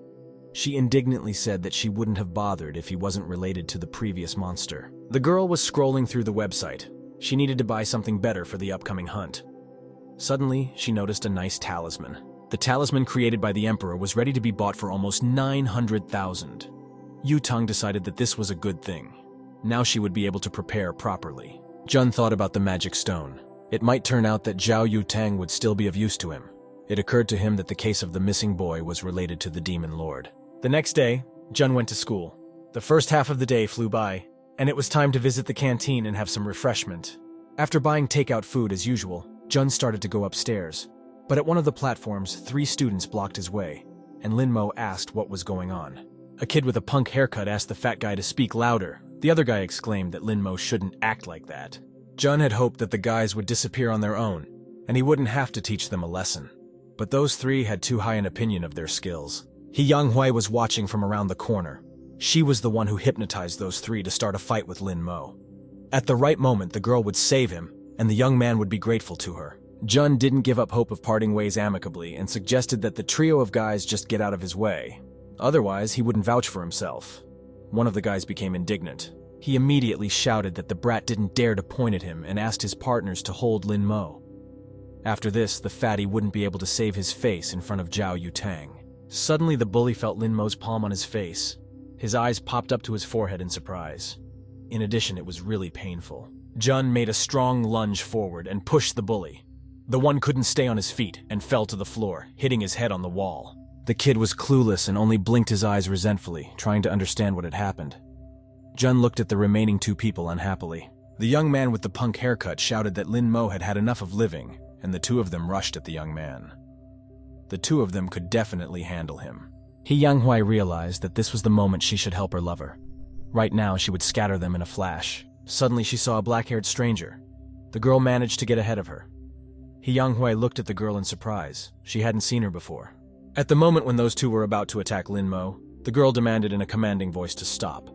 She indignantly said that she wouldn't have bothered if he wasn't related to the previous monster. The girl was scrolling through the website. She needed to buy something better for the upcoming hunt. Suddenly, she noticed a nice talisman. The talisman created by the Emperor was ready to be bought for almost 900,000. Yutang decided that this was a good thing. Now she would be able to prepare properly. Jun thought about the magic stone. It might turn out that Xiao Yutang would still be of use to him. It occurred to him that the case of the missing boy was related to the Demon Lord. The next day, Jun went to school. The first half of the day flew by, and it was time to visit the canteen and have some refreshment. After buying takeout food as usual, Jun started to go upstairs. But at one of the platforms, 3 students blocked his way. and Lin Mo asked what was going on. A kid with a punk haircut asked the fat guy to speak louder. The other guy exclaimed that Lin Mo shouldn't act like that. Jun had hoped that the guys would disappear on their own, and he wouldn't have to teach them a lesson. But those three had too high an opinion of their skills. Yang was watching from around the corner. She was the one who hypnotized those three to start a fight with Lin Mo. At the right moment, the girl would save him, and the young man would be grateful to her. Jun didn't give up hope of parting ways amicably and suggested that the trio of guys just get out of his way. Otherwise, he wouldn't vouch for himself. One of the guys became indignant. He immediately shouted that the brat didn't dare to point at him and asked his partners to hold Lin Mo. After this, the fatty wouldn't be able to save his face in front of Xiao Yutang. Suddenly, the bully felt Lin Mo's palm on his face. His eyes popped up to his forehead in surprise. In addition, it was really painful. Jun made a strong lunge forward and pushed the bully. The one couldn't stay on his feet and fell to the floor, hitting his head on the wall. The kid was clueless and only blinked his eyes resentfully, trying to understand what had happened. Jun looked at the remaining two people unhappily. The young man with the punk haircut shouted that Lin Mo had had enough of living, and the two of them rushed at the young man. The two of them could definitely handle him. Yang realized that this was the moment she should help her lover. Right now, she would scatter them in a flash. Suddenly, she saw a black-haired stranger. The girl managed to get ahead of her. Yang looked at the girl in surprise. She hadn't seen her before. At the moment when those two were about to attack Lin Mo, the girl demanded in a commanding voice to stop.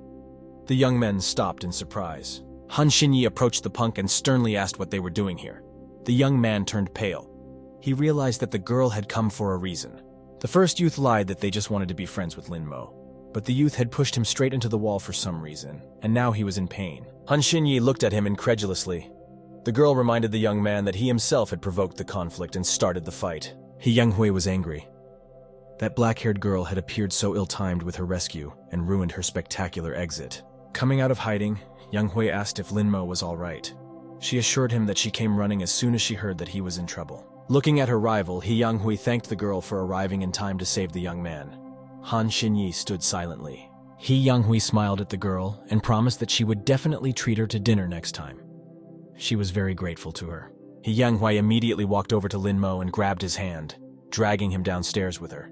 The young men stopped in surprise. Han Xinyi approached the punk and sternly asked what they were doing here. The young man turned pale. He realized that the girl had come for a reason. The first youth lied that they just wanted to be friends with Lin Mo. But the youth had pushed him straight into the wall for some reason, and now he was in pain. Han Xinyi looked at him incredulously. The girl reminded the young man that he himself had provoked the conflict and started the fight. Yang was angry. That black-haired girl had appeared so ill-timed with her rescue and ruined her spectacular exit. Coming out of hiding, Yang asked if Lin Mo was all right. She assured him that she came running as soon as she heard that he was in trouble. Looking at her rival, Yang thanked the girl for arriving in time to save the young man. Han Xinyi stood silently. Yang smiled at the girl and promised that she would definitely treat her to dinner next time. She was very grateful to her. Yang immediately walked over to Lin Mo and grabbed his hand, dragging him downstairs with her.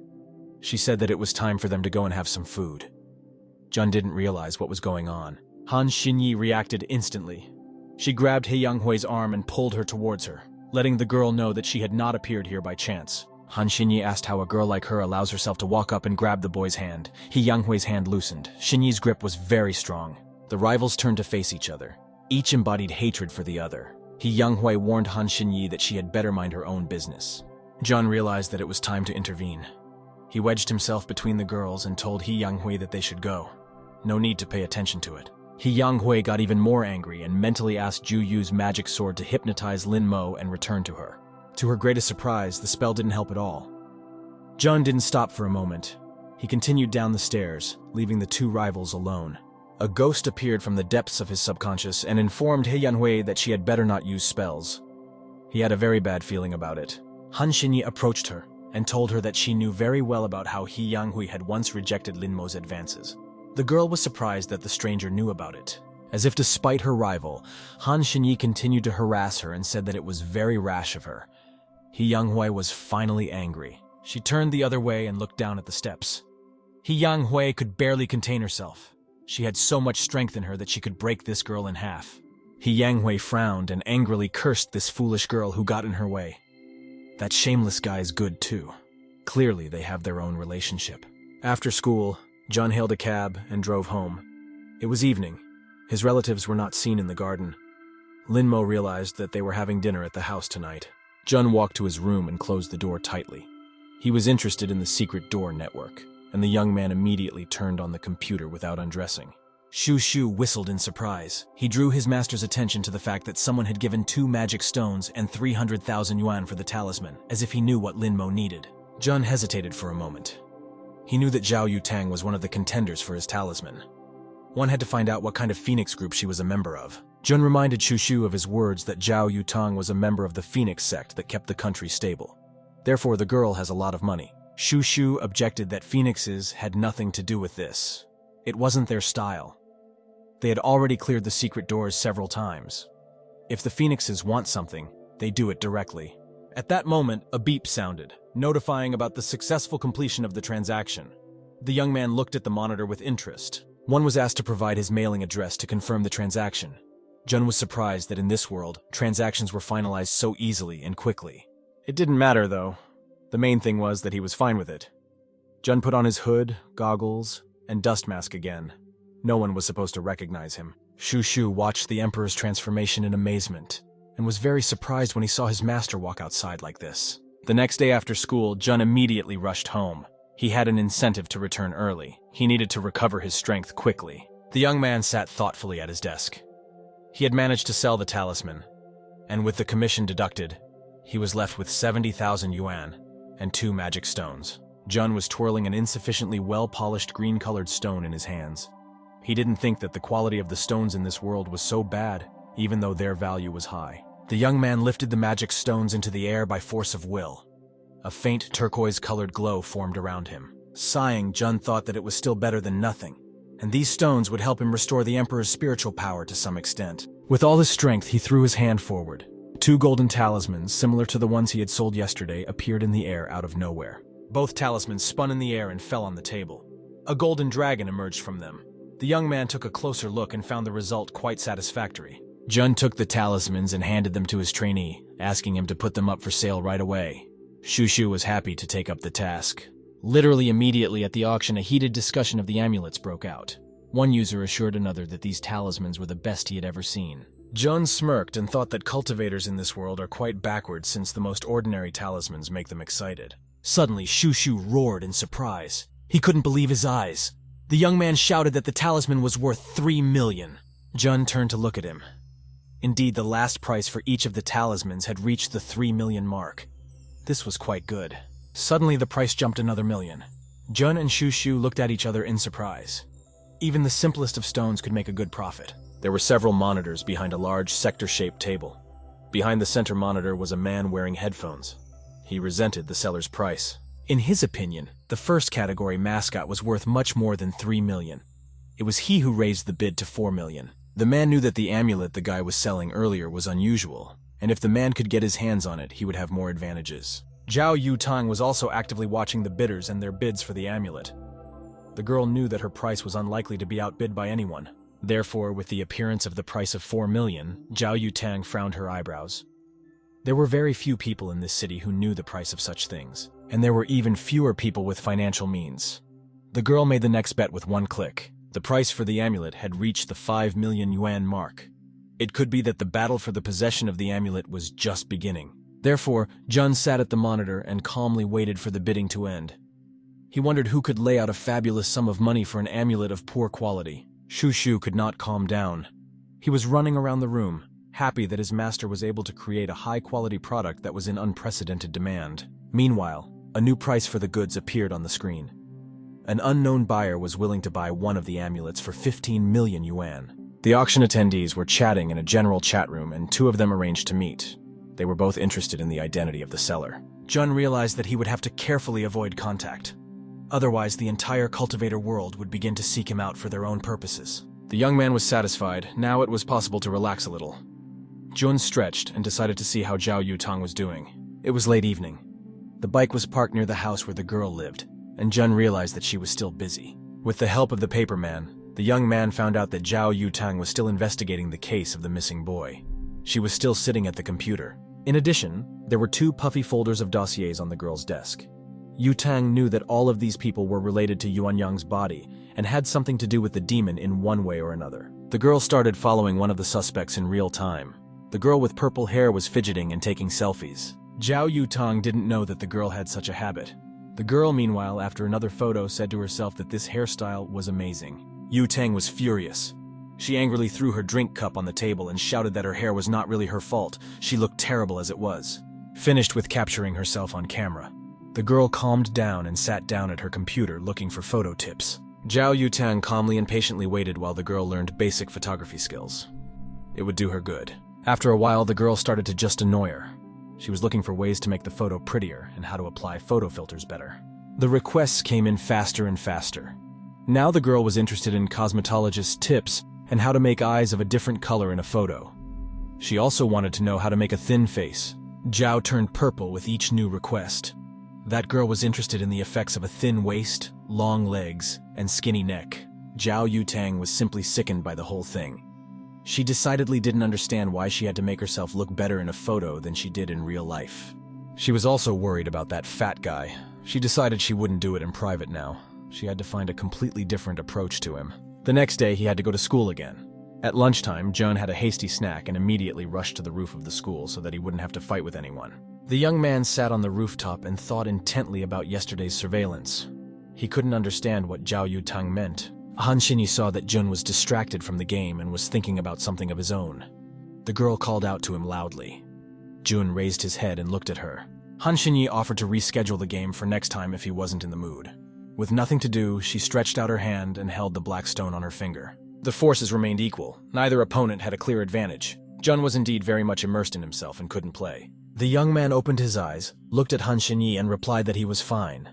She said that it was time for them to go and have some food. Jun didn't realize what was going on. Han Xinyi reacted instantly. She grabbed Yang arm and pulled her towards her, letting the girl know that she had not appeared here by chance. Han Xinyi asked how a girl like her allows herself to walk up and grab the boy's hand. Yang hand loosened. Xinyi's grip was very strong. The rivals turned to face each other. Each embodied hatred for the other. Yang warned Han Xinyi that she had better mind her own business. Jun realized that it was time to intervene. He wedged himself between the girls and told Yang that they should go. No need to pay attention to it. Yang got even more angry and mentally asked Ju Yu's magic sword to hypnotize Lin Mo and return to her. To her greatest surprise, the spell didn't help at all. Jun didn't stop for a moment. He continued down the stairs, leaving the two rivals alone. A ghost appeared from the depths of his subconscious and informed Yang that she had better not use spells. He had a very bad feeling about it. Han Xinyi approached her and told her that she knew very well about how Yang had once rejected Lin Mo's advances. The girl was surprised that the stranger knew about it. As if to spite her rival, Han Xinyi continued to harass her and said that it was very rash of her. Yang was finally angry. She turned the other way and looked down at the steps. Yang could barely contain herself. She had so much strength in her that she could break this girl in half. Yang frowned and angrily cursed this foolish girl who got in her way. That shameless guy is good too. Clearly they have their own relationship. After school, Jun hailed a cab and drove home. It was evening. His relatives were not seen in the garden. Lin Mo realized that they were having dinner at the house tonight. Jun walked to his room and closed the door tightly. He was interested in the secret door network, and the young man immediately turned on the computer without undressing. Shu whistled in surprise. He drew his master's attention to the fact that someone had given 2 magic stones and 300,000 yuan for the talisman, as if he knew what Lin Mo needed. Jun hesitated for a moment. He knew that Xiao Yutang was one of the contenders for his talisman. One had to find out what kind of phoenix group she was a member of. Jun reminded Shu of his words that Xiao Yutang was a member of the phoenix sect that kept the country stable. Therefore, the girl has a lot of money. Shu objected that phoenixes had nothing to do with this. It wasn't their style. They had already cleared the secret doors several times. If the phoenixes want something, they do it directly. At that moment, a beep sounded, notifying about the successful completion of the transaction. The young man looked at the monitor with interest. One was asked to provide his mailing address to confirm the transaction. Jun was surprised that in this world, transactions were finalized so easily and quickly. It didn't matter, though. The main thing was that he was fine with it. Jun put on his hood, goggles, and dust mask again. No one was supposed to recognize him. Shu watched the Emperor's transformation in amazement, and was very surprised when he saw his master walk outside like this. The next day after school, Jun immediately rushed home. He had an incentive to return early. He needed to recover his strength quickly. The young man sat thoughtfully at his desk. He had managed to sell the talisman, and with the commission deducted, he was left with 70,000 yuan and 2 magic stones. Jun was twirling an insufficiently well-polished green-colored stone in his hands. He didn't think that the quality of the stones in this world was so bad, even though their value was high. The young man lifted the magic stones into the air by force of will. A faint turquoise-colored glow formed around him. Sighing, Jun thought that it was still better than nothing, and these stones would help him restore the Emperor's spiritual power to some extent. With all his strength, he threw his hand forward. 2 golden talismans, similar to the ones he had sold yesterday, appeared in the air out of nowhere. Both talismans spun in the air and fell on the table. A golden dragon emerged from them. The young man took a closer look and found the result quite satisfactory. Jun took the talismans and handed them to his trainee, asking him to put them up for sale right away. Shu was happy to take up the task. Literally immediately at the auction, a heated discussion of the amulets broke out. One user assured another that these talismans were the best he had ever seen. Jun smirked and thought that cultivators in this world are quite backward since the most ordinary talismans make them excited. Suddenly, Shu roared in surprise. He couldn't believe his eyes. The young man shouted that the talisman was worth 3 million. Jun turned to look at him. Indeed, the last price for each of the talismans had reached the 3 million mark. This was quite good. Suddenly, the price jumped another million. Jun and Shu looked at each other in surprise. Even the simplest of stones could make a good profit. There were several monitors behind a large sector-shaped table. Behind the center monitor was a man wearing headphones. He resented the seller's price. In his opinion, the first category mascot was worth much more than 3 million. It was he who raised the bid to 4 million. The man knew that the amulet the guy was selling earlier was unusual, and if the man could get his hands on it, he would have more advantages. Xiao Yutang was also actively watching the bidders and their bids for the amulet. The girl knew that her price was unlikely to be outbid by anyone. Therefore, with the appearance of the price of 4 million, Xiao Yutang frowned her eyebrows. There were very few people in this city who knew the price of such things, and there were even fewer people with financial means. The girl made the next bet with one click. The price for the amulet had reached the 5 million yuan mark. It could be that the battle for the possession of the amulet was just beginning. Therefore, Jun sat at the monitor and calmly waited for the bidding to end. He wondered who could lay out a fabulous sum of money for an amulet of poor quality. Shu could not calm down. He was running around the room, happy that his master was able to create a high-quality product that was in unprecedented demand. Meanwhile, a new price for the goods appeared on the screen. An unknown buyer was willing to buy one of the amulets for 15 million yuan. The auction attendees were chatting in a general chat room, and 2 of them arranged to meet. They were both interested in the identity of the seller. Jun realized that he would have to carefully avoid contact. Otherwise, the entire cultivator world would begin to seek him out for their own purposes. The young man was satisfied. Now it was possible to relax a little. Jun stretched and decided to see how Xiao Yutang was doing. It was late evening. The bike was parked near the house where the girl lived, and Jun realized that she was still busy. With the help of the paperman, the young man found out that Xiao Yutang was still investigating the case of the missing boy. She was still sitting at the computer. In addition, there were 2 puffy folders of dossiers on the girl's desk. Yutang knew that all of these people were related to Yuanyang's body and had something to do with the demon in one way or another. The girl started following one of the suspects in real time. The girl with purple hair was fidgeting and taking selfies. Xiao Yutang didn't know that the girl had such a habit. The girl, meanwhile, after another photo, said to herself that this hairstyle was amazing. Yutang was furious. She angrily threw her drink cup on the table and shouted that her hair was not really her fault. She looked terrible as it was. Finished with capturing herself on camera, the girl calmed down and sat down at her computer looking for photo tips. Xiao Yutang calmly and patiently waited while the girl learned basic photography skills. It would do her good. After a while, the girl started to just annoy her. She was looking for ways to make the photo prettier and how to apply photo filters better. The requests came in faster and faster. Now the girl was interested in cosmetologist's tips and how to make eyes of a different color in a photo. She also wanted to know how to make a thin face, Zhao turned purple with each new request. That girl was interested in the effects of a thin waist, long legs, and skinny neck. Xiao Yutang was simply sickened by the whole thing. She decidedly didn't understand why she had to make herself look better in a photo than she did in real life. She was also worried about that fat guy. She decided she wouldn't do it in private now. She had to find a completely different approach to him. The next day, he had to go to school again. At lunchtime, Jun had a hasty snack and immediately rushed to the roof of the school so that he wouldn't have to fight with anyone. The young man sat on the rooftop and thought intently about yesterday's surveillance. He couldn't understand what Xiao Yutang meant. Han Xinyi saw that Jun was distracted from the game and was thinking about something of his own. The girl called out to him loudly. Jun raised his head and looked at her. Han Xinyi offered to reschedule the game for next time if he wasn't in the mood. With nothing to do, she stretched out her hand and held the black stone on her finger. The forces remained equal. Neither opponent had a clear advantage. Jun was indeed very much immersed in himself and couldn't play. The young man opened his eyes, looked at Han Xinyi and replied that he was fine.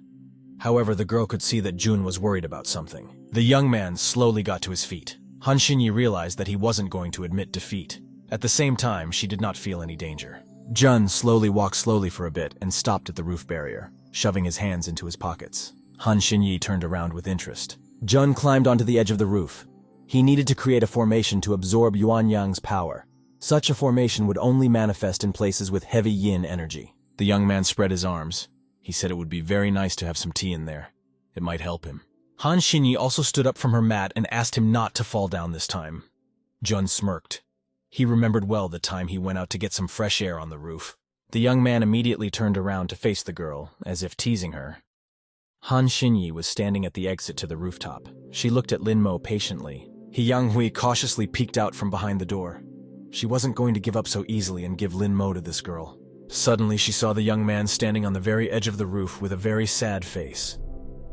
However, the girl could see that Jun was worried about something. The young man slowly got to his feet. Han Xinyi realized that he wasn't going to admit defeat. At the same time, she did not feel any danger. Jun walked slowly for a bit and stopped at the roof barrier, shoving his hands into his pockets. Han Xinyi turned around with interest. Jun climbed onto the edge of the roof. He needed to create a formation to absorb Yuan Yang's power. Such a formation would only manifest in places with heavy yin energy. The young man spread his arms. He said it would be very nice to have some tea in there. It might help him. Han Xinyi also stood up from her mat and asked him not to fall down this time. Jun smirked. He remembered well the time he went out to get some fresh air on the roof. The young man immediately turned around to face the girl, as if teasing her. Han Xinyi was standing at the exit to the rooftop. She looked at Lin Mo patiently. He Yanghui cautiously peeked out from behind the door. She wasn't going to give up so easily and give Lin Mo to this girl. Suddenly, she saw the young man standing on the very edge of the roof with a very sad face.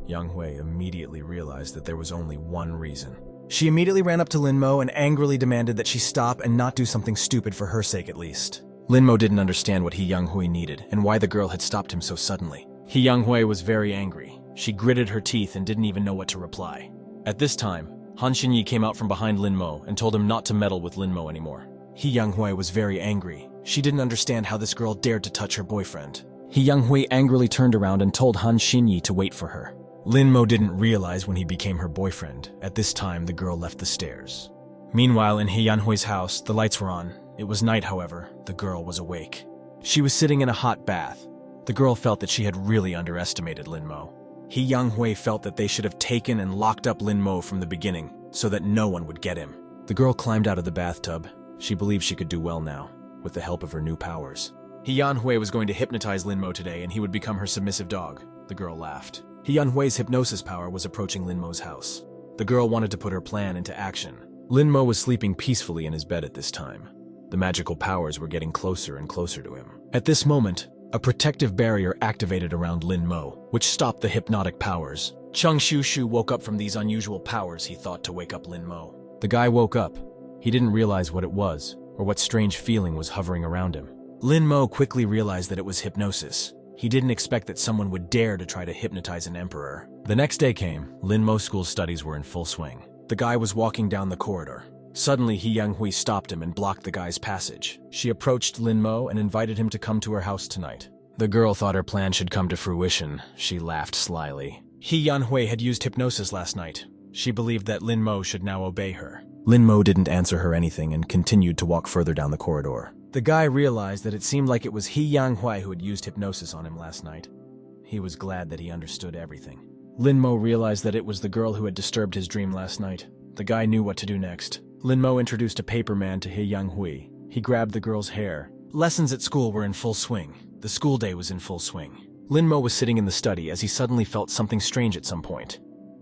Yang Hui immediately realized that there was only one reason. She immediately ran up to Lin Mo and angrily demanded that she stop and not do something stupid for her sake at least. Lin Mo didn't understand what He Yang Hui needed and why the girl had stopped him so suddenly. He Yang Hui was very angry. She gritted her teeth and didn't even know what to reply. At this time, Han Xinyi came out from behind Lin Mo and told him not to meddle with Lin Mo anymore. He Yang Hui was very angry. She didn't understand how this girl dared to touch her boyfriend. He Yang Hui angrily turned around and told Han Xinyi to wait for her. Lin Mo didn't realize when he became her boyfriend. At this time, the girl left the stairs. Meanwhile, in He Yan Hui's house, the lights were on. It was night, however. The girl was awake. She was sitting in a hot bath. The girl felt that she had really underestimated Lin Mo. He Yang Hui felt that they should have taken and locked up Lin Mo from the beginning, so that no one would get him. The girl climbed out of the bathtub. She believed she could do well now, with the help of her new powers. He Yan Hui was going to hypnotize Lin Mo today and he would become her submissive dog. The girl laughed. He Yan Hui's hypnosis power was approaching Lin Mo's house. The girl wanted to put her plan into action. Lin Mo was sleeping peacefully in his bed at this time. The magical powers were getting closer and closer to him. At this moment, a protective barrier activated around Lin Mo, which stopped the hypnotic powers. Cheng Shu woke up from these unusual powers he thought to wake up Lin Mo. The guy woke up. He didn't realize what it was, or what strange feeling was hovering around him. Lin Mo quickly realized that it was hypnosis. He didn't expect that someone would dare to try to hypnotize an emperor. The next day came. Lin Mo school studies were in full swing. The guy was walking down the corridor. Suddenly, He Yang Hui stopped him and blocked the guy's passage. She approached Lin Mo and invited him to come to her house tonight. The girl thought her plan should come to fruition. She laughed slyly. He Yan Hui had used hypnosis last night. She believed that Lin Mo should now obey her. Lin Mo didn't answer her anything and continued to walk further down the corridor. The guy realized that it seemed like it was He Yang Hui who had used hypnosis on him last night. He was glad that he understood everything. Lin Mo realized that it was the girl who had disturbed his dream last night. The guy knew what to do next. Lin Mo introduced a paper man to He Yang Hui. He grabbed the girl's hair. Lessons at school were in full swing. The school day was in full swing. Lin Mo was sitting in the study as he suddenly felt something strange at some point.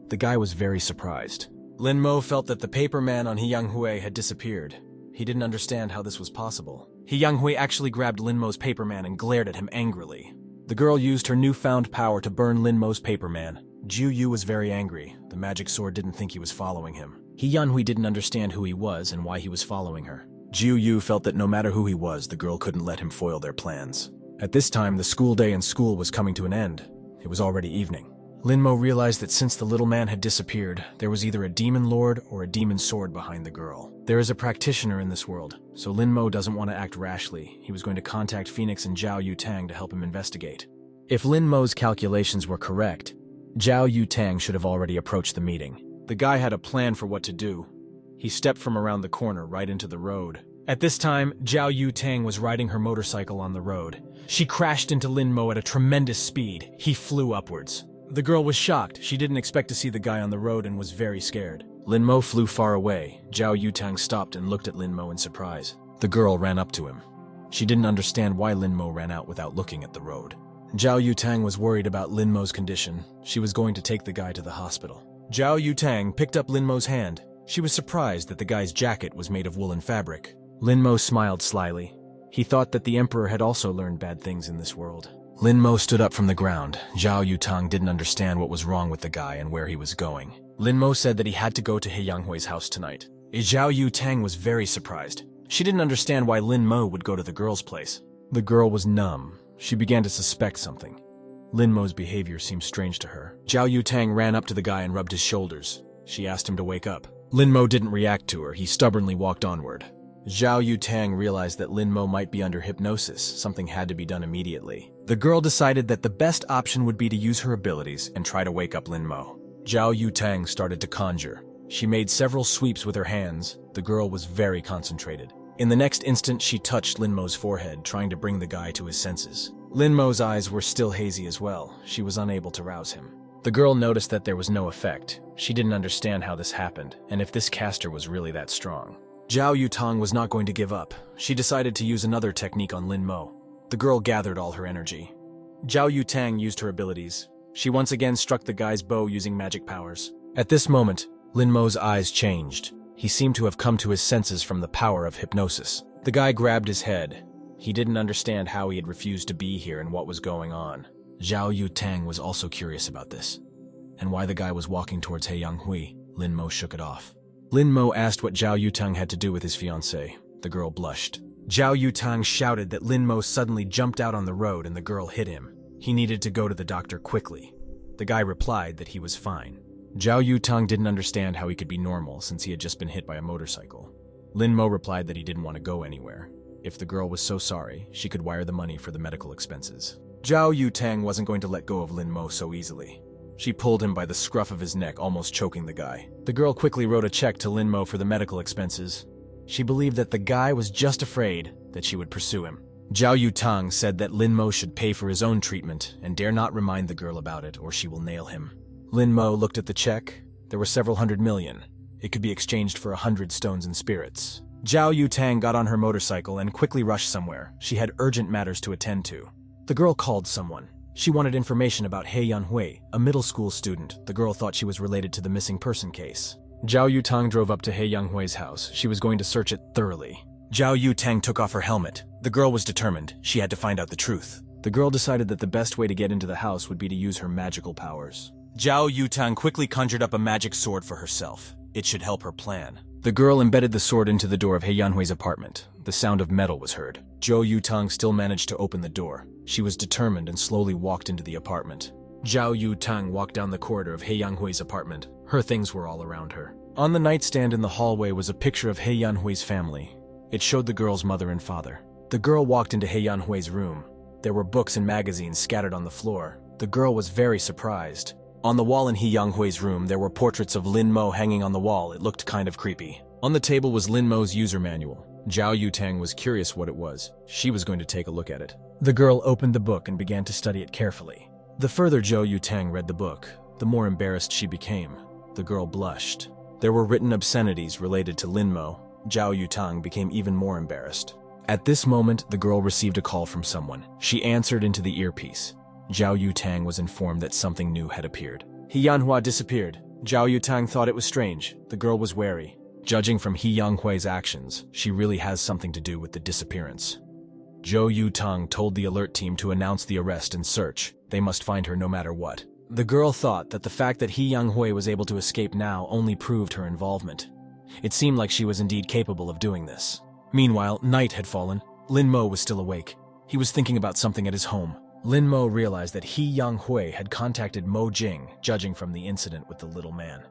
The guy was very surprised. Lin Mo felt that the paper man on He Yang Hui had disappeared. He didn't understand how this was possible. He Yang Hui actually grabbed Lin Mo's paper man and glared at him angrily. The girl used her newfound power to burn Lin Mo's paper man. Jiu Yu was very angry. The magic sword didn't think he was following him. He Yan Hui didn't understand who he was and why he was following her. Jiu Yu felt that no matter who he was, the girl couldn't let him foil their plans. At this time, the school day in school was coming to an end. It was already evening. Lin Mo realized that since the little man had disappeared, there was either a demon lord or a demon sword behind the girl. There is a practitioner in this world, so Lin Mo doesn't want to act rashly. He was going to contact Phoenix and Xiao Yutang to help him investigate. If Lin Mo's calculations were correct, Xiao Yutang should have already approached the meeting. The guy had a plan for what to do. He stepped from around the corner right into the road. At this time, Xiao Yutang was riding her motorcycle on the road. She crashed into Lin Mo at a tremendous speed. He flew upwards. The girl was shocked. She didn't expect to see the guy on the road and was very scared. Lin Mo flew far away. Xiao Yutang stopped and looked at Lin Mo in surprise. The girl ran up to him. She didn't understand why Lin Mo ran out without looking at the road. Xiao Yutang was worried about Lin Mo's condition. She was going to take the guy to the hospital. Xiao Yutang picked up Lin Mo's hand. She was surprised that the guy's jacket was made of woolen fabric. Lin Mo smiled slyly. He thought that the Emperor had also learned bad things in this world. Lin Mo stood up from the ground. Xiao Yutang didn't understand what was wrong with the guy and where he was going. Lin Mo said that he had to go to He Yanghui's house tonight. Xiao Yutang was very surprised. She didn't understand why Lin Mo would go to the girl's place. The girl was numb. She began to suspect something. Lin Mo's behavior seemed strange to her. Xiao Yutang ran up to the guy and rubbed his shoulders. She asked him to wake up. Lin Mo didn't react to her. He stubbornly walked onward. Xiao Yutang realized that Lin Mo might be under hypnosis. Something had to be done immediately. The girl decided that the best option would be to use her abilities and try to wake up Lin Mo. Xiao Yutang started to conjure. She made several sweeps with her hands. The girl was very concentrated. In the next instant, she touched Lin Mo's forehead, trying to bring the guy to his senses. Lin Mo's eyes were still hazy as well. She was unable to rouse him. The girl noticed that there was no effect. She didn't understand how this happened, and if this caster was really that strong. Xiao Yutang was not going to give up. She decided to use another technique on Lin Mo. The girl gathered all her energy. Xiao Yutang used her abilities. She once again struck the guy's bow using magic powers. At this moment, Lin Mo's eyes changed. He seemed to have come to his senses from the power of hypnosis. The guy grabbed his head. He didn't understand how he had refused to be here and what was going on. Xiao Yutang was also curious about this, and why the guy was walking towards He Yanghui. Lin Mo shook it off. Lin Mo asked what Xiao Yutang had to do with his fiancée. The girl blushed. Xiao Yutang shouted that Lin Mo suddenly jumped out on the road and the girl hit him. He needed to go to the doctor quickly. The guy replied that he was fine. Xiao Yutang didn't understand how he could be normal since he had just been hit by a motorcycle. Lin Mo replied that he didn't want to go anywhere. If the girl was so sorry, she could wire the money for the medical expenses. Xiao Yutang wasn't going to let go of Lin Mo so easily. She pulled him by the scruff of his neck, almost choking the guy. The girl quickly wrote a check to Lin Mo for the medical expenses. She believed that the guy was just afraid that she would pursue him. Xiao Yutang said that Lin Mo should pay for his own treatment and dare not remind the girl about it or she will nail him. Lin Mo looked at the check. There were several hundred million. It could be exchanged for 100 stones and spirits. Xiao Yutang got on her motorcycle and quickly rushed somewhere. She had urgent matters to attend to. The girl called someone. She wanted information about He Yanhui, a middle school student. The girl thought she was related to the missing person case. Xiao Yutang drove up to He Yanghui's house. She was going to search it thoroughly. Xiao Yutang took off her helmet. The girl was determined. She had to find out the truth. The girl decided that the best way to get into the house would be to use her magical powers. Xiao Yutang quickly conjured up a magic sword for herself. It should help her plan. The girl embedded the sword into the door of He Yanhui's apartment. The sound of metal was heard. Xiao Yutang still managed to open the door. She was determined and slowly walked into the apartment. Xiao Yutang walked down the corridor of He Yanghui's apartment. Her things were all around her. On the nightstand in the hallway was a picture of He Yanhui's family. It showed the girl's mother and father. The girl walked into He Yanhui's room. There were books and magazines scattered on the floor. The girl was very surprised. On the wall in He Yanghui's room, there were portraits of Lin Mo hanging on the wall. It looked kind of creepy. On the table was Lin Mo's user manual. Xiao Yutang was curious what it was. She was going to take a look at it. The girl opened the book and began to study it carefully. The further Xiao Yutang read the book, the more embarrassed she became. The girl blushed. There were written obscenities related to Lin Mo. Xiao Yutang became even more embarrassed. At this moment, the girl received a call from someone. She answered into the earpiece. Xiao Yutang was informed that something new had appeared. He Yanhua disappeared. Xiao Yutang thought it was strange. The girl was wary. Judging from He Yanghui's actions, she really has something to do with the disappearance. Xiao Yutang told the alert team to announce the arrest and search. They must find her no matter what. The girl thought that the fact that He Yanghui was able to escape now only proved her involvement. It seemed like she was indeed capable of doing this. Meanwhile, night had fallen. Lin Mo was still awake. He was thinking about something at his home. Lin Mo realized that He Yang-hui had contacted Mo Jing, judging from the incident with the little man.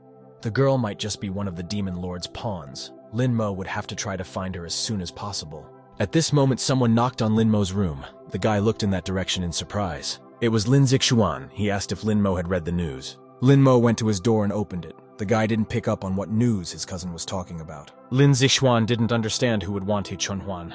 The girl might just be one of the Demon Lord's pawns. Lin Mo would have to try to find her as soon as possible. At this moment, someone knocked on Lin Mo's room. The guy looked in that direction in surprise. It was Lin Zixuan. He asked if Lin Mo had read the news. Lin Mo went to his door and opened it. The guy didn't pick up on what news his cousin was talking about. Lin Zixuan didn't understand who would want He Chunhuan.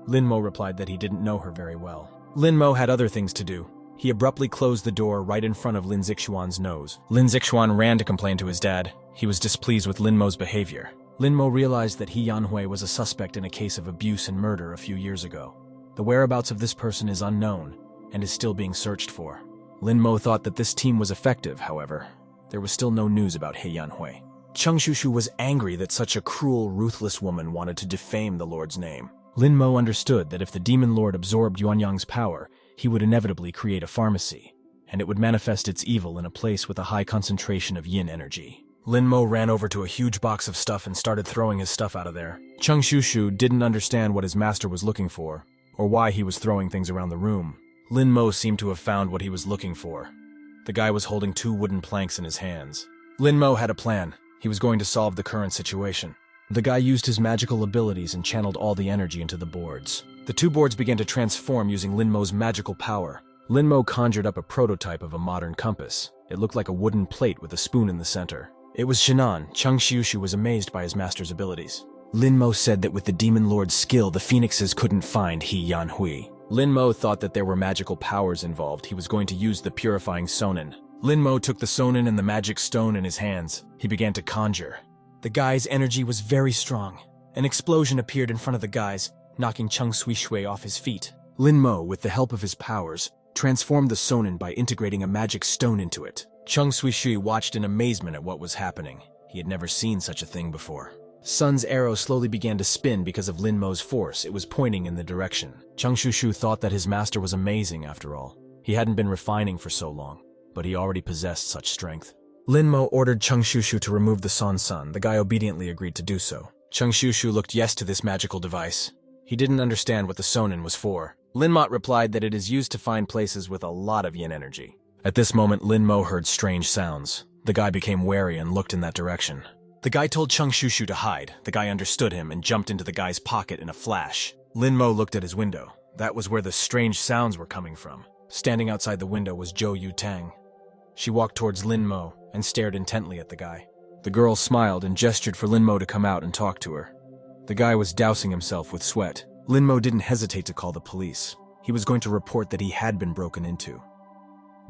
Lin Mo replied that he didn't know her very well. Lin Mo had other things to do. He abruptly closed the door right in front of Lin Zixuan's nose. Lin Zixuan ran to complain to his dad. He was displeased with Lin Mo's behavior. Lin Mo realized that He Yanhui was a suspect in a case of abuse and murder a few years ago. The whereabouts of this person is unknown and is still being searched for. Lin Mo thought that this team was effective, however. There was still no news about He Yanhui. Cheng Shushu was angry that such a cruel, ruthless woman wanted to defame the Lord's name. Lin Mo understood that if the Demon Lord absorbed Yuanyang's power, he would inevitably create a pharmacy, and it would manifest its evil in a place with a high concentration of yin energy. Lin Mo ran over to a huge box of stuff and started throwing his stuff out of there. Cheng Shushu didn't understand what his master was looking for, or why he was throwing things around the room. Lin Mo seemed to have found what he was looking for. The guy was holding 2 wooden planks in his hands. Lin Mo had a plan. He was going to solve the current situation. The guy used his magical abilities and channeled all the energy into the boards. The 2 boards began to transform using Lin Mo's magical power. Lin Mo conjured up a prototype of a modern compass. It looked like a wooden plate with a spoon in the center. It was Shannon. Cheng Shushu was amazed by his master's abilities. Lin Mo said that with the Demon Lord's skill, the phoenixes couldn't find He Yanhui. Lin Mo thought that there were magical powers involved. He was going to use the purifying sonin. Lin Mo took the sonin and the magic stone in his hands. He began to conjure. The guy's energy was very strong. An explosion appeared in front of the guys, knocking Cheng Shui off his feet. Lin Mo, with the help of his powers, transformed the sonin by integrating a magic stone into it. Cheng Shui watched in amazement at what was happening. He had never seen such a thing before. Sun's arrow slowly began to spin because of Lin Mo's force. It was pointing in the direction. Cheng Shushu thought that his master was amazing after all. He hadn't been refining for so long, but he already possessed such strength. Lin Mo ordered Cheng Shushu to remove the Sun. The guy obediently agreed to do so. Cheng Shushu looked yes to this magical device. He didn't understand what the sonin was for. Lin Mo replied that it is used to find places with a lot of yin energy. At this moment, Lin Mo heard strange sounds. The guy became wary and looked in that direction. The guy told Cheng Shushu to hide. The guy understood him and jumped into the guy's pocket in a flash. Lin Mo looked at his window. That was where the strange sounds were coming from. Standing outside the window was Xiao Yutang. She walked towards Lin Mo and stared intently at the guy. The girl smiled and gestured for Lin Mo to come out and talk to her. The guy was dousing himself with sweat. Lin Mo didn't hesitate to call the police. He was going to report that he had been broken into.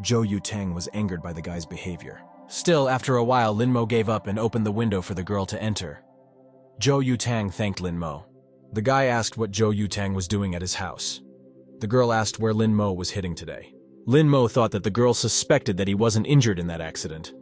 Xiao Yutang was angered by the guy's behavior. Still, after a while, Lin Mo gave up and opened the window for the girl to enter. Xiao Yutang thanked Lin Mo. The guy asked what Xiao Yutang was doing at his house. The girl asked where Lin Mo was hitting today. Lin Mo thought that the girl suspected that he wasn't injured in that accident.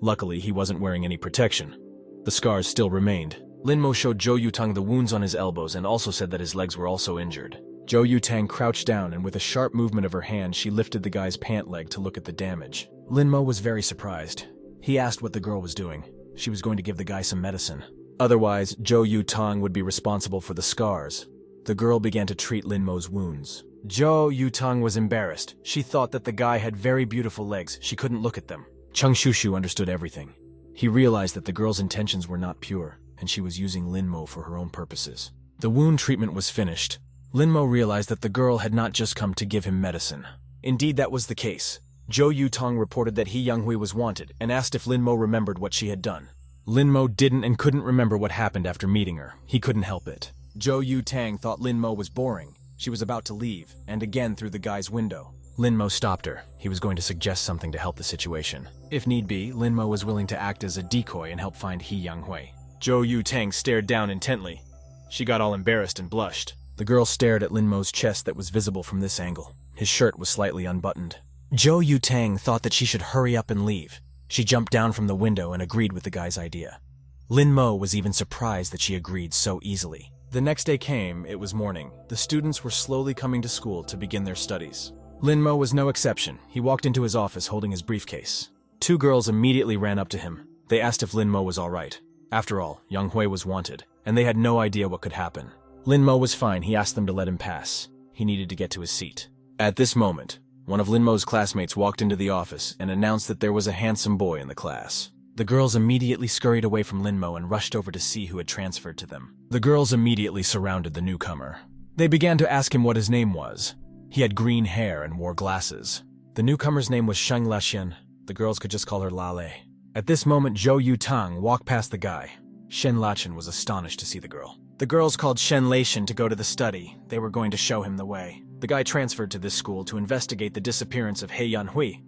Luckily, he wasn't wearing any protection. The scars still remained. Lin Mo showed Xiao Yutang the wounds on his elbows and also said that his legs were also injured. Xiao Yutang crouched down and with a sharp movement of her hand, she lifted the guy's pant leg to look at the damage. Lin Mo was very surprised. He asked what the girl was doing. She was going to give the guy some medicine. Otherwise, Xiao Yutang would be responsible for the scars. The girl began to treat Lin Mo's wounds. Xiao Yutang was embarrassed. She thought that the guy had very beautiful legs. She couldn't look at them. Cheng Shushu understood everything. He realized that the girl's intentions were not pure, and she was using Lin Mo for her own purposes. The wound treatment was finished. Lin Mo realized that the girl had not just come to give him medicine. Indeed, that was the case. Xiao Yutang reported that He Yanhui was wanted and asked if Lin Mo remembered what she had done. Lin Mo didn't and couldn't remember what happened after meeting her. He couldn't help it. Xiao Yutang thought Lin Mo was boring. She was about to leave, and again through the guy's window. Lin Mo stopped her. He was going to suggest something to help the situation. If need be, Lin Mo was willing to act as a decoy and help find He Yanhui. Xiao Yutang stared down intently. She got all embarrassed and blushed. The girl stared at Lin Mo's chest that was visible from this angle. His shirt was slightly unbuttoned. Xiao Yutang thought that she should hurry up and leave. She jumped down from the window and agreed with the guy's idea. Lin Mo was even surprised that she agreed so easily. The next day came. It was morning. The students were slowly coming to school to begin their studies. Lin Mo was no exception. He walked into his office holding his briefcase. 2 girls immediately ran up to him. They asked if Lin Mo was all right. After all, Yang Hui was wanted, and they had no idea what could happen. Lin Mo was fine. He asked them to let him pass. He needed to get to his seat. At this moment, One of Lin Mo's classmates walked into the office and announced that there was a handsome boy in the class. The girls immediately scurried away from Lin Mo and rushed over to see who had transferred to them. The girls immediately surrounded the newcomer. They began to ask him what his name was. He had green hair and wore glasses. The newcomer's name was Shenlaxian. The girls could just call her Lale. At this moment, Xiao Yutang walked past the guy. Shenlaxian was astonished to see the girl. The girls called Shenlaxian to go to the study. They were going to show him the way. The guy transferred to this school to investigate the disappearance of He Yanhui.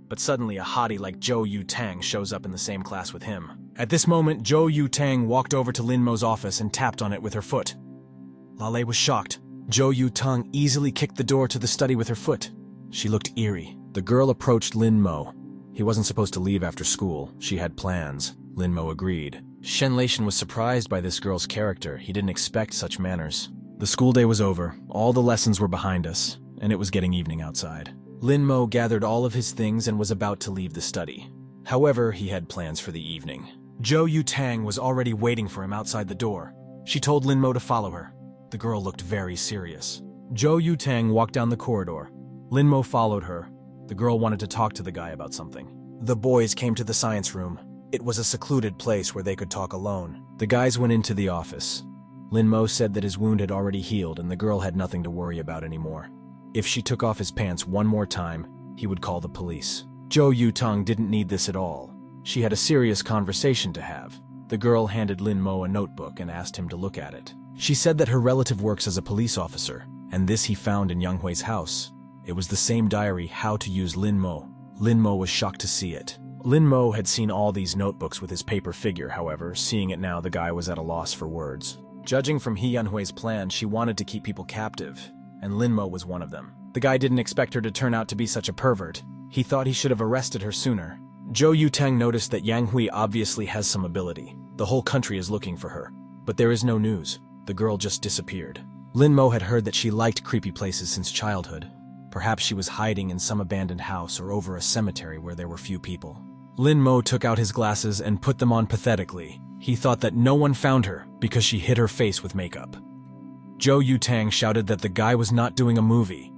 But suddenly a hottie like Xiao Yutang shows up in the same class with him. At this moment, Xiao Yutang walked over to Lin Mo's office and tapped on it with her foot. Lale was shocked. Xiao Yutang easily kicked the door to the study with her foot. She looked eerie. The girl approached Lin Mo. He wasn't supposed to leave after school. She had plans. Lin Mo agreed. Shenlaxian was surprised by this girl's character. He didn't expect such manners. The school day was over. All the lessons were behind us, and it was getting evening outside. Lin Mo gathered all of his things and was about to leave the study. However, he had plans for the evening. Xiao Yutang was already waiting for him outside the door. She told Lin Mo to follow her. The girl looked very serious. Xiao Yutang walked down the corridor. Lin Mo followed her. The girl wanted to talk to the guy about something. The boys came to the science room. It was a secluded place where they could talk alone. The guys went into the office. Lin Mo said that his wound had already healed and the girl had nothing to worry about anymore. If she took off his pants one more time, he would call the police. Xiao Yutang didn't need this at all. She had a serious conversation to have. The girl handed Lin Mo a notebook and asked him to look at it. She said that her relative works as a police officer, and this he found in Yang Hui's house. It was the same diary, How to Use Lin Mo. Lin Mo was shocked to see it. Lin Mo had seen all these notebooks with his paper figure, however. Seeing it now, the guy was at a loss for words. Judging from He Yanhui's plan, she wanted to keep people captive, and Lin Mo was one of them. The guy didn't expect her to turn out to be such a pervert. He thought he should have arrested her sooner. Xiao Yutang noticed that Yang Hui obviously has some ability. The whole country is looking for her. But there is no news. The girl just disappeared. Lin Mo had heard that she liked creepy places since childhood. Perhaps she was hiding in some abandoned house or over a cemetery where there were few people. Lin Mo took out his glasses and put them on pathetically. He thought that no one found her because she hid her face with makeup. Xiao Yutang shouted that the guy was not doing a movie.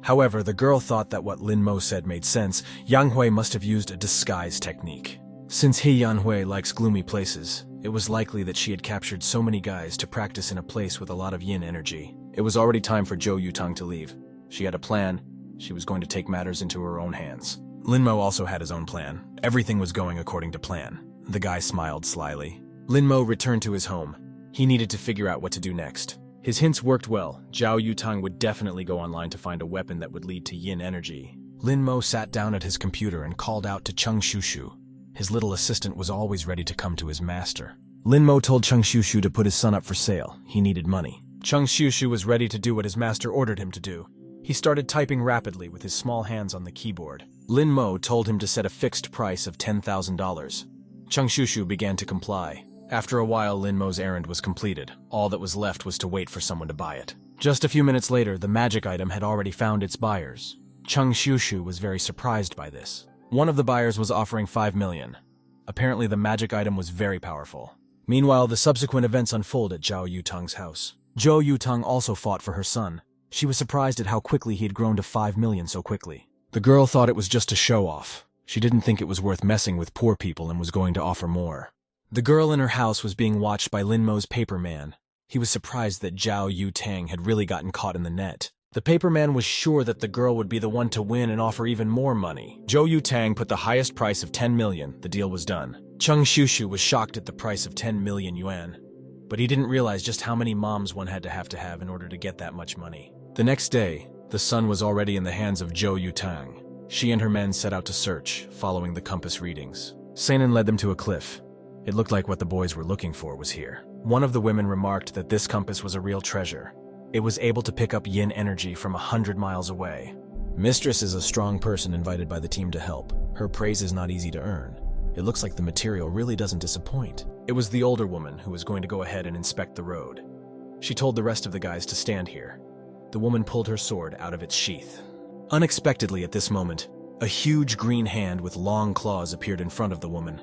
However, the girl thought that what Lin Mo said made sense. Yang Hui must have used a disguise technique. Since He Yanhui likes gloomy places, it was likely that she had captured so many guys to practice in a place with a lot of yin energy. It was already time for Xiao Yutang to leave. She had a plan. She was going to take matters into her own hands. Lin Mo also had his own plan. Everything was going according to plan. The guy smiled slyly. Lin Mo returned to his home. He needed to figure out what to do next. His hints worked well. Xiao Yutang would definitely go online to find a weapon that would lead to yin energy. Lin Mo sat down at his computer and called out to Cheng Shushu. His little assistant was always ready to come to his master. Lin Mo told Cheng Shushu to put his son up for sale. He needed money. Cheng Shushu was ready to do what his master ordered him to do. He started typing rapidly with his small hands on the keyboard. Lin Mo told him to set a fixed price of $10,000. Cheng Shushu began to comply. After a while, Lin Mo's errand was completed. All that was left was to wait for someone to buy it. Just a few minutes later, the magic item had already found its buyers. Cheng Shushu was very surprised by this. One of the buyers was offering 5 million. Apparently, the magic item was very powerful. Meanwhile, the subsequent events unfold at Xiao Yutang's house. Xiao Yutang also fought for her son. She was surprised at how quickly he had grown to 5 million so quickly. The girl thought it was just a show-off. She didn't think it was worth messing with poor people and was going to offer more. The girl in her house was being watched by Lin Mo's paper man. He was surprised that Xiao Yutang had really gotten caught in the net. The paper man was sure that the girl would be the one to win and offer even more money. Xiao Yutang put the highest price of 10 million. The deal was done. Cheng Shushu was shocked at the price of 10 million yuan, but he didn't realize just how many moms one had to have in order to get that much money. The next day, the sun was already in the hands of Xiao Yutang. She and her men set out to search, following the compass readings. Shannel led them to a cliff. It looked like what the boys were looking for was here. One of the women remarked that this compass was a real treasure. It was able to pick up yin energy from 100 miles away. Mistress is a strong person invited by the team to help. Her praise is not easy to earn. It looks like the material really doesn't disappoint. It was the older woman who was going to go ahead and inspect the road. She told the rest of the guys to stand here. The woman pulled her sword out of its sheath. Unexpectedly at this moment, a huge green hand with long claws appeared in front of the woman.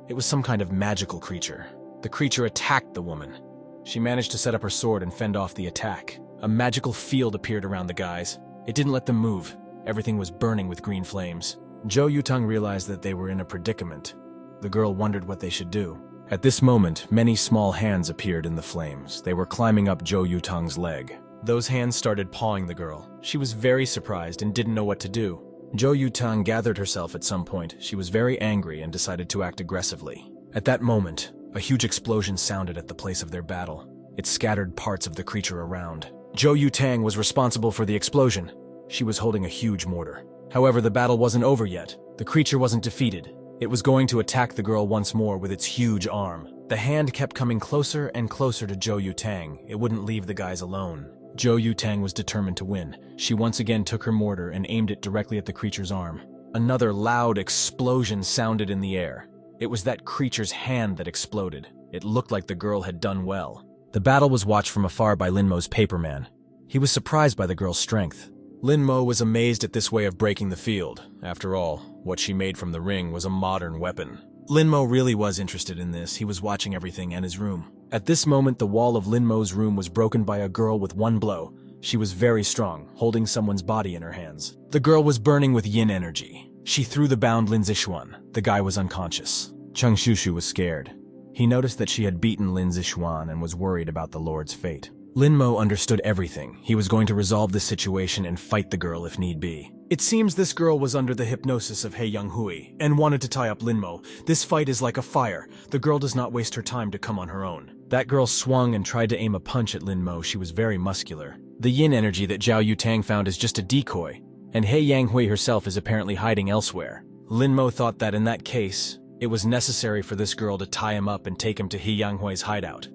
It was some kind of magical creature. The creature attacked the woman. She managed to set up her sword and fend off the attack. A magical field appeared around the guys. It didn't let them move. Everything was burning with green flames. Xiao Yutang realized that they were in a predicament. The girl wondered what they should do. At this moment, many small hands appeared in the flames. They were climbing up Xiao Yutang's leg. Those hands started pawing the girl. She was very surprised and didn't know what to do. Xiao Yutang gathered herself at some point. She was very angry and decided to act aggressively. At that moment, a huge explosion sounded at the place of their battle. It scattered parts of the creature around. Xiao Yutang was responsible for the explosion. She was holding a huge mortar. However, the battle wasn't over yet. The creature wasn't defeated. It was going to attack the girl once more with its huge arm. The hand kept coming closer and closer to Xiao Yutang. It wouldn't leave the guys alone. Xiao Yutang was determined to win. She once again took her mortar and aimed it directly at the creature's arm. Another loud explosion sounded in the air. It was that creature's hand that exploded. It looked like the girl had done well. The battle was watched from afar by Lin Mo's paperman. He was surprised by the girl's strength. Lin Mo was amazed at this way of breaking the field. After all, what she made from the ring was a modern weapon. Lin Mo really was interested in this. He was watching everything and his room. At this moment, the wall of Lin Mo's room was broken by a girl with one blow. She was very strong, holding someone's body in her hands. The girl was burning with yin energy. She threw the bound Lin Zixuan. The guy was unconscious. Cheng Shushu was scared. He noticed that she had beaten Lin Zixuan and was worried about the Lord's fate. Lin Mo understood everything. He was going to resolve the situation and fight the girl if need be. It seems this girl was under the hypnosis of He Yanghui and wanted to tie up Lin Mo. This fight is like a fire. The girl does not waste her time to come on her own. That girl swung and tried to aim a punch at Lin Mo. She was very muscular. The yin energy that Xiao Yutang found is just a decoy, and He Yanghui herself is apparently hiding elsewhere. Lin Mo thought that in that case, it was necessary for this girl to tie him up and take him to He Yanghui's hideout.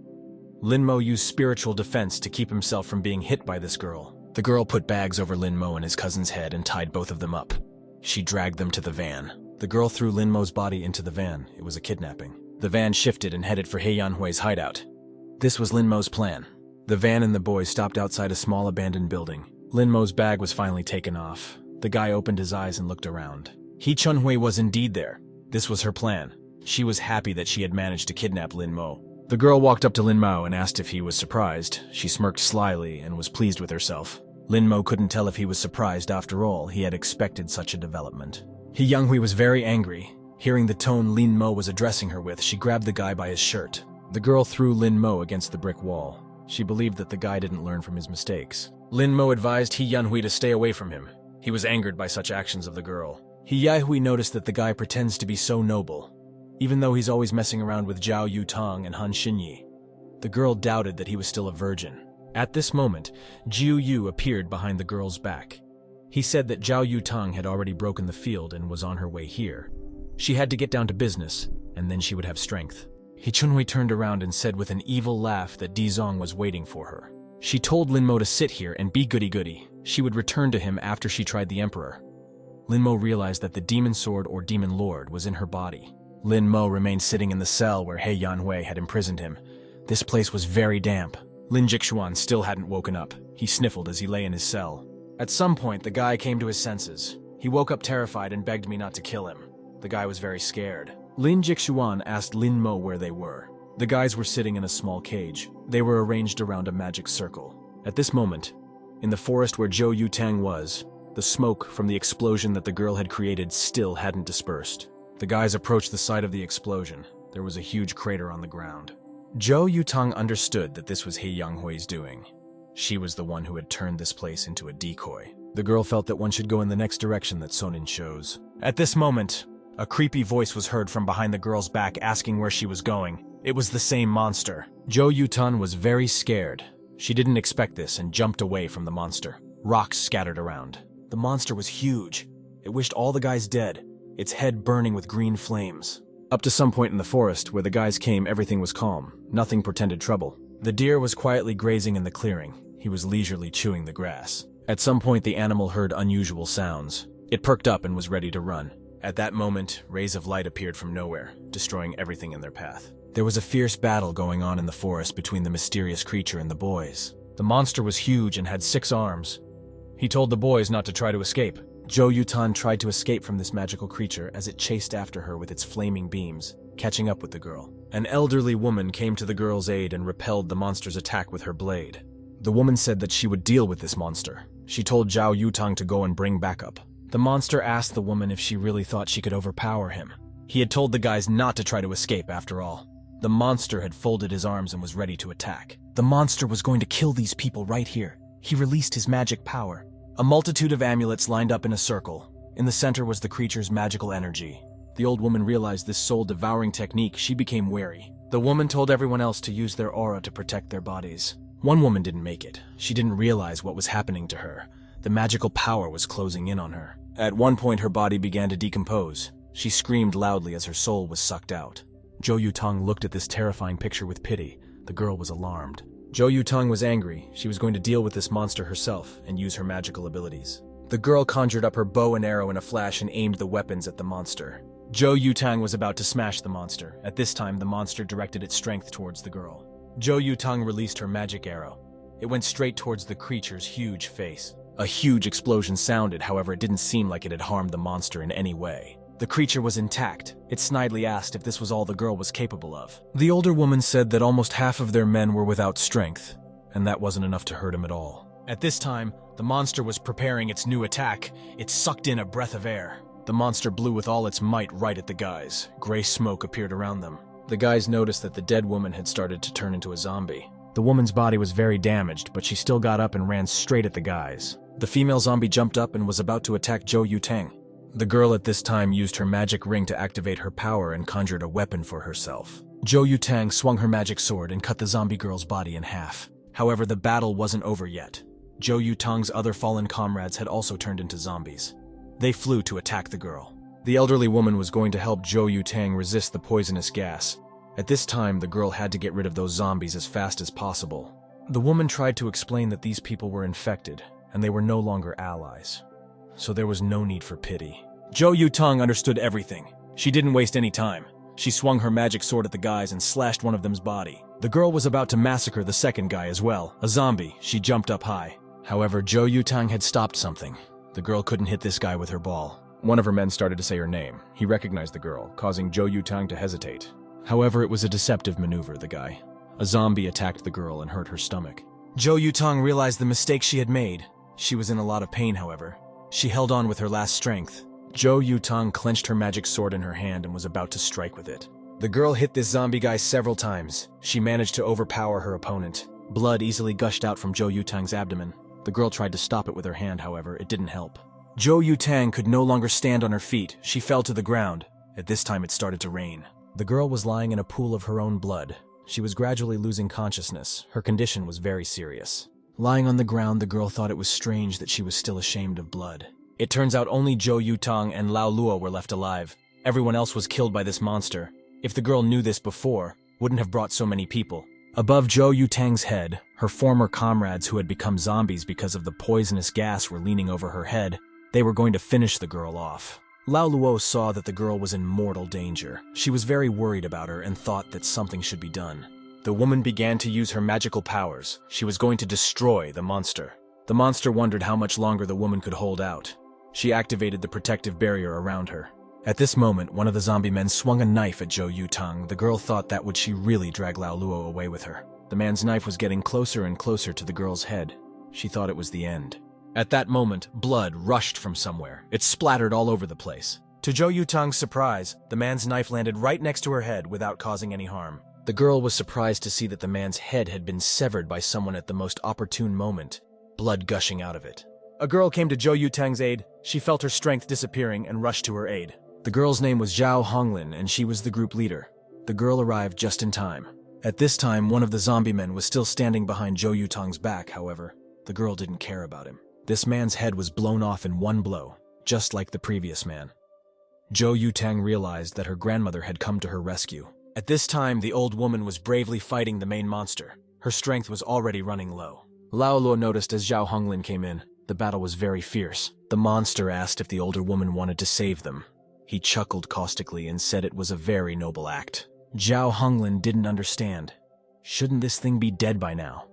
Lin Mo used spiritual defense to keep himself from being hit by this girl. The girl put bags over Lin Mo and his cousin's head and tied both of them up. She dragged them to the van. The girl threw Lin Mo's body into the van. It was a kidnapping. The van shifted and headed for He Yanhui's hideout. This was Lin Mo's plan. The van and the boys stopped outside a small abandoned building. Lin Mo's bag was finally taken off. The guy opened his eyes and looked around. He Chunhui was indeed there. This was her plan. She was happy that she had managed to kidnap Lin Mo. The girl walked up to Lin Mo and asked if he was surprised. She smirked slyly and was pleased with herself. Lin Mo couldn't tell if he was surprised. After all, he had expected such a development. He Yanghui was very angry. Hearing the tone Lin Mo was addressing her with, she grabbed the guy by his shirt. The girl threw Lin Mo against the brick wall. She believed that the guy didn't learn from his mistakes. Lin Mo advised He Yanhui to stay away from him. He was angered by such actions of the girl. He Yanhui noticed that the guy pretends to be so noble, even though he's always messing around with Xiao Yutang and Han Xinyi. The girl doubted that he was still a virgin. At this moment, Jiu Yu appeared behind the girl's back. He said that Xiao Yutang had already broken the field and was on her way here. She had to get down to business, and then she would have strength. He Chunhui turned around and said with an evil laugh that Di Zong was waiting for her. She told Lin Mo to sit here and be goody-goody. She would return to him after she tried the Emperor. Lin Mo realized that the demon sword or demon lord was in her body. Lin Mo remained sitting in the cell where He Yanhui had imprisoned him. This place was very damp. Lin Jixuan still hadn't woken up. He sniffled as he lay in his cell. At some point, the guy came to his senses. He woke up terrified and begged me not to kill him. The guy was very scared. Lin Jixuan asked Lin Mo where they were. The guys were sitting in a small cage. They were arranged around a magic circle. At this moment, in the forest where Xiao Yutang was, the smoke from the explosion that the girl had created still hadn't dispersed. The guys approached the site of the explosion. There was a huge crater on the ground. Xiao Yutang understood that this was He Yanghui's doing. She was the one who had turned this place into a decoy. The girl felt that one should go in the next direction that Sonin shows. At this moment, a creepy voice was heard from behind the girl's back asking where she was going. It was the same monster. Xiao Yutang was very scared. She didn't expect this and jumped away from the monster. Rocks scattered around. The monster was huge. It wished all the guys dead, its head burning with green flames. Up to some point in the forest, where the guys came, everything was calm. Nothing portended trouble. The deer was quietly grazing in the clearing. He was leisurely chewing the grass. At some point, the animal heard unusual sounds. It perked up and was ready to run. At that moment, rays of light appeared from nowhere, destroying everything in their path. There was a fierce battle going on in the forest between the mysterious creature and the boys. The monster was huge and had 6 arms. He told the boys not to try to escape. Xiao Yutang tried to escape from this magical creature as it chased after her with its flaming beams, catching up with the girl. An elderly woman came to the girl's aid and repelled the monster's attack with her blade. The woman said that she would deal with this monster. She told Xiao Yutang to go and bring backup. The monster asked the woman if she really thought she could overpower him. He had told the guys not to try to escape after all. The monster had folded his arms and was ready to attack. The monster was going to kill these people right here. He released his magic power. A multitude of amulets lined up in a circle. In the center was the creature's magical energy. The old woman realized this soul-devouring technique. She became wary. The woman told everyone else to use their aura to protect their bodies. One woman didn't make it. She didn't realize what was happening to her. The magical power was closing in on her. At one point, her body began to decompose. She screamed loudly as her soul was sucked out. Xiao Yutang looked at this terrifying picture with pity. The girl was alarmed. Xiao Yutang was angry. She was going to deal with this monster herself and use her magical abilities. The girl conjured up her bow and arrow in a flash and aimed the weapons at the monster. Xiao Yutang was about to smash the monster. At this time, the monster directed its strength towards the girl. Xiao Yutang released her magic arrow. It went straight towards the creature's huge face. A huge explosion sounded, however, it didn't seem like it had harmed the monster in any way. The creature was intact. It snidely asked if this was all the girl was capable of. The older woman said that almost half of their men were without strength, and that wasn't enough to hurt him at all. At this time, the monster was preparing its new attack. It sucked in a breath of air. The monster blew with all its might right at the guys. Gray smoke appeared around them. The guys noticed that the dead woman had started to turn into a zombie. The woman's body was very damaged, but she still got up and ran straight at the guys. The female zombie jumped up and was about to attack Xiao Yutang. The girl at this time used her magic ring to activate her power and conjured a weapon for herself. Xiao Yutang swung her magic sword and cut the zombie girl's body in half. However, the battle wasn't over yet. Xiao Yutang's other fallen comrades had also turned into zombies. They flew to attack the girl. The elderly woman was going to help Xiao Yutang resist the poisonous gas. At this time, the girl had to get rid of those zombies as fast as possible. The woman tried to explain that these people were infected, and they were no longer allies. So there was no need for pity. Xiao Yutang understood everything. She didn't waste any time. She swung her magic sword at the guys and slashed one of them's body. The girl was about to massacre the second guy as well, a zombie. She jumped up high. However, Xiao Yutang had stopped something. The girl couldn't hit this guy with her ball. One of her men started to say her name. He recognized the girl, causing Xiao Yutang to hesitate. However, it was a deceptive maneuver, the guy. A zombie attacked the girl and hurt her stomach. Xiao Yutang realized the mistake she had made. She was in a lot of pain, however. She held on with her last strength. Xiao Yutang clenched her magic sword in her hand and was about to strike with it. The girl hit this zombie guy several times. She managed to overpower her opponent. Blood easily gushed out from Xiao Yutang's abdomen. The girl tried to stop it with her hand, however, it didn't help. Xiao Yutang could no longer stand on her feet. She fell to the ground. At this time, it started to rain. The girl was lying in a pool of her own blood. She was gradually losing consciousness. Her condition was very serious. Lying on the ground, the girl thought it was strange that she was still ashamed of blood. It turns out only Xiao Yutang and Lao Luo were left alive. Everyone else was killed by this monster. If the girl knew this before, wouldn't have brought so many people. Above Xiao Yutang's head, her former comrades who had become zombies because of the poisonous gas were leaning over her head. They were going to finish the girl off. Lao Luo saw that the girl was in mortal danger. She was very worried about her and thought that something should be done. The woman began to use her magical powers. She was going to destroy the monster. The monster wondered how much longer the woman could hold out. She activated the protective barrier around her. At this moment, one of the zombie men swung a knife at Xiao Yutang. The girl thought that would she really drag Lao Luo away with her. The man's knife was getting closer and closer to the girl's head. She thought it was the end. At that moment, blood rushed from somewhere. It splattered all over the place. To Xiao Yutang's surprise, the man's knife landed right next to her head without causing any harm. The girl was surprised to see that the man's head had been severed by someone at the most opportune moment, blood gushing out of it. A girl came to Xiao Yutang's aid. She felt her strength disappearing and rushed to her aid. The girl's name was Zhao Honglin, and she was the group leader. The girl arrived just in time. At this time, one of the zombie men was still standing behind Xiao Yutang's back, however. The girl didn't care about him. This man's head was blown off in one blow, just like the previous man. Xiao Yutang realized that her grandmother had come to her rescue. At this time, the old woman was bravely fighting the main monster. Her strength was already running low. Lao Luo noticed as Zhao Honglin came in. The battle was very fierce. The monster asked if the older woman wanted to save them. He chuckled caustically and said it was a very noble act. Zhao Honglin didn't understand. Shouldn't this thing be dead by now?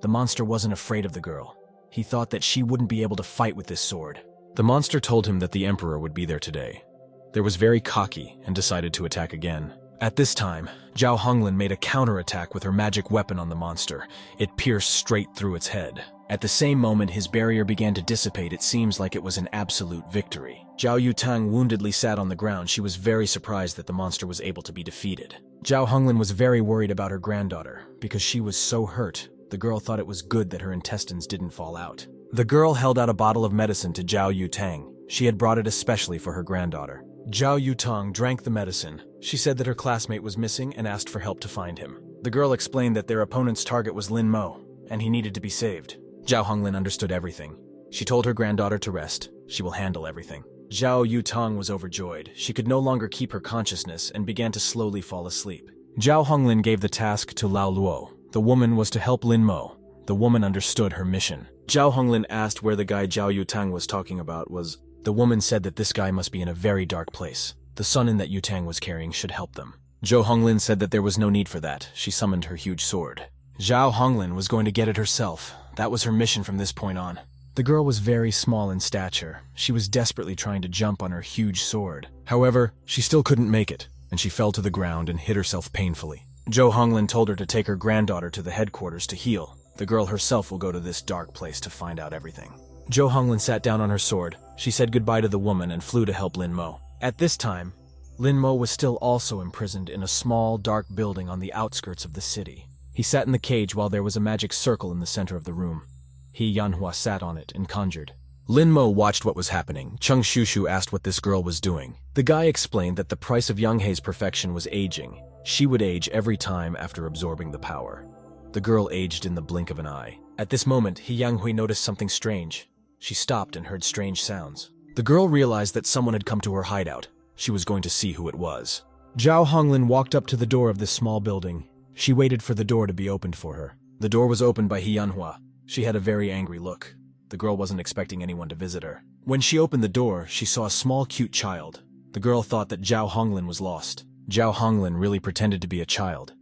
The monster wasn't afraid of the girl. He thought that she wouldn't be able to fight with this sword. The monster told him that the emperor would be there today. They was very cocky and decided to attack again. At this time, Zhao Honglin made a counterattack with her magic weapon on the monster. It pierced straight through its head. At the same moment his barrier began to dissipate, it seems like it was an absolute victory. Xiao Yutang woundedly sat on the ground. She was very surprised that the monster was able to be defeated. Zhao Honglin was very worried about her granddaughter, because she was so hurt. The girl thought it was good that her intestines didn't fall out. The girl held out a bottle of medicine to Xiao Yutang. She had brought it especially for her granddaughter. Xiao Yutang drank the medicine. She said that her classmate was missing and asked for help to find him. The girl explained that their opponent's target was Lin Mo, and he needed to be saved. Zhao Honglin understood everything. She told her granddaughter to rest. She will handle everything. Xiao Yutang was overjoyed. She could no longer keep her consciousness and began to slowly fall asleep. Zhao Honglin gave the task to Lao Luo. The woman was to help Lin Mo. The woman understood her mission. Zhao Honglin asked where the guy Xiao Yutang was talking about was. The woman said that this guy must be in a very dark place. The sun that Yutang was carrying should help them. Zhao Honglin said that there was no need for that. She summoned her huge sword. Zhao Honglin was going to get it herself. That was her mission from this point on. The girl was very small in stature. She was desperately trying to jump on her huge sword. However, she still couldn't make it, and she fell to the ground and hit herself painfully. Zhao Honglin told her to take her granddaughter to the headquarters to heal. The girl herself will go to this dark place to find out everything. Zhao Honglin sat down on her sword. She said goodbye to the woman and flew to help Lin Mo. At this time, Lin Mo was still also imprisoned in a small, dark building on the outskirts of the city. He sat in the cage while there was a magic circle in the center of the room. He, Manhwa, sat on it and conjured. Lin Mo watched what was happening. Chung Shushu asked what this girl was doing. The guy explained that the price of Younghei's perfection was aging. She would age every time after absorbing the power. The girl aged in the blink of an eye. At this moment, Younghui noticed something strange. She stopped and heard strange sounds. The girl realized that someone had come to her hideout. She was going to see who it was. Zhao Honglin walked up to the door of this small building. She waited for the door to be opened for her. The door was opened by Manhwa. She had a very angry look. The girl wasn't expecting anyone to visit her. When she opened the door, she saw a small cute child. The girl thought that Zhao Honglin was lost. Zhao Honglin really pretended to be a child.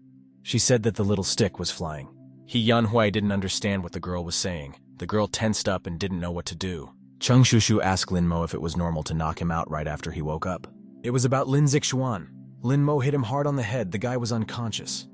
She said that the little stick was flying. Yanhui didn't understand what the girl was saying. The girl tensed up and didn't know what to do. Chung Shushu asked Lin Mo if it was normal to knock him out right after he woke up. It was about Lin Zixuan. Lin Mo hit him hard on the head. The guy was unconscious.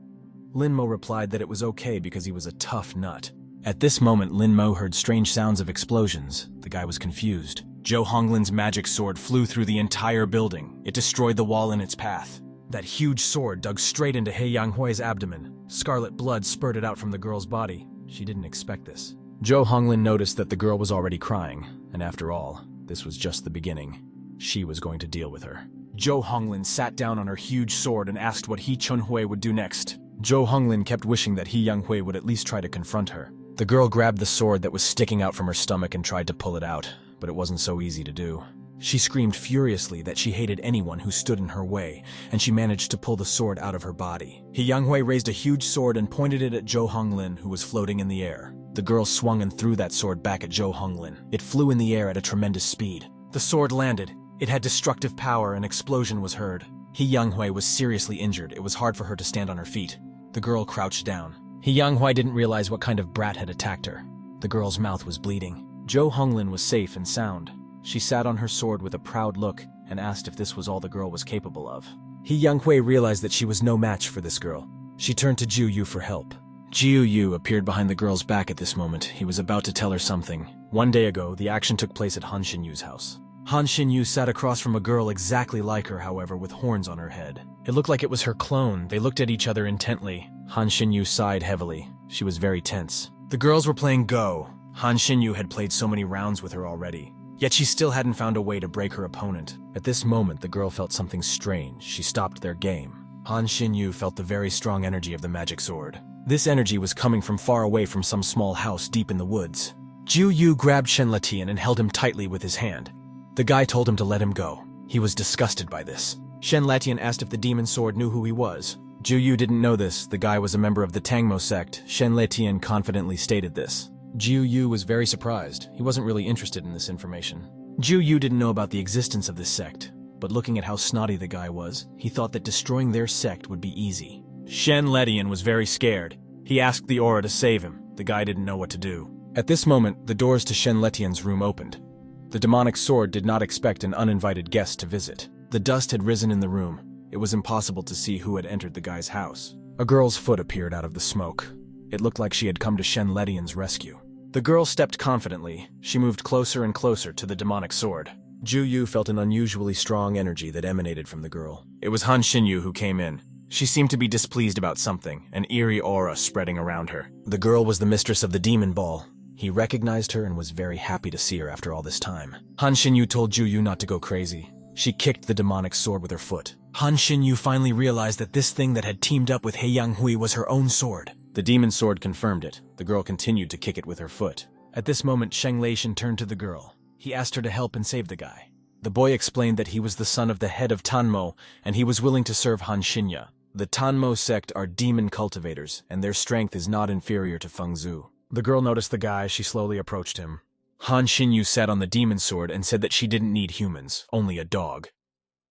Lin Mo replied that it was okay because he was a tough nut. At this moment, Lin Mo heard strange sounds of explosions. The guy was confused. Zhao Honglin's magic sword flew through the entire building. It destroyed the wall in its path. That huge sword dug straight into He Yanghui's abdomen. Scarlet blood spurted out from the girl's body. She didn't expect this. Zhao Honglin noticed that the girl was already crying, and after all, this was just the beginning. She was going to deal with her. Zhao Honglin sat down on her huge sword and asked what He Chunhui would do next. Zhao Honglin kept wishing that He Yanghui would at least try to confront her. The girl grabbed the sword that was sticking out from her stomach and tried to pull it out, but it wasn't so easy to do. She screamed furiously that she hated anyone who stood in her way, and she managed to pull the sword out of her body. He Yanghui raised a huge sword and pointed it at Zhao Honglin, who was floating in the air. The girl swung and threw that sword back at Zhao Honglin. It flew in the air at a tremendous speed. The sword landed. It had destructive power. An explosion was heard. He Yanghui was seriously injured. It was hard for her to stand on her feet. The girl crouched down. He Yanghui didn't realize what kind of brat had attacked her. The girl's mouth was bleeding. Zhao Honglin was safe and sound. She sat on her sword with a proud look and asked if this was all the girl was capable of. He Yanghui realized that she was no match for this girl. She turned to Jiu Yu for help. Jiu Yu appeared behind the girl's back at this moment. He was about to tell her something. One day ago, the action took place at Han Xinyu's house. Han Xinyu sat across from a girl exactly like her, however, with horns on her head. It looked like it was her clone. They looked at each other intently. Han Xinyu sighed heavily. She was very tense. The girls were playing Go. Han Xinyu had played so many rounds with her already. Yet she still hadn't found a way to break her opponent. At this moment, the girl felt something strange. She stopped their game. Han Xinyu felt the very strong energy of the magic sword. This energy was coming from far away from some small house deep in the woods. Jiu Yu grabbed Shen Letian and held him tightly with his hand. The guy told him to let him go. He was disgusted by this. Shen Letian asked if the demon sword knew who he was. Jiu Yu didn't know this. The guy was a member of the Tangmo sect. Shen Letian confidently stated this. Jiu Yu was very surprised. He wasn't really interested in this information. Jiu Yu didn't know about the existence of this sect, but looking at how snotty the guy was, he thought that destroying their sect would be easy. Shen Letian was very scared. He asked the aura to save him. The guy didn't know what to do. At this moment, the doors to Shen Letian's room opened. The demonic sword did not expect an uninvited guest to visit. The dust had risen in the room. It was impossible to see who had entered the guy's house. A girl's foot appeared out of the smoke. It looked like she had come to Shen Letian's rescue. The girl stepped confidently. She moved closer and closer to the demonic sword. Ju Yu felt an unusually strong energy that emanated from the girl. It was Han Xinyu who came in. She seemed to be displeased about something, an eerie aura spreading around her. The girl was the mistress of the demon ball. He recognized her and was very happy to see her after all this time. Han Xinyu told Ju Yu not to go crazy. She kicked the demonic sword with her foot. Han Xinyu finally realized that this thing that had teamed up with He Yanghui was her own sword. The demon sword confirmed it. The girl continued to kick it with her foot. At this moment, Sheng Leishan turned to the girl. He asked her to help and save the guy. The boy explained that he was the son of the head of Tanmo, and he was willing to serve Han Xinye. The Tanmo sect are demon cultivators, and their strength is not inferior to Feng Zhu. The girl noticed the guy. She slowly approached him. Han Xinyu sat on the demon sword and said that she didn't need humans, only a dog.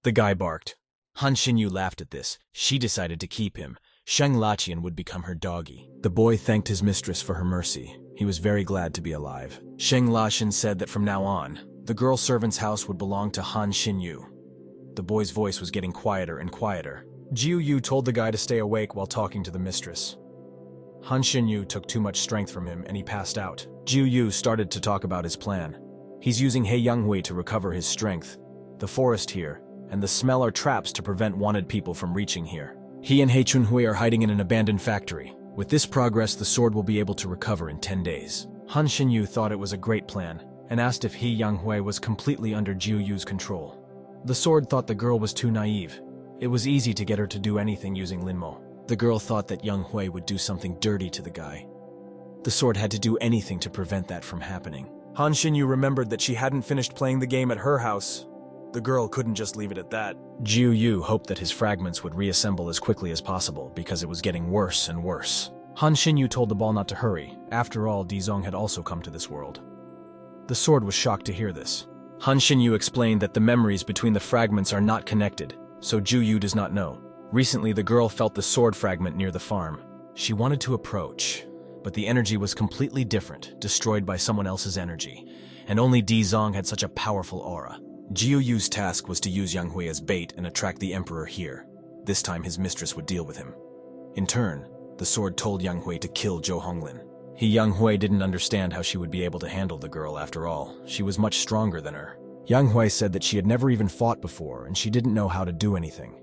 The guy barked. Han Xinyu laughed at this. She decided to keep him. Sheng Laqian would become her doggy. The boy thanked his mistress for her mercy. He was very glad to be alive. Sheng Laqian said that from now on, the girl servant's house would belong to Han Xinyu. The boy's voice was getting quieter and quieter. Jiu Yu told the guy to stay awake while talking to the mistress. Han Xinyu took too much strength from him and he passed out. Jiu Yu started to talk about his plan. He's using He Yanghui to recover his strength. The forest here and the smell are traps to prevent wanted people from reaching here. He and He Chunhui are hiding in an abandoned factory. With this progress, the sword will be able to recover in 10 days. Han Xinyu thought it was a great plan and asked if He Yanghui was completely under Jiu Yu's control. The sword thought the girl was too naive. It was easy to get her to do anything using Lin Mo. The girl thought that Yang Hui would do something dirty to the guy. The sword had to do anything to prevent that from happening. Han Xinyu remembered that she hadn't finished playing the game at her house. The girl couldn't just leave it at that. Jiu Yu hoped that his fragments would reassemble as quickly as possible because it was getting worse and worse. Han Xinyu told the ball not to hurry. After all, Dizong had also come to this world. The sword was shocked to hear this. Han Xinyu explained that the memories between the fragments are not connected, so Jiu Yu does not know. Recently, the girl felt the sword fragment near the farm. She wanted to approach, but the energy was completely different, destroyed by someone else's energy, and only Dizong had such a powerful aura. Jiu Yu's task was to use Yang Hui as bait and attract the emperor here. This time his mistress would deal with him. In turn, the sword told Yang Hui to kill Zhou Honglin. Yang Hui didn't understand how she would be able to handle the girl after all. She was much stronger than her. Yang Hui said that she had never even fought before and she didn't know how to do anything.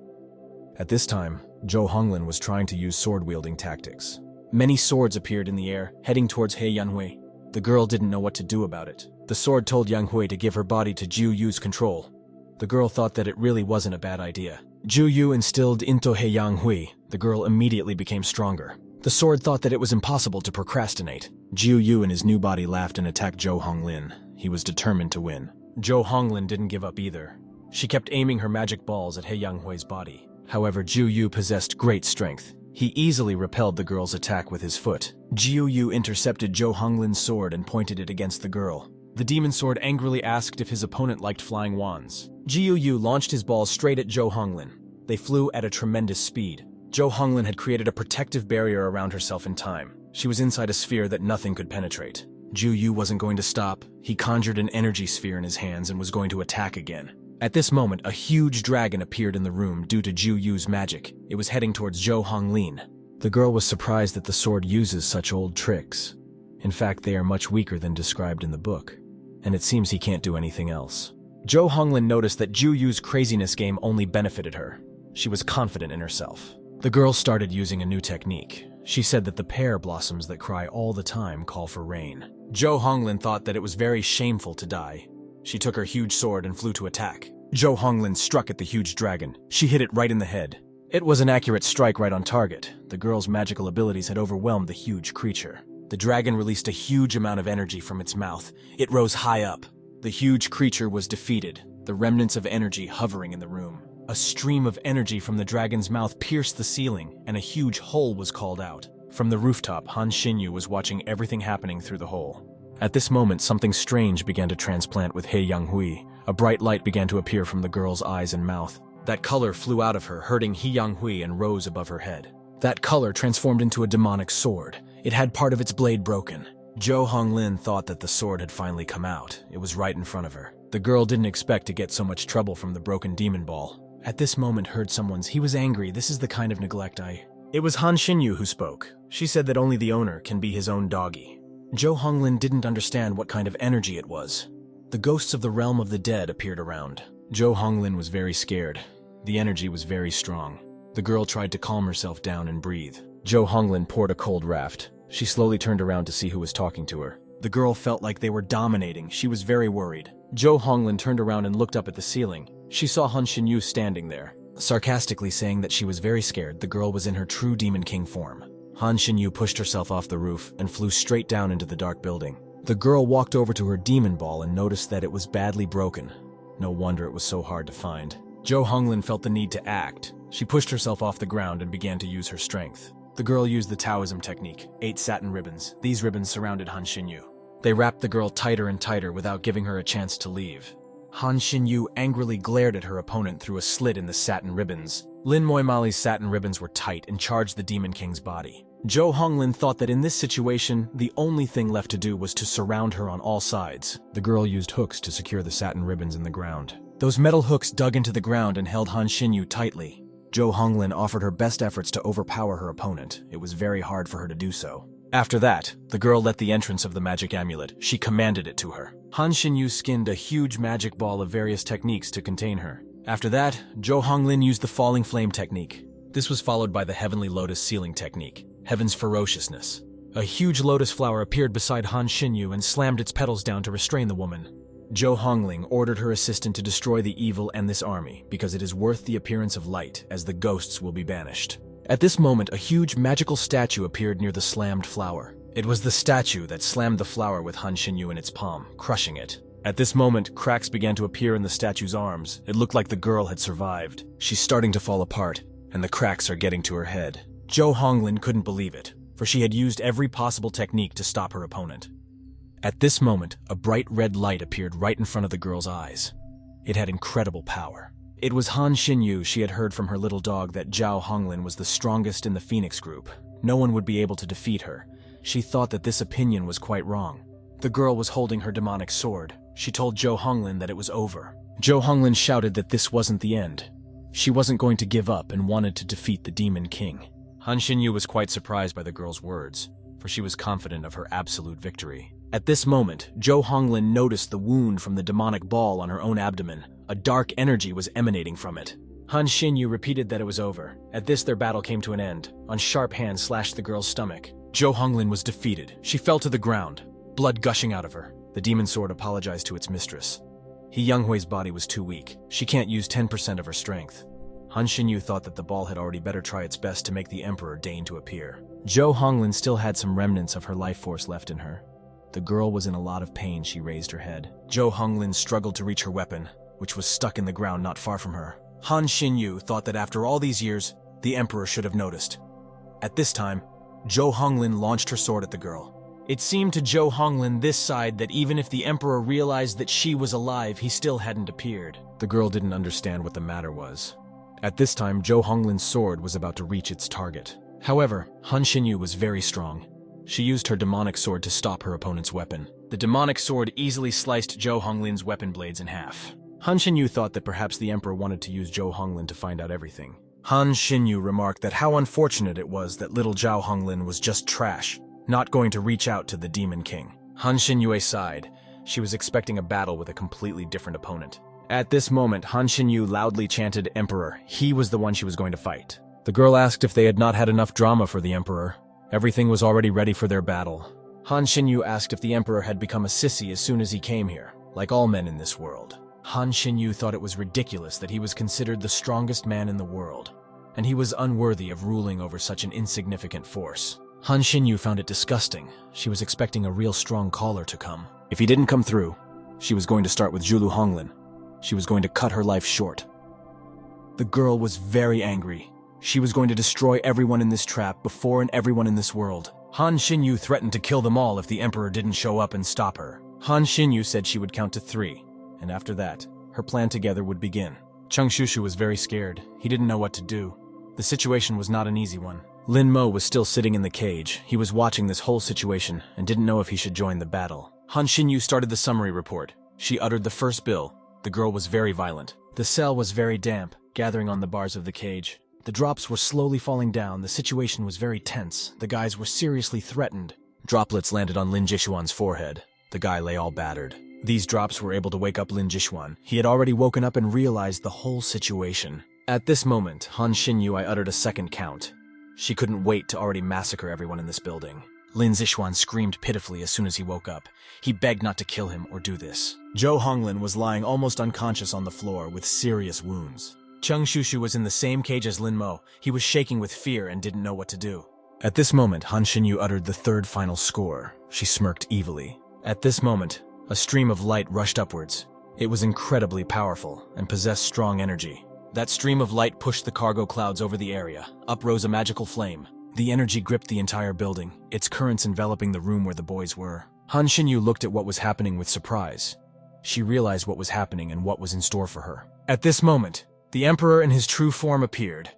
At this time, Zhou Honglin was trying to use sword-wielding tactics. Many swords appeared in the air, heading towards He Yanhui. The girl didn't know what to do about it. The sword told Yang Hui to give her body to Jiu Yu's control. The girl thought that it really wasn't a bad idea. Jiu Yu instilled into He Yanghui. The girl immediately became stronger. The sword thought that it was impossible to procrastinate. Jiu Yu in his new body laughed and attacked Zhou Honglin. He was determined to win. Zhou Honglin didn't give up either. She kept aiming her magic balls at He Yanghui's body. However, Jiu Yu possessed great strength. He easily repelled the girl's attack with his foot. Jiu Yu intercepted Zhou Honglin's sword and pointed it against the girl. The demon sword angrily asked if his opponent liked flying wands. Jiu Yu launched his balls straight at Zhou Honglin. They flew at a tremendous speed. Zhou Honglin had created a protective barrier around herself in time. She was inside a sphere that nothing could penetrate. Jiu Yu wasn't going to stop. He conjured an energy sphere in his hands and was going to attack again. At this moment, a huge dragon appeared in the room due to Jiu Yu's magic. It was heading towards Zhou Honglin. The girl was surprised that the sword uses such old tricks. In fact, they are much weaker than described in the book, and it seems he can't do anything else. Zhou Honglin noticed that Jiu Yu's craziness game only benefited her. She was confident in herself. The girl started using a new technique. She said that the pear blossoms that cry all the time call for rain. Zhou Honglin thought that it was very shameful to die. She took her huge sword and flew to attack. Zhou Honglin struck at the huge dragon. She hit it right in the head. It was an accurate strike right on target. The girl's magical abilities had overwhelmed the huge creature. The dragon released a huge amount of energy from its mouth. It rose high up. The huge creature was defeated, the remnants of energy hovering in the room. A stream of energy from the dragon's mouth pierced the ceiling, and a huge hole was called out. From the rooftop, Han Xinyu was watching everything happening through the hole. At this moment, something strange began to transplant with He Yanghui. A bright light began to appear from the girl's eyes and mouth. That color flew out of her, hurting He Yanghui, and rose above her head. That color transformed into a demonic sword. It had part of its blade broken. Zhou Honglin thought that the sword had finally come out. It was right in front of her. The girl didn't expect to get so much trouble from the broken demon ball. At this moment, heard someone's, he was angry. This is the kind of neglect It was Han Xinyu who spoke. She said that only the owner can be his own doggy. Zhou Honglin didn't understand what kind of energy it was. The ghosts of the realm of the dead appeared around. Zhou Honglin was very scared. The energy was very strong. The girl tried to calm herself down and breathe. Zhou Honglin poured a cold raft. She slowly turned around to see who was talking to her. The girl felt like they were dominating. She was very worried. Zhou Honglin turned around and looked up at the ceiling. She saw Han Xinyu standing there. Sarcastically saying that she was very scared, the girl was in her true Demon King form. Han Xinyu pushed herself off the roof and flew straight down into the dark building. The girl walked over to her demon ball and noticed that it was badly broken. No wonder it was so hard to find. Zhou Honglin felt the need to act. She pushed herself off the ground and began to use her strength. The girl used the Taoism technique, 8 satin ribbons. These ribbons surrounded Han Xinyu. They wrapped the girl tighter and tighter without giving her a chance to leave. Han Xinyu angrily glared at her opponent through a slit in the satin ribbons. Lin Moimali's satin ribbons were tight and charged the Demon King's body. Zhou Honglin thought that in this situation, the only thing left to do was to surround her on all sides. The girl used hooks to secure the satin ribbons in the ground. Those metal hooks dug into the ground and held Han Xinyu tightly. Zhou Honglin offered her best efforts to overpower her opponent. It was very hard for her to do so. After that, the girl let the entrance of the magic amulet. She commanded it to her. Han Xinyu skinned a huge magic ball of various techniques to contain her. After that, Zhou Honglin used the falling flame technique. This was followed by the heavenly lotus sealing technique, heaven's ferociousness. A huge lotus flower appeared beside Han Xinyu and slammed its petals down to restrain the woman. Zhou Honglin ordered her assistant to destroy the evil and this army, because it is worth the appearance of light, as the ghosts will be banished. At this moment, a huge magical statue appeared near the slammed flower. It was the statue that slammed the flower with Han Xinyu in its palm, crushing it. At this moment, cracks began to appear in the statue's arms. It looked like the girl had survived. She's starting to fall apart, and the cracks are getting to her head. Zhou Honglin couldn't believe it, for she had used every possible technique to stop her opponent. At this moment, a bright red light appeared right in front of the girl's eyes. It had incredible power. It was Han Xinyu. She had heard from her little dog that Zhou Honglin was the strongest in the Phoenix group. No one would be able to defeat her. She thought that this opinion was quite wrong. The girl was holding her demonic sword. She told Zhou Honglin that it was over. Zhou Honglin shouted that this wasn't the end. She wasn't going to give up and wanted to defeat the Demon King. Han Xinyu was quite surprised by the girl's words, for she was confident of her absolute victory. At this moment, Zhou Honglin noticed the wound from the demonic ball on her own abdomen. A dark energy was emanating from it. Han Xinyu repeated that it was over. At this, their battle came to an end. A sharp hand slashed the girl's stomach. Zhou Honglin was defeated. She fell to the ground, blood gushing out of her. The demon sword apologized to its mistress. He Younghui's body was too weak. She can't use 10% of her strength. Han Xinyu thought that the ball had already better try its best to make the emperor deign to appear. Zhou Honglin still had some remnants of her life force left in her. The girl was in a lot of pain. She raised her head. Zhou Honglin struggled to reach her weapon, which was stuck in the ground not far from her. Han Xinyu thought that after all these years, the emperor should have noticed. At this time, Zhou Honglin launched her sword at the girl. It seemed to Zhou Honglin this side that even if the emperor realized that she was alive, he still hadn't appeared. The girl didn't understand what the matter was. At this time, Zhou Honglin's sword was about to reach its target. However, Han Xinyu was very strong. She used her demonic sword to stop her opponent's weapon. The demonic sword easily sliced Zhou Honglin's weapon blades in half. Han Xinyu thought that perhaps the emperor wanted to use Zhou Honglin to find out everything. Han Xinyu remarked that how unfortunate it was that little Zhou Honglin was just trash, not going to reach out to the Demon King. Han Xinyu sighed. She was expecting a battle with a completely different opponent. At this moment, Han Xinyu loudly chanted Emperor. He was the one she was going to fight. The girl asked if they had not had enough drama for the emperor. Everything was already ready for their battle. Han Xinyu asked if the emperor had become a sissy as soon as he came here, like all men in this world. Han Xinyu thought it was ridiculous that he was considered the strongest man in the world, and he was unworthy of ruling over such an insignificant force. Han Xinyu found it disgusting. She was expecting a real strong caller to come. If he didn't come through, she was going to start with Zhulu Honglin. She was going to cut her life short. The girl was very angry. She was going to destroy everyone in this trap before and everyone in this world. Han Xinyu threatened to kill them all if the emperor didn't show up and stop her. Han Xinyu said she would count to 3, and after that, her plan together would begin. Cheng Shushu was very scared. He didn't know what to do. The situation was not an easy one. Lin Mo was still sitting in the cage. He was watching this whole situation and didn't know if he should join the battle. Han Xinyu started the summary report. She uttered the first bill. The girl was very violent. The cell was very damp, gathering on the bars of the cage. The drops were slowly falling down. The situation was very tense. The guys were seriously threatened. Droplets landed on Lin Jishuan's forehead. The guy lay all battered. These drops were able to wake up Lin Jishuan. He had already woken up and realized the whole situation. At this moment, Han Xinyue uttered a second count. She couldn't wait to already massacre everyone in this building. Lin Zixuan screamed pitifully as soon as he woke up. He begged not to kill him or do this. Zhou Honglin was lying almost unconscious on the floor with serious wounds. Cheng Shushu was in the same cage as Lin Mo. He was shaking with fear and didn't know what to do. At this moment, Han Xinyu uttered the third final score. She smirked evilly. At this moment, a stream of light rushed upwards. It was incredibly powerful and possessed strong energy. That stream of light pushed the cargo clouds over the area. Up rose a magical flame. The energy gripped the entire building, its currents enveloping the room where the boys were. Han Xinyu looked at what was happening with surprise. She realized what was happening and what was in store for her. At this moment, the Emperor in his true form appeared.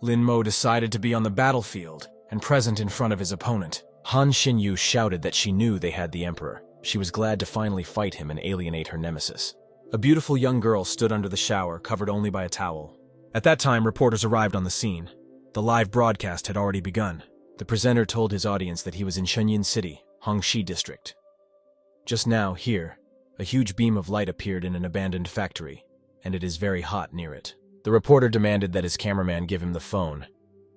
Lin Mo decided to be on the battlefield and present in front of his opponent. Han Xinyu shouted that she knew they had the Emperor. She was glad to finally fight him and alienate her nemesis. A beautiful young girl stood under the shower, covered only by a towel. At that time, reporters arrived on the scene. The live broadcast had already begun. The presenter told his audience that he was in Shenyang City, Hongxi District. Just now, here, a huge beam of light appeared in an abandoned factory, and it is very hot near it. The reporter demanded that his cameraman give him the phone.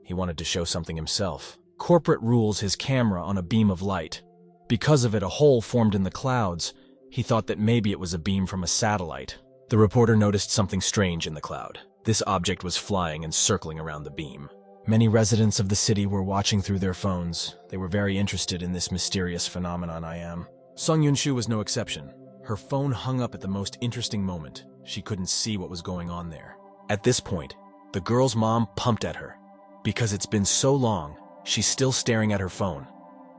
He wanted to show something himself. Corporate rules his camera on a beam of light. Because of it, a hole formed in the clouds. He thought that maybe it was a beam from a satellite. The reporter noticed something strange in the cloud. This object was flying and circling around the beam. Many residents of the city were watching through their phones. They were very interested in this mysterious phenomenon I am. Song Yunshu was no exception. Her phone hung up at the most interesting moment. She couldn't see what was going on there. At this point, the girl's mom pumped at her. Because it's been so long, she's still staring at her phone.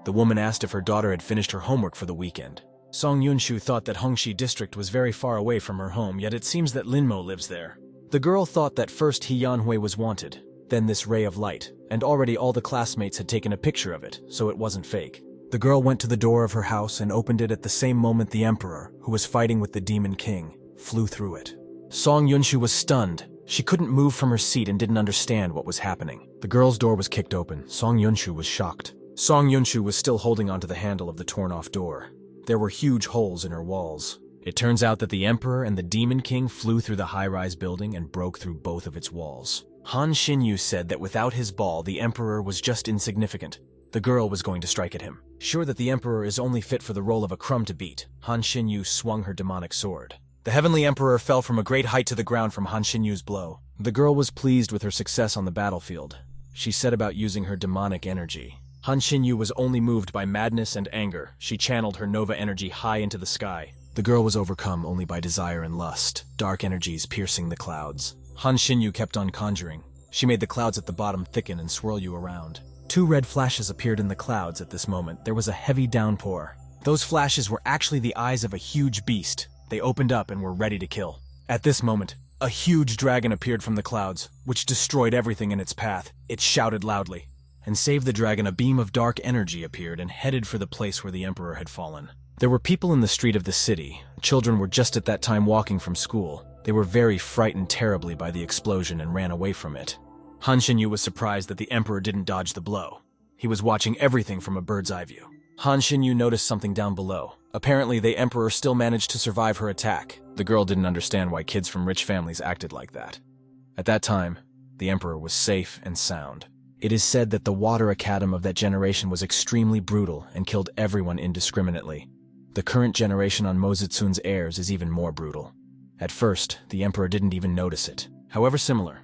The woman asked if her daughter had finished her homework for the weekend. Song Yunshu thought that Hongxi District was very far away from her home, yet it seems that Lin Mo lives there. The girl thought that first He Yanhui was wanted, then this ray of light, and already all the classmates had taken a picture of it, so it wasn't fake. The girl went to the door of her house and opened it at the same moment the Emperor, who was fighting with the Demon King, flew through it. Song Yunshu was stunned. She couldn't move from her seat and didn't understand what was happening. The girl's door was kicked open. Song Yunshu was shocked. Song Yunshu was still holding onto the handle of the torn-off door. There were huge holes in her walls. It turns out that the Emperor and the Demon King flew through the high-rise building and broke through both of its walls. Han Xinyu said that without his ball, the Emperor was just insignificant. The girl was going to strike at him. Sure that the Emperor is only fit for the role of a crumb to beat, Han Xinyu swung her demonic sword. The Heavenly Emperor fell from a great height to the ground from Han Xinyu's blow. The girl was pleased with her success on the battlefield. She set about using her demonic energy. Han Xinyu was only moved by madness and anger. She channeled her Nova energy high into the sky. The girl was overcome only by desire and lust, dark energies piercing the clouds. Han Xinyu kept on conjuring. She made the clouds at the bottom thicken and swirl you around. 2 red flashes appeared in the clouds at this moment. There was a heavy downpour. Those flashes were actually the eyes of a huge beast. They opened up and were ready to kill. At this moment, a huge dragon appeared from the clouds, which destroyed everything in its path. It shouted loudly. And save the dragon, a beam of dark energy appeared and headed for the place where the Emperor had fallen. There were people in the street of the city. Children were just at that time walking from school. They were very frightened terribly by the explosion and ran away from it. Han Xinyu was surprised that the Emperor didn't dodge the blow. He was watching everything from a bird's eye view. Han Xinyu noticed something down below. Apparently, the Emperor still managed to survive her attack. The girl didn't understand why kids from rich families acted like that. At that time, the Emperor was safe and sound. It is said that the water academ of that generation was extremely brutal and killed everyone indiscriminately. The current generation on Mozitsun's heirs is even more brutal. At first, the Emperor didn't even notice it. However similar,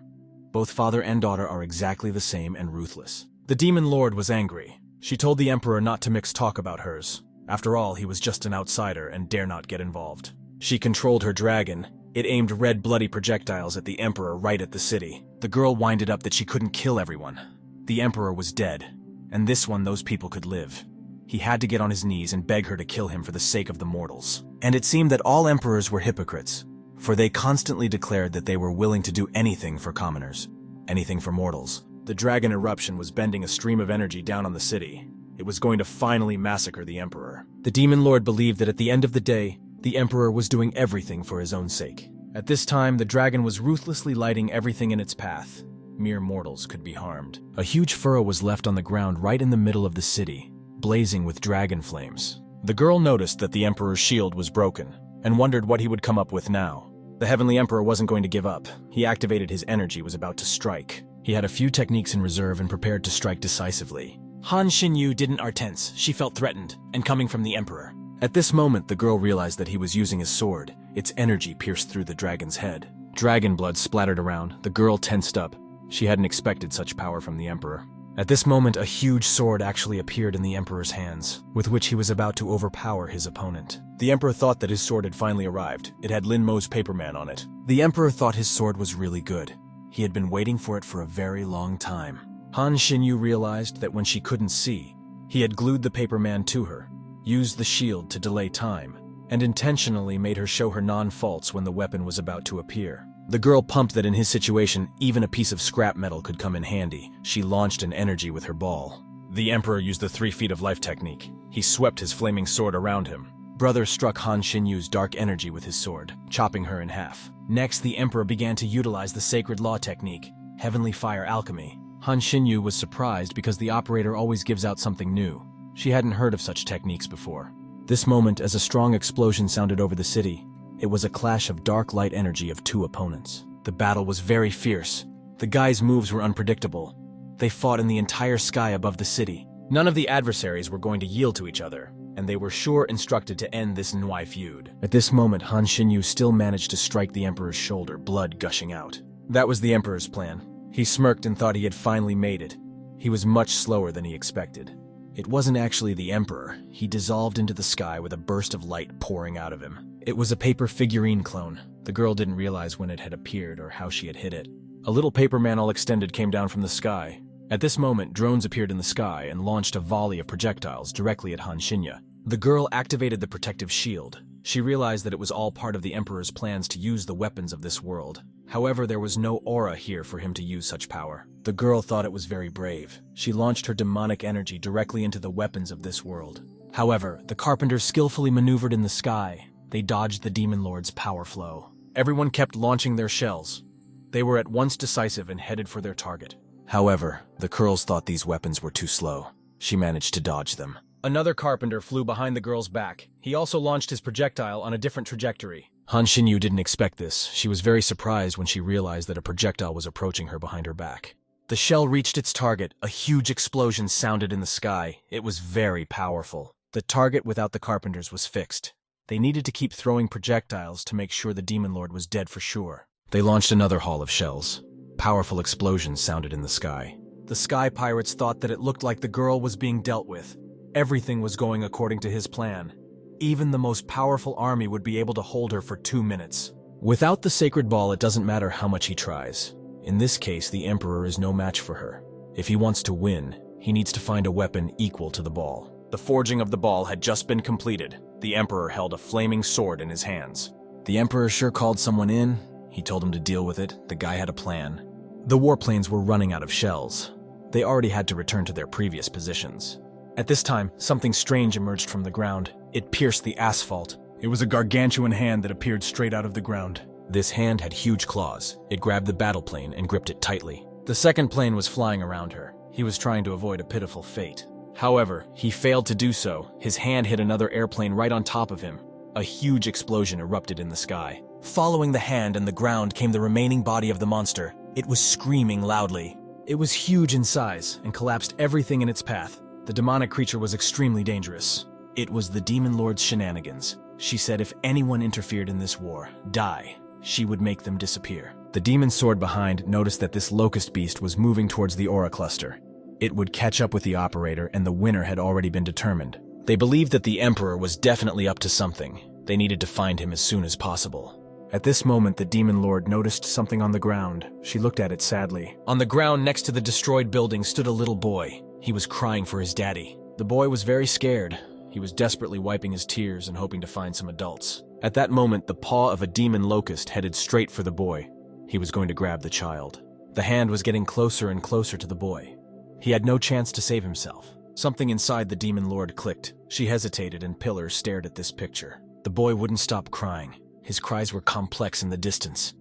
both father and daughter are exactly the same and ruthless. The Demon Lord was angry. She told the Emperor not to mix talk about hers. After all, he was just an outsider and dare not get involved. She controlled her dragon. It aimed red bloody projectiles at the Emperor right at the city. The girl winded up that she couldn't kill everyone. The Emperor was dead, and this one those people could live. He had to get on his knees and beg her to kill him for the sake of the mortals. And it seemed that all emperors were hypocrites, for they constantly declared that they were willing to do anything for commoners, anything for mortals. The dragon eruption was bending a stream of energy down on the city. It was going to finally massacre the Emperor. The Demon Lord believed that at the end of the day, the Emperor was doing everything for his own sake. At this time, the dragon was ruthlessly lighting everything in its path. Mere mortals could be harmed. A huge furrow was left on the ground right in the middle of the city. blazing with dragon flames. The girl noticed that the Emperor's shield was broken, and wondered what he would come up with now. The Heavenly Emperor wasn't going to give up. He activated his energy, was about to strike. He had a few techniques in reserve and prepared to strike decisively. Han Xinyu didn't are tense. She felt threatened, and coming from the Emperor. At this moment, the girl realized that he was using his sword. Its energy pierced through the dragon's head. Dragon blood splattered around. The girl tensed up. She hadn't expected such power from the Emperor. At this moment, a huge sword actually appeared in the Emperor's hands, with which he was about to overpower his opponent. The Emperor thought that his sword had finally arrived. It had Lin Mo's paperman on it. The Emperor thought his sword was really good. He had been waiting for it for a very long time. Han Xinyu realized that when she couldn't see, he had glued the paperman to her, used the shield to delay time, and intentionally made her show her non-faults when the weapon was about to appear. The girl pumped that in his situation, even a piece of scrap metal could come in handy. She launched an energy with her ball. The Emperor used the 3 feet of life technique. He swept his flaming sword around him. Brother struck Han Xinyu's dark energy with his sword, chopping her in half. Next, the Emperor began to utilize the sacred law technique, heavenly fire alchemy. Han Xinyu was surprised because the operator always gives out something new. She hadn't heard of such techniques before. This moment, as a strong explosion sounded over the city, it was a clash of dark light energy of 2 opponents. The battle was very fierce. The guys' moves were unpredictable. They fought in the entire sky above the city. None of the adversaries were going to yield to each other, and they were sure instructed to end this Nwai feud. At this moment, Han Xinyu still managed to strike the Emperor's shoulder, blood gushing out. That was the Emperor's plan. He smirked and thought he had finally made it. He was much slower than he expected. It wasn't actually the Emperor. He dissolved into the sky with a burst of light pouring out of him. It was a paper figurine clone. The girl didn't realize when it had appeared or how she had hit it. A little paper man all extended came down from the sky. At this moment, drones appeared in the sky and launched a volley of projectiles directly at Han Xinyu. The girl activated the protective shield. She realized that it was all part of the Emperor's plans to use the weapons of this world. However, there was no aura here for him to use such power. The girl thought it was very brave. She launched her demonic energy directly into the weapons of this world. However, the carpenters skillfully maneuvered in the sky. They dodged the Demon Lord's power flow. Everyone kept launching their shells. They were at once decisive and headed for their target. However, the girls thought these weapons were too slow. She managed to dodge them. Another carpenter flew behind the girl's back. He also launched his projectile on a different trajectory. Han Xinyu didn't expect this. She was very surprised when she realized that a projectile was approaching her behind her back. The shell reached its target. A huge explosion sounded in the sky. It was very powerful. The target without the carpenters was fixed. They needed to keep throwing projectiles to make sure the Demon Lord was dead for sure. They launched another haul of shells. Powerful explosions sounded in the sky. The Sky Pirates thought that it looked like the girl was being dealt with. Everything was going according to his plan. Even the most powerful army would be able to hold her for 2 minutes. Without the sacred ball, it doesn't matter how much he tries. In this case, the Emperor is no match for her. If he wants to win, he needs to find a weapon equal to the ball. The forging of the ball had just been completed. The Emperor held a flaming sword in his hands. The Emperor sure called someone in. He told him to deal with it. The guy had a plan. The warplanes were running out of shells. They already had to return to their previous positions. At this time, something strange emerged from the ground. It pierced the asphalt. It was a gargantuan hand that appeared straight out of the ground. This hand had huge claws. It grabbed the battle plane and gripped it tightly. The second plane was flying around her. He was trying to avoid a pitiful fate. However, he failed to do so. His hand hit another airplane right on top of him. A huge explosion erupted in the sky. Following the hand and the ground came the remaining body of the monster. It was screaming loudly. It was huge in size and collapsed everything in its path. The demonic creature was extremely dangerous. It was the Demon Lord's shenanigans. She said if anyone interfered in this war, die, she would make them disappear. The demon sword behind noticed that this locust beast was moving towards the aura cluster. It would catch up with the operator, and the winner had already been determined. They believed that the Emperor was definitely up to something. They needed to find him as soon as possible. At this moment, the Demon Lord noticed something on the ground. She looked at it sadly. On the ground next to the destroyed building stood a little boy. He was crying for his daddy. The boy was very scared. He was desperately wiping his tears and hoping to find some adults. At that moment, the paw of a demon locust headed straight for the boy. He was going to grab the child. The hand was getting closer and closer to the boy. He had no chance to save himself. Something inside the Demon Lord clicked. She hesitated, and Pillar stared at this picture. The boy wouldn't stop crying. His cries were complex in the distance.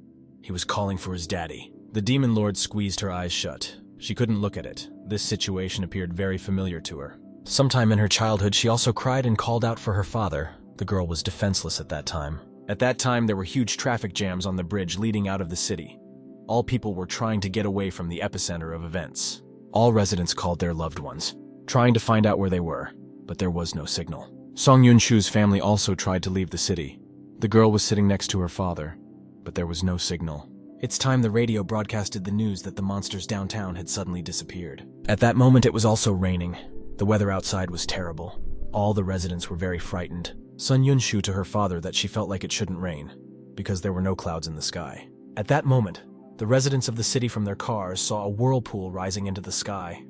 He was calling for his daddy. The Demon Lord squeezed her eyes shut. She couldn't look at it. This situation appeared very familiar to her. Sometime in her childhood, she also cried and called out for her father. The girl was defenseless at that time. At that time, there were huge traffic jams on the bridge leading out of the city. All people were trying to get away from the epicenter of events. All residents called their loved ones, trying to find out where they were, but there was no signal. Song Yun-shu's family also tried to leave the city. The girl was sitting next to her father, but there was no signal. It's time the radio broadcasted the news that the monsters downtown had suddenly disappeared. At that moment, it was also raining. The weather outside was terrible. All the residents were very frightened. Sun Yun-shu to her father that she felt like it shouldn't rain, because there were no clouds in the sky. At that moment, the residents of the city from their cars saw a whirlpool rising into the sky.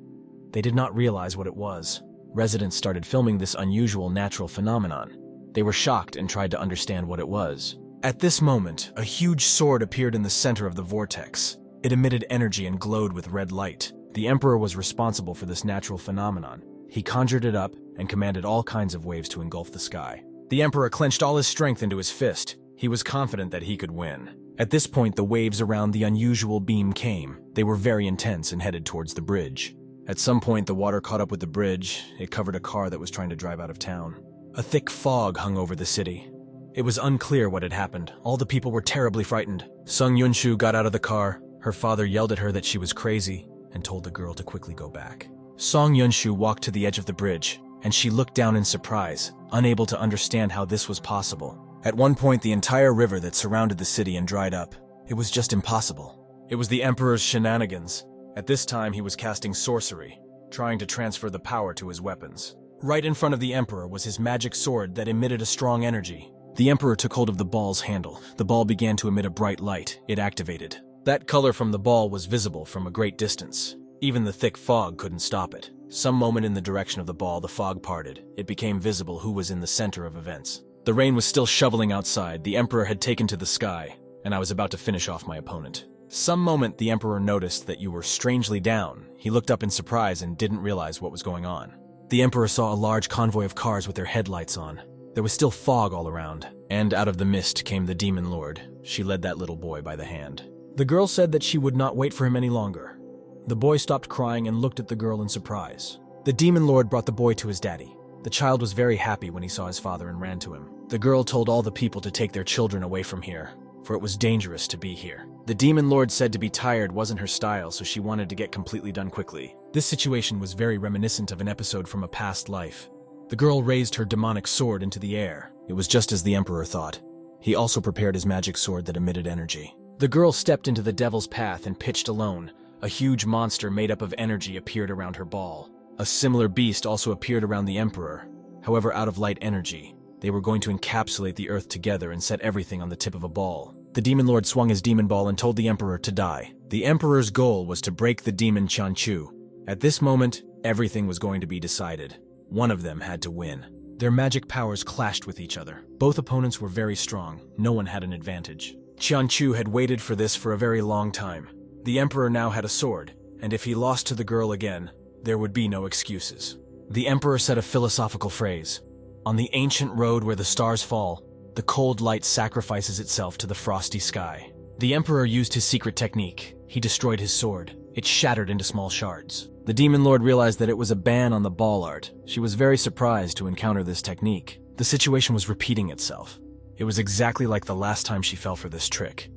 They did not realize what it was. Residents started filming this unusual natural phenomenon. They were shocked and tried to understand what it was. At this moment, a huge sword appeared in the center of the vortex. It emitted energy and glowed with red light. The emperor was responsible for this natural phenomenon. He conjured it up and commanded all kinds of waves to engulf the sky. The emperor clenched all his strength into his fist. He was confident that he could win. At this point, the waves around the unusual beam came. They were very intense and headed towards the bridge. At some point, the water caught up with the bridge. It covered a car that was trying to drive out of town. A thick fog hung over the city. It was unclear what had happened. All the people were terribly frightened. Sung Yun-shu got out of the car. Her father yelled at her that she was crazy and told the girl to quickly go back. Song Yun-shu walked to the edge of the bridge, and she looked down in surprise, unable to understand how this was possible. At one point, the entire river that surrounded the city and dried up. It was just impossible. It was the emperor's shenanigans. At this time, he was casting sorcery, trying to transfer the power to his weapons. Right in front of the emperor was his magic sword that emitted a strong energy. The emperor took hold of the ball's handle. The ball began to emit a bright light. It activated. That color from the ball was visible from a great distance. Even the thick fog couldn't stop it. Some moment in the direction of the ball, the fog parted. It became visible who was in the center of events. The rain was still shoveling outside. The emperor had taken to the sky, and I was about to finish off my opponent. Some moment, the emperor noticed that you were strangely down. He looked up in surprise and didn't realize what was going on. The emperor saw a large convoy of cars with their headlights on. There was still fog all around, and out of the mist came the demon lord. She led that little boy by the hand. The girl said that she would not wait for him any longer. The boy stopped crying and looked at the girl in surprise. The demon lord brought the boy to his daddy. The child was very happy when he saw his father and ran to him. The girl told all the people to take their children away from here, for it was dangerous to be here. The demon lord said to be tired wasn't her style, so she wanted to get completely done quickly. This situation was very reminiscent of an episode from a past life. The girl raised her demonic sword into the air. It was just as the emperor thought. He also prepared his magic sword that emitted energy. The girl stepped into the devil's path and pitched alone. A huge monster made up of energy appeared around her ball. A similar beast also appeared around the emperor, however out of light energy. They were going to encapsulate the earth together and set everything on the tip of a ball. The demon lord swung his demon ball and told the emperor to die. The emperor's goal was to break the demon Qianqiu. At this moment, everything was going to be decided. One of them had to win. Their magic powers clashed with each other. Both opponents were very strong. No one had an advantage. Qianqiu had waited for this for a very long time. The emperor now had a sword, and if he lost to the girl again, there would be no excuses. The emperor said a philosophical phrase. On the ancient road where the stars fall, the cold light sacrifices itself to the frosty sky. The emperor used his secret technique. He destroyed his sword. It shattered into small shards. The demon lord realized that it was a ban on the ball art. She was very surprised to encounter this technique. The situation was repeating itself. It was exactly like the last time she fell for this trick.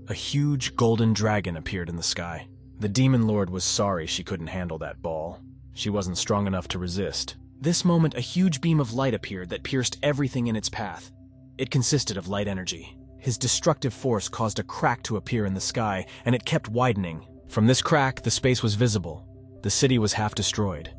A huge golden dragon appeared in the sky. The demon lord was sorry she couldn't handle that ball. She wasn't strong enough to resist. This moment, a huge beam of light appeared that pierced everything in its path. It consisted of light energy. His destructive force caused a crack to appear in the sky, and it kept widening. From this crack, the space was visible. The city was half destroyed.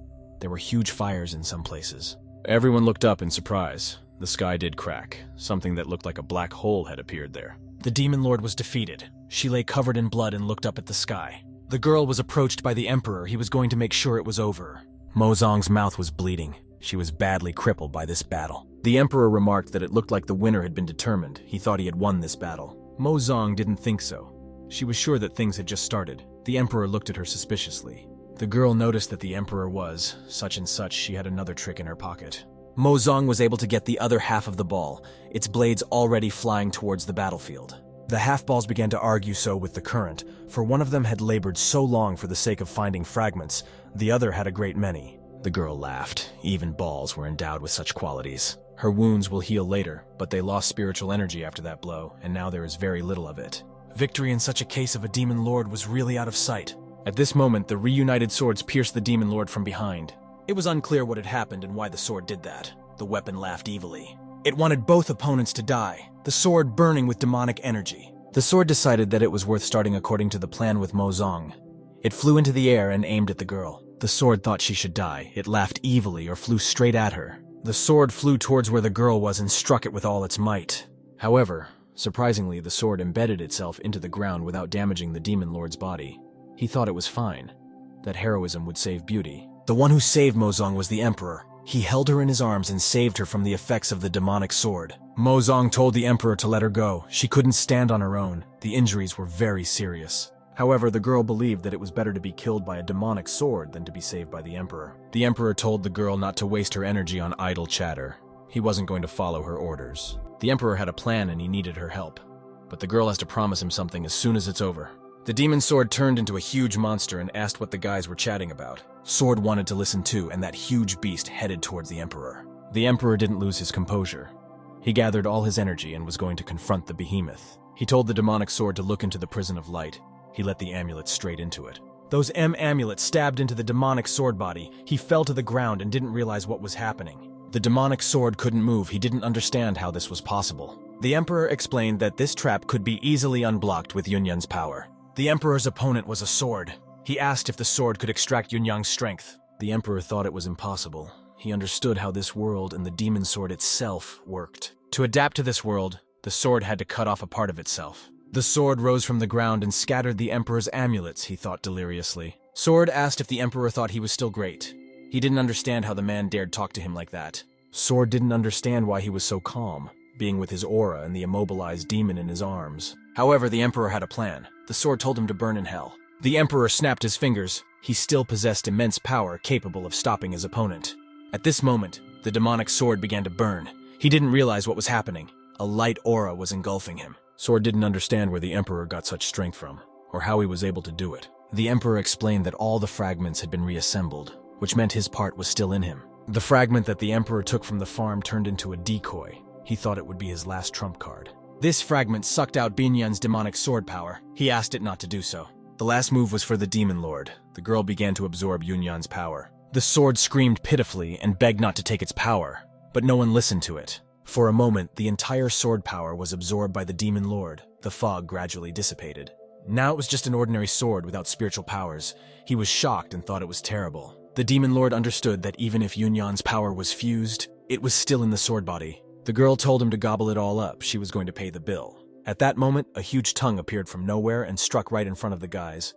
There were huge fires in some places. Everyone looked up in surprise. The sky did crack. Something that looked like a black hole had appeared there. The demon lord was defeated. She lay covered in blood and looked up at the sky. The girl was approached by the emperor. He was going to make sure it was over. Mozong's mouth was bleeding. She was badly crippled by this battle. The emperor remarked that it looked like the winner had been determined. He thought he had won this battle. Mozong didn't think so. She was sure that things had just started. The emperor looked at her suspiciously. The girl noticed that the emperor was such and such. She had another trick in her pocket. Mozong was able to get the other half of the ball, its blades already flying towards the battlefield. The half-balls began to argue so with the current, for one of them had labored so long for the sake of finding fragments, the other had a great many. The The girl laughed. Even balls were endowed with such qualities. Her wounds will heal later, but they lost spiritual energy after that blow, and now there is very little of it. Victory in such a case of a demon lord was really out of sight. At this moment, the reunited swords pierced the demon lord from behind. It was unclear what had happened and why the sword did that. The weapon laughed evilly. It wanted both opponents to die, the sword burning with demonic energy. The sword decided that it was worth starting according to the plan with Mo Zong. It flew into the air and aimed at the girl. The sword thought she should die. It laughed evilly or flew straight at her. The sword flew towards where the girl was and struck it with all its might. However, surprisingly, the sword embedded itself into the ground without damaging the demon lord's body. He thought it was fine. That heroism would save beauty. The one who saved Mo Zong was the emperor. He held her in his arms and saved her from the effects of the demonic sword. Mo Zong told the emperor to let her go. She couldn't stand on her own. The injuries were very serious. However, the girl believed that it was better to be killed by a demonic sword than to be saved by the emperor. The emperor told the girl not to waste her energy on idle chatter. He wasn't going to follow her orders. The emperor had a plan and he needed her help. But the girl has to promise him something as soon as it's over. The demon sword turned into a huge monster and asked what the guys were chatting about. Sword wanted to listen too, and that huge beast headed towards the emperor. The emperor didn't lose his composure. He gathered all his energy and was going to confront the behemoth. He told the demonic sword to look into the prison of light. He let the amulet straight into it. Those amulets stabbed into the demonic sword body. He fell to the ground and didn't realize what was happening. The demonic sword couldn't move. He didn't understand how this was possible. The emperor explained that this trap could be easily unblocked with Yunyang's power. The emperor's opponent was a sword. He asked if the sword could extract Yunyang's strength. The emperor thought it was impossible. He understood how this world and the demon sword itself worked. To adapt to this world, the sword had to cut off a part of itself. The sword rose from the ground and scattered the emperor's amulets, he thought deliriously. Sword asked if the emperor thought he was still great. He didn't understand how the man dared talk to him like that. Sword didn't understand why he was so calm, being with his aura and the immobilized demon in his arms. However, the emperor had a plan. The sword told him to burn in hell. The emperor snapped his fingers. He still possessed immense power capable of stopping his opponent. At this moment, the demonic sword began to burn. He didn't realize what was happening. A light aura was engulfing him. Sword didn't understand where the emperor got such strength from, or how he was able to do it. The emperor explained that all the fragments had been reassembled, which meant his part was still in him. The fragment that the emperor took from the farm turned into a decoy. He thought it would be his last trump card. This fragment sucked out Binyan's demonic sword power. He asked it not to do so. The last move was for the demon lord. The girl began to absorb Yunyan's power. The sword screamed pitifully and begged not to take its power, but no one listened to it. For a moment, the entire sword power was absorbed by the demon lord. The fog gradually dissipated. Now it was just an ordinary sword without spiritual powers. He was shocked and thought it was terrible. The demon lord understood that even if Yunyan's power was fused, it was still in the sword body. The girl told him to gobble it all up. She was going to pay the bill. At that moment, a huge tongue appeared from nowhere and struck right in front of the guys.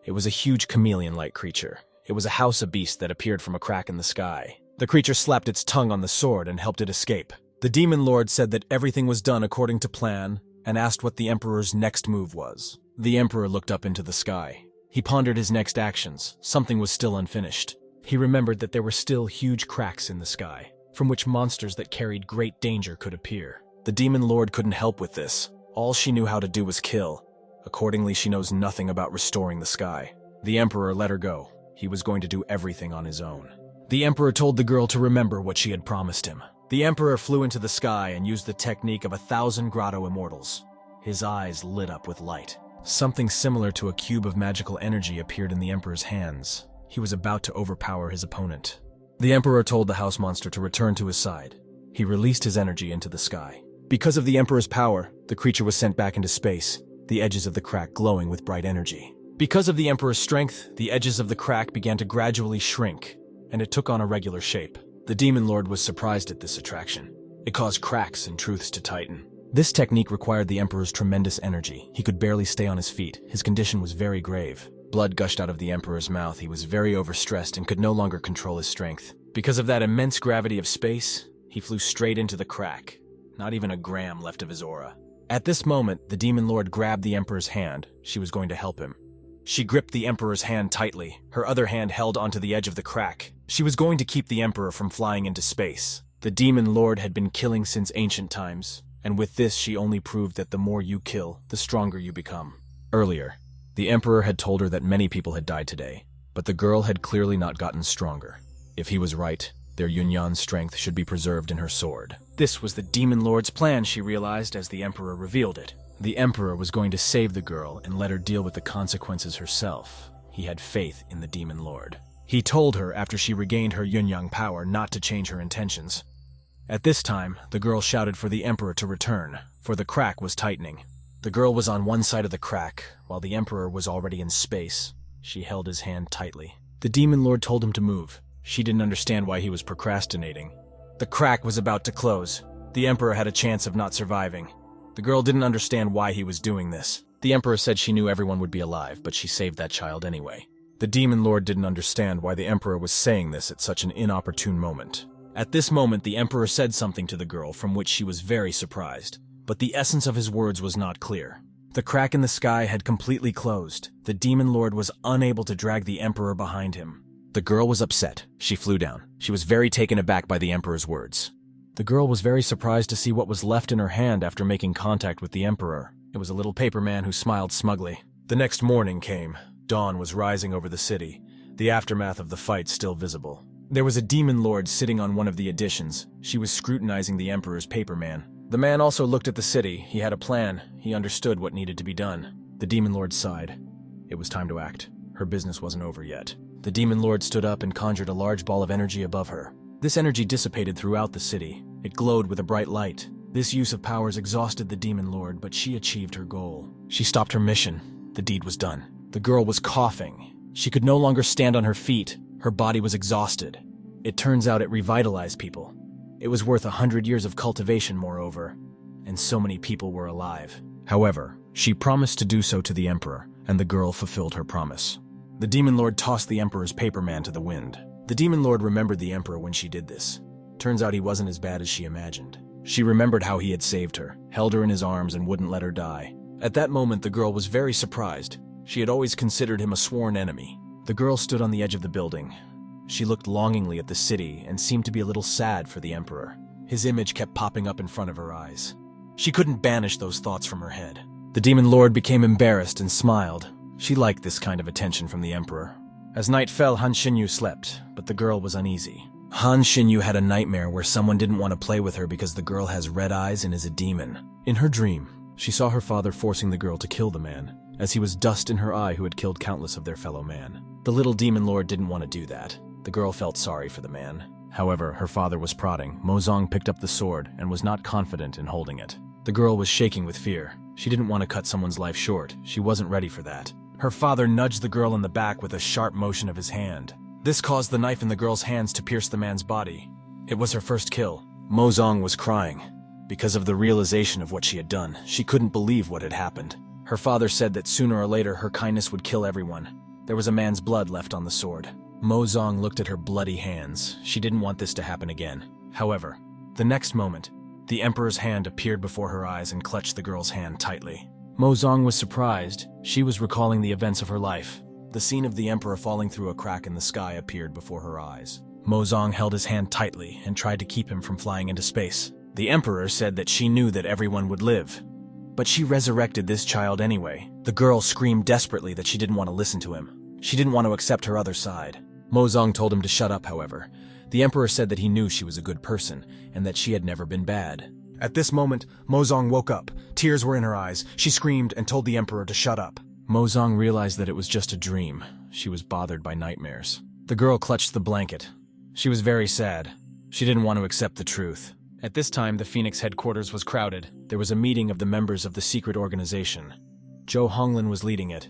It was a huge chameleon-like creature. It was a house of beast that appeared from a crack in the sky. The creature slapped its tongue on the sword and helped it escape. The demon lord said that everything was done according to plan and asked what the emperor's next move was. The emperor looked up into the sky. He pondered his next actions. Something was still unfinished. He remembered that there were still huge cracks in the sky, from which monsters that carried great danger could appear. The demon lord couldn't help with this. All she knew how to do was kill. Accordingly, she knows nothing about restoring the sky. The emperor let her go. He was going to do everything on his own. The emperor told the girl to remember what she had promised him. The emperor flew into the sky and used the technique of 1,000 grotto immortals. His eyes lit up with light. Something similar to a cube of magical energy appeared in the emperor's hands. He was about to overpower his opponent. The emperor told the house monster to return to his side. He released his energy into the sky. Because of the emperor's power, the creature was sent back into space, the edges of the crack glowing with bright energy. Because of the emperor's strength, the edges of the crack began to gradually shrink, and it took on a regular shape. The demon lord was surprised at this attraction. It caused cracks and truths to tighten. This technique required the emperor's tremendous energy. He could barely stay on his feet. His condition was very grave. Blood gushed out of the emperor's mouth. He was very overstressed and could no longer control his strength. Because of that immense gravity of space, he flew straight into the crack. Not even a gram left of his aura. At this moment, the demon lord grabbed the emperor's hand. She was going to help him. She gripped the emperor's hand tightly. Her other hand held onto the edge of the crack. She was going to keep the emperor from flying into space. The demon lord had been killing since ancient times, and with this she only proved that the more you kill, the stronger you become. Earlier, the emperor had told her that many people had died today, but the girl had clearly not gotten stronger. If he was right, their Yunyan's strength should be preserved in her sword. This was the Demon Lord's plan, she realized as the Emperor revealed it. The Emperor was going to save the girl and let her deal with the consequences herself. He had faith in the Demon Lord. He told her after she regained her Yunyang power not to change her intentions. At this time, the girl shouted for the Emperor to return, for the crack was tightening. The girl was on one side of the crack, while the Emperor was already in space. She held his hand tightly. The Demon Lord told him to move. She didn't understand why he was procrastinating. The crack was about to close. The Emperor had a chance of not surviving. The girl didn't understand why he was doing this. The Emperor said she knew everyone would be alive, but she saved that child anyway. The Demon Lord didn't understand why the Emperor was saying this at such an inopportune moment. At this moment, the Emperor said something to the girl from which she was very surprised, but the essence of his words was not clear. The crack in the sky had completely closed. The Demon Lord was unable to drag the Emperor behind him. The girl was upset. She flew down. She was very taken aback by the Emperor's words. The girl was very surprised to see what was left in her hand after making contact with the Emperor. It was a little paper man who smiled smugly. The next morning came. Dawn was rising over the city, the aftermath of the fight still visible. There was a Demon Lord sitting on one of the editions. She was scrutinizing the Emperor's paper man. The man also looked at the city. He had a plan. He understood what needed to be done. The Demon Lord sighed. It was time to act. Her business wasn't over yet. The Demon Lord stood up and conjured a large ball of energy above her. This energy dissipated throughout the city. It glowed with a bright light. This use of powers exhausted the Demon Lord, but she achieved her goal. She stopped her mission. The deed was done. The girl was coughing. She could no longer stand on her feet. Her body was exhausted. It turns out it revitalized people. It was worth 100 years of cultivation, moreover, and so many people were alive. However, she promised to do so to the Emperor, and the girl fulfilled her promise. The Demon Lord tossed the Emperor's paper man to the wind. The Demon Lord remembered the Emperor when she did this. Turns out he wasn't as bad as she imagined. She remembered how he had saved her, held her in his arms, and wouldn't let her die. At that moment, the girl was very surprised. She had always considered him a sworn enemy. The girl stood on the edge of the building. She looked longingly at the city and seemed to be a little sad for the Emperor. His image kept popping up in front of her eyes. She couldn't banish those thoughts from her head. The Demon Lord became embarrassed and smiled. She liked this kind of attention from the Emperor. As night fell, Han Xinyu slept, but the girl was uneasy. Han Xinyu had a nightmare where someone didn't want to play with her because the girl has red eyes and is a demon. In her dream, she saw her father forcing the girl to kill the man, as he was dust in her eye who had killed countless of their fellow man. The little Demon Lord didn't want to do that. The girl felt sorry for the man. However, her father was prodding. Mozong picked up the sword and was not confident in holding it. The girl was shaking with fear. She didn't want to cut someone's life short. She wasn't ready for that. Her father nudged the girl in the back with a sharp motion of his hand. This caused the knife in the girl's hands to pierce the man's body. It was her first kill. Mozong was crying. Because of the realization of what she had done, she couldn't believe what had happened. Her father said that sooner or later her kindness would kill everyone. There was a man's blood left on the sword. Mozong looked at her bloody hands. She didn't want this to happen again. However, the next moment, the Emperor's hand appeared before her eyes and clutched the girl's hand tightly. Mozong was surprised. She was recalling the events of her life. The scene of the Emperor falling through a crack in the sky appeared before her eyes. Mozong held his hand tightly and tried to keep him from flying into space. The Emperor said that she knew that everyone would live. But she resurrected this child anyway. The girl screamed desperately that she didn't want to listen to him. She didn't want to accept her other side. Mozong told him to shut up, however. The Emperor said that he knew she was a good person, and that she had never been bad. At this moment, Mozong woke up. Tears were in her eyes. She screamed and told the Emperor to shut up. Mozong realized that it was just a dream. She was bothered by nightmares. The girl clutched the blanket. She was very sad. She didn't want to accept the truth. At this time, the Phoenix headquarters was crowded. There was a meeting of the members of the secret organization. Zhou Honglin was leading it,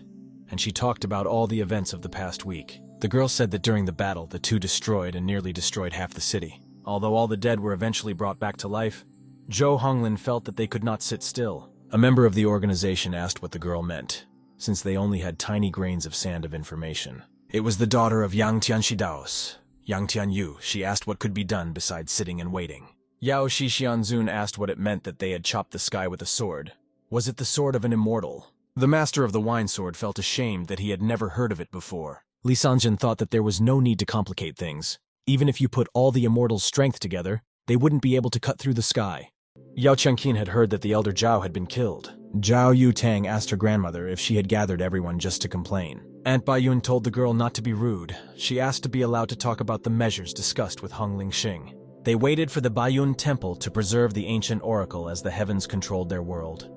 and she talked about all the events of the past week. The girl said that during the battle, the two destroyed and nearly destroyed half the city. Although all the dead were eventually brought back to life, Zhou Honglin felt that they could not sit still. A member of the organization asked what the girl meant, since they only had tiny grains of sand of information. It was the daughter of Yang Tianxidao's, Yang Tianyu. She asked what could be done besides sitting and waiting. Yao Shixianzun asked what it meant that they had chopped the sky with a sword. Was it the sword of an immortal? The master of the wine sword felt ashamed that he had never heard of it before. Li Sanjin thought that there was no need to complicate things. Even if you put all the immortals' strength together, they wouldn't be able to cut through the sky. Yao Chengqin had heard that the elder Zhao had been killed. Xiao Yutang asked her grandmother if she had gathered everyone just to complain. Aunt Baiyun told the girl not to be rude. She asked to be allowed to talk about the measures discussed with Hong Lingxing. They waited for the Baiyun temple to preserve the ancient oracle as the heavens controlled their world.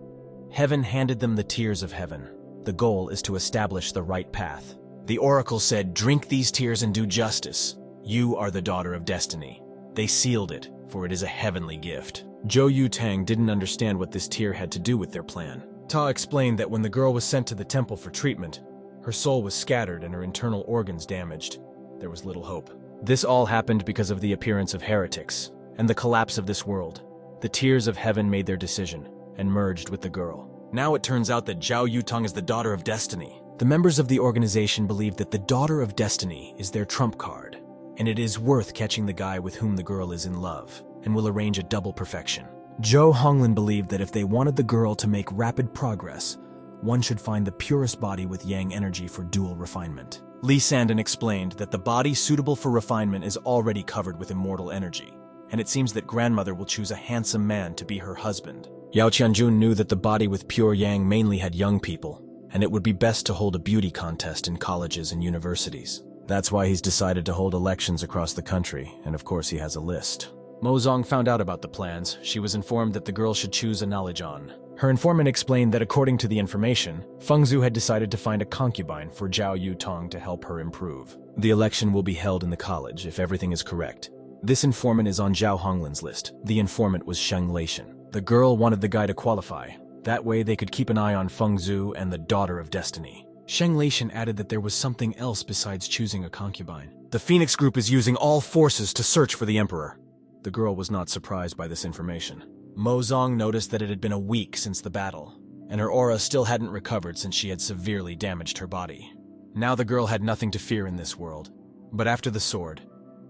Heaven handed them the tears of heaven. The goal is to establish the right path. The oracle said, "Drink these tears and do justice. You are the daughter of destiny." They sealed it, for it is a heavenly gift. Xiao Yutang didn't understand what this tear had to do with their plan. Ta explained that when the girl was sent to the temple for treatment, her soul was scattered and her internal organs damaged. There was little hope. This all happened because of the appearance of heretics and the collapse of this world. The tears of heaven made their decision and merged with the girl. Now it turns out that Xiao Yutang is the daughter of destiny. The members of the organization believe that the daughter of destiny is their trump card, and it is worth catching the guy with whom the girl is in love, and will arrange a double perfection. Zhou Honglin believed that if they wanted the girl to make rapid progress, one should find the purest body with yang energy for dual refinement. Li Sandin explained that the body suitable for refinement is already covered with immortal energy, and it seems that grandmother will choose a handsome man to be her husband. Yao Qianjun knew that the body with pure yang mainly had young people, and it would be best to hold a beauty contest in colleges and universities. That's why he's decided to hold elections across the country, and of course he has a list. Mo Zong found out about the plans. She was informed that the girl should choose a knowledge on. Her informant explained that according to the information, Feng Zhu had decided to find a concubine for Xiao Yutang to help her improve. The election will be held in the college if everything is correct. This informant is on Zhao Honglin's list. The informant was Sheng Leishan. The girl wanted the guy to qualify. That way they could keep an eye on Feng Zhu and the daughter of destiny. Sheng Leishan added that there was something else besides choosing a concubine. The Phoenix Group is using all forces to search for the Emperor. The girl was not surprised by this information. Mo Zong noticed that it had been a week since the battle, and her aura still hadn't recovered since she had severely damaged her body. Now the girl had nothing to fear in this world. But after the sword,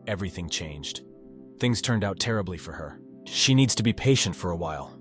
everything changed. Things turned out terribly for her. She needs to be patient for a while.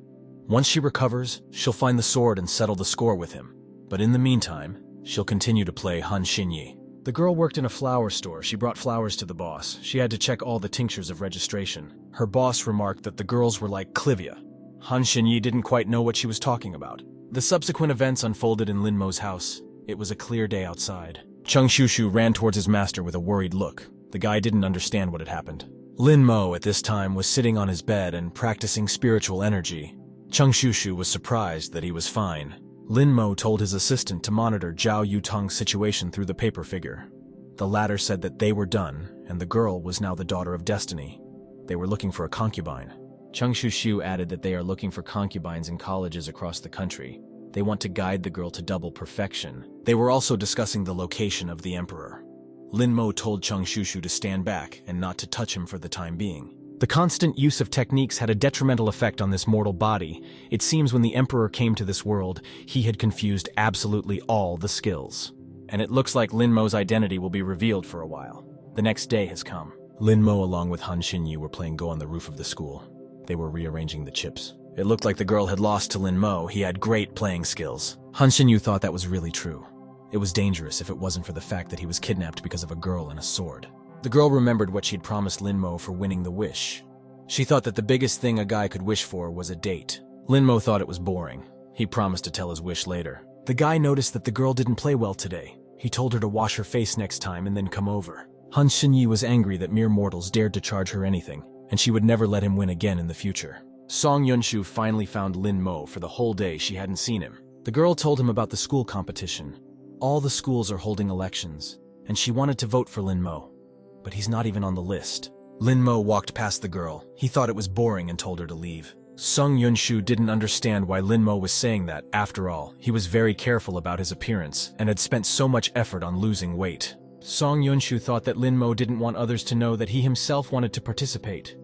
Once she recovers, she'll find the sword and settle the score with him. But in the meantime, she'll continue to play Han Xinyi. The girl worked in a flower store. She brought flowers to the boss. She had to check all the tinctures of registration. Her boss remarked that the girls were like Clivia. Han Xinyi didn't quite know what she was talking about. The subsequent events unfolded in Lin Mo's house. It was a clear day outside. Cheng Shushu ran towards his master with a worried look. The guy didn't understand what had happened. Lin Mo, at this time, was sitting on his bed and practicing spiritual energy. Cheng Shushu was surprised that he was fine. Lin Mo told his assistant to monitor Xiao Yutang's situation through the paper figure. The latter said that they were done, and the girl was now the daughter of destiny. They were looking for a concubine. Cheng Shushu added that they are looking for concubines in colleges across the country. They want to guide the girl to double perfection. They were also discussing the location of the Emperor. Lin Mo told Cheng Shushu to stand back and not to touch him for the time being. The constant use of techniques had a detrimental effect on this mortal body. It seems when the Emperor came to this world, he had confused absolutely all the skills. And it looks like Lin Mo's identity will be revealed for a while. The next day has come. Lin Mo along with Han Xinyi were playing Go on the roof of the school. They were rearranging the chips. It looked like the girl had lost to Lin Mo. He had great playing skills. Han Xinyu thought that was really true. It was dangerous if it wasn't for the fact that he was kidnapped because of a girl and a sword. The girl remembered what she'd promised Lin Mo for winning the wish. She thought that the biggest thing a guy could wish for was a date. Lin Mo thought it was boring. He promised to tell his wish later. The guy noticed that the girl didn't play well today. He told her to wash her face next time and then come over. Han Xinyi was angry that mere mortals dared to charge her anything, and she would never let him win again in the future. Song Yunshu finally found Lin Mo. For the whole day she hadn't seen him. The girl told him about the school competition. All the schools are holding elections, and she wanted to vote for Lin Mo. But he's not even on the list. Lin Mo walked past the girl. He thought it was boring and told her to leave. Sung Yunshu didn't understand why Lin Mo was saying that. After all, he was very careful about his appearance and had spent so much effort on losing weight. Song Yunshu thought that Lin Mo didn't want others to know that he himself wanted to participate.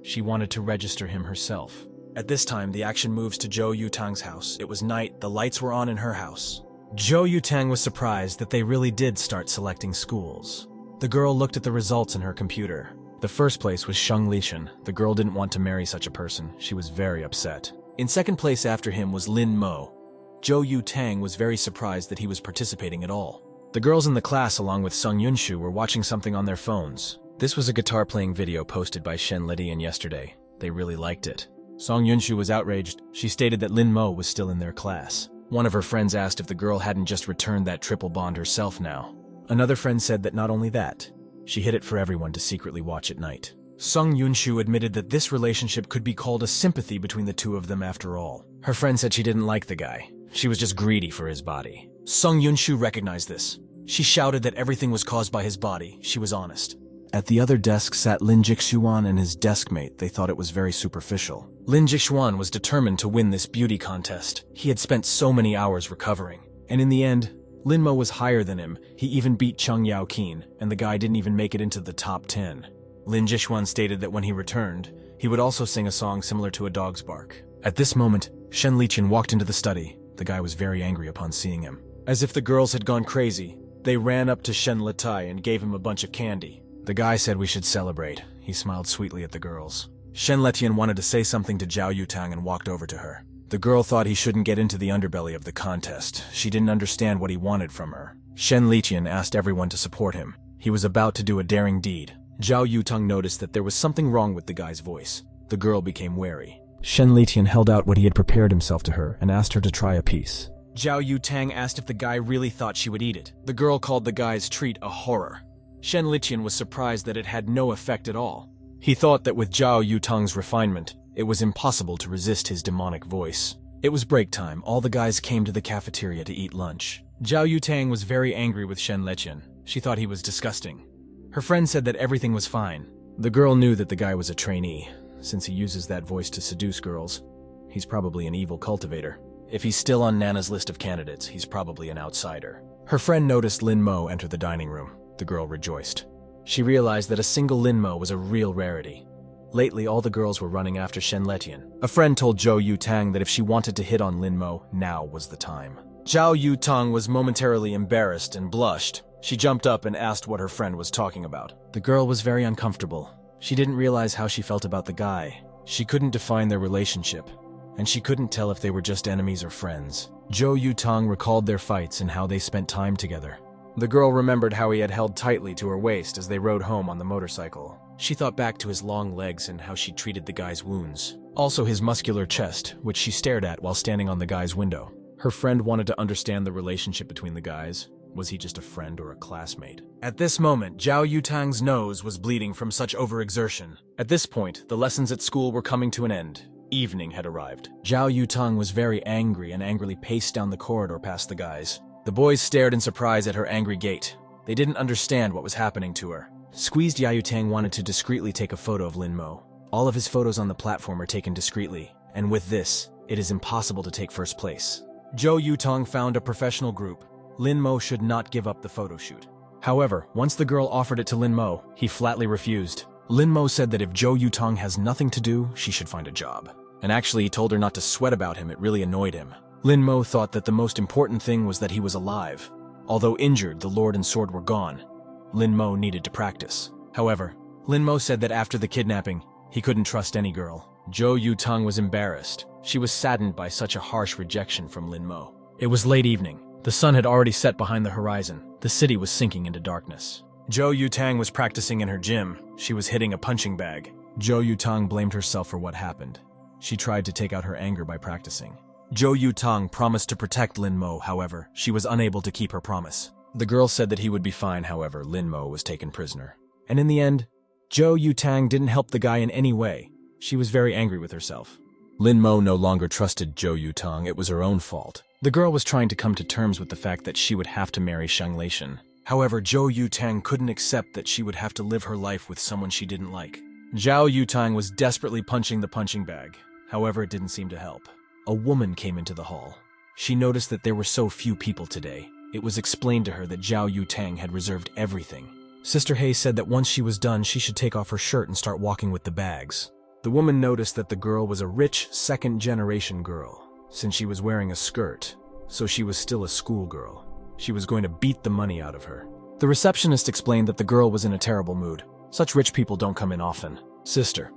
She wanted to register him herself. At this time, the action moves to Xiao Yutang's house. It was night. The lights were on in her house. Xiao Yutang was surprised that they really did start selecting schools. The girl looked at the results in her computer. The first place was Sheng Lishan. The girl didn't want to marry such a person. She was very upset. In second place after him was Lin Mo. Xiao Yutang was very surprised that he was participating at all. The girls in the class along with Sung Yunshu were watching something on their phones. This was a guitar-playing video posted by Shen Lidian yesterday. They really liked it. Song Yunshu was outraged. She stated that Lin Mo was still in their class. One of her friends asked if the girl hadn't just returned that triple bond herself now. Another friend said that not only that, she hid it for everyone to secretly watch at night. Sung Yunshu admitted that this relationship could be called a sympathy between the two of them after all. Her friend said she didn't like the guy. She was just greedy for his body. Sung Yunshu recognized this. She shouted that everything was caused by his body. She was honest. At the other desk sat Lin Jixuan and his deskmate. They thought it was very superficial. Lin Jixuan was determined to win this beauty contest. He had spent so many hours recovering. And in the end, Lin Mo was higher than him. He even beat Chung Yao Keen, and the guy didn't even make it into the top 10. Lin Jixuan stated that when he returned, he would also sing a song similar to a dog's bark. At this moment, Shen Liqian walked into the study. The guy was very angry upon seeing him. As if the girls had gone crazy, they ran up to Shen Litai and gave him a bunch of candy. The guy said we should celebrate. He smiled sweetly at the girls. Shen Liqian wanted to say something to Xiao Yutang and walked over to her. The girl thought he shouldn't get into the underbelly of the contest. She didn't understand what he wanted from her. Shen Liqian asked everyone to support him. He was about to do a daring deed. Xiao Yutang noticed that there was something wrong with the guy's voice. The girl became wary. Shen Liqian held out what he had prepared himself to her and asked her to try a piece. Xiao Yutang asked if the guy really thought she would eat it. The girl called the guy's treat a horror. Shen Liqian was surprised that it had no effect at all. He thought that with Xiao Yutang's refinement, it was impossible to resist his demonic voice. It was break time. All the guys came to the cafeteria to eat lunch. Xiao Yutang was very angry with Shen Liqian. She thought he was disgusting. Her friend said that everything was fine. The girl knew that the guy was a trainee. Since he uses that voice to seduce girls, he's probably an evil cultivator. If he's still on Nana's list of candidates, he's probably an outsider. Her friend noticed Lin Mo enter the dining room. The girl rejoiced. She realized that a single Lin Mo was a real rarity. Lately, all the girls were running after Shen Liqian. A friend told Xiao Yutang that if she wanted to hit on Lin Mo, now was the time. Xiao Yutang was momentarily embarrassed and blushed. She jumped up and asked what her friend was talking about. The girl was very uncomfortable. She didn't realize how she felt about the guy. She couldn't define their relationship, and she couldn't tell if they were just enemies or friends. Xiao Yutang recalled their fights and how they spent time together. The girl remembered how he had held tightly to her waist as they rode home on the motorcycle. She thought back to his long legs and how she treated the guy's wounds. Also his muscular chest, which she stared at while standing on the guy's window. Her friend wanted to understand the relationship between the guys. Was he just a friend or a classmate? At this moment, Xiao Yutang's nose was bleeding from such overexertion. At this point, the lessons at school were coming to an end. Evening had arrived. Xiao Yutang was very angry and angrily paced down the corridor past the guys. The boys stared in surprise at her angry gait. They didn't understand what was happening to her. Squeezed Xiao Yutang wanted to discreetly take a photo of Lin Mo. All of his photos on the platform are taken discreetly, and with this, it is impossible to take first place. Xiao Yutang found a professional group. Lin Mo should not give up the photo shoot. However, once the girl offered it to Lin Mo, he flatly refused. Lin Mo said that if Xiao Yutang has nothing to do, she should find a job. And actually, he told her not to sweat about him. It really annoyed him. Lin Mo thought that the most important thing was that he was alive. Although injured, the Lord and Sword were gone. Lin Mo needed to practice. However, Lin Mo said that after the kidnapping, he couldn't trust any girl. Xiao Yutang was embarrassed. She was saddened by such a harsh rejection from Lin Mo. It was late evening. The sun had already set behind the horizon. The city was sinking into darkness. Xiao Yutang was practicing in her gym. She was hitting a punching bag. Xiao Yutang blamed herself for what happened. She tried to take out her anger by practicing. Xiao Yutang promised to protect Lin Mo, however, she was unable to keep her promise. The girl said that he would be fine, however, Lin Mo was taken prisoner. And in the end, Xiao Yutang didn't help the guy in any way. She was very angry with herself. Lin Mo no longer trusted Xiao Yutang. It was her own fault. The girl was trying to come to terms with the fact that she would have to marry Shen Liqian. However, Xiao Yutang couldn't accept that she would have to live her life with someone she didn't like. Xiao Yutang was desperately punching the punching bag. However, it didn't seem to help. A woman came into the hall. She noticed that there were so few people today. It was explained to her that Xiao Yutang had reserved everything. Sister Hei said that once she was done, she should take off her shirt and start walking with the bags. The woman noticed that the girl was a rich, second-generation girl. Since she was wearing a skirt, so she was still a schoolgirl. She was going to beat the money out of her. The receptionist explained that the girl was in a terrible mood. Such rich people don't come in often. Sister.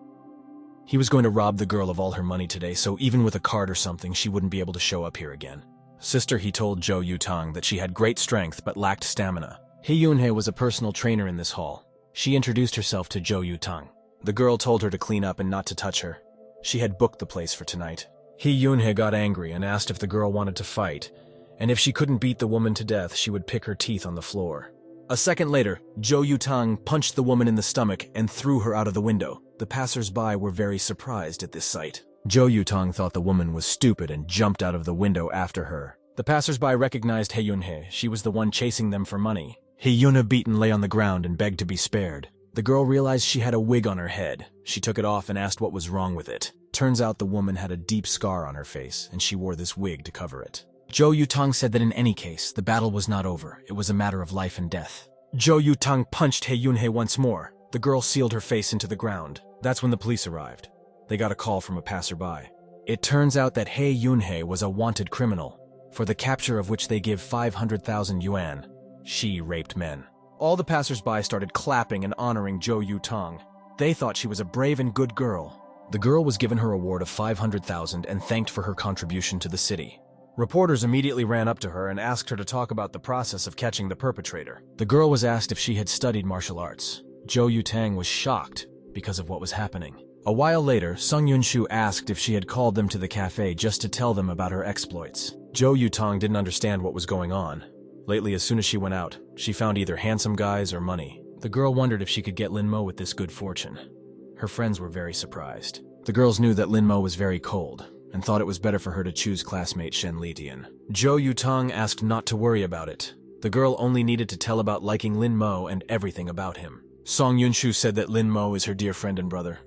He was going to rob the girl of all her money today, so even with a card or something, she wouldn't be able to show up here again. Sister, he told Xiao Yutang that she had great strength but lacked stamina. He Yunhei was a personal trainer in this hall. She introduced herself to Xiao Yutang. The girl told her to clean up and not to touch her. She had booked the place for tonight. He Yunhe got angry and asked if the girl wanted to fight, and if she couldn't beat the woman to death, she would pick her teeth on the floor. A second later, Xiao Yutang punched the woman in the stomach and threw her out of the window. The passers-by were very surprised at this sight. Xiao Yutang thought the woman was stupid and jumped out of the window after her. The passers-by recognized He Yunhe. She was the one chasing them for money. He Yunhe beaten lay on the ground and begged to be spared. The girl realized she had a wig on her head. She took it off and asked what was wrong with it. Turns out the woman had a deep scar on her face, and she wore this wig to cover it. Xiao Yutang said that in any case, the battle was not over. It was a matter of life and death. Xiao Yutang punched He Yunhe once more. The girl sealed her face into the ground. That's when the police arrived. They got a call from a passerby. It turns out that He Yunhe was a wanted criminal, for the capture of which they give 500,000 yuan. She raped men. All the passersby started clapping and honoring Xiao Yutang. They thought she was a brave and good girl. The girl was given her award of 500,000 and thanked for her contribution to the city. Reporters immediately ran up to her and asked her to talk about the process of catching the perpetrator. The girl was asked if she had studied martial arts. Xiao Yutang was shocked because of what was happening. A while later, Sung Yunshu asked if she had called them to the cafe just to tell them about her exploits. Xiao Yutang didn't understand what was going on. Lately, as soon as she went out, she found either handsome guys or money. The girl wondered if she could get Lin Mo with this good fortune. Her friends were very surprised. The girls knew that Lin Mo was very cold, and thought it was better for her to choose classmate Shen Litian. Xiao Yutang asked not to worry about it. The girl only needed to tell about liking Lin Mo and everything about him. Song Yunshu said that Lin Mo is her dear friend and brother.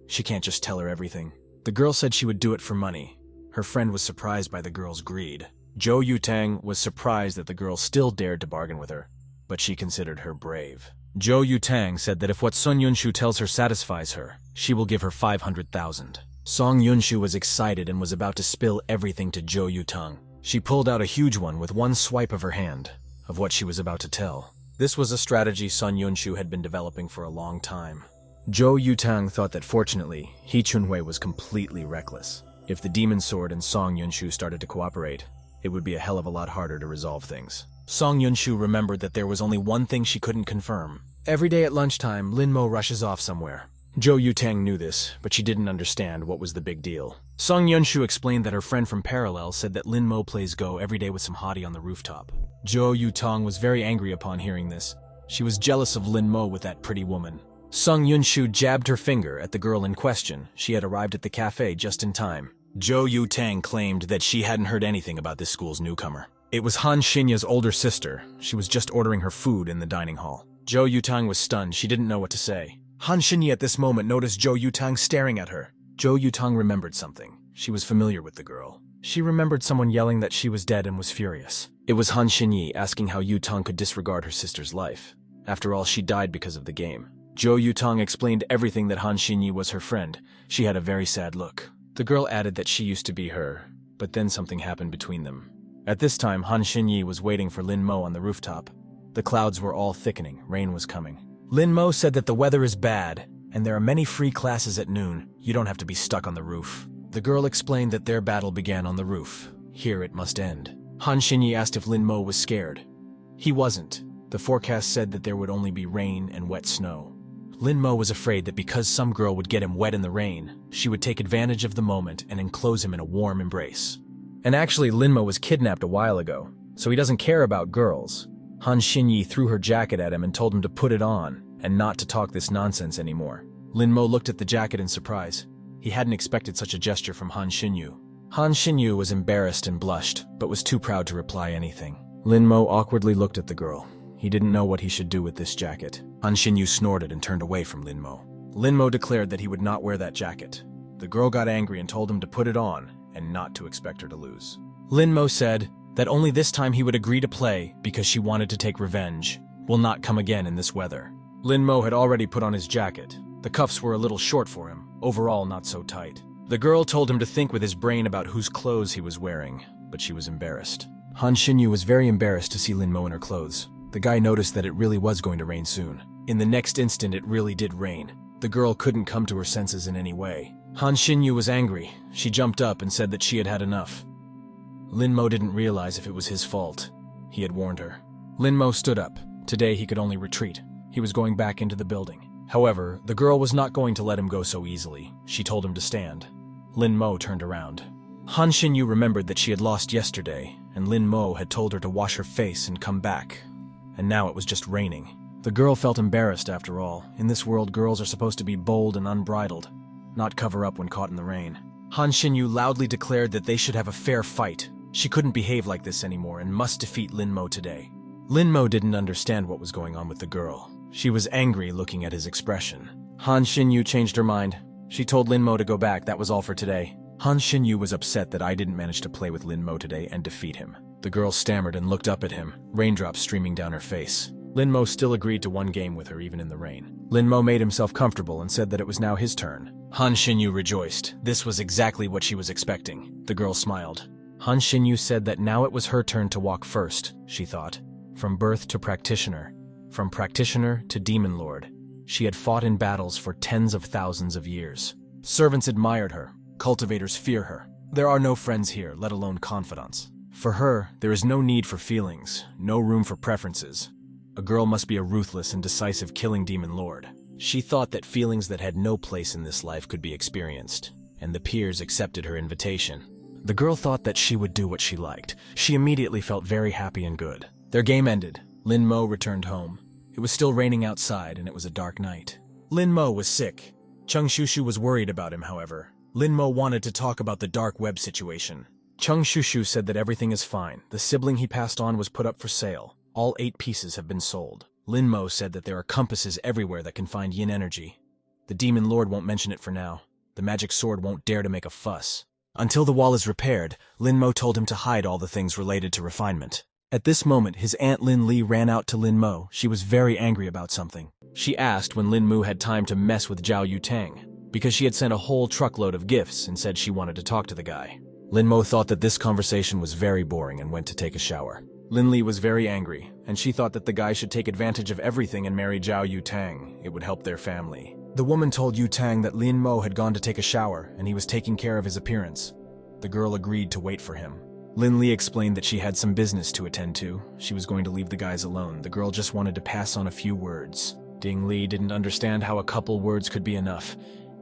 She can't just tell her everything. The girl said she would do it for money. Her friend was surprised by the girl's greed. Xiao Yutang was surprised that the girl still dared to bargain with her, but she considered her brave. Xiao Yutang said that if what Sun Yunshu tells her satisfies her, she will give her 500,000. Song Yunshu was excited and was about to spill everything to Xiao Yutang. She pulled out a huge one with one swipe of her hand, of what she was about to tell. This was a strategy Sun Yunshu had been developing for a long time. Xiao Yutang thought that fortunately, He Chunhui was completely reckless. If the demon sword and Song Yunshu started to cooperate, it would be a hell of a lot harder to resolve things. Song Yunshu remembered that there was only one thing she couldn't confirm. Every day at lunchtime, Lin Mo rushes off somewhere. Xiao Yutang knew this, but she didn't understand what was the big deal. Song Yunshu explained that her friend from Parallel said that Lin Mo plays Go every day with some hottie on the rooftop. Xiao Yutang was very angry upon hearing this. She was jealous of Lin Mo with that pretty woman. Song Yunshu jabbed her finger at the girl in question. She had arrived at the cafe just in time. Xiao Yutang claimed that she hadn't heard anything about this school's newcomer. It was Han Xinya's older sister. She was just ordering her food in the dining hall. Xiao Yutang was stunned. She didn't know what to say. Han Xinya at this moment noticed Xiao Yutang staring at her. Xiao Yutang remembered something. She was familiar with the girl. She remembered someone yelling that she was dead and was furious. It was Han Xinyi asking how Yutang could disregard her sister's life. After all, she died because of the game. Xiao Yutang explained everything that Han Xinyi was her friend. She had a very sad look. The girl added that she used to be her, but then something happened between them. At this time, Han Xinyi was waiting for Lin Mo on the rooftop. The clouds were all thickening. Rain was coming. Lin Mo said that the weather is bad, and there are many free classes at noon. You don't have to be stuck on the roof. The girl explained that their battle began on the roof. Here it must end. Han Xinyi asked if Lin Mo was scared. He wasn't. The forecast said that there would only be rain and wet snow. Lin Mo was afraid that because some girl would get him wet in the rain, she would take advantage of the moment and enclose him in a warm embrace. And actually, Lin Mo was kidnapped a while ago, so he doesn't care about girls. Han Xinyi threw her jacket at him and told him to put it on and not to talk this nonsense anymore. Lin Mo looked at the jacket in surprise. He hadn't expected such a gesture from Han Xinyu. Han Xinyu was embarrassed and blushed, but was too proud to reply anything. Lin Mo awkwardly looked at the girl. He didn't know what he should do with this jacket. Han Xinyu snorted and turned away from Lin Mo. Lin Mo declared that he would not wear that jacket. The girl got angry and told him to put it on and not to expect her to lose. Lin Mo said that only this time he would agree to play because she wanted to take revenge. Will not come again in this weather. Lin Mo had already put on his jacket. The cuffs were a little short for him, overall not so tight. The girl told him to think with his brain about whose clothes he was wearing, but she was embarrassed. Han Xinyu was very embarrassed to see Lin Mo in her clothes. The guy noticed that it really was going to rain soon. In the next instant, it really did rain. The girl couldn't come to her senses in any way. Han Xinyu was angry. She jumped up and said that she had had enough. Lin Mo didn't realize if it was his fault. He had warned her. Lin Mo stood up. Today he could only retreat. He was going back into the building. However, the girl was not going to let him go so easily. She told him to stand. Lin Mo turned around. Han Xinyu remembered that she had lost yesterday, and Lin Mo had told her to wash her face and come back. And now it was just raining. The girl felt embarrassed after all. In this world, girls are supposed to be bold and unbridled, not cover up when caught in the rain. Han Xinyu loudly declared that they should have a fair fight. She couldn't behave like this anymore and must defeat Lin Mo today. Lin Mo didn't understand what was going on with the girl. She was angry looking at his expression. Han Xinyu changed her mind. She told Lin Mo to go back, that was all for today. Han Xinyu was upset that I didn't manage to play with Lin Mo today and defeat him. The girl stammered and looked up at him, raindrops streaming down her face. Lin Mo still agreed to one game with her even in the rain. Lin Mo made himself comfortable and said that it was now his turn. Han Xinyu rejoiced. This was exactly what she was expecting. The girl smiled. Han Xinyu said that now it was her turn to walk first, she thought. From birth to practitioner, from practitioner to demon lord. She had fought in battles for tens of thousands of years. Servants admired her. Cultivators fear her. There are no friends here, let alone confidants. For her, there is no need for feelings, no room for preferences. A girl must be a ruthless and decisive killing demon lord. She thought that feelings that had no place in this life could be experienced, and the peers accepted her invitation. The girl thought that she would do what she liked. She immediately felt very happy and good. Their game ended. Lin Mo returned home. It was still raining outside, and it was a dark night. Lin Mo was sick. Chung Shushu was worried about him, however. Lin Mo wanted to talk about the dark web situation. Chung Shushu said that everything is fine. The sibling he passed on was put up for sale. All 8 pieces have been sold. Lin Mo said that there are compasses everywhere that can find yin energy. The demon lord won't mention it for now. The magic sword won't dare to make a fuss. Until the wall is repaired, Lin Mo told him to hide all the things related to refinement. At this moment, his aunt Lin Li ran out to Lin Mo. She was very angry about something. She asked when Lin Mo had time to mess with Xiao Yutang, because she had sent a whole truckload of gifts and said she wanted to talk to the guy. Lin Mo thought that this conversation was very boring and went to take a shower. Lin Li was very angry, and she thought that the guy should take advantage of everything and marry Xiao Yutang. It would help their family. The woman told Yutang that Lin Mo had gone to take a shower and he was taking care of his appearance. The girl agreed to wait for him. Lin Li explained that she had some business to attend to. She was going to leave the guys alone. The girl just wanted to pass on a few words. Ding Li didn't understand how a couple words could be enough.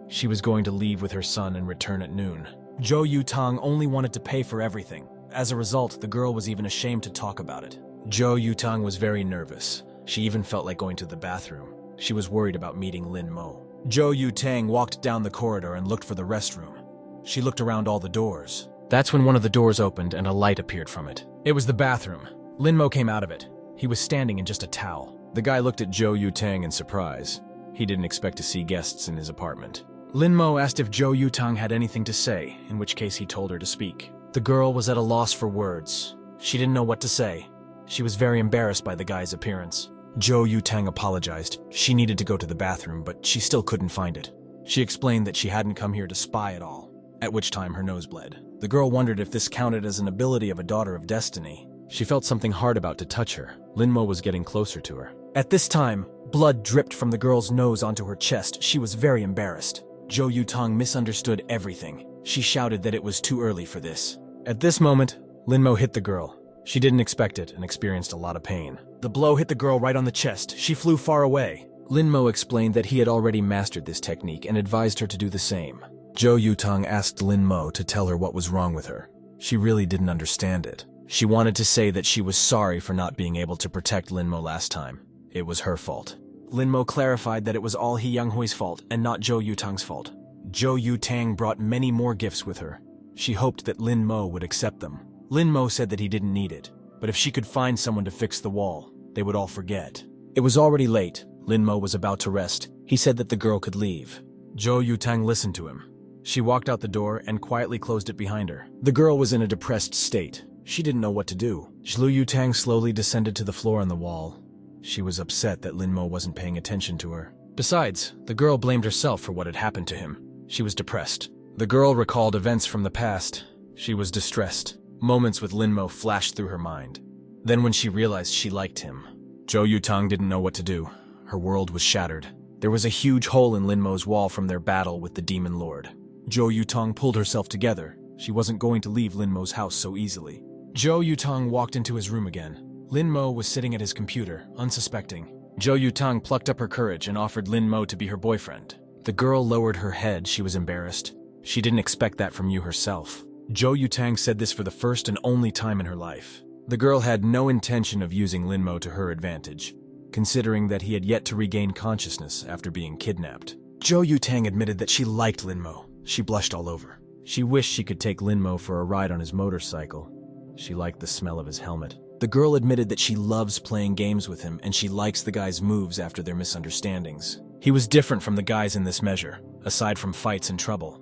She was going to leave with her son and return at noon. Xiao Yutang only wanted to pay for everything. As a result, the girl was even ashamed to talk about it. Xiao Yutang was very nervous. She even felt like going to the bathroom. She was worried about meeting Lin Mo. Xiao Yutang walked down the corridor and looked for the restroom. She looked around all the doors. That's when one of the doors opened and a light appeared from it. It was the bathroom. Lin Mo came out of it. He was standing in just a towel. The guy looked at Xiao Yutang in surprise. He didn't expect to see guests in his apartment. Lin Mo asked if Xiao Yutang had anything to say, in which case he told her to speak. The girl was at a loss for words. She didn't know what to say. She was very embarrassed by the guy's appearance. Xiao Yutang apologized. She needed to go to the bathroom, but she still couldn't find it. She explained that she hadn't come here to spy at all, at which time her nose bled. The girl wondered if this counted as an ability of a daughter of destiny. She felt something hard about to touch her. Lin Mo was getting closer to her. At this time, blood dripped from the girl's nose onto her chest. She was very embarrassed. Xiao Yutang misunderstood everything. She shouted that it was too early for this. At this moment, Lin Mo hit the girl. She didn't expect it and experienced a lot of pain. The blow hit the girl right on the chest. She flew far away. Lin Mo explained that he had already mastered this technique and advised her to do the same. Xiao Yutang asked Lin Mo to tell her what was wrong with her. She really didn't understand it. She wanted to say that she was sorry for not being able to protect Lin Mo last time. It was her fault. Lin Mo clarified that it was all He Younghui's fault and not Xiao Yutang's fault. Xiao Yutang brought many more gifts with her. She hoped that Lin Mo would accept them. Lin Mo said that he didn't need it, but if she could find someone to fix the wall, they would all forget. It was already late. Lin Mo was about to rest. He said that the girl could leave. Xiao Yutang listened to him. She walked out the door and quietly closed it behind her. The girl was in a depressed state. She didn't know what to do. Xiao Yutang slowly descended to the floor on the wall. She was upset that Lin Mo wasn't paying attention to her. Besides, the girl blamed herself for what had happened to him. She was depressed. The girl recalled events from the past. She was distressed. Moments with Lin Mo flashed through her mind. Then when she realized she liked him, Xiao Yutang didn't know what to do. Her world was shattered. There was a huge hole in Lin Mo's wall from their battle with the Demon Lord. Xiao Yutang pulled herself together. She wasn't going to leave Lin Mo's house so easily. Xiao Yutang walked into his room again. Lin Mo was sitting at his computer, unsuspecting. Xiao Yutang plucked up her courage and offered Lin Mo to be her boyfriend. The girl lowered her head. She was embarrassed. She didn't expect that from you herself. Xiao Yutang said this for the first and only time in her life. The girl had no intention of using Lin Mo to her advantage, considering that he had yet to regain consciousness after being kidnapped. Xiao Yutang admitted that she liked Lin Mo. She blushed all over. She wished she could take Lin Mo for a ride on his motorcycle. She liked the smell of his helmet. The girl admitted that she loves playing games with him and she likes the guy's moves after their misunderstandings. He was different from the guys in this measure, aside from fights and trouble.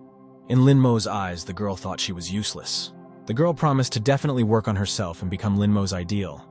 In Lin Mo's eyes, the girl thought she was useless. The girl promised to definitely work on herself and become Lin Mo's ideal.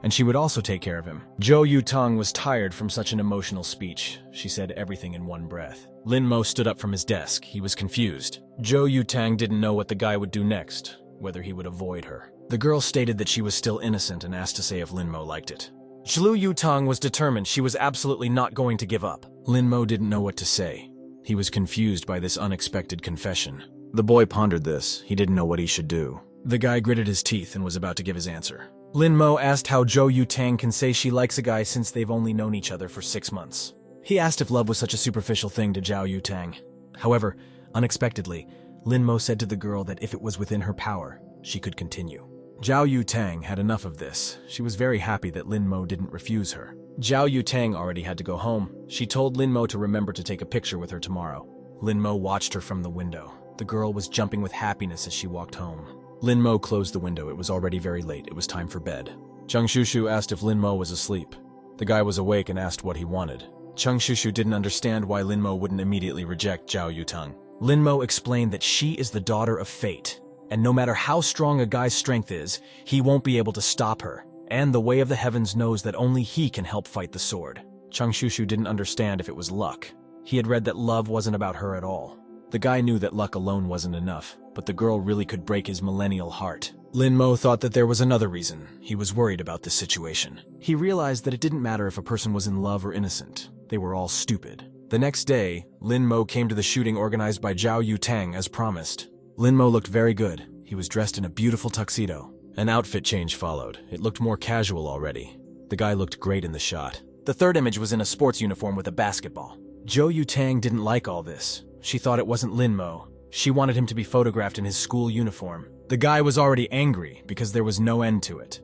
And she would also take care of him. Xiao Yutang was tired from such an emotional speech. She said everything in one breath. Lin Mo stood up from his desk. He was confused. Xiao Yutang didn't know what the guy would do next, whether he would avoid her. The girl stated that she was still innocent and asked to say if Lin Mo liked it. Xiao Yutang was determined she was absolutely not going to give up. Lin Mo didn't know what to say. He was confused by this unexpected confession. The boy pondered this. He didn't know what he should do. The guy gritted his teeth and was about to give his answer. Lin Mo asked how Xiao Yutang can say she likes a guy since they've only known each other for 6 months. He asked if love was such a superficial thing to Xiao Yutang. However, unexpectedly, Lin Mo said to the girl that if it was within her power, she could continue. Xiao Yutang had enough of this. She was very happy that Lin Mo didn't refuse her. Xiao Yutang already had to go home. She told Lin Mo to remember to take a picture with her tomorrow. Lin Mo watched her from the window. The girl was jumping with happiness as she walked home. Lin Mo closed the window. It was already very late. It was time for bed. Chung Shushu asked if Lin Mo was asleep. The guy was awake and asked what he wanted. Chung Shushu didn't understand why Lin Mo wouldn't immediately reject Xiao Yutang. Lin Mo explained that she is the daughter of fate, and no matter how strong a guy's strength is, he won't be able to stop her. And the way of the heavens knows that only he can help fight the sword. Chung Shushu didn't understand if it was luck. He had read that love wasn't about her at all. The guy knew that luck alone wasn't enough, but the girl really could break his millennial heart. Lin Mo thought that there was another reason. He was worried about this situation. He realized that it didn't matter if a person was in love or innocent. They were all stupid. The next day, Lin Mo came to the shooting organized by Xiao Yutang as promised. Lin Mo looked very good. He was dressed in a beautiful tuxedo. An outfit change followed. It looked more casual already. The guy looked great in the shot. The third image was in a sports uniform with a basketball. Xiao Yutang didn't like all this. She thought it wasn't Lin Mo. She wanted him to be photographed in his school uniform. The guy was already angry because there was no end to it.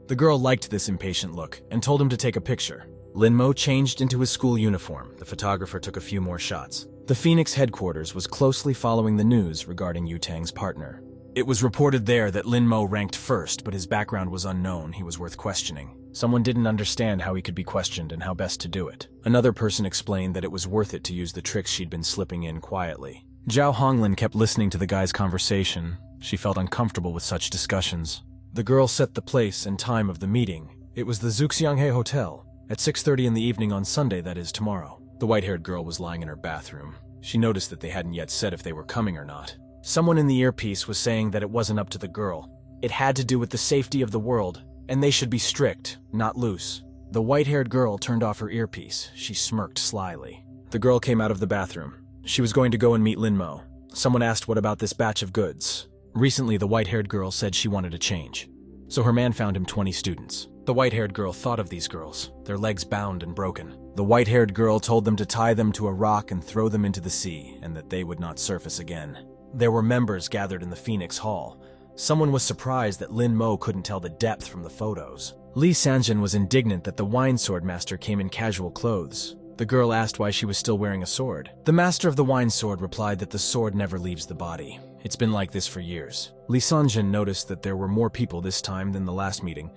The girl liked this impatient look and told him to take a picture. Lin Mo changed into his school uniform. The photographer took a few more shots. The Phoenix headquarters was closely following the news regarding Yutang's partner. It was reported there that Lin Mo ranked first, but his background was unknown. He was worth questioning. Someone didn't understand how he could be questioned and how best to do it. Another person explained that it was worth it to use the tricks she'd been slipping in quietly. Zhao Honglin kept listening to the guy's conversation. She felt uncomfortable with such discussions. The girl set the place and time of the meeting. It was the Zuxianghe Hotel, at 6:30 in the evening on Sunday, that is tomorrow. The white-haired girl was lying in her bathroom. She noticed that they hadn't yet said if they were coming or not. Someone in the earpiece was saying that it wasn't up to the girl. It had to do with the safety of the world, and they should be strict, not loose. The white-haired girl turned off her earpiece. She smirked slyly. The girl came out of the bathroom. She was going to go and meet Lin Mo. Someone asked what about this batch of goods. Recently, the white-haired girl said she wanted a change. So her man found him 20 students. The white-haired girl thought of these girls, their legs bound and broken. The white-haired girl told them to tie them to a rock and throw them into the sea, and that they would not surface again. There were members gathered in the Phoenix Hall. Someone was surprised that Lin Mo couldn't tell the depth from the photos. Li Sanjin was indignant that the wine sword master came in casual clothes. The girl asked why she was still wearing a sword. The master of the wine sword replied that the sword never leaves the body. It's been like this for years. Li Sanjin noticed that there were more people this time than the last meeting.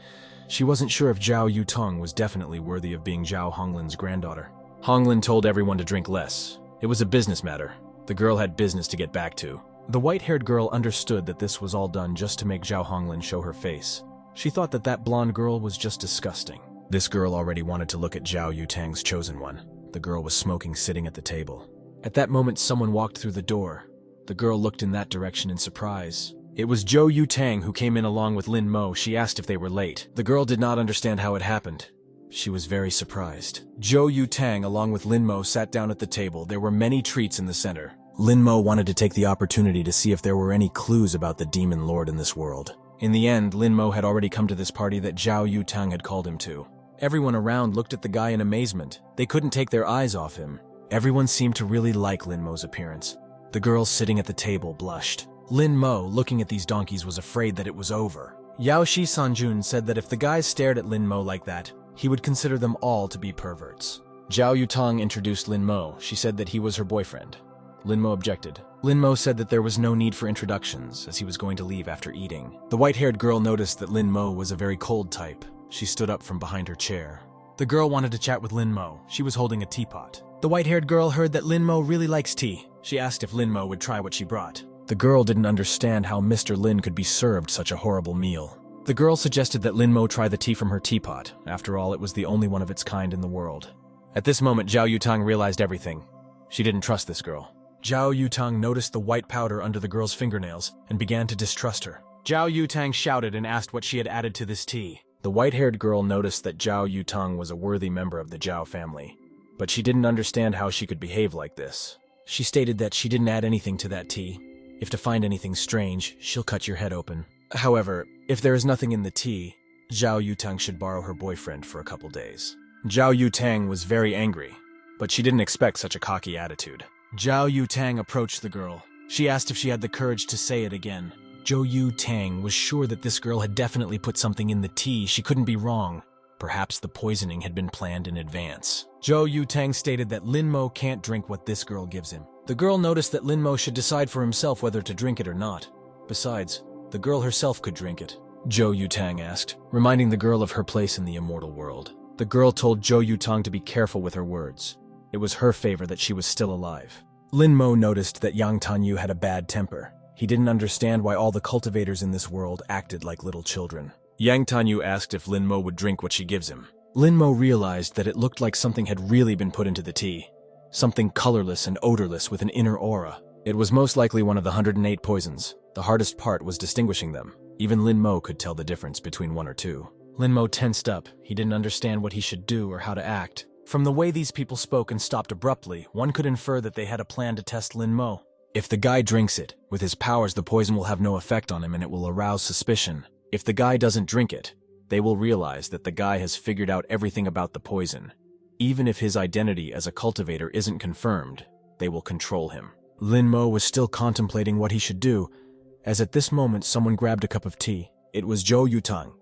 She wasn't sure if Xiao Yutang was definitely worthy of being Zhao Honglin's granddaughter. Honglin told everyone to drink less. It was a business matter. The girl had business to get back to. The white-haired girl understood that this was all done just to make Zhao Honglin show her face. She thought that that blonde girl was just disgusting. This girl already wanted to look at Xiao Yutang's chosen one. The girl was smoking sitting at the table. At that moment, someone walked through the door. The girl looked in that direction in surprise. It was Xiao Yutang who came in along with Lin Mo. She asked if they were late. The girl did not understand how it happened. She was very surprised. Xiao Yutang along with Lin Mo sat down at the table. There were many treats in the center. Lin Mo wanted to take the opportunity to see if there were any clues about the demon lord in this world. In the end, Lin Mo had already come to this party that Xiao Yutang had called him to. Everyone around looked at the guy in amazement. They couldn't take their eyes off him. Everyone seemed to really like Lin Mo's appearance. The girl sitting at the table blushed. Lin Mo, looking at these donkeys, was afraid that it was over. Yao Shi Sanjun said that if the guys stared at Lin Mo like that, he would consider them all to be perverts. Xiao Yutang introduced Lin Mo. She said that he was her boyfriend. Lin Mo objected. Lin Mo said that there was no need for introductions, as he was going to leave after eating. The white-haired girl noticed that Lin Mo was a very cold type. She stood up from behind her chair. The girl wanted to chat with Lin Mo. She was holding a teapot. The white-haired girl heard that Lin Mo really likes tea. She asked if Lin Mo would try what she brought. The girl didn't understand how Mr. Lin could be served such a horrible meal. The girl suggested that Lin Mo try the tea from her teapot. After all, it was the only one of its kind in the world. At this moment, Xiao Yutang realized everything. She didn't trust this girl. Xiao Yutang noticed the white powder under the girl's fingernails and began to distrust her. Xiao Yutang shouted and asked what she had added to this tea. The white-haired girl noticed that Xiao Yutang was a worthy member of the Zhao family, but she didn't understand how she could behave like this. She stated that she didn't add anything to that tea. If to find anything strange, she'll cut your head open. However, if there is nothing in the tea, Xiao Yutang should borrow her boyfriend for a couple days. Xiao Yutang was very angry, but she didn't expect such a cocky attitude. Xiao Yutang approached the girl. She asked if she had the courage to say it again. Xiao Yutang was sure that this girl had definitely put something in the tea. She couldn't be wrong. Perhaps the poisoning had been planned in advance. Xiao Yutang stated that Lin Mo can't drink what this girl gives him. The girl noticed that Lin Mo should decide for himself whether to drink it or not. Besides, the girl herself could drink it. Xiao Yutang asked, reminding the girl of her place in the immortal world. The girl told Xiao Yutang to be careful with her words. It was her favor that she was still alive. Lin Mo noticed that Yang Tanyu had a bad temper. He didn't understand why all the cultivators in this world acted like little children. Yang Tanyu asked if Lin Mo would drink what she gives him. Lin Mo realized that it looked like something had really been put into the tea. Something colorless and odorless with an inner aura. It was most likely one of the 108 poisons. The hardest part was distinguishing them. Even Lin Mo could tell the difference between one or two. Lin Mo tensed up. He didn't understand what he should do or how to act. From the way these people spoke and stopped abruptly, one could infer that they had a plan to test Lin Mo. If the guy drinks it, with his powers the poison will have no effect on him and it will arouse suspicion. If the guy doesn't drink it, they will realize that the guy has figured out everything about the poison. Even if his identity as a cultivator isn't confirmed, they will control him. Lin Mo was still contemplating what he should do, as at this moment someone grabbed a cup of tea. It was Xiao Yutang.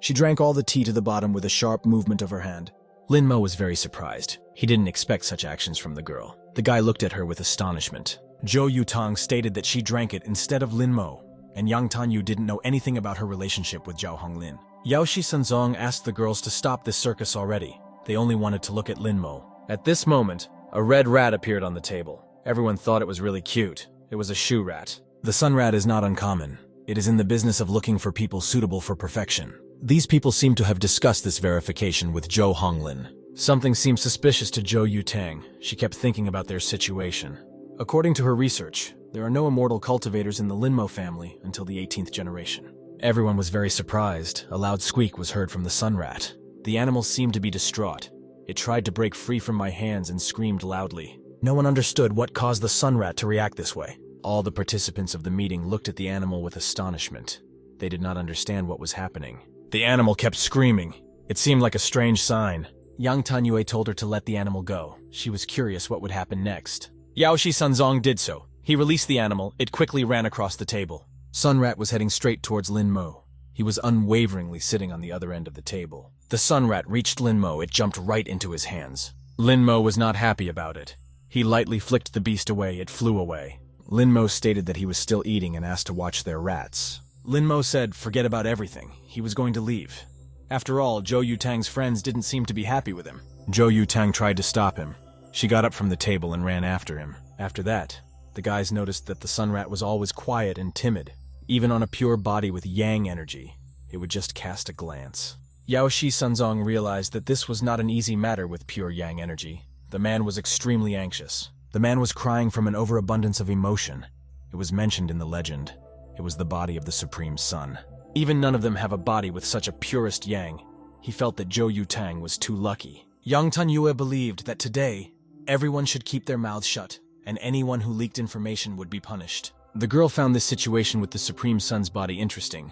She drank all the tea to the bottom with a sharp movement of her hand. Lin Mo was very surprised. He didn't expect such actions from the girl. The guy looked at her with astonishment. Xiao Yutang stated that she drank it instead of Lin Mo, and Yang Tanyu didn't know anything about her relationship with Zhao Honglin. Yao Shi Sanzong asked the girls to stop this circus already. They only wanted to look at Lin Mo. At this moment, a red rat appeared on the table. Everyone thought it was really cute. It was a shoe rat. The sun rat is not uncommon. It is in the business of looking for people suitable for perfection. These people seem to have discussed this verification with Zhou Honglin. Something seemed suspicious to Xiao Yutang. She kept thinking about their situation. According to her research, there are no immortal cultivators in the Lin Mo family until the 18th generation. Everyone was very surprised. A loud squeak was heard from the sun rat. The animal seemed to be distraught. It tried to break free from my hands and screamed loudly. No one understood what caused the sun rat to react this way. All the participants of the meeting looked at the animal with astonishment. They did not understand what was happening. The animal kept screaming. It seemed like a strange sign. Yang Tanyue told her to let the animal go. She was curious what would happen next. Yao Shi Sanzong did so. He released the animal. It quickly ran across the table. Sun Rat was heading straight towards Lin Mo. He was unwaveringly sitting on the other end of the table. The Sun Rat reached Lin Mo. It jumped right into his hands. Lin Mo was not happy about it. He lightly flicked the beast away. It flew away. Lin Mo stated that he was still eating and asked to watch their rats. Lin Mo said forget about everything. He was going to leave. After all, Xiao Yutang's friends didn't seem to be happy with him. Xiao Yutang tried to stop him. She got up from the table and ran after him. After that, the guys noticed that the Sun Rat was always quiet and timid. Even on a pure body with yang energy, it would just cast a glance. Yao Shi Sanzong realized that this was not an easy matter with pure yang energy. The man was extremely anxious. The man was crying from an overabundance of emotion. It was mentioned in the legend. It was the body of the Supreme Sun. Even none of them have a body with such a purest yang. He felt that Xiao Yutang was too lucky. Yang Tanyue believed that today, everyone should keep their mouths shut, and anyone who leaked information would be punished. The girl found this situation with the Supreme Sun's body interesting.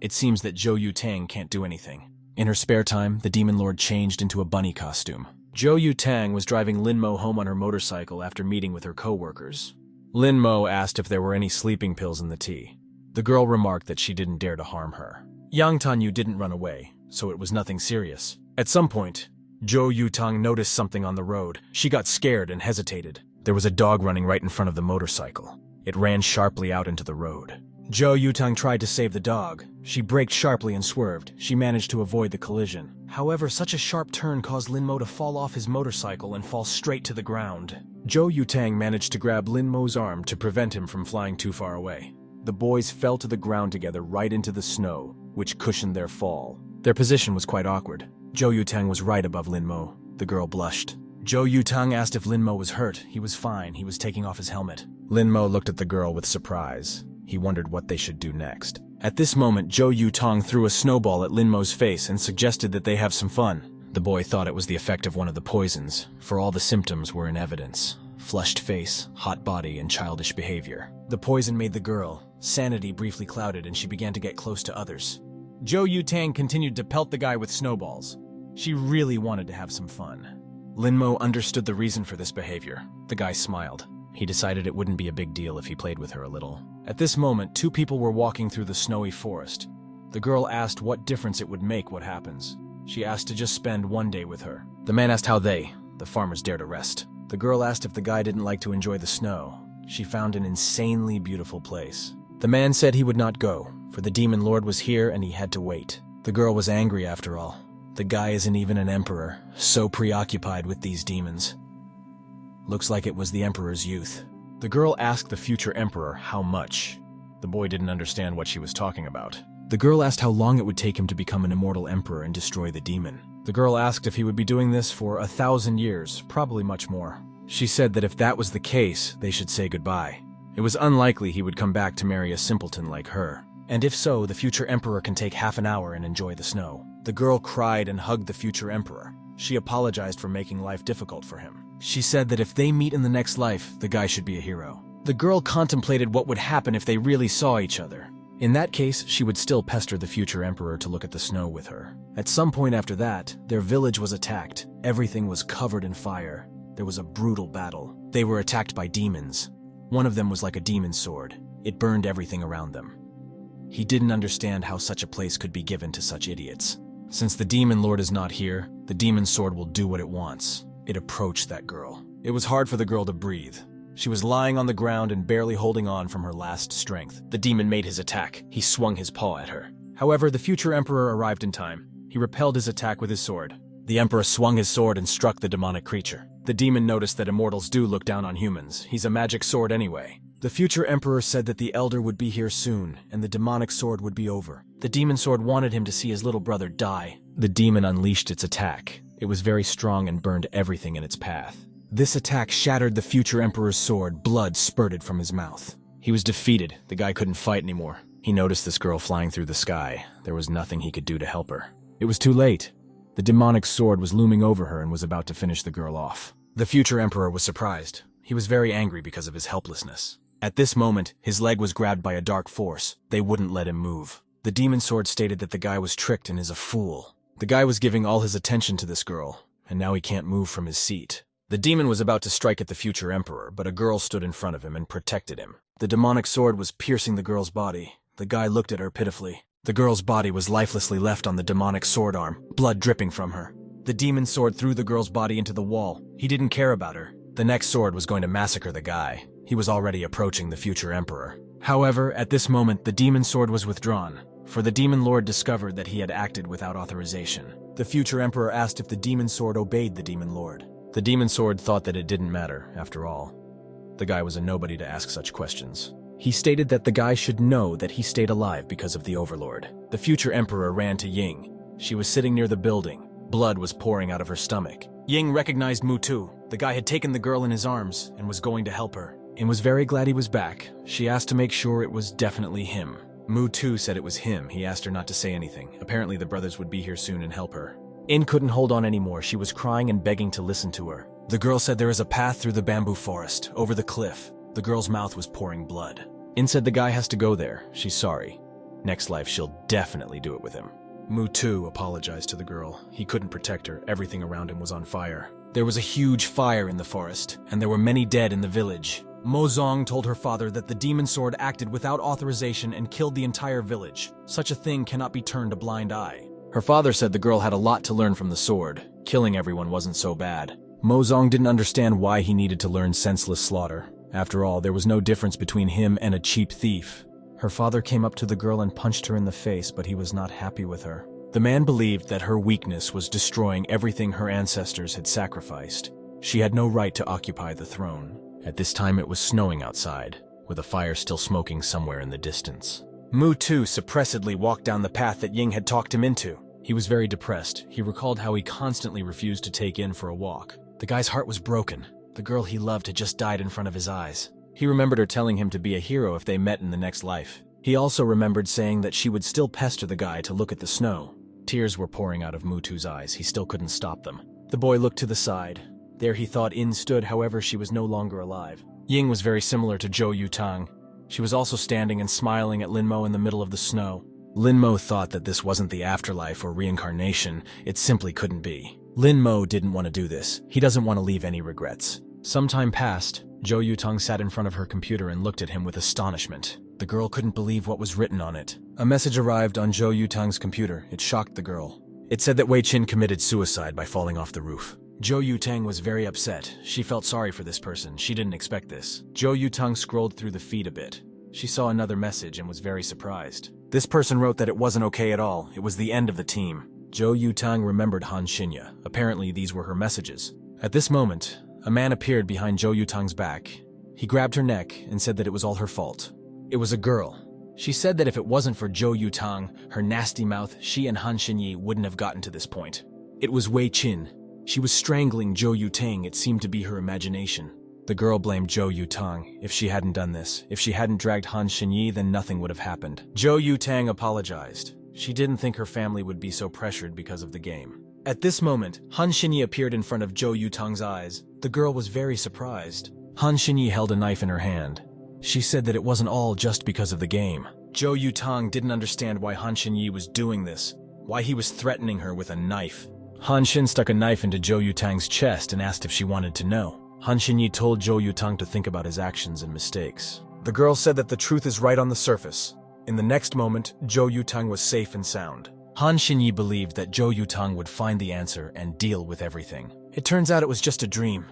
It seems that Xiao Yutang can't do anything. In her spare time, the Demon Lord changed into a bunny costume. Xiao Yutang was driving Lin Mo home on her motorcycle after meeting with her co-workers. Lin Mo asked if there were any sleeping pills in the tea. The girl remarked that she didn't dare to harm her. Yang Tanyu didn't run away, so it was nothing serious. At some point, Xiao Yutang noticed something on the road. She got scared and hesitated. There was a dog running right in front of the motorcycle. It ran sharply out into the road. Xiao Yutang tried to save the dog. She braked sharply and swerved. She managed to avoid the collision. However, such a sharp turn caused Lin Mo to fall off his motorcycle and fall straight to the ground. Xiao Yutang managed to grab Lin Mo's arm to prevent him from flying too far away. The boys fell to the ground together right into the snow, which cushioned their fall. Their position was quite awkward. Xiao Yutang was right above Lin Mo. The girl blushed. Xiao Yutang asked if Lin Mo was hurt. He was fine. He was taking off his helmet. Lin Mo looked at the girl with surprise. He wondered what they should do next. At this moment, Xiao Yutang threw a snowball at Lin Mo's face and suggested that they have some fun. The boy thought it was the effect of one of the poisons, for all the symptoms were in evidence. Flushed face, hot body, and childish behavior. The poison made the girl. Sanity briefly clouded and she began to get close to others. Xiao Yutang continued to pelt the guy with snowballs. She really wanted to have some fun. Lin Mo understood the reason for this behavior. The guy smiled. He decided it wouldn't be a big deal if he played with her a little. At this moment, two people were walking through the snowy forest. The girl asked what difference it would make what happens. She asked to just spend one day with her. The man asked how the farmers, dare to rest. The girl asked if the guy didn't like to enjoy the snow. She found an insanely beautiful place. The man said he would not go, for the demon lord was here and he had to wait. The girl was angry after all. The guy isn't even an emperor, so preoccupied with these demons. Looks like it was the emperor's youth. The girl asked the future emperor how much. The boy didn't understand what she was talking about. The girl asked how long it would take him to become an immortal emperor and destroy the demon. The girl asked if he would be doing this for 1,000 years, probably much more. She said that if that was the case, they should say goodbye. It was unlikely he would come back to marry a simpleton like her. And if so, the future emperor can take half an hour and enjoy the snow. The girl cried and hugged the future emperor. She apologized for making life difficult for him. She said that if they meet in the next life, the guy should be a hero. The girl contemplated what would happen if they really saw each other. In that case, she would still pester the future emperor to look at the snow with her. At some point after that, their village was attacked. Everything was covered in fire. There was a brutal battle. They were attacked by demons. One of them was like a demon sword. It burned everything around them. He didn't understand how such a place could be given to such idiots. Since the demon lord is not here, the demon sword will do what it wants. It approached that girl. It was hard for the girl to breathe. She was lying on the ground and barely holding on from her last strength. The demon made his attack. He swung his paw at her. However, the future emperor arrived in time. He repelled his attack with his sword. The emperor swung his sword and struck the demonic creature. The demon noticed that immortals do look down on humans. He's a magic sword anyway. The future emperor said that the elder would be here soon, and the demonic sword would be over. The demon sword wanted him to see his little brother die. The demon unleashed its attack. It was very strong and burned everything in its path. This attack shattered the future emperor's sword. Blood spurted from his mouth. He was defeated. The guy couldn't fight anymore. He noticed this girl flying through the sky. There was nothing he could do to help her. It was too late. The demonic sword was looming over her and was about to finish the girl off. The future emperor was surprised. He was very angry because of his helplessness. At this moment, his leg was grabbed by a dark force. They wouldn't let him move. The demon sword stated that the guy was tricked and is a fool. The guy was giving all his attention to this girl, and now he can't move from his seat. The demon was about to strike at the future emperor, but a girl stood in front of him and protected him. The demonic sword was piercing the girl's body. The guy looked at her pitifully. The girl's body was lifelessly left on the demonic sword arm, blood dripping from her. The demon sword threw the girl's body into the wall. He didn't care about her. The next sword was going to massacre the guy. He was already approaching the future emperor. However, at this moment, the demon sword was withdrawn, for the demon lord discovered that he had acted without authorization. The future emperor asked if the demon sword obeyed the demon lord. The demon sword thought that it didn't matter, after all. The guy was a nobody to ask such questions. He stated that the guy should know that he stayed alive because of the overlord. The future emperor ran to Ying. She was sitting near the building. Blood was pouring out of her stomach. Ying recognized Mutu. The guy had taken the girl in his arms and was going to help her, and was very glad he was back. She asked to make sure it was definitely him. Mutu said it was him. He asked her not to say anything. Apparently the brothers would be here soon and help her. In couldn't hold on anymore. She was crying and begging to listen to her. The girl said there is a path through the bamboo forest, over the cliff. The girl's mouth was pouring blood. In said the guy has to go there. She's sorry. Next life she'll definitely do it with him. Mutu apologized to the girl. He couldn't protect her. Everything around him was on fire. There was a huge fire in the forest, and there were many dead in the village. Mo Zong told her father that the demon sword acted without authorization and killed the entire village. Such a thing cannot be turned a blind eye. Her father said the girl had a lot to learn from the sword. Killing everyone wasn't so bad. Mo Zong didn't understand why he needed to learn senseless slaughter. After all, there was no difference between him and a cheap thief. Her father came up to the girl and punched her in the face, but he was not happy with her. The man believed that her weakness was destroying everything her ancestors had sacrificed. She had no right to occupy the throne. At this time it was snowing outside, with a fire still smoking somewhere in the distance. Mu too suppressedly walked down the path that Ying had talked him into. He was very depressed. He recalled how he constantly refused to take in for a walk. The guy's heart was broken. The girl he loved had just died in front of his eyes. He remembered her telling him to be a hero if they met in the next life. He also remembered saying that she would still pester the guy to look at the snow. Tears were pouring out of Mutu's eyes. He still couldn't stop them. The boy looked to the side. There he thought In stood, however she was no longer alive. Ying was very similar to Xiao Yutang. She was also standing and smiling at Lin Mo in the middle of the snow. Lin Mo thought that this wasn't the afterlife or reincarnation. It simply couldn't be. Lin Mo didn't want to do this. He doesn't want to leave any regrets. Some time passed. Xiao Yutang sat in front of her computer and looked at him with astonishment. The girl couldn't believe what was written on it. A message arrived on Xiao Yutang's computer. It shocked the girl. It said that Wei Qin committed suicide by falling off the roof. Xiao Yutang was very upset. She felt sorry for this person. She didn't expect this. Xiao Yutang scrolled through the feed a bit. She saw another message and was very surprised. This person wrote that it wasn't okay at all. It was the end of the team. Xiao Yutang remembered Han Shinya. Apparently these were her messages. At this moment, a man appeared behind Xiao Yutang's back. He grabbed her neck and said that it was all her fault. It was a girl. She said that if it wasn't for Xiao Yutang, her nasty mouth, she and Han Xinyi wouldn't have gotten to this point. It was Wei Qin. She was strangling Xiao Yutang. It seemed to be her imagination. The girl blamed Xiao Yutang. If she hadn't done this, if she hadn't dragged Han Xinyi, then nothing would have happened. Xiao Yutang apologized. She didn't think her family would be so pressured because of the game. At this moment, Han Xinyi appeared in front of Xiao Yutang's eyes. The girl was very surprised. Han Xinyi held a knife in her hand. She said that it wasn't all just because of the game. Xiao Yutang didn't understand why Han Xinyi was doing this, why he was threatening her with a knife. Han Xin stuck a knife into Xiao Yutang's chest and asked if she wanted to know. Han Xinyi told Xiao Yutang to think about his actions and mistakes. The girl said that the truth is right on the surface. In the next moment, Xiao Yutang was safe and sound. Han Xinyi believed that Xiao Yutang would find the answer and deal with everything. It turns out it was just a dream.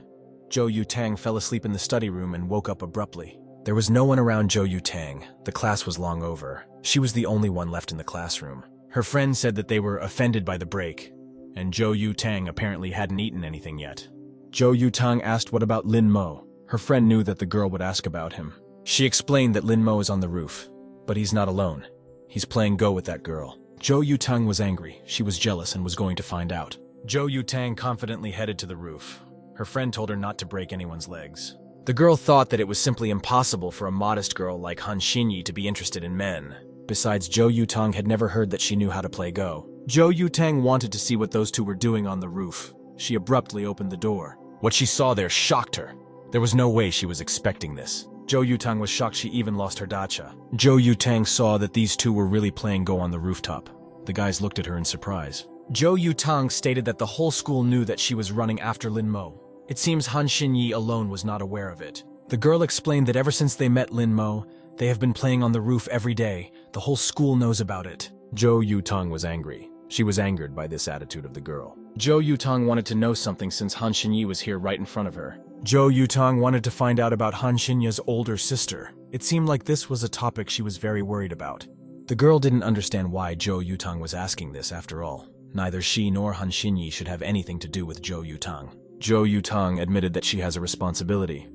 Xiao Yutang fell asleep in the study room and woke up abruptly. There was no one around Xiao Yutang. The class was long over. She was the only one left in the classroom. Her friends said that they were offended by the break, and Xiao Yutang apparently hadn't eaten anything yet. Xiao Yutang asked what about Lin Mo. Her friend knew that the girl would ask about him. She explained that Lin Mo is on the roof, but he's not alone. He's playing Go with that girl. Xiao Yutang was angry. She was jealous and was going to find out. Xiao Yutang confidently headed to the roof. Her friend told her not to break anyone's legs. The girl thought that it was simply impossible for a modest girl like Han Xinyi to be interested in men. Besides, Xiao Yutang had never heard that she knew how to play Go. Xiao Yutang wanted to see what those two were doing on the roof. She abruptly opened the door. What she saw there shocked her. There was no way she was expecting this. Xiao Yutang was shocked she even lost her dacha. Xiao Yutang saw that these two were really playing Go on the rooftop. The guys looked at her in surprise. Xiao Yutang stated that the whole school knew that she was running after Lin Mo. It seems Han Xinyi alone was not aware of it. The girl explained that ever since they met Lin Mo, they have been playing on the roof every day. The whole school knows about it. Xiao Yutang was angry. She was angered by this attitude of the girl. Xiao Yutang wanted to know something since Han Xinyi was here right in front of her. Xiao Yutang wanted to find out about Han Xinya's older sister. It seemed like this was a topic she was very worried about. The girl didn't understand why Xiao Yutang was asking this after all. Neither she nor Han Xinyi should have anything to do with Xiao Yutang. Xiao Yutang admitted that she has a responsibility.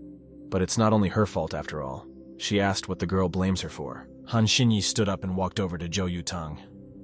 But it's not only her fault after all. She asked what the girl blames her for. Han Xinyi stood up and walked over to Xiao Yutang.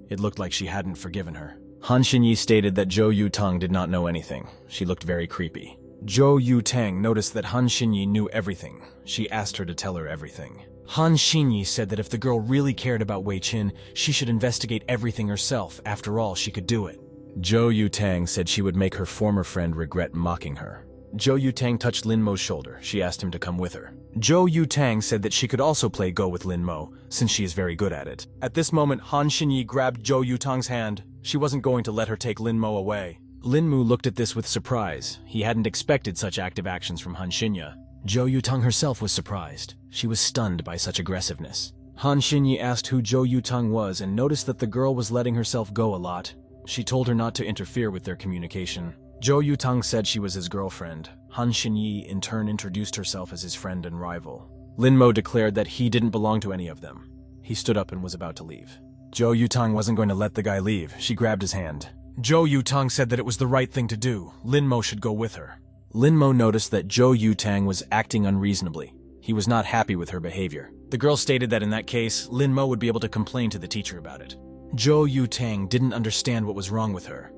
It looked like she hadn't forgiven her. Han Xinyi stated that Xiao Yutang did not know anything. She looked very creepy. Xiao Yutang noticed that Han Xinyi knew everything. She asked her to tell her everything. Han Xinyi said that if the girl really cared about Wei Qin, she should investigate everything herself. After all, she could do it. Xiao Yutang said she would make her former friend regret mocking her. Xiao Yutang touched Lin Mo's shoulder. She asked him to come with her. Xiao Yutang said that she could also play Go with Lin Mo, since she is very good at it. At this moment, Han Xinyi grabbed Xiao Yutang's hand. She wasn't going to let her take Lin Mo away. Lin Mo looked at this with surprise. He hadn't expected such active actions from Han Xinya. Zhou Yutang herself was surprised. She was stunned by such aggressiveness. Han Xinyi asked who Zhou Yutang was and noticed that the girl was letting herself go a lot. She told her not to interfere with their communication. Zhou Yutang said she was his girlfriend. Han Xinyi in turn introduced herself as his friend and rival. Lin Mo declared that he didn't belong to any of them. He stood up and was about to leave. Zhou Yutang wasn't going to let the guy leave. She grabbed his hand. Zhou Yutang said that it was the right thing to do. Lin Mo should go with her. Lin Mo noticed that Zhou Yutang was acting unreasonably. He was not happy with her behavior. The girl stated that in that case, Lin Mo would be able to complain to the teacher about it. Zhou Yutang didn't understand what was wrong with her,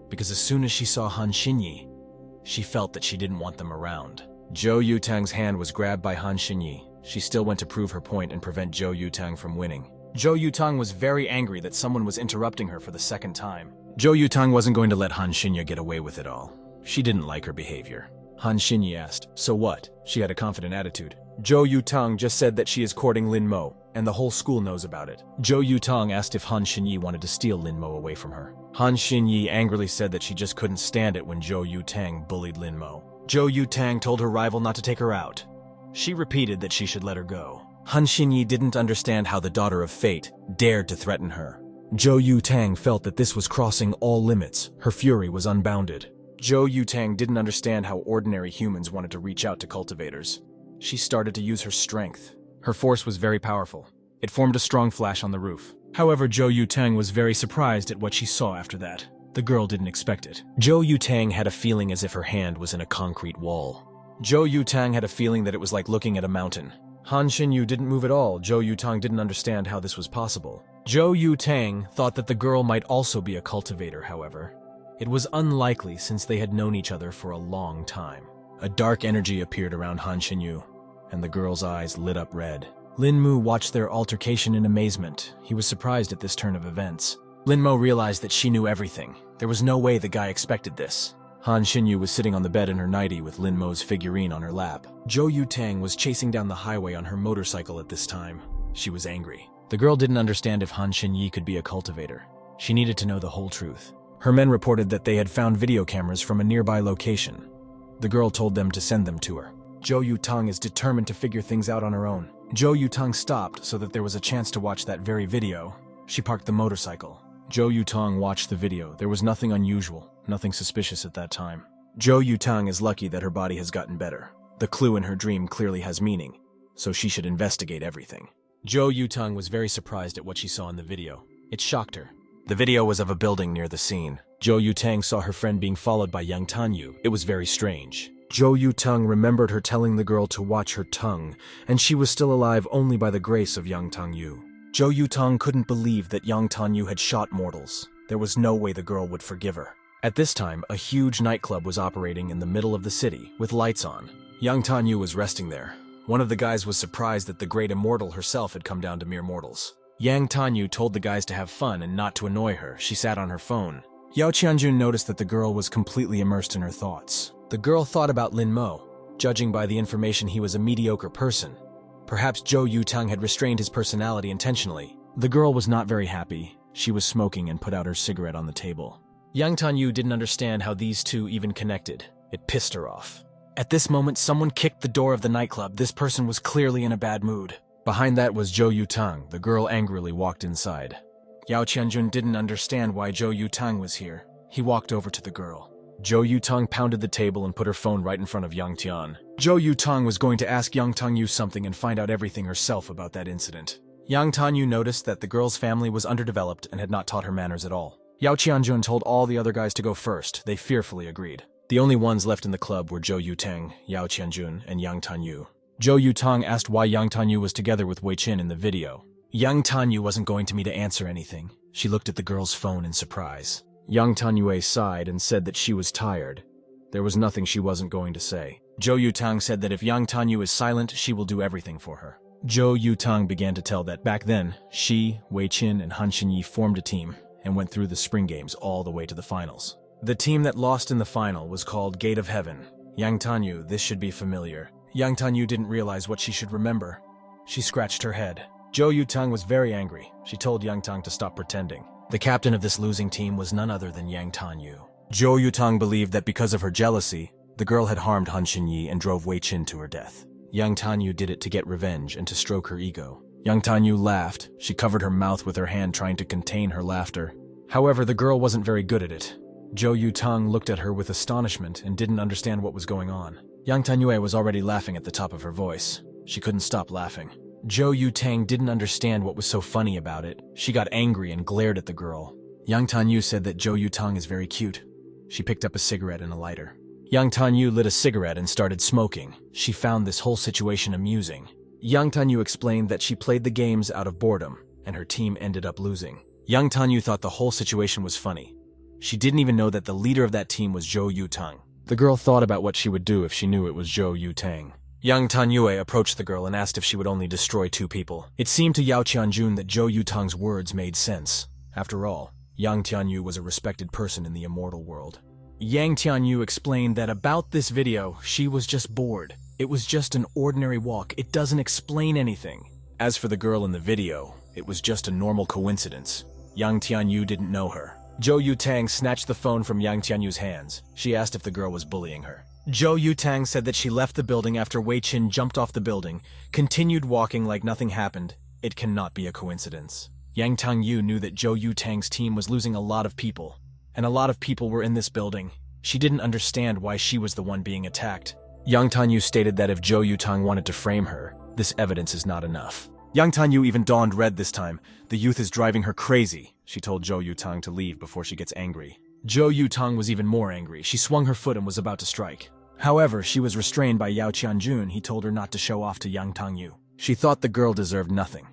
because as soon as she saw Han Xinyi, she felt that she didn't want them around. Zhou Yutang's hand was grabbed by Han Xinyi. She still went to prove her point and prevent Zhou Yutang from winning. Zhou Yutang was very angry that someone was interrupting her for the second time. Zhou Yutang wasn't going to let Han Xinyi get away with it all. She didn't like her behavior. Han Xinyi asked, "So what?" She had a confident attitude. Zhou Yutang just said that she is courting Lin Mo, and the whole school knows about it. Zhou Yutang asked if Han Xinyi wanted to steal Lin Mo away from her. Han Xinyi angrily said that she just couldn't stand it when Zhou Yutang bullied Lin Mo. Zhou Yutang told her rival not to take her out. She repeated that she should let her go. Han Xinyi didn't understand how the daughter of fate dared to threaten her. Zhou Yutang felt that this was crossing all limits. Her fury was unbounded. Zhou Yutang didn't understand how ordinary humans wanted to reach out to cultivators. She started to use her strength. Her force was very powerful. It formed a strong flash on the roof. However, Zhou Yutang was very surprised at what she saw after that. The girl didn't expect it. Zhou Yutang had a feeling as if her hand was in a concrete wall. Zhou Yutang had a feeling that it was like looking at a mountain. Han Xinyu didn't move at all. Zhou Yutang didn't understand how this was possible. Zhou Yutang thought that the girl might also be a cultivator, however. It was unlikely since they had known each other for a long time. A dark energy appeared around Han Xinyu, and the girl's eyes lit up red. Lin Mo watched their altercation in amazement. He was surprised at this turn of events. Lin Mo realized that she knew everything. There was no way the guy expected this. Han Xinyu was sitting on the bed in her nightie with Lin Mo's figurine on her lap. Zhou Yutang was chasing down the highway on her motorcycle at this time. She was angry. The girl didn't understand if Han Xinyi could be a cultivator. She needed to know the whole truth. Her men reported that they had found video cameras from a nearby location. The girl told them to send them to her. Zhou Yutang is determined to figure things out on her own. Zhou Yutang stopped so that there was a chance to watch that very video. She parked the motorcycle. Zhou Yutang watched the video. There was nothing unusual, nothing suspicious at that time. Zhou Yutang is lucky that her body has gotten better. The clue in her dream clearly has meaning, so she should investigate everything. Zhou Yutang was very surprised at what she saw in the video. It shocked her. The video was of a building near the scene. Zhou Yutang saw her friend being followed by Yang Tanyu. It was very strange. Zhou Yutang remembered her telling the girl to watch her tongue, and she was still alive only by the grace of Yang Tanyu. Zhou Yutang couldn't believe that Yang Tanyu had shot mortals. There was no way the girl would forgive her. At this time, a huge nightclub was operating in the middle of the city, with lights on. Yang Tanyu was resting there. One of the guys was surprised that the great immortal herself had come down to mere mortals. Yang Tanyu told the guys to have fun and not to annoy her. She sat on her phone. Yao Qianjun noticed that the girl was completely immersed in her thoughts. The girl thought about Lin Mo. Judging by the information, he was a mediocre person. Perhaps Zhou Yutang had restrained his personality intentionally. The girl was not very happy. She was smoking and put out her cigarette on the table. Yang Tanyu didn't understand how these two even connected. It pissed her off. At this moment, someone kicked the door of the nightclub. This person was clearly in a bad mood. Behind that was Zhou Yutang. The girl angrily walked inside. Yao Qianjun didn't understand why Zhou Yutang was here. He walked over to the girl. Zhou Yutang pounded the table and put her phone right in front of Yang Tian. Zhou Yutang was going to ask Yang Tangyu something and find out everything herself about that incident. Yang Tanyu noticed that the girl's family was underdeveloped and had not taught her manners at all. Yao Qianjun told all the other guys to go first. They fearfully agreed. The only ones left in the club were Zhou Yutang, Yao Qianjun, and Yang Tanyu. Zhou Yutang asked why Yang Tanyu was together with Wei Qin in the video. Yang Tanyu wasn't going to me to answer anything. She looked at the girl's phone in surprise. Yang Tanyue sighed and said that she was tired. There was nothing she wasn't going to say. Zhou Yutang said that if Yang Tanyu is silent, she will do everything for her. Zhou Yutang began to tell that back then, she, Wei Qin, and Han Xinyi formed a team and went through the spring games all the way to the finals. The team that lost in the final was called Gate of Heaven. Yang Tanyu, this should be familiar. Yang Tanyu didn't realize what she should remember. She scratched her head. Zhou Yutang was very angry. She told Yang Tang to stop pretending. The captain of this losing team was none other than Yang Tanyu. Zhou Yutang believed that because of her jealousy, The girl had harmed Han Xinyi and drove Wei Qin to her death. Yang Tanyu did it to get revenge and to stroke her ego. Yang Tanyu laughed. She covered her mouth with her hand trying to contain her laughter. However, the girl wasn't very good at it. Xiao Yutang looked at her with astonishment and didn't understand what was going on. Yang Tanyue was already laughing at the top of her voice. She couldn't stop laughing. Xiao Yutang didn't understand what was so funny about it. She got angry and glared at the girl. Yang Tanyu said that Xiao Yutang is very cute. She picked up a cigarette and a lighter. Yang Tanyu lit a cigarette and started smoking. She found this whole situation amusing. Yang Tanyu explained that she played the games out of boredom, and her team ended up losing. Yang Tanyu thought the whole situation was funny. She didn't even know that the leader of that team was Xiao Yutang. The girl thought about what she would do if she knew it was Xiao Yutang. Yang Tanyue approached the girl and asked if she would only destroy 2 people. It seemed to Yao Qianjun that Xiao Yutang's words made sense. After all, Yang Tianyu was a respected person in the immortal world. Yang Tianyu explained that about this video, she was just bored. It was just an ordinary walk. It doesn't explain anything. As for the girl in the video, it was just a normal coincidence. Yang Tianyu didn't know her. Xiao Yutang snatched the phone from Yang Tianyu's hands. She asked if the girl was bullying her. Xiao Yutang said that she left the building after Wei Qin jumped off the building, continued walking like nothing happened. It cannot be a coincidence. Yang Tangyu knew that Xiao Yutang's team was losing a lot of people, and a lot of people were in this building. She didn't understand why she was the one being attacked. Yang Tanyu stated that if Xiao Yutang wanted to frame her, this evidence is not enough. Yang Tanyu even donned red this time. The youth is driving her crazy. She told Xiao Yutang to leave before she gets angry. Xiao Yutang was even more angry. She swung her foot and was about to strike. However, she was restrained by Yao Qianjun. He told her not to show off to Yang Tangyu. She thought the girl deserved nothing,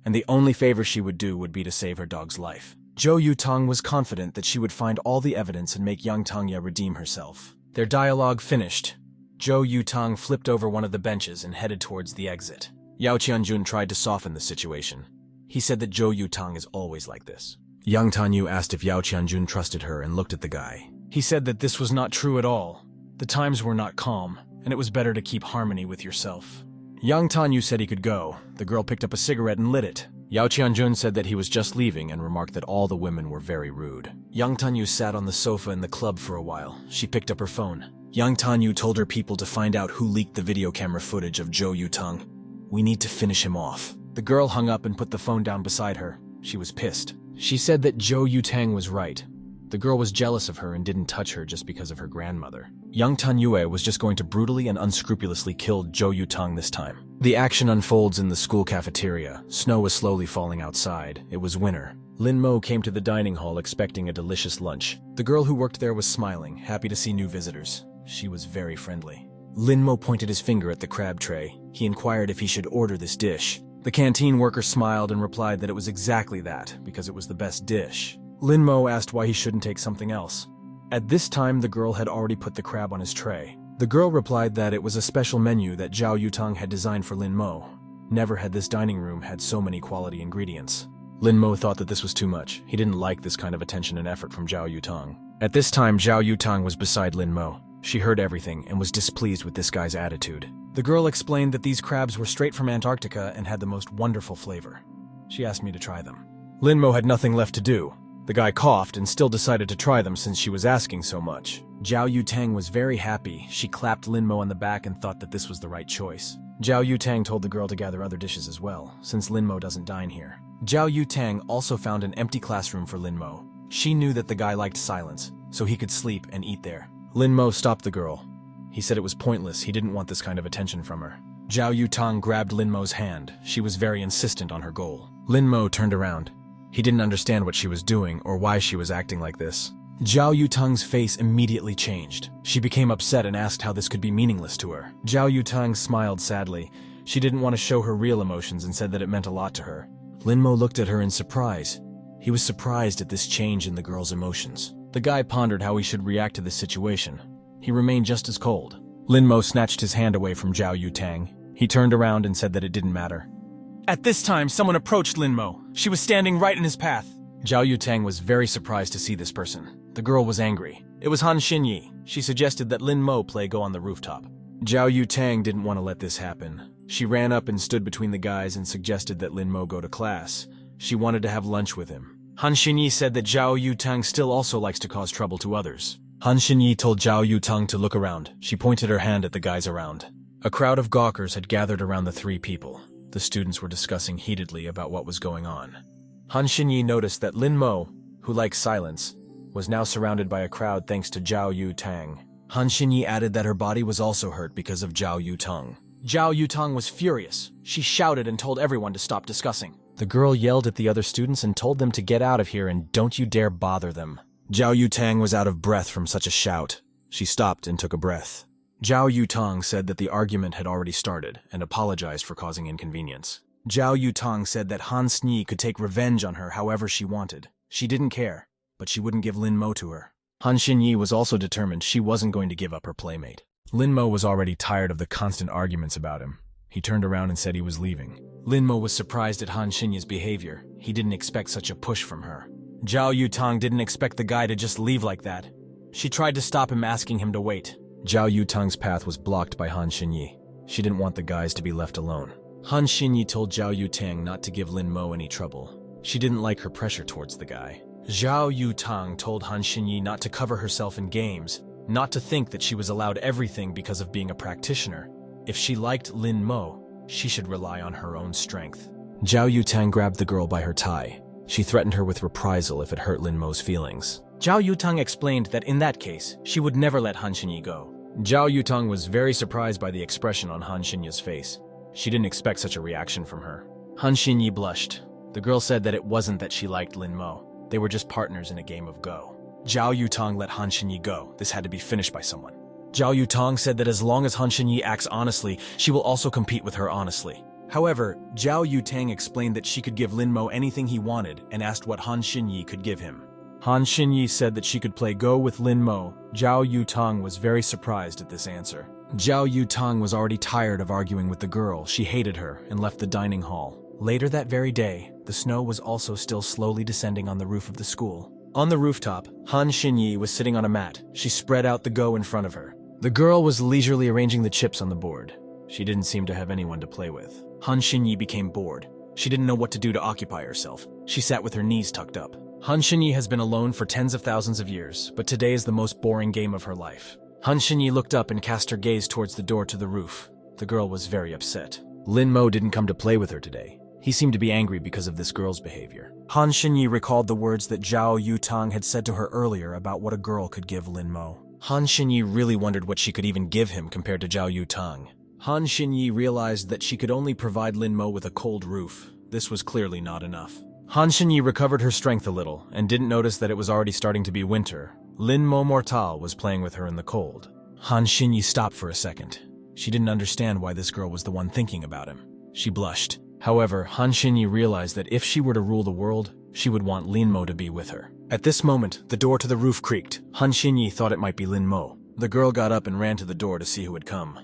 and the only favor she would do would be to save her dog's life. Xiao Yutang was confident that she would find all the evidence and make Yang Tangya redeem herself. Their dialogue finished. Xiao Yutang flipped over one of the benches and headed towards the exit. Yao Qianjun tried to soften the situation. He said that Xiao Yutang is always like this. Yang Tanyu asked if Yao Qianjun trusted her and looked at the guy. He said that this was not true at all. The times were not calm, and it was better to keep harmony with yourself. Yang Tanyu said he could go. The girl picked up a cigarette and lit it. Yao Qianjun said that he was just leaving and remarked that all the women were very rude. Yang Tanyu sat on the sofa in the club for a while. She picked up her phone. Yang Tanyu told her people to find out who leaked the video camera footage of Xiao Yutang. We need to finish him off. The girl hung up and put the phone down beside her. She was pissed. She said that Xiao Yutang was right. The girl was jealous of her and didn't touch her just because of her grandmother. Yang Tanyue was just going to brutally and unscrupulously kill Xiao Yutang this time. The action unfolds in the school cafeteria. Snow was slowly falling outside. It was winter. Lin Mo came to the dining hall expecting a delicious lunch. The girl who worked there was smiling, happy to see new visitors. She was very friendly. Lin Mo pointed his finger at the crab tray. He inquired if he should order this dish. The canteen worker smiled and replied that it was exactly that, because it was the best dish. Lin Mo asked why he shouldn't take something else. At this time, the girl had already put the crab on his tray. The girl replied that it was a special menu that Xiao Yutang had designed for Lin Mo. Never had this dining room had so many quality ingredients. Lin Mo thought that this was too much. He didn't like this kind of attention and effort from Xiao Yutang. At this time, Xiao Yutang was beside Lin Mo. She heard everything and was displeased with this guy's attitude. The girl explained that these crabs were straight from Antarctica and had the most wonderful flavor. She asked me to try them. Lin Mo had nothing left to do. The guy coughed and still decided to try them since she was asking so much. Xiao Yutang was very happy. She clapped Lin Mo on the back and thought that this was the right choice. Xiao Yutang told the girl to gather other dishes as well, since Lin Mo doesn't dine here. Xiao Yutang also found an empty classroom for Lin Mo. She knew that the guy liked silence, so he could sleep and eat there. Lin Mo stopped the girl. He said it was pointless. He didn't want this kind of attention from her. Xiao Yutang grabbed Lin Mo's hand. She was very insistent on her goal. Lin Mo turned around. He didn't understand what she was doing or why she was acting like this. Xiao Yutang's face immediately changed. She became upset and asked how this could be meaningless to her. Xiao Yutang smiled sadly. She didn't want to show her real emotions and said that it meant a lot to her. Lin Mo looked at her in surprise. He was surprised at this change in the girl's emotions. The guy pondered how he should react to this situation. He remained just as cold. Lin Mo snatched his hand away from Xiao Yutang. He turned around and said that it didn't matter. At this time, someone approached Lin Mo. She was standing right in his path. Xiao Yutang was very surprised to see this person. The girl was angry. It was Han Xinyi. She suggested that Lin Mo go on the rooftop. Xiao Yutang didn't want to let this happen. She ran up and stood between the guys and suggested that Lin Mo go to class. She wanted to have lunch with him. Han Xinyi said that Xiao Yutang still also likes to cause trouble to others. Han Xinyi told Xiao Yutang to look around. She pointed her hand at the guys around. A crowd of gawkers had gathered around the three people. The students were discussing heatedly about what was going on. Han Xinyi noticed that Lin Mo, who likes silence, was now surrounded by a crowd thanks to Xiao Yutang. Han Xinyi added that her body was also hurt because of Xiao Yutang. Xiao Yutang was furious. She shouted and told everyone to stop discussing. The girl yelled at the other students and told them to get out of here and don't you dare bother them. Xiao Yutang was out of breath from such a shout. She stopped and took a breath. Xiao Yutang said that the argument had already started and apologized for causing inconvenience. Xiao Yutang said that Han Xinyi could take revenge on her however she wanted. She didn't care, but she wouldn't give Lin Mo to her. Han Xinyi was also determined she wasn't going to give up her playmate. Lin Mo was already tired of the constant arguments about him. He turned around and said he was leaving. Lin Mo was surprised at Han Xinyi's behavior. He didn't expect such a push from her. Xiao Yutang didn't expect the guy to just leave like that. She tried to stop him, asking him to wait. Xiao Yutang's path was blocked by Han Xinyi. She didn't want the guys to be left alone. Han Xinyi told Xiao Yutang not to give Lin Mo any trouble. She didn't like her pressure towards the guy. Xiao Yutang told Han Xinyi not to cover herself in games, not to think that she was allowed everything because of being a practitioner. If she liked Lin Mo, she should rely on her own strength. Xiao Yutang grabbed the girl by her tie. She threatened her with reprisal if it hurt Lin Mo's feelings. Xiao Yutang explained that in that case, she would never let Han Xinyi go. Xiao Yutang was very surprised by the expression on Han Xinyi's face. She didn't expect such a reaction from her. Han Xinyi blushed. The girl said that it wasn't that she liked Lin Mo. They were just partners in a game of Go. Xiao Yutang let Han Xinyi go. This had to be finished by someone. Xiao Yutang said that as long as Han Xinyi acts honestly, she will also compete with her honestly. However, Xiao Yutang explained that she could give Lin Mo anything he wanted and asked what Han Xinyi could give him. Han Xinyi said that she could play Go with Lin Mo. Xiao Yutang was very surprised at this answer. Xiao Yutang was already tired of arguing with the girl. She hated her and left the dining hall. Later that very day, the snow was also still slowly descending on the roof of the school. On the rooftop, Han Xinyi was sitting on a mat. She spread out the Go in front of her. The girl was leisurely arranging the chips on the board. She didn't seem to have anyone to play with. Han Xinyi became bored. She didn't know what to do to occupy herself. She sat with her knees tucked up. Han Xinyi has been alone for tens of thousands of years, but today is the most boring game of her life. Han Xinyi looked up and cast her gaze towards the door to the roof. The girl was very upset. Lin Mo didn't come to play with her today. He seemed to be angry because of this girl's behavior. Han Xinyi recalled the words that Xiao Yutang had said to her earlier about what a girl could give Lin Mo. Han Xinyi really wondered what she could even give him compared to Xiao Yutang. Han Xinyi realized that she could only provide Lin Mo with a cold roof. This was clearly not enough. Han Xinyi recovered her strength a little and didn't notice that it was already starting to be winter. Lin Mo Mortal was playing with her in the cold. Han Xinyi stopped for a second. She didn't understand why this girl was the one thinking about him. She blushed. However, Han Xinyi realized that if she were to rule the world, she would want Lin Mo to be with her. At this moment, the door to the roof creaked. Han Xinyi thought it might be Lin Mo. The girl got up and ran to the door to see who had come.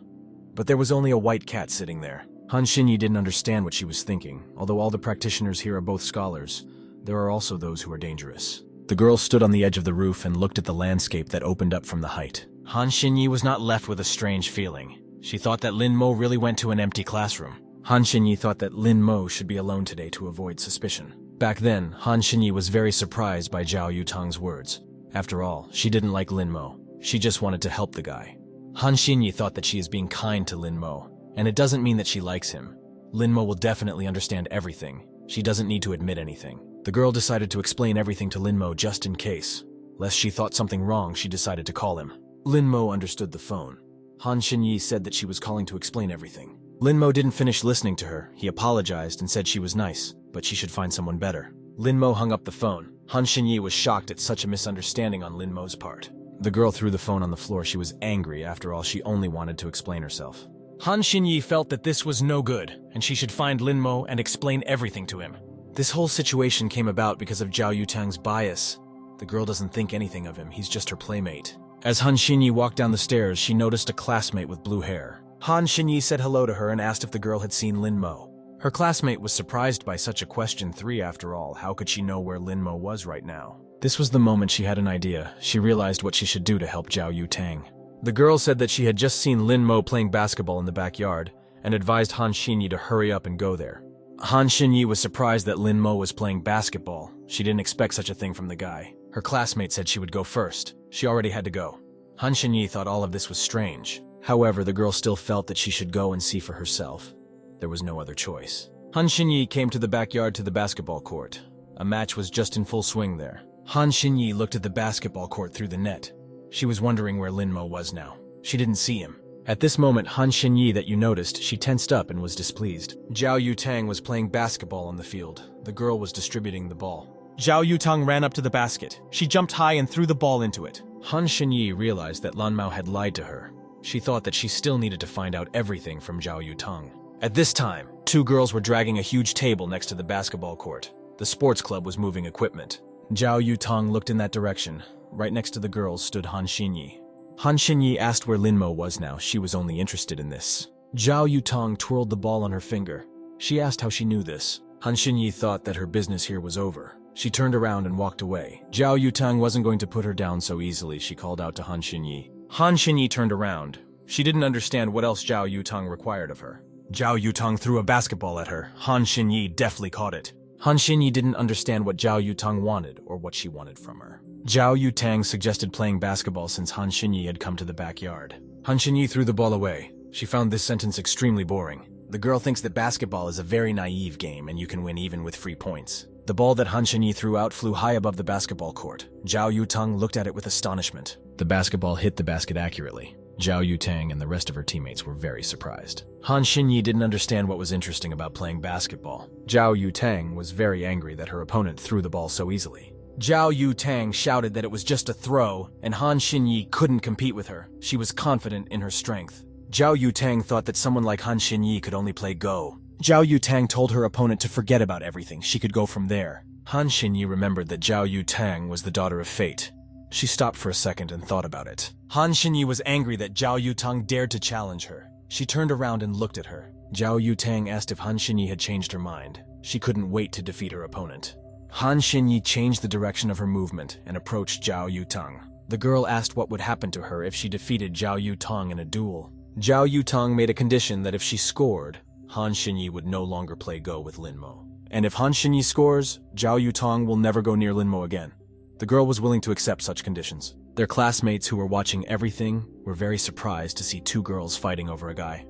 But there was only a white cat sitting there. Han Xinyi didn't understand what she was thinking. Although all the practitioners here are both scholars, there are also those who are dangerous. The girl stood on the edge of the roof and looked at the landscape that opened up from the height. Han Xinyi was not left with a strange feeling. She thought that Lin Mo really went to an empty classroom. Han Xinyi thought that Lin Mo should be alone today to avoid suspicion. Back then, Han Xinyi was very surprised by Xiao Yutang's words. After all, she didn't like Lin Mo. She just wanted to help the guy. Han Xinyi thought that she is being kind to Lin Mo, and it doesn't mean that she likes him. Lin Mo will definitely understand everything. She doesn't need to admit anything. The girl decided to explain everything to Lin Mo just in case. Lest she thought something wrong, she decided to call him. Lin Mo understood the phone. Han Xinyi said that she was calling to explain everything. Lin Mo didn't finish listening to her. He apologized and said she was nice, but she should find someone better. Lin Mo hung up the phone. Han Xinyi was shocked at such a misunderstanding on Lin Mo's part. The girl threw the phone on the floor. She was angry. After all, she only wanted to explain herself. Han Xinyi felt that this was no good, and she should find Lin Mo and explain everything to him. This whole situation came about because of Xiao Yutang's bias. The girl doesn't think anything of him. He's just her playmate. As Han Xinyi walked down the stairs, she noticed a classmate with blue hair. Han Xinyi said hello to her and asked if the girl had seen Lin Mo. Her classmate was surprised by such a question. After all, how could she know where Lin Mo was right now? This was the moment she had an idea. She realized what she should do to help Xiao Yutang. The girl said that she had just seen Lin Mo playing basketball in the backyard and advised Han Xinyi to hurry up and go there. Han Xinyi was surprised that Lin Mo was playing basketball. She didn't expect such a thing from the guy. Her classmate said she would go first. She already had to go. Han Xinyi thought all of this was strange. However, the girl still felt that she should go and see for herself. There was no other choice. Han Xinyi came to the backyard to the basketball court. A match was just in full swing there. Han Xinyi looked at the basketball court through the net. She was wondering where Lin Mo was now. She didn't see him. At this moment, Han Xinyi that you noticed, she tensed up and was displeased. Xiao Yutang was playing basketball on the field. The girl was distributing the ball. Xiao Yutang ran up to the basket. She jumped high and threw the ball into it. Han Xinyi realized that Lan Mao had lied to her. She thought that she still needed to find out everything from Xiao Yutang. At this time, two girls were dragging a huge table next to the basketball court. The sports club was moving equipment. Xiao Yutang looked in that direction. Right next to the girls stood Han Xinyi. Han Xinyi asked where Lin Mo was now. She was only interested in this. Xiao Yutang twirled the ball on her finger. She asked how she knew this. Han Xinyi thought that her business here was over. She turned around and walked away. Xiao Yutang wasn't going to put her down so easily. She called out to Han Xinyi. Han Xinyi turned around. She didn't understand what else Xiao Yutang required of her. Xiao Yutang threw a basketball at her. Han Xinyi deftly caught it. Han Xinyi didn't understand what Xiao Yutang wanted or what she wanted from her. Xiao Yutang suggested playing basketball since Han Xinyi had come to the backyard. Han Xinyi threw the ball away. She found this sentence extremely boring. The girl thinks that basketball is a very naive game and you can win even with free points. The ball that Han Xinyi threw out flew high above the basketball court. Xiao Yutang looked at it with astonishment. The basketball hit the basket accurately. Xiao Yutang and the rest of her teammates were very surprised. Han Xinyi didn't understand what was interesting about playing basketball. Xiao Yutang was very angry that her opponent threw the ball so easily. Xiao Yutang shouted that it was just a throw, and Han Xinyi couldn't compete with her. She was confident in her strength. Xiao Yutang thought that someone like Han Xinyi could only play Go. Xiao Yutang told her opponent to forget about everything. She could go from there. Han Xinyi remembered that Xiao Yutang was the daughter of fate. She stopped for a second and thought about it. Han Xinyi was angry that Xiao Yutang dared to challenge her. She turned around and looked at her. Xiao Yutang asked if Han Xinyi had changed her mind. She couldn't wait to defeat her opponent. Han Xinyi changed the direction of her movement and approached Xiao Yutang. The girl asked what would happen to her if she defeated Xiao Yutang in a duel. Xiao Yutang made a condition that if she scored, Han Xinyi would no longer play Go with Lin Mo. And if Han Xinyi scores, Xiao Yutang will never go near Lin Mo again. The girl was willing to accept such conditions. Their classmates who were watching everything were very surprised to see two girls fighting over a guy.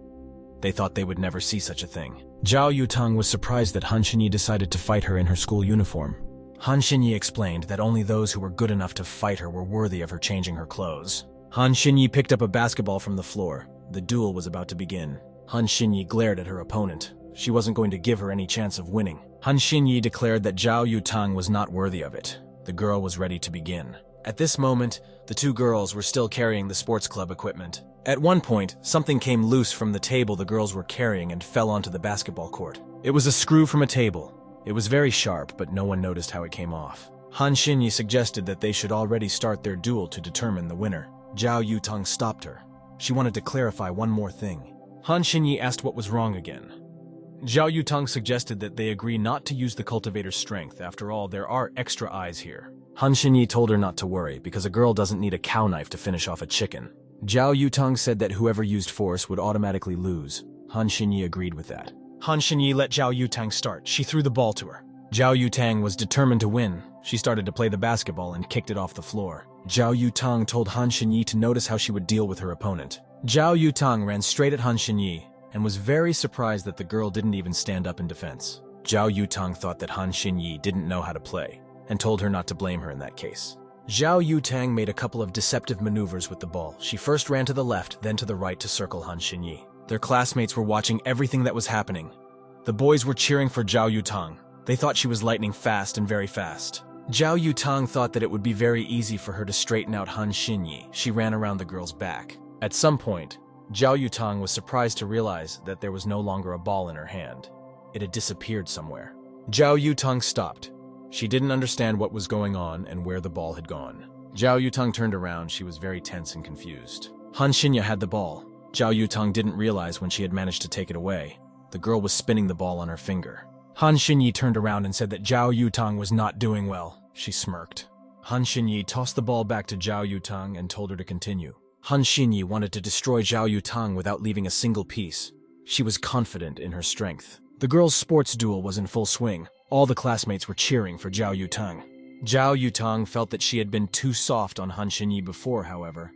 They thought they would never see such a thing. Xiao Yutang was surprised that Han Xinyi decided to fight her in her school uniform. Han Xinyi explained that only those who were good enough to fight her were worthy of her changing her clothes. Han Xinyi picked up a basketball from the floor. The duel was about to begin. Han Xinyi glared at her opponent. She wasn't going to give her any chance of winning. Han Xinyi declared that Xiao Yutang was not worthy of it. The girl was ready to begin. At this moment, the two girls were still carrying the sports club equipment. At one point, something came loose from the table the girls were carrying and fell onto the basketball court. It was a screw from a table. It was very sharp, but no one noticed how it came off. Han Xinyi suggested that they should already start their duel to determine the winner. Xiao Yutang stopped her. She wanted to clarify one more thing. Han Xinyi asked what was wrong again. Xiao Yutang suggested that they agree not to use the cultivator's strength. After all, there are extra eyes here. Han Xinyi told her not to worry, because a girl doesn't need a cow knife to finish off a chicken. Xiao Yutang said that whoever used force would automatically lose. Han Xinyi agreed with that. Han Xinyi let Xiao Yutang start. She threw the ball to her. Xiao Yutang was determined to win. She started to play the basketball and kicked it off the floor. Xiao Yutang told Han Xinyi to notice how she would deal with her opponent. Xiao Yutang ran straight at Han Xinyi and was very surprised that the girl didn't even stand up in defense. Xiao Yutang thought that Han Xinyi didn't know how to play and told her not to blame her in that case. Xiao Yutang made a couple of deceptive maneuvers with the ball. She first ran to the left, then to the right to circle Han Xinyi. Their classmates were watching everything that was happening. The boys were cheering for Xiao Yutang. They thought she was lightning fast and very fast. Xiao Yutang thought that it would be very easy for her to straighten out Han Xinyi. She ran around the girl's back. At some point, Xiao Yutang was surprised to realize that there was no longer a ball in her hand. It had disappeared somewhere. Xiao Yutang stopped. She didn't understand what was going on and where the ball had gone. Xiao Yutang turned around. She was very tense and confused. Han Xinyi had the ball. Xiao Yutang didn't realize when she had managed to take it away. The girl was spinning the ball on her finger. Han Xinyi turned around and said that Xiao Yutang was not doing well. She smirked. Han Xinyi tossed the ball back to Xiao Yutang and told her to continue. Han Xinyi wanted to destroy Xiao Yutang without leaving a single piece. She was confident in her strength. The girls' sports duel was in full swing. All the classmates were cheering for Xiao Yutang. Xiao Yutang felt that she had been too soft on Han Xinyi before, however.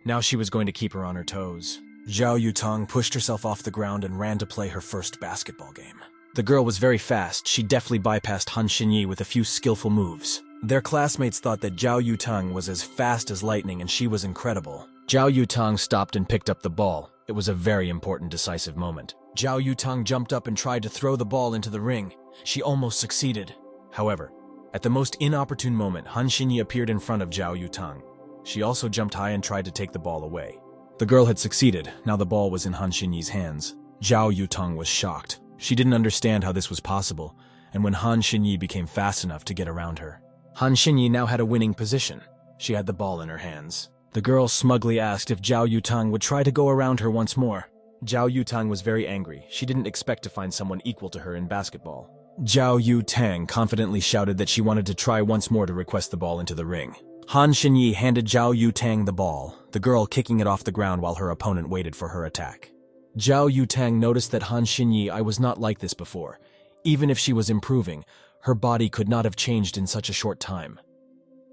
Now she was going to keep her on her toes. Xiao Yutang pushed herself off the ground and ran to play her first basketball game. The girl was very fast. She deftly bypassed Han Xinyi with a few skillful moves. Their classmates thought that Xiao Yutang was as fast as lightning and she was incredible. Xiao Yutang stopped and picked up the ball. It was a very important decisive moment. Xiao Yutang jumped up and tried to throw the ball into the ring. She almost succeeded. However, at the most inopportune moment, Han Xinyi appeared in front of Xiao Yutang. She also jumped high and tried to take the ball away. The girl had succeeded. Now the ball was in Han Xinyi's hands. Xiao Yutang was shocked. She didn't understand how this was possible, and when Han Xinyi became fast enough to get around her. Han Xinyi now had a winning position. She had the ball in her hands. The girl smugly asked if Xiao Yutang would try to go around her once more. Xiao Yutang was very angry. She didn't expect to find someone equal to her in basketball. Xiao Yutang confidently shouted that she wanted to try once more to request the ball into the ring. Han Xinyi handed Xiao Yutang the ball, the girl kicking it off the ground while her opponent waited for her attack. Xiao Yutang noticed that Han Xinyi was not like this before. Even if she was improving, her body could not have changed in such a short time.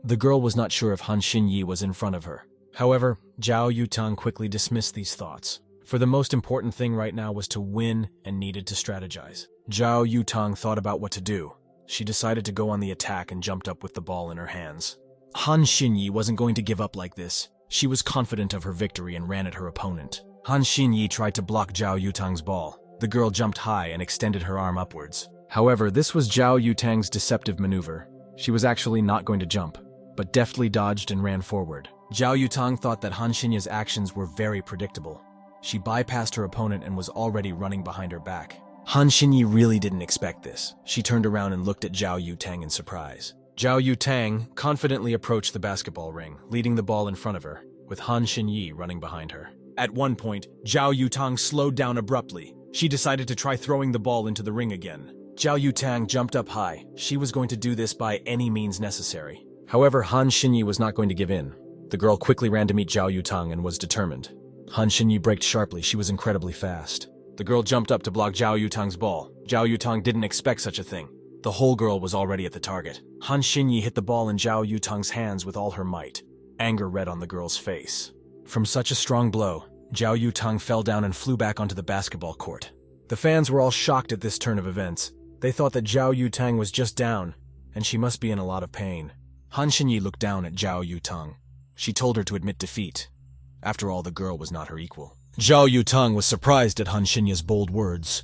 The girl was not sure if Han Xinyi was in front of her. However, Xiao Yutang quickly dismissed these thoughts. For the most important thing right now was to win and needed to strategize. Xiao Yutang thought about what to do. She decided to go on the attack and jumped up with the ball in her hands. Han Xinyi wasn't going to give up like this. She was confident of her victory and ran at her opponent. Han Xinyi tried to block Xiao Yutang's ball. The girl jumped high and extended her arm upwards. However, this was Xiao Yutang's deceptive maneuver. She was actually not going to jump, but deftly dodged and ran forward. Xiao Yutang thought that Han Xinyi's actions were very predictable. She bypassed her opponent and was already running behind her back. Han Xinyi really didn't expect this. She turned around and looked at Xiao Yutang in surprise. Xiao Yutang confidently approached the basketball ring, leading the ball in front of her, with Han Xinyi running behind her. At one point, Xiao Yutang slowed down abruptly. She decided to try throwing the ball into the ring again. Xiao Yutang jumped up high. She was going to do this by any means necessary. However, Han Xinyi was not going to give in. The girl quickly ran to meet Xiao Yutang and was determined. Han Xinyi braked sharply. She was incredibly fast. The girl jumped up to block Xiao Yutang's ball. Xiao Yutang didn't expect such a thing. The whole girl was already at the target. Han Xinyi hit the ball in Xiao Yutang's hands with all her might. Anger read on the girl's face. From such a strong blow, Xiao Yutang fell down and flew back onto the basketball court. The fans were all shocked at this turn of events. They thought that Xiao Yutang was just down, and she must be in a lot of pain. Han Xinyi looked down at Xiao Yutang. She told her to admit defeat. After all, the girl was not her equal. Xiao Yutang was surprised at Han Xinyi's bold words.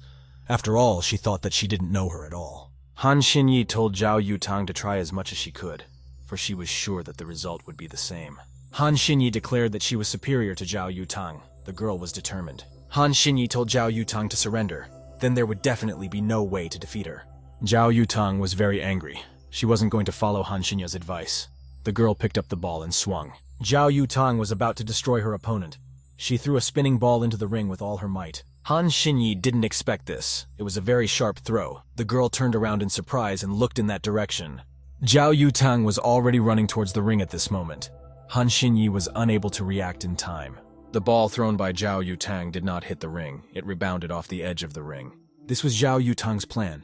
After all, she thought that she didn't know her at all. Han Xinyi told Xiao Yutang to try as much as she could, for she was sure that the result would be the same. Han Xinyi declared that she was superior to Xiao Yutang. The girl was determined. Han Xinyi told Xiao Yutang to surrender. Then there would definitely be no way to defeat her. Xiao Yutang was very angry. She wasn't going to follow Han Xinyi's advice. The girl picked up the ball and swung. Xiao Yutang was about to destroy her opponent. She threw a spinning ball into the ring with all her might. Han Xinyi didn't expect this. It was a very sharp throw. The girl turned around in surprise and looked in that direction. Xiao Yutang was already running towards the ring at this moment. Han Xinyi was unable to react in time. The ball thrown by Xiao Yutang did not hit the ring. It rebounded off the edge of the ring. This was Xiao Yutang's plan.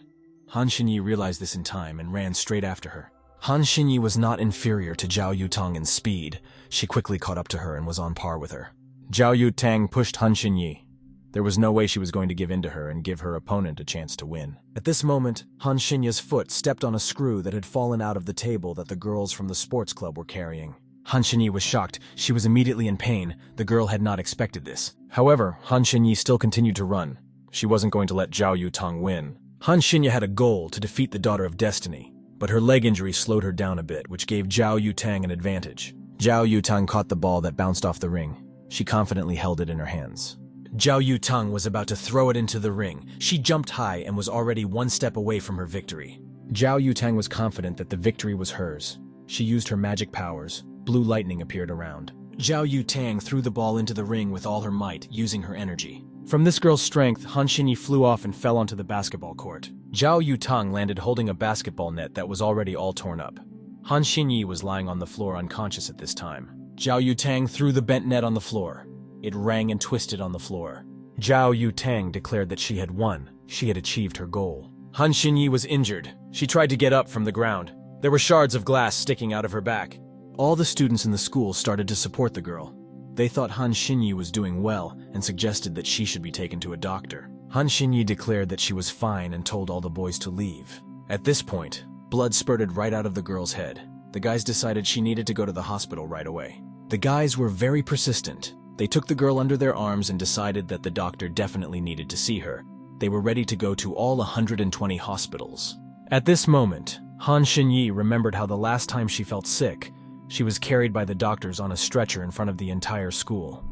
Han Xinyi realized this in time and ran straight after her. Han Xinyi was not inferior to Xiao Yutang in speed. She quickly caught up to her and was on par with her. Xiao Yutang pushed Han Xinyi. There was no way she was going to give in to her and give her opponent a chance to win. At this moment, Han Xinyi's foot stepped on a screw that had fallen out of the table that the girls from the sports club were carrying. Han Xinyi was shocked. She was immediately in pain. The girl had not expected this. However, Han Xinyi still continued to run. She wasn't going to let Xiao Yutang win. Han Xinyi had a goal to defeat the Daughter of Destiny, but her leg injury slowed her down a bit, which gave Xiao Yutang an advantage. Xiao Yutang caught the ball that bounced off the ring. She confidently held it in her hands. Xiao Yutang was about to throw it into the ring. She jumped high and was already one step away from her victory. Xiao Yutang was confident that the victory was hers. She used her magic powers. Blue lightning appeared around. Xiao Yutang threw the ball into the ring with all her might, using her energy. From this girl's strength, Han Xinyi flew off and fell onto the basketball court. Xiao Yutang landed holding a basketball net that was already all torn up. Han Xinyi was lying on the floor unconscious at this time. Xiao Yutang threw the bent net on the floor. It rang and twisted on the floor. Xiao Yutang declared that she had won. She had achieved her goal. Han Xinyi was injured. She tried to get up from the ground. There were shards of glass sticking out of her back. All the students in the school started to support the girl. They thought Han Xinyi was doing well and suggested that she should be taken to a doctor. Han Xinyi declared that she was fine and told all the boys to leave. At this point, blood spurted right out of the girl's head. The guys decided she needed to go to the hospital right away. The guys were very persistent. They took the girl under their arms and decided that the doctor definitely needed to see her. They were ready to go to all 120 hospitals. At this moment, Han Xinyi remembered how the last time she felt sick, she was carried by the doctors on a stretcher in front of the entire school.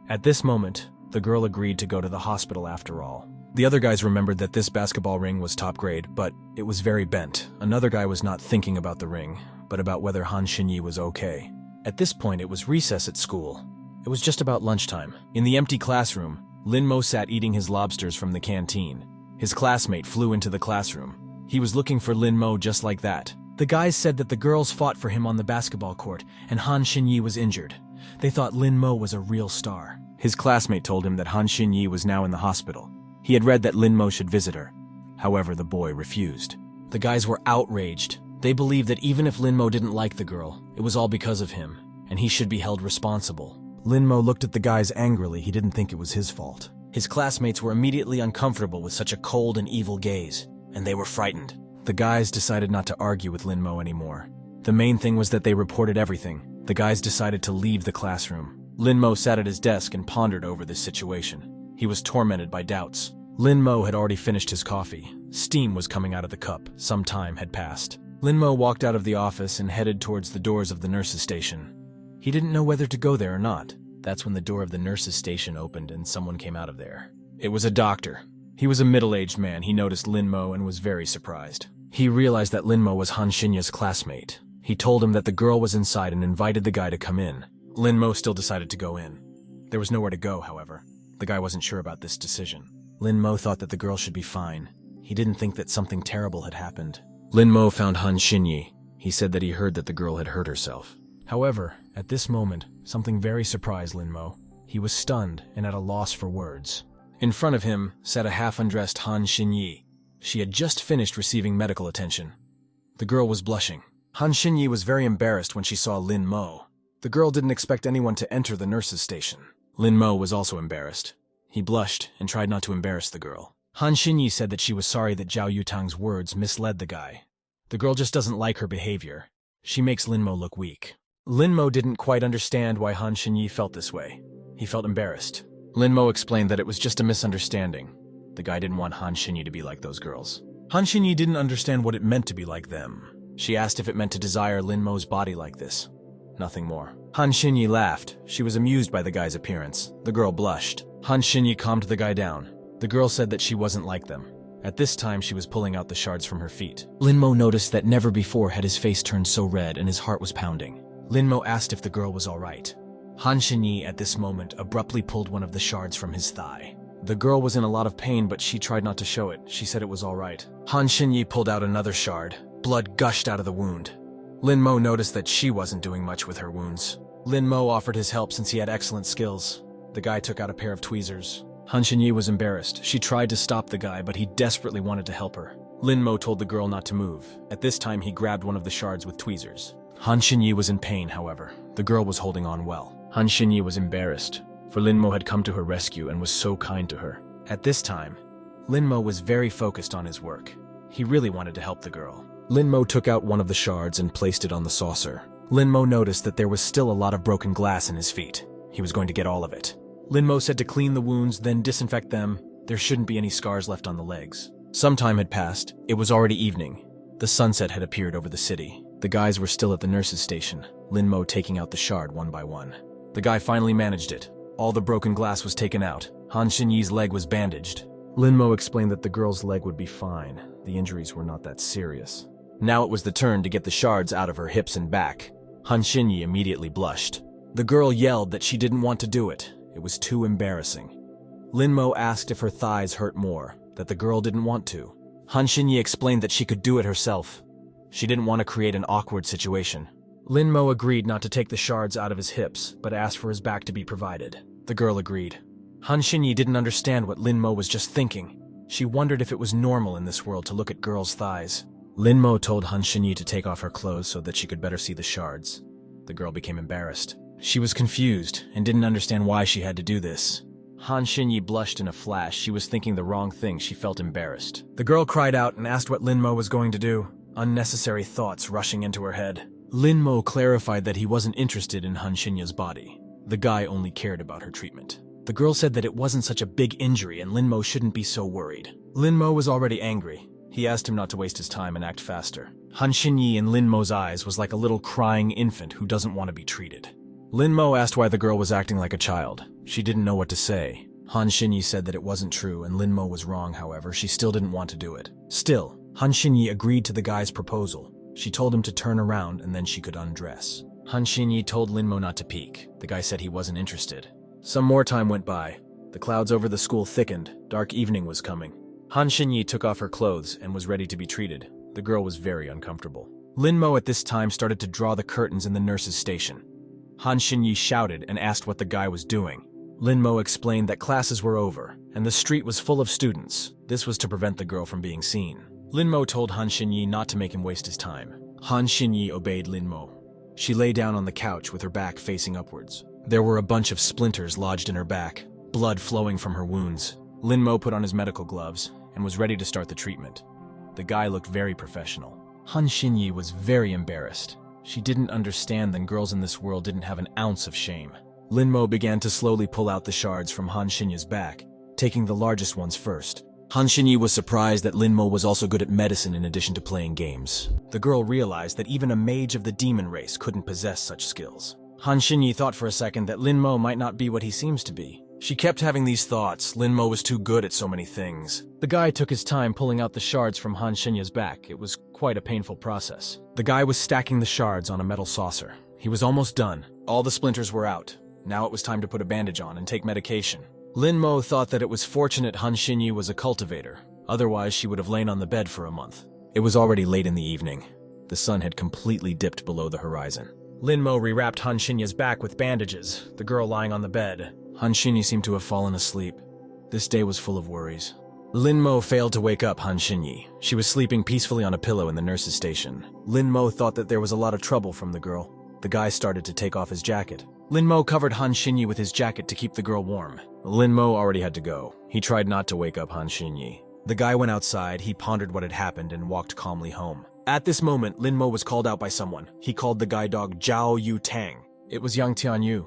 At this moment, the girl agreed to go to the hospital after all. The other guys remembered that this basketball ring was top grade, but it was very bent. Another guy was not thinking about the ring, but about whether Han Xinyi was okay. At this point, it was recess at school. It was just about lunchtime. In the empty classroom, Lin Mo sat eating his lobsters from the canteen. His classmate flew into the classroom. He was looking for Lin Mo just like that. The guys said that the girls fought for him on the basketball court, and Han Xinyi was injured. They thought Lin Mo was a real star. His classmate told him that Han Xinyi was now in the hospital. He had read that Lin Mo should visit her. However, the boy refused. The guys were outraged. They believed that even if Lin Mo didn't like the girl, it was all because of him, and he should be held responsible. Lin Mo looked at the guys angrily. He didn't think it was his fault. His classmates were immediately uncomfortable with such a cold and evil gaze, and they were frightened. The guys decided not to argue with Lin Mo anymore. The main thing was that they reported everything. The guys decided to leave the classroom. Lin Mo sat at his desk and pondered over this situation. He was tormented by doubts. Lin Mo had already finished his coffee. Steam was coming out of the cup. Some time had passed. Lin Mo walked out of the office and headed towards the doors of the nurse's station. He didn't know whether to go there or not. That's when the door of the nurse's station opened and someone came out of there. It was a doctor. He was a middle-aged man. He noticed Lin Mo and was very surprised. He realized that Lin Mo was Han Xinyi's classmate. He told him that the girl was inside and invited the guy to come in. Lin Mo still decided to go in. There was nowhere to go, however. The guy wasn't sure about this decision. Lin Mo thought that the girl should be fine. He didn't think that something terrible had happened. Lin Mo found Han Xinyi. He said that he heard that the girl had hurt herself. However, at this moment, something very surprised Lin Mo. He was stunned and at a loss for words. In front of him sat a half-undressed Han Xinyi. She had just finished receiving medical attention. The girl was blushing. Han Xinyi was very embarrassed when she saw Lin Mo. The girl didn't expect anyone to enter the nurse's station. Lin Mo was also embarrassed. He blushed and tried not to embarrass the girl. Han Xinyi said that she was sorry that Xiao Yutang's words misled the guy. The girl just doesn't like her behavior. She makes Lin Mo look weak. Lin Mo didn't quite understand why Han Xinyi felt this way. He felt embarrassed. Lin Mo explained that it was just a misunderstanding. The guy didn't want Han Xinyi to be like those girls. Han Xinyi didn't understand what it meant to be like them. She asked if it meant to desire Lin Mo's body like this. Nothing more. Han Xinyi laughed. She was amused by the guy's appearance. The girl blushed. Han Xinyi calmed the guy down. The girl said that she wasn't like them. At this time, she was pulling out the shards from her feet. Lin Mo noticed that never before had his face turned so red and his heart was pounding. Lin Mo asked if the girl was all right. Han Xinyi, at this moment, abruptly pulled one of the shards from his thigh. The girl was in a lot of pain, but she tried not to show it. She said it was all right. Han Xinyi pulled out another shard. Blood gushed out of the wound. Lin Mo noticed that she wasn't doing much with her wounds. Lin Mo offered his help since he had excellent skills. The guy took out a pair of tweezers. Han Xinyi was embarrassed. She tried to stop the guy, but he desperately wanted to help her. Lin Mo told the girl not to move. At this time, he grabbed one of the shards with tweezers. Han Xinyi was in pain, however. The girl was holding on well. Han Xinyi was embarrassed, for Lin Mo had come to her rescue and was so kind to her. At this time, Lin Mo was very focused on his work. He really wanted to help the girl. Lin Mo took out one of the shards and placed it on the saucer. Lin Mo noticed that there was still a lot of broken glass in his feet. He was going to get all of it. Lin Mo said to clean the wounds, then disinfect them. There shouldn't be any scars left on the legs. Some time had passed. It was already evening. The sunset had appeared over the city. The guys were still at the nurse's station, Lin Mo taking out the shard one by one. The guy finally managed it. All the broken glass was taken out. Han Xinyi's leg was bandaged. Lin Mo explained that the girl's leg would be fine. The injuries were not that serious. Now it was the turn to get the shards out of her hips and back. Han Xinyi immediately blushed. The girl yelled that she didn't want to do it. It was too embarrassing. Lin Mo asked if her thighs hurt more, that the girl didn't want to. Han Xinyi explained that she could do it herself. She didn't want to create an awkward situation. Lin Mo agreed not to take the shards out of his hips, but asked for his back to be provided. The girl agreed. Han Xinyi didn't understand what Lin Mo was just thinking. She wondered if it was normal in this world to look at girls' thighs. Lin Mo told Han Xinyi to take off her clothes so that she could better see the shards. The girl became embarrassed. She was confused and didn't understand why she had to do this. Han Xinyi blushed in a flash. She was thinking the wrong thing. She felt embarrassed. The girl cried out and asked what Lin Mo was going to do, unnecessary thoughts rushing into her head. Lin Mo clarified that he wasn't interested in Han Xinyi's body. The guy only cared about her treatment. The girl said that it wasn't such a big injury and Lin Mo shouldn't be so worried. Lin Mo was already angry. He asked him not to waste his time and act faster. Han Xinyi in Lin Mo's eyes was like a little crying infant who doesn't want to be treated. Lin Mo asked why the girl was acting like a child. She didn't know what to say. Han Xinyi said that it wasn't true and Lin Mo was wrong, however. She still didn't want to do it. Still, Han Xinyi agreed to the guy's proposal. She told him to turn around and then she could undress. Han Xinyi told Lin Mo not to peek. The guy said he wasn't interested. Some more time went by. The clouds over the school thickened. Dark evening was coming. Han Xinyi took off her clothes and was ready to be treated. The girl was very uncomfortable. Lin Mo at this time started to draw the curtains in the nurse's station. Han Xinyi shouted and asked what the guy was doing. Lin Mo explained that classes were over, and the street was full of students. This was to prevent the girl from being seen. Lin Mo told Han Xinyi not to make him waste his time. Han Xinyi obeyed Lin Mo. She lay down on the couch with her back facing upwards. There were a bunch of splinters lodged in her back, blood flowing from her wounds. Lin Mo put on his medical gloves and was ready to start the treatment. The guy looked very professional. Han Xinyi was very embarrassed. She didn't understand that girls in this world didn't have an ounce of shame. Lin Mo began to slowly pull out the shards from Han Xinyi's back, taking the largest ones first. Han Xinyi was surprised that Lin Mo was also good at medicine in addition to playing games. The girl realized that even a mage of the demon race couldn't possess such skills. Han Xinyi thought for a second that Lin Mo might not be what he seems to be. She kept having these thoughts. Lin Mo was too good at so many things. The guy took his time pulling out the shards from Han Xinyi's back. It was quite a painful process. The guy was stacking the shards on a metal saucer. He was almost done. All the splinters were out. Now it was time to put a bandage on and take medication. Lin Mo thought that it was fortunate Han Xinyi was a cultivator. Otherwise, she would have lain on the bed for a month. It was already late in the evening. The sun had completely dipped below the horizon. Lin Mo rewrapped Han Xinyi's back with bandages, the girl lying on the bed. Han Xinyi seemed to have fallen asleep. This day was full of worries. Lin Mo failed to wake up Han Xinyi. She was sleeping peacefully on a pillow in the nurse's station. Lin Mo thought that there was a lot of trouble from the girl. The guy started to take off his jacket. Lin Mo covered Han Xinyi with his jacket to keep the girl warm. Lin Mo already had to go. He tried not to wake up Han Xinyi. The guy went outside, he pondered what had happened and walked calmly home. At this moment, Lin Mo was called out by someone. He called the guide dog Xiao Yutang. It was Yang Tianyu.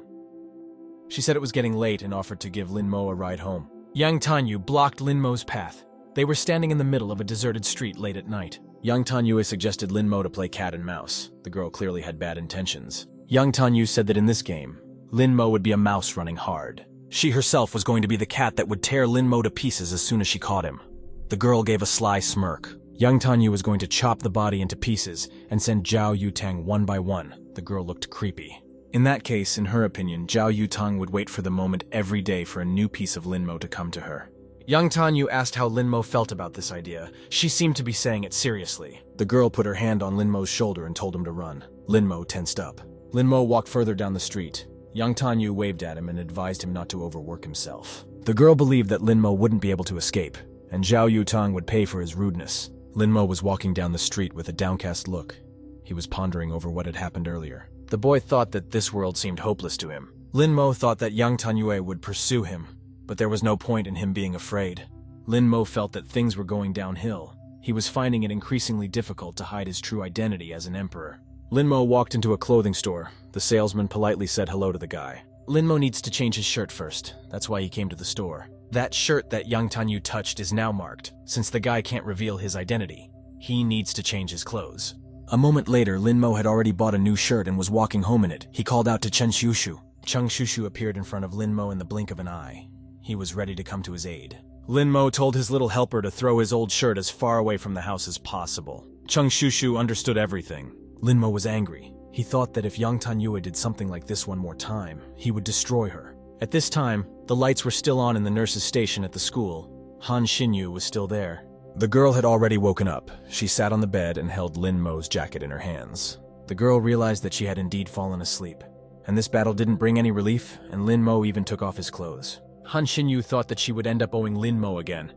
She said it was getting late and offered to give Lin Mo a ride home. Yang Tianyu blocked Lin Mo's path. They were standing in the middle of a deserted street late at night. Yang Tianyu suggested Lin Mo to play cat and mouse. The girl clearly had bad intentions. Yang Tianyu said that in this game, Lin Mo would be a mouse running hard. She herself was going to be the cat that would tear Lin Mo to pieces as soon as she caught him. The girl gave a sly smirk. Yang Tianyu was going to chop the body into pieces and send Xiao Yutang one by one. The girl looked creepy. In that case, in her opinion, Xiao Yutang would wait for the moment every day for a new piece of Lin Mo to come to her. Yang Tianyu asked how Lin Mo felt about this idea. She seemed to be saying it seriously. The girl put her hand on Lin Mo's shoulder and told him to run. Lin Mo tensed up. Lin Mo walked further down the street. Yang Tianyu waved at him and advised him not to overwork himself. The girl believed that Lin Mo wouldn't be able to escape, and Xiao Yutang would pay for his rudeness. Lin Mo was walking down the street with a downcast look. He was pondering over what had happened earlier. The boy thought that this world seemed hopeless to him. Lin Mo thought that Yang Tianyu would pursue him, but there was no point in him being afraid. Lin Mo felt that things were going downhill. He was finding it increasingly difficult to hide his true identity as an emperor. Lin Mo walked into a clothing store. The salesman politely said hello to the guy. Lin Mo needs to change his shirt first. That's why he came to the store. That shirt that Yang Tianyu touched is now marked. Since the guy can't reveal his identity, he needs to change his clothes. A moment later, Lin Mo had already bought a new shirt and was walking home in it. He called out to Chen Shushu. Chen Shushu appeared in front of Lin Mo in the blink of an eye. He was ready to come to his aid. Lin Mo told his little helper to throw his old shirt as far away from the house as possible. Chen Shushu understood everything. Lin Mo was angry. He thought that if Yang Tianyu did something like this one more time, he would destroy her. At this time, the lights were still on in the nurse's station at the school. Han Xinyi was still there. The girl had already woken up. She sat on the bed and held Lin Mo's jacket in her hands. The girl realized that she had indeed fallen asleep. And this battle didn't bring any relief, and Lin Mo even took off his clothes. Han Xinyi thought that she would end up owing Lin Mo again.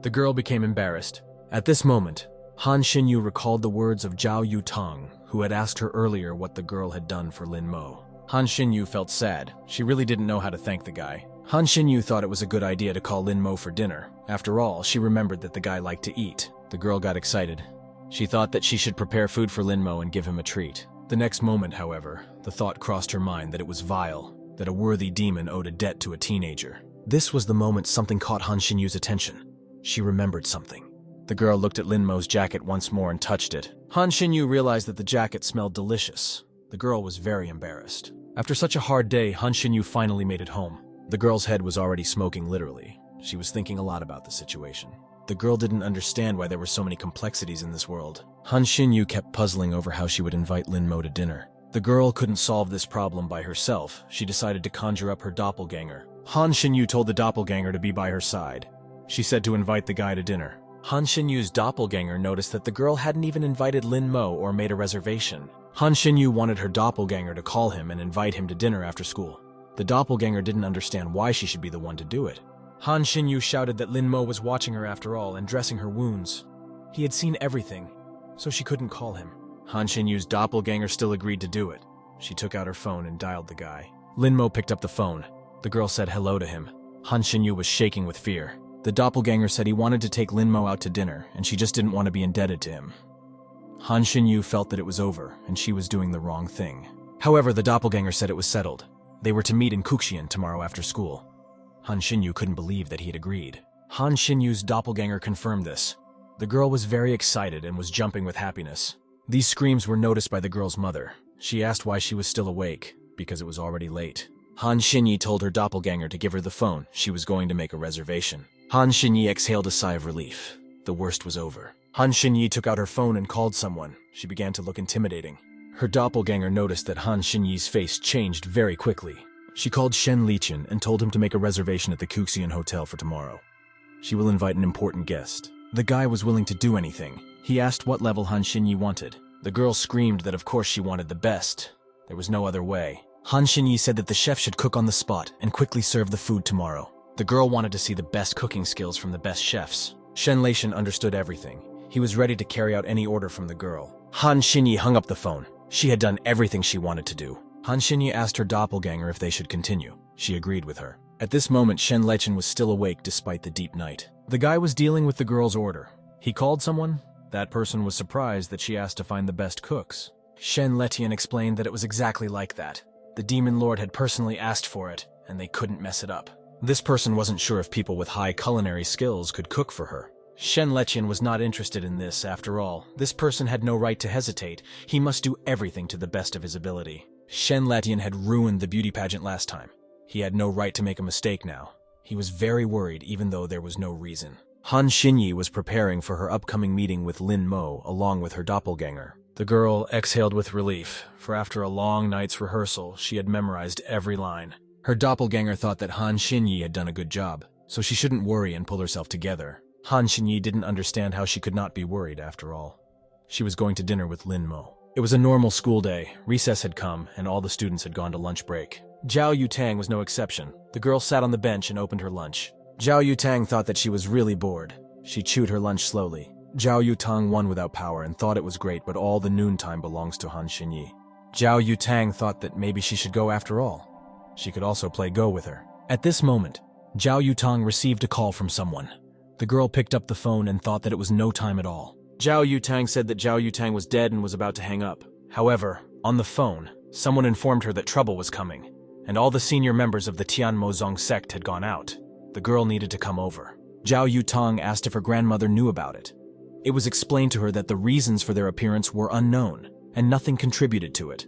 The girl became embarrassed. At this moment, Han Xinyu recalled the words of Xiao Yutang, who had asked her earlier what the girl had done for Lin Mo. Han Xinyu felt sad. She really didn't know how to thank the guy. Han Xinyu thought it was a good idea to call Lin Mo for dinner. After all, she remembered that the guy liked to eat. The girl got excited. She thought that she should prepare food for Lin Mo and give him a treat. The next moment, however, the thought crossed her mind that it was vile, that a worthy demon owed a debt to a teenager. This was the moment something caught Han Xinyu's attention. She remembered something. The girl looked at Lin Mo's jacket once more and touched it. Han Xinyu realized that the jacket smelled delicious. The girl was very embarrassed. After such a hard day, Han Xinyu finally made it home. The girl's head was already smoking literally. She was thinking a lot about the situation. The girl didn't understand why there were so many complexities in this world. Han Xinyu kept puzzling over how she would invite Lin Mo to dinner. The girl couldn't solve this problem by herself. She decided to conjure up her doppelganger. Han Xinyu told the doppelganger to be by her side. She said to invite the guy to dinner. Han Xinyu's doppelganger noticed that the girl hadn't even invited Lin Mo or made a reservation. Han Xinyu wanted her doppelganger to call him and invite him to dinner after school. The doppelganger didn't understand why she should be the one to do it. Han Xinyu shouted that Lin Mo was watching her after all and dressing her wounds. He had seen everything, so she couldn't call him. Han Xinyu's doppelganger still agreed to do it. She took out her phone and dialed the guy. Lin Mo picked up the phone. The girl said hello to him. Han Xinyu was shaking with fear. The doppelganger said he wanted to take Lin Mo out to dinner, and she just didn't want to be indebted to him. Han Xinyu felt that it was over, and she was doing the wrong thing. However, the doppelganger said it was settled. They were to meet in Kuxian tomorrow after school. Han Xinyu couldn't believe that he had agreed. Han Xinyu's doppelganger confirmed this. The girl was very excited and was jumping with happiness. These screams were noticed by the girl's mother. She asked why she was still awake, because it was already late. Han Xinyi told her doppelganger to give her the phone. She was going to make a reservation. Han Xinyi exhaled a sigh of relief. The worst was over. Han Xinyi took out her phone and called someone. She began to look intimidating. Her doppelganger noticed that Han Xinyi's face changed very quickly. She called Shen Liqian and told him to make a reservation at the Kuxian Hotel for tomorrow. She will invite an important guest. The guy was willing to do anything. He asked what level Han Xinyi wanted. The girl screamed that of course she wanted the best. There was no other way. Han Xinyi said that the chef should cook on the spot and quickly serve the food tomorrow. The girl wanted to see the best cooking skills from the best chefs. Shen Liqian understood everything. He was ready to carry out any order from the girl. Han Xinyi hung up the phone. She had done everything she wanted to do. Han Xinyi asked her doppelganger if they should continue. She agreed with her. At this moment, Shen Liqian was still awake despite the deep night. The guy was dealing with the girl's order. He called someone. That person was surprised that she asked to find the best cooks. Shen Liqian explained that it was exactly like that. The demon lord had personally asked for it, and they couldn't mess it up. This person wasn't sure if people with high culinary skills could cook for her. Shen Liqian was not interested in this, after all. This person had no right to hesitate. He must do everything to the best of his ability. Shen Liqian had ruined the beauty pageant last time. He had no right to make a mistake now. He was very worried, even though there was no reason. Han Xinyi was preparing for her upcoming meeting with Lin Mo, along with her doppelganger. The girl exhaled with relief, for after a long night's rehearsal, she had memorized every line. Her doppelganger thought that Han Xinyi had done a good job, so she shouldn't worry and pull herself together. Han Xinyi didn't understand how she could not be worried after all. She was going to dinner with Lin Mo. It was a normal school day. Recess had come, and all the students had gone to lunch break. Xiao Yutang was no exception. The girl sat on the bench and opened her lunch. Xiao Yutang thought that she was really bored. She chewed her lunch slowly. Xiao Yutang won without power and thought it was great, but all the noontime belongs to Han Xinyi. Xiao Yutang thought that maybe she should go after all. She could also play Go with her. At this moment, Xiao Yutang received a call from someone. The girl picked up the phone and thought that it was no time at all. Xiao Yutang said that Xiao Yutang was dead and was about to hang up. However, on the phone, someone informed her that trouble was coming, and all the senior members of the Tianmozong sect had gone out. The girl needed to come over. Xiao Yutang asked if her grandmother knew about it. It was explained to her that the reasons for their appearance were unknown, and nothing contributed to it.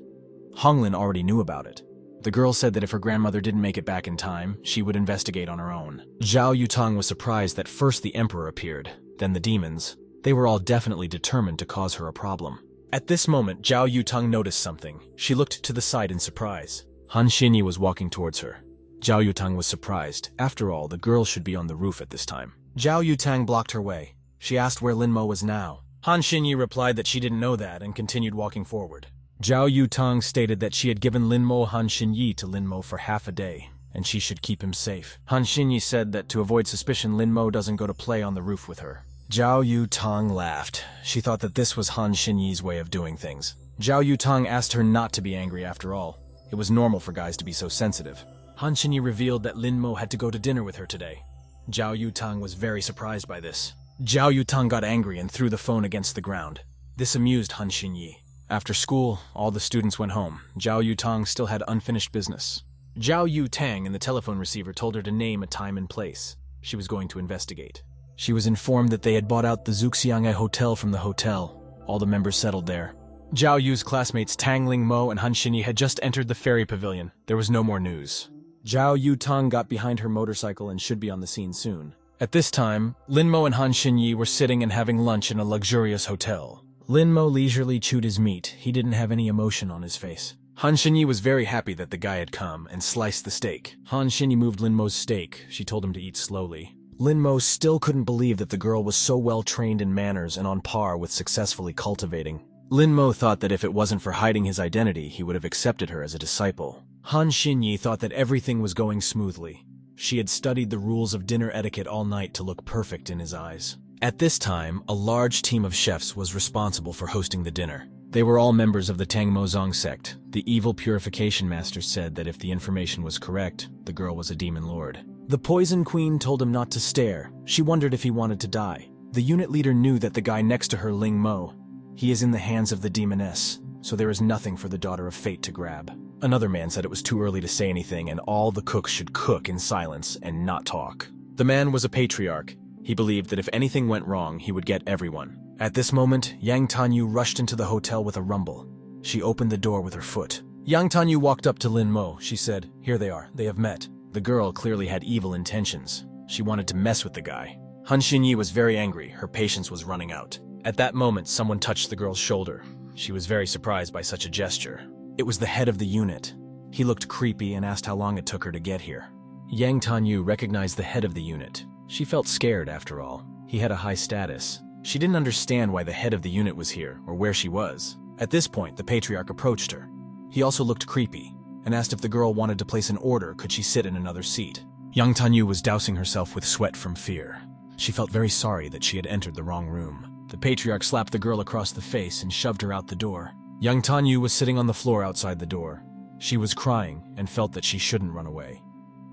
Honglin already knew about it. The girl said that if her grandmother didn't make it back in time, she would investigate on her own. Xiao Yutang was surprised that first the emperor appeared, then the demons. They were all definitely determined to cause her a problem. At this moment, Xiao Yutang noticed something. She looked to the side in surprise. Han Xinyi was walking towards her. Xiao Yutang was surprised. After all, the girl should be on the roof at this time. Xiao Yutang blocked her way. She asked where Lin Mo was now. Han Xinyi replied that she didn't know that and continued walking forward. Xiao Yutang stated that she had given Lin Mo Han Xinyi to Lin Mo for half a day, and she should keep him safe. Han Xinyi said that to avoid suspicion, Lin Mo doesn't go to play on the roof with her. Xiao Yutang laughed. She thought that this was Han Xinyi's way of doing things. Xiao Yutang asked her not to be angry after all. It was normal for guys to be so sensitive. Han Xinyi revealed that Lin Mo had to go to dinner with her today. Xiao Yutang was very surprised by this. Xiao Yutang got angry and threw the phone against the ground. This amused Han Xinyi. After school, all the students went home. Xiao Yutang still had unfinished business. Xiao Yutang in the telephone receiver told her to name a time and place. She was going to investigate. She was informed that they had bought out the Zuxiange Hotel from the hotel. All the members settled there. Zhao Yu's classmates Tang Ling Mo and Han Xinyi had just entered the ferry pavilion. There was no more news. Xiao Yutang got behind her motorcycle and should be on the scene soon. At this time, Lin Mo and Han Xinyi were sitting and having lunch in a luxurious hotel. Lin Mo leisurely chewed his meat. He didn't have any emotion on his face. Han Xinyi was very happy that the guy had come and sliced the steak. Han Xinyi moved Lin Mo's steak. She told him to eat slowly. Lin Mo still couldn't believe that the girl was so well trained in manners and on par with successfully cultivating. Lin Mo thought that if it wasn't for hiding his identity, he would have accepted her as a disciple. Han Xinyi thought that everything was going smoothly. She had studied the rules of dinner etiquette all night to look perfect in his eyes. At this time, a large team of chefs was responsible for hosting the dinner. They were all members of the Tang Mozong sect. The evil purification master said that if the information was correct, the girl was a demon lord. The Poison Queen told him not to stare. She wondered if he wanted to die. The unit leader knew that the guy next to her, Lin Mo, he is in the hands of the demoness, so there is nothing for the daughter of fate to grab. Another man said it was too early to say anything and all the cooks should cook in silence and not talk. The man was a patriarch. He believed that if anything went wrong, he would get everyone. At this moment, Yang Tanyu rushed into the hotel with a rumble. She opened the door with her foot. Yang Tanyu walked up to Lin Mo. She said, "Here they are. They have met." The girl clearly had evil intentions. She wanted to mess with the guy. Han Xinyi was very angry. Her patience was running out. At that moment, someone touched the girl's shoulder. She was very surprised by such a gesture. It was the head of the unit. He looked creepy and asked how long it took her to get here. Yang Tanyu recognized the head of the unit. She felt scared after all. He had a high status. She didn't understand why the head of the unit was here or where she was. At this point, the patriarch approached her. He also looked creepy and asked if the girl wanted to place an order, could she sit in another seat. Yang Tanyu was dousing herself with sweat from fear. She felt very sorry that she had entered the wrong room. The patriarch slapped the girl across the face and shoved her out the door. Yang Tanyu was sitting on the floor outside the door. She was crying and felt that she shouldn't run away.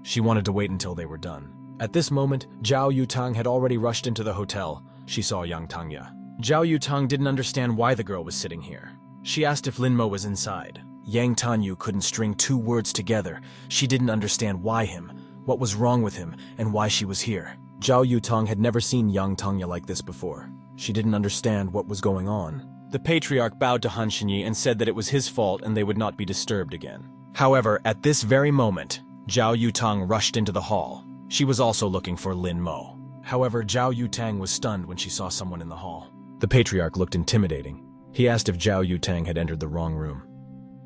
She wanted to wait until they were done. At this moment, Xiao Yutang had already rushed into the hotel. She saw Yang Tangya. Xiao Yutang didn't understand why the girl was sitting here. She asked if Lin Mo was inside. Yang Tanyu couldn't string two words together. She didn't understand why him, what was wrong with him, and why she was here. Xiao Yutang had never seen Yang Tangya like this before. She didn't understand what was going on. The patriarch bowed to Han Xinyi and said that it was his fault and they would not be disturbed again. However, at this very moment, Xiao Yutang rushed into the hall. She was also looking for Lin Mo. However, Xiao Yutang was stunned when she saw someone in the hall. The patriarch looked intimidating. He asked if Xiao Yutang had entered the wrong room.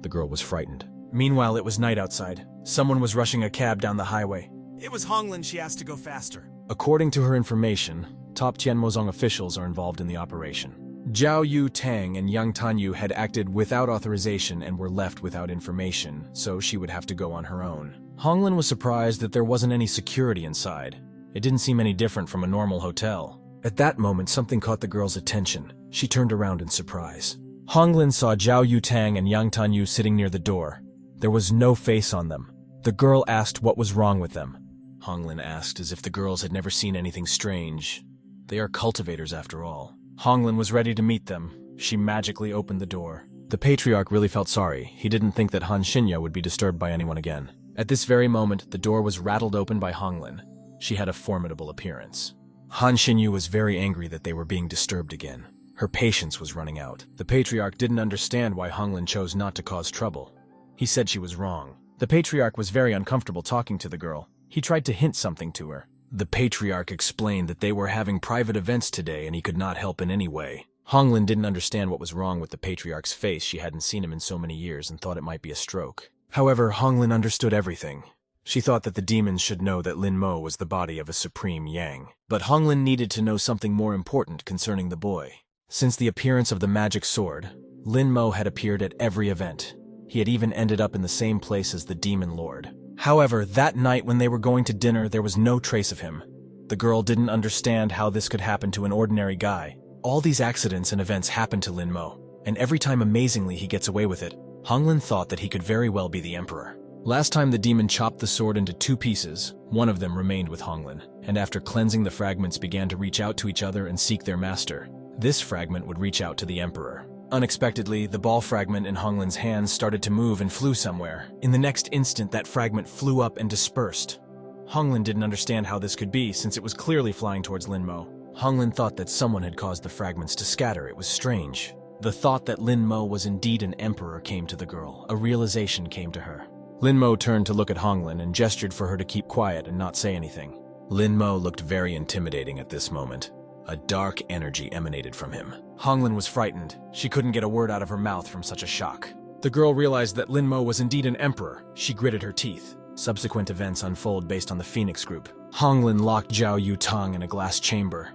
The girl was frightened. Meanwhile, it was night outside. Someone was rushing a cab down the highway. It was Honglin. She asked to go faster. According to her information, top Tianmozong officials are involved in the operation. Xiao Yutang and Yang Tanyu had acted without authorization and were left without information, so she would have to go on her own. Honglin was surprised that there wasn't any security inside. It didn't seem any different from a normal hotel. At that moment, something caught the girl's attention. She turned around in surprise. Honglin saw Xiao Yutang and Yang Tanyu sitting near the door. There was no face on them. The girl asked what was wrong with them. Honglin asked as if the girls had never seen anything strange. They are cultivators after all. Honglin was ready to meet them. She magically opened the door. The patriarch really felt sorry. He didn't think that Han Xinyi would be disturbed by anyone again. At this very moment, the door was rattled open by Honglin. She had a formidable appearance. Han Xinyi was very angry that they were being disturbed again. Her patience was running out. The patriarch didn't understand why Honglin chose not to cause trouble. He said she was wrong. The patriarch was very uncomfortable talking to the girl. He tried to hint something to her. The patriarch explained that they were having private events today and he could not help in any way. Honglin didn't understand what was wrong with the patriarch's face. She hadn't seen him in so many years and thought it might be a stroke. However, Honglin understood everything. She thought that the demons should know that Lin Mo was the body of a supreme Yang. But Honglin needed to know something more important concerning the boy. Since the appearance of the magic sword, Lin Mo had appeared at every event. He had even ended up in the same place as the demon lord. However, that night when they were going to dinner, there was no trace of him. The girl didn't understand how this could happen to an ordinary guy. All these accidents and events happen to Lin Mo, and every time amazingly he gets away with it. Honglin thought that he could very well be the emperor. Last time the demon chopped the sword into 2 pieces, one of them remained with Honglin, and after cleansing the fragments began to reach out to each other and seek their master. This fragment would reach out to the emperor. Unexpectedly, the ball fragment in Honglin's hands started to move and flew somewhere. In the next instant, that fragment flew up and dispersed. Honglin didn't understand how this could be, since it was clearly flying towards Lin Mo. Honglin thought that someone had caused the fragments to scatter. It was strange. The thought that Lin Mo was indeed an emperor came to the girl. A realization came to her. Lin Mo turned to look at Honglin and gestured for her to keep quiet and not say anything. Lin Mo looked very intimidating at this moment. A dark energy emanated from him. Honglin was frightened. She couldn't get a word out of her mouth from such a shock. The girl realized that Lin Mo was indeed an emperor. She gritted her teeth. Subsequent events unfold based on the Phoenix group. Honglin locked Xiao Yutang in a glass chamber.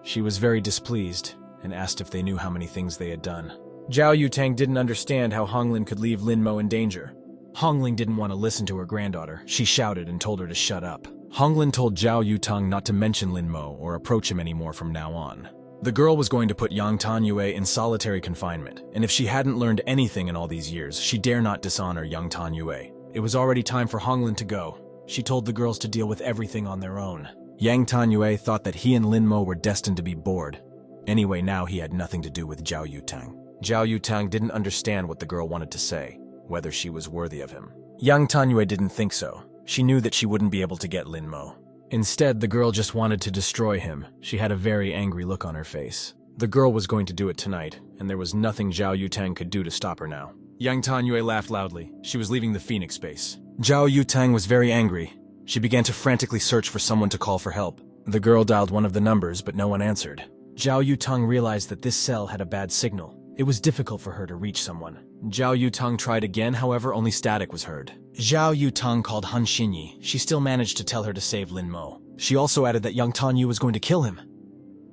She was very displeased and asked if they knew how many things they had done. Xiao Yutang didn't understand how Honglin could leave Lin Mo in danger. Honglin didn't want to listen to her granddaughter. She shouted and told her to shut up. Honglin told Xiao Yutang not to mention Lin Mo or approach him anymore from now on. The girl was going to put Yang Tanyue in solitary confinement, and if she hadn't learned anything in all these years, she dare not dishonor Yang Tanyue. It was already time for Honglin to go. She told the girls to deal with everything on their own. Yang Tanyue thought that he and Lin Mo were destined to be bored. Anyway, now he had nothing to do with Xiao Yutang. Xiao Yutang didn't understand what the girl wanted to say, whether she was worthy of him. Yang Tanyue didn't think so. She knew that she wouldn't be able to get Lin Mo. Instead, the girl just wanted to destroy him. She had a very angry look on her face. The girl was going to do it tonight, and there was nothing Xiao Yutang could do to stop her now. Yang Tanyue laughed loudly. She was leaving the Phoenix space. Xiao Yutang was very angry. She began to frantically search for someone to call for help. The girl dialed one of the numbers, but no one answered. Xiao Yutang realized that this cell had a bad signal. It was difficult for her to reach someone. Xiao Yutang tried again, however, only static was heard. Xiao Yutang called Han Xinyi. She still managed to tell her to save Lin Mo. She also added that Yang Tanyu was going to kill him.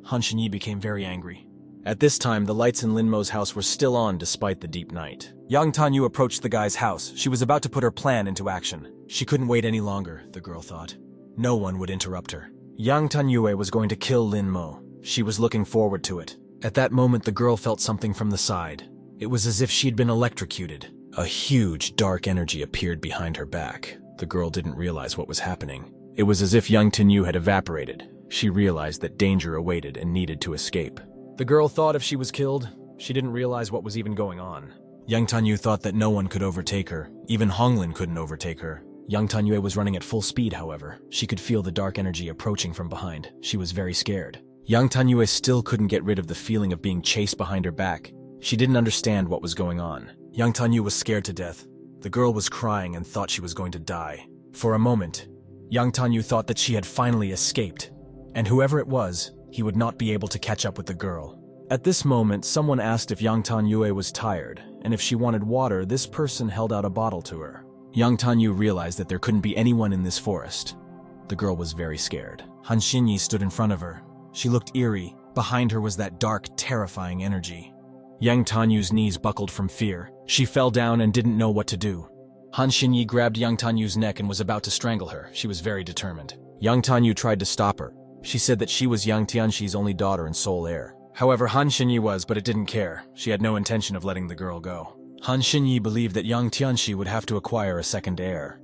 Han Xinyi became very angry. At this time, the lights in Lin Mo's house were still on despite the deep night. Yang Tanyu approached the guy's house. She was about to put her plan into action. She couldn't wait any longer, the girl thought. No one would interrupt her. Yang Tanyue was going to kill Lin Mo. She was looking forward to it. At that moment, the girl felt something from the side. It was as if she'd been electrocuted. A huge, dark energy appeared behind her back. The girl didn't realize what was happening. It was as if Yang Tanyu had evaporated. She realized that danger awaited and needed to escape. The girl thought if she was killed, she didn't realize what was even going on. Yang Tanyu thought that no one could overtake her. Even Honglin couldn't overtake her. Yang Tanyue was running at full speed, however. She could feel the dark energy approaching from behind. She was very scared. Yang Tanyue still couldn't get rid of the feeling of being chased behind her back. She didn't understand what was going on. Yang Tanyu was scared to death. The girl was crying and thought she was going to die. For a moment, Yang Tanyu thought that she had finally escaped, and whoever it was, he would not be able to catch up with the girl. At this moment, someone asked if Yang Tanyue was tired, and if she wanted water, this person held out a bottle to her. Yang Tanyu realized that there couldn't be anyone in this forest. The girl was very scared. Han Xinyi stood in front of her. She looked eerie. Behind her was that dark, terrifying energy. Yang Tanyu's knees buckled from fear. She fell down and didn't know what to do. Han Xinyi grabbed Yang Tanyu's neck and was about to strangle her. She was very determined. Yang Tanyu tried to stop her. She said that she was Yang Tianxi's only daughter and sole heir. However, Han Xinyi was, but it didn't care. She had no intention of letting the girl go. Han Xinyi believed that Yang Tianxi would have to acquire a second heir.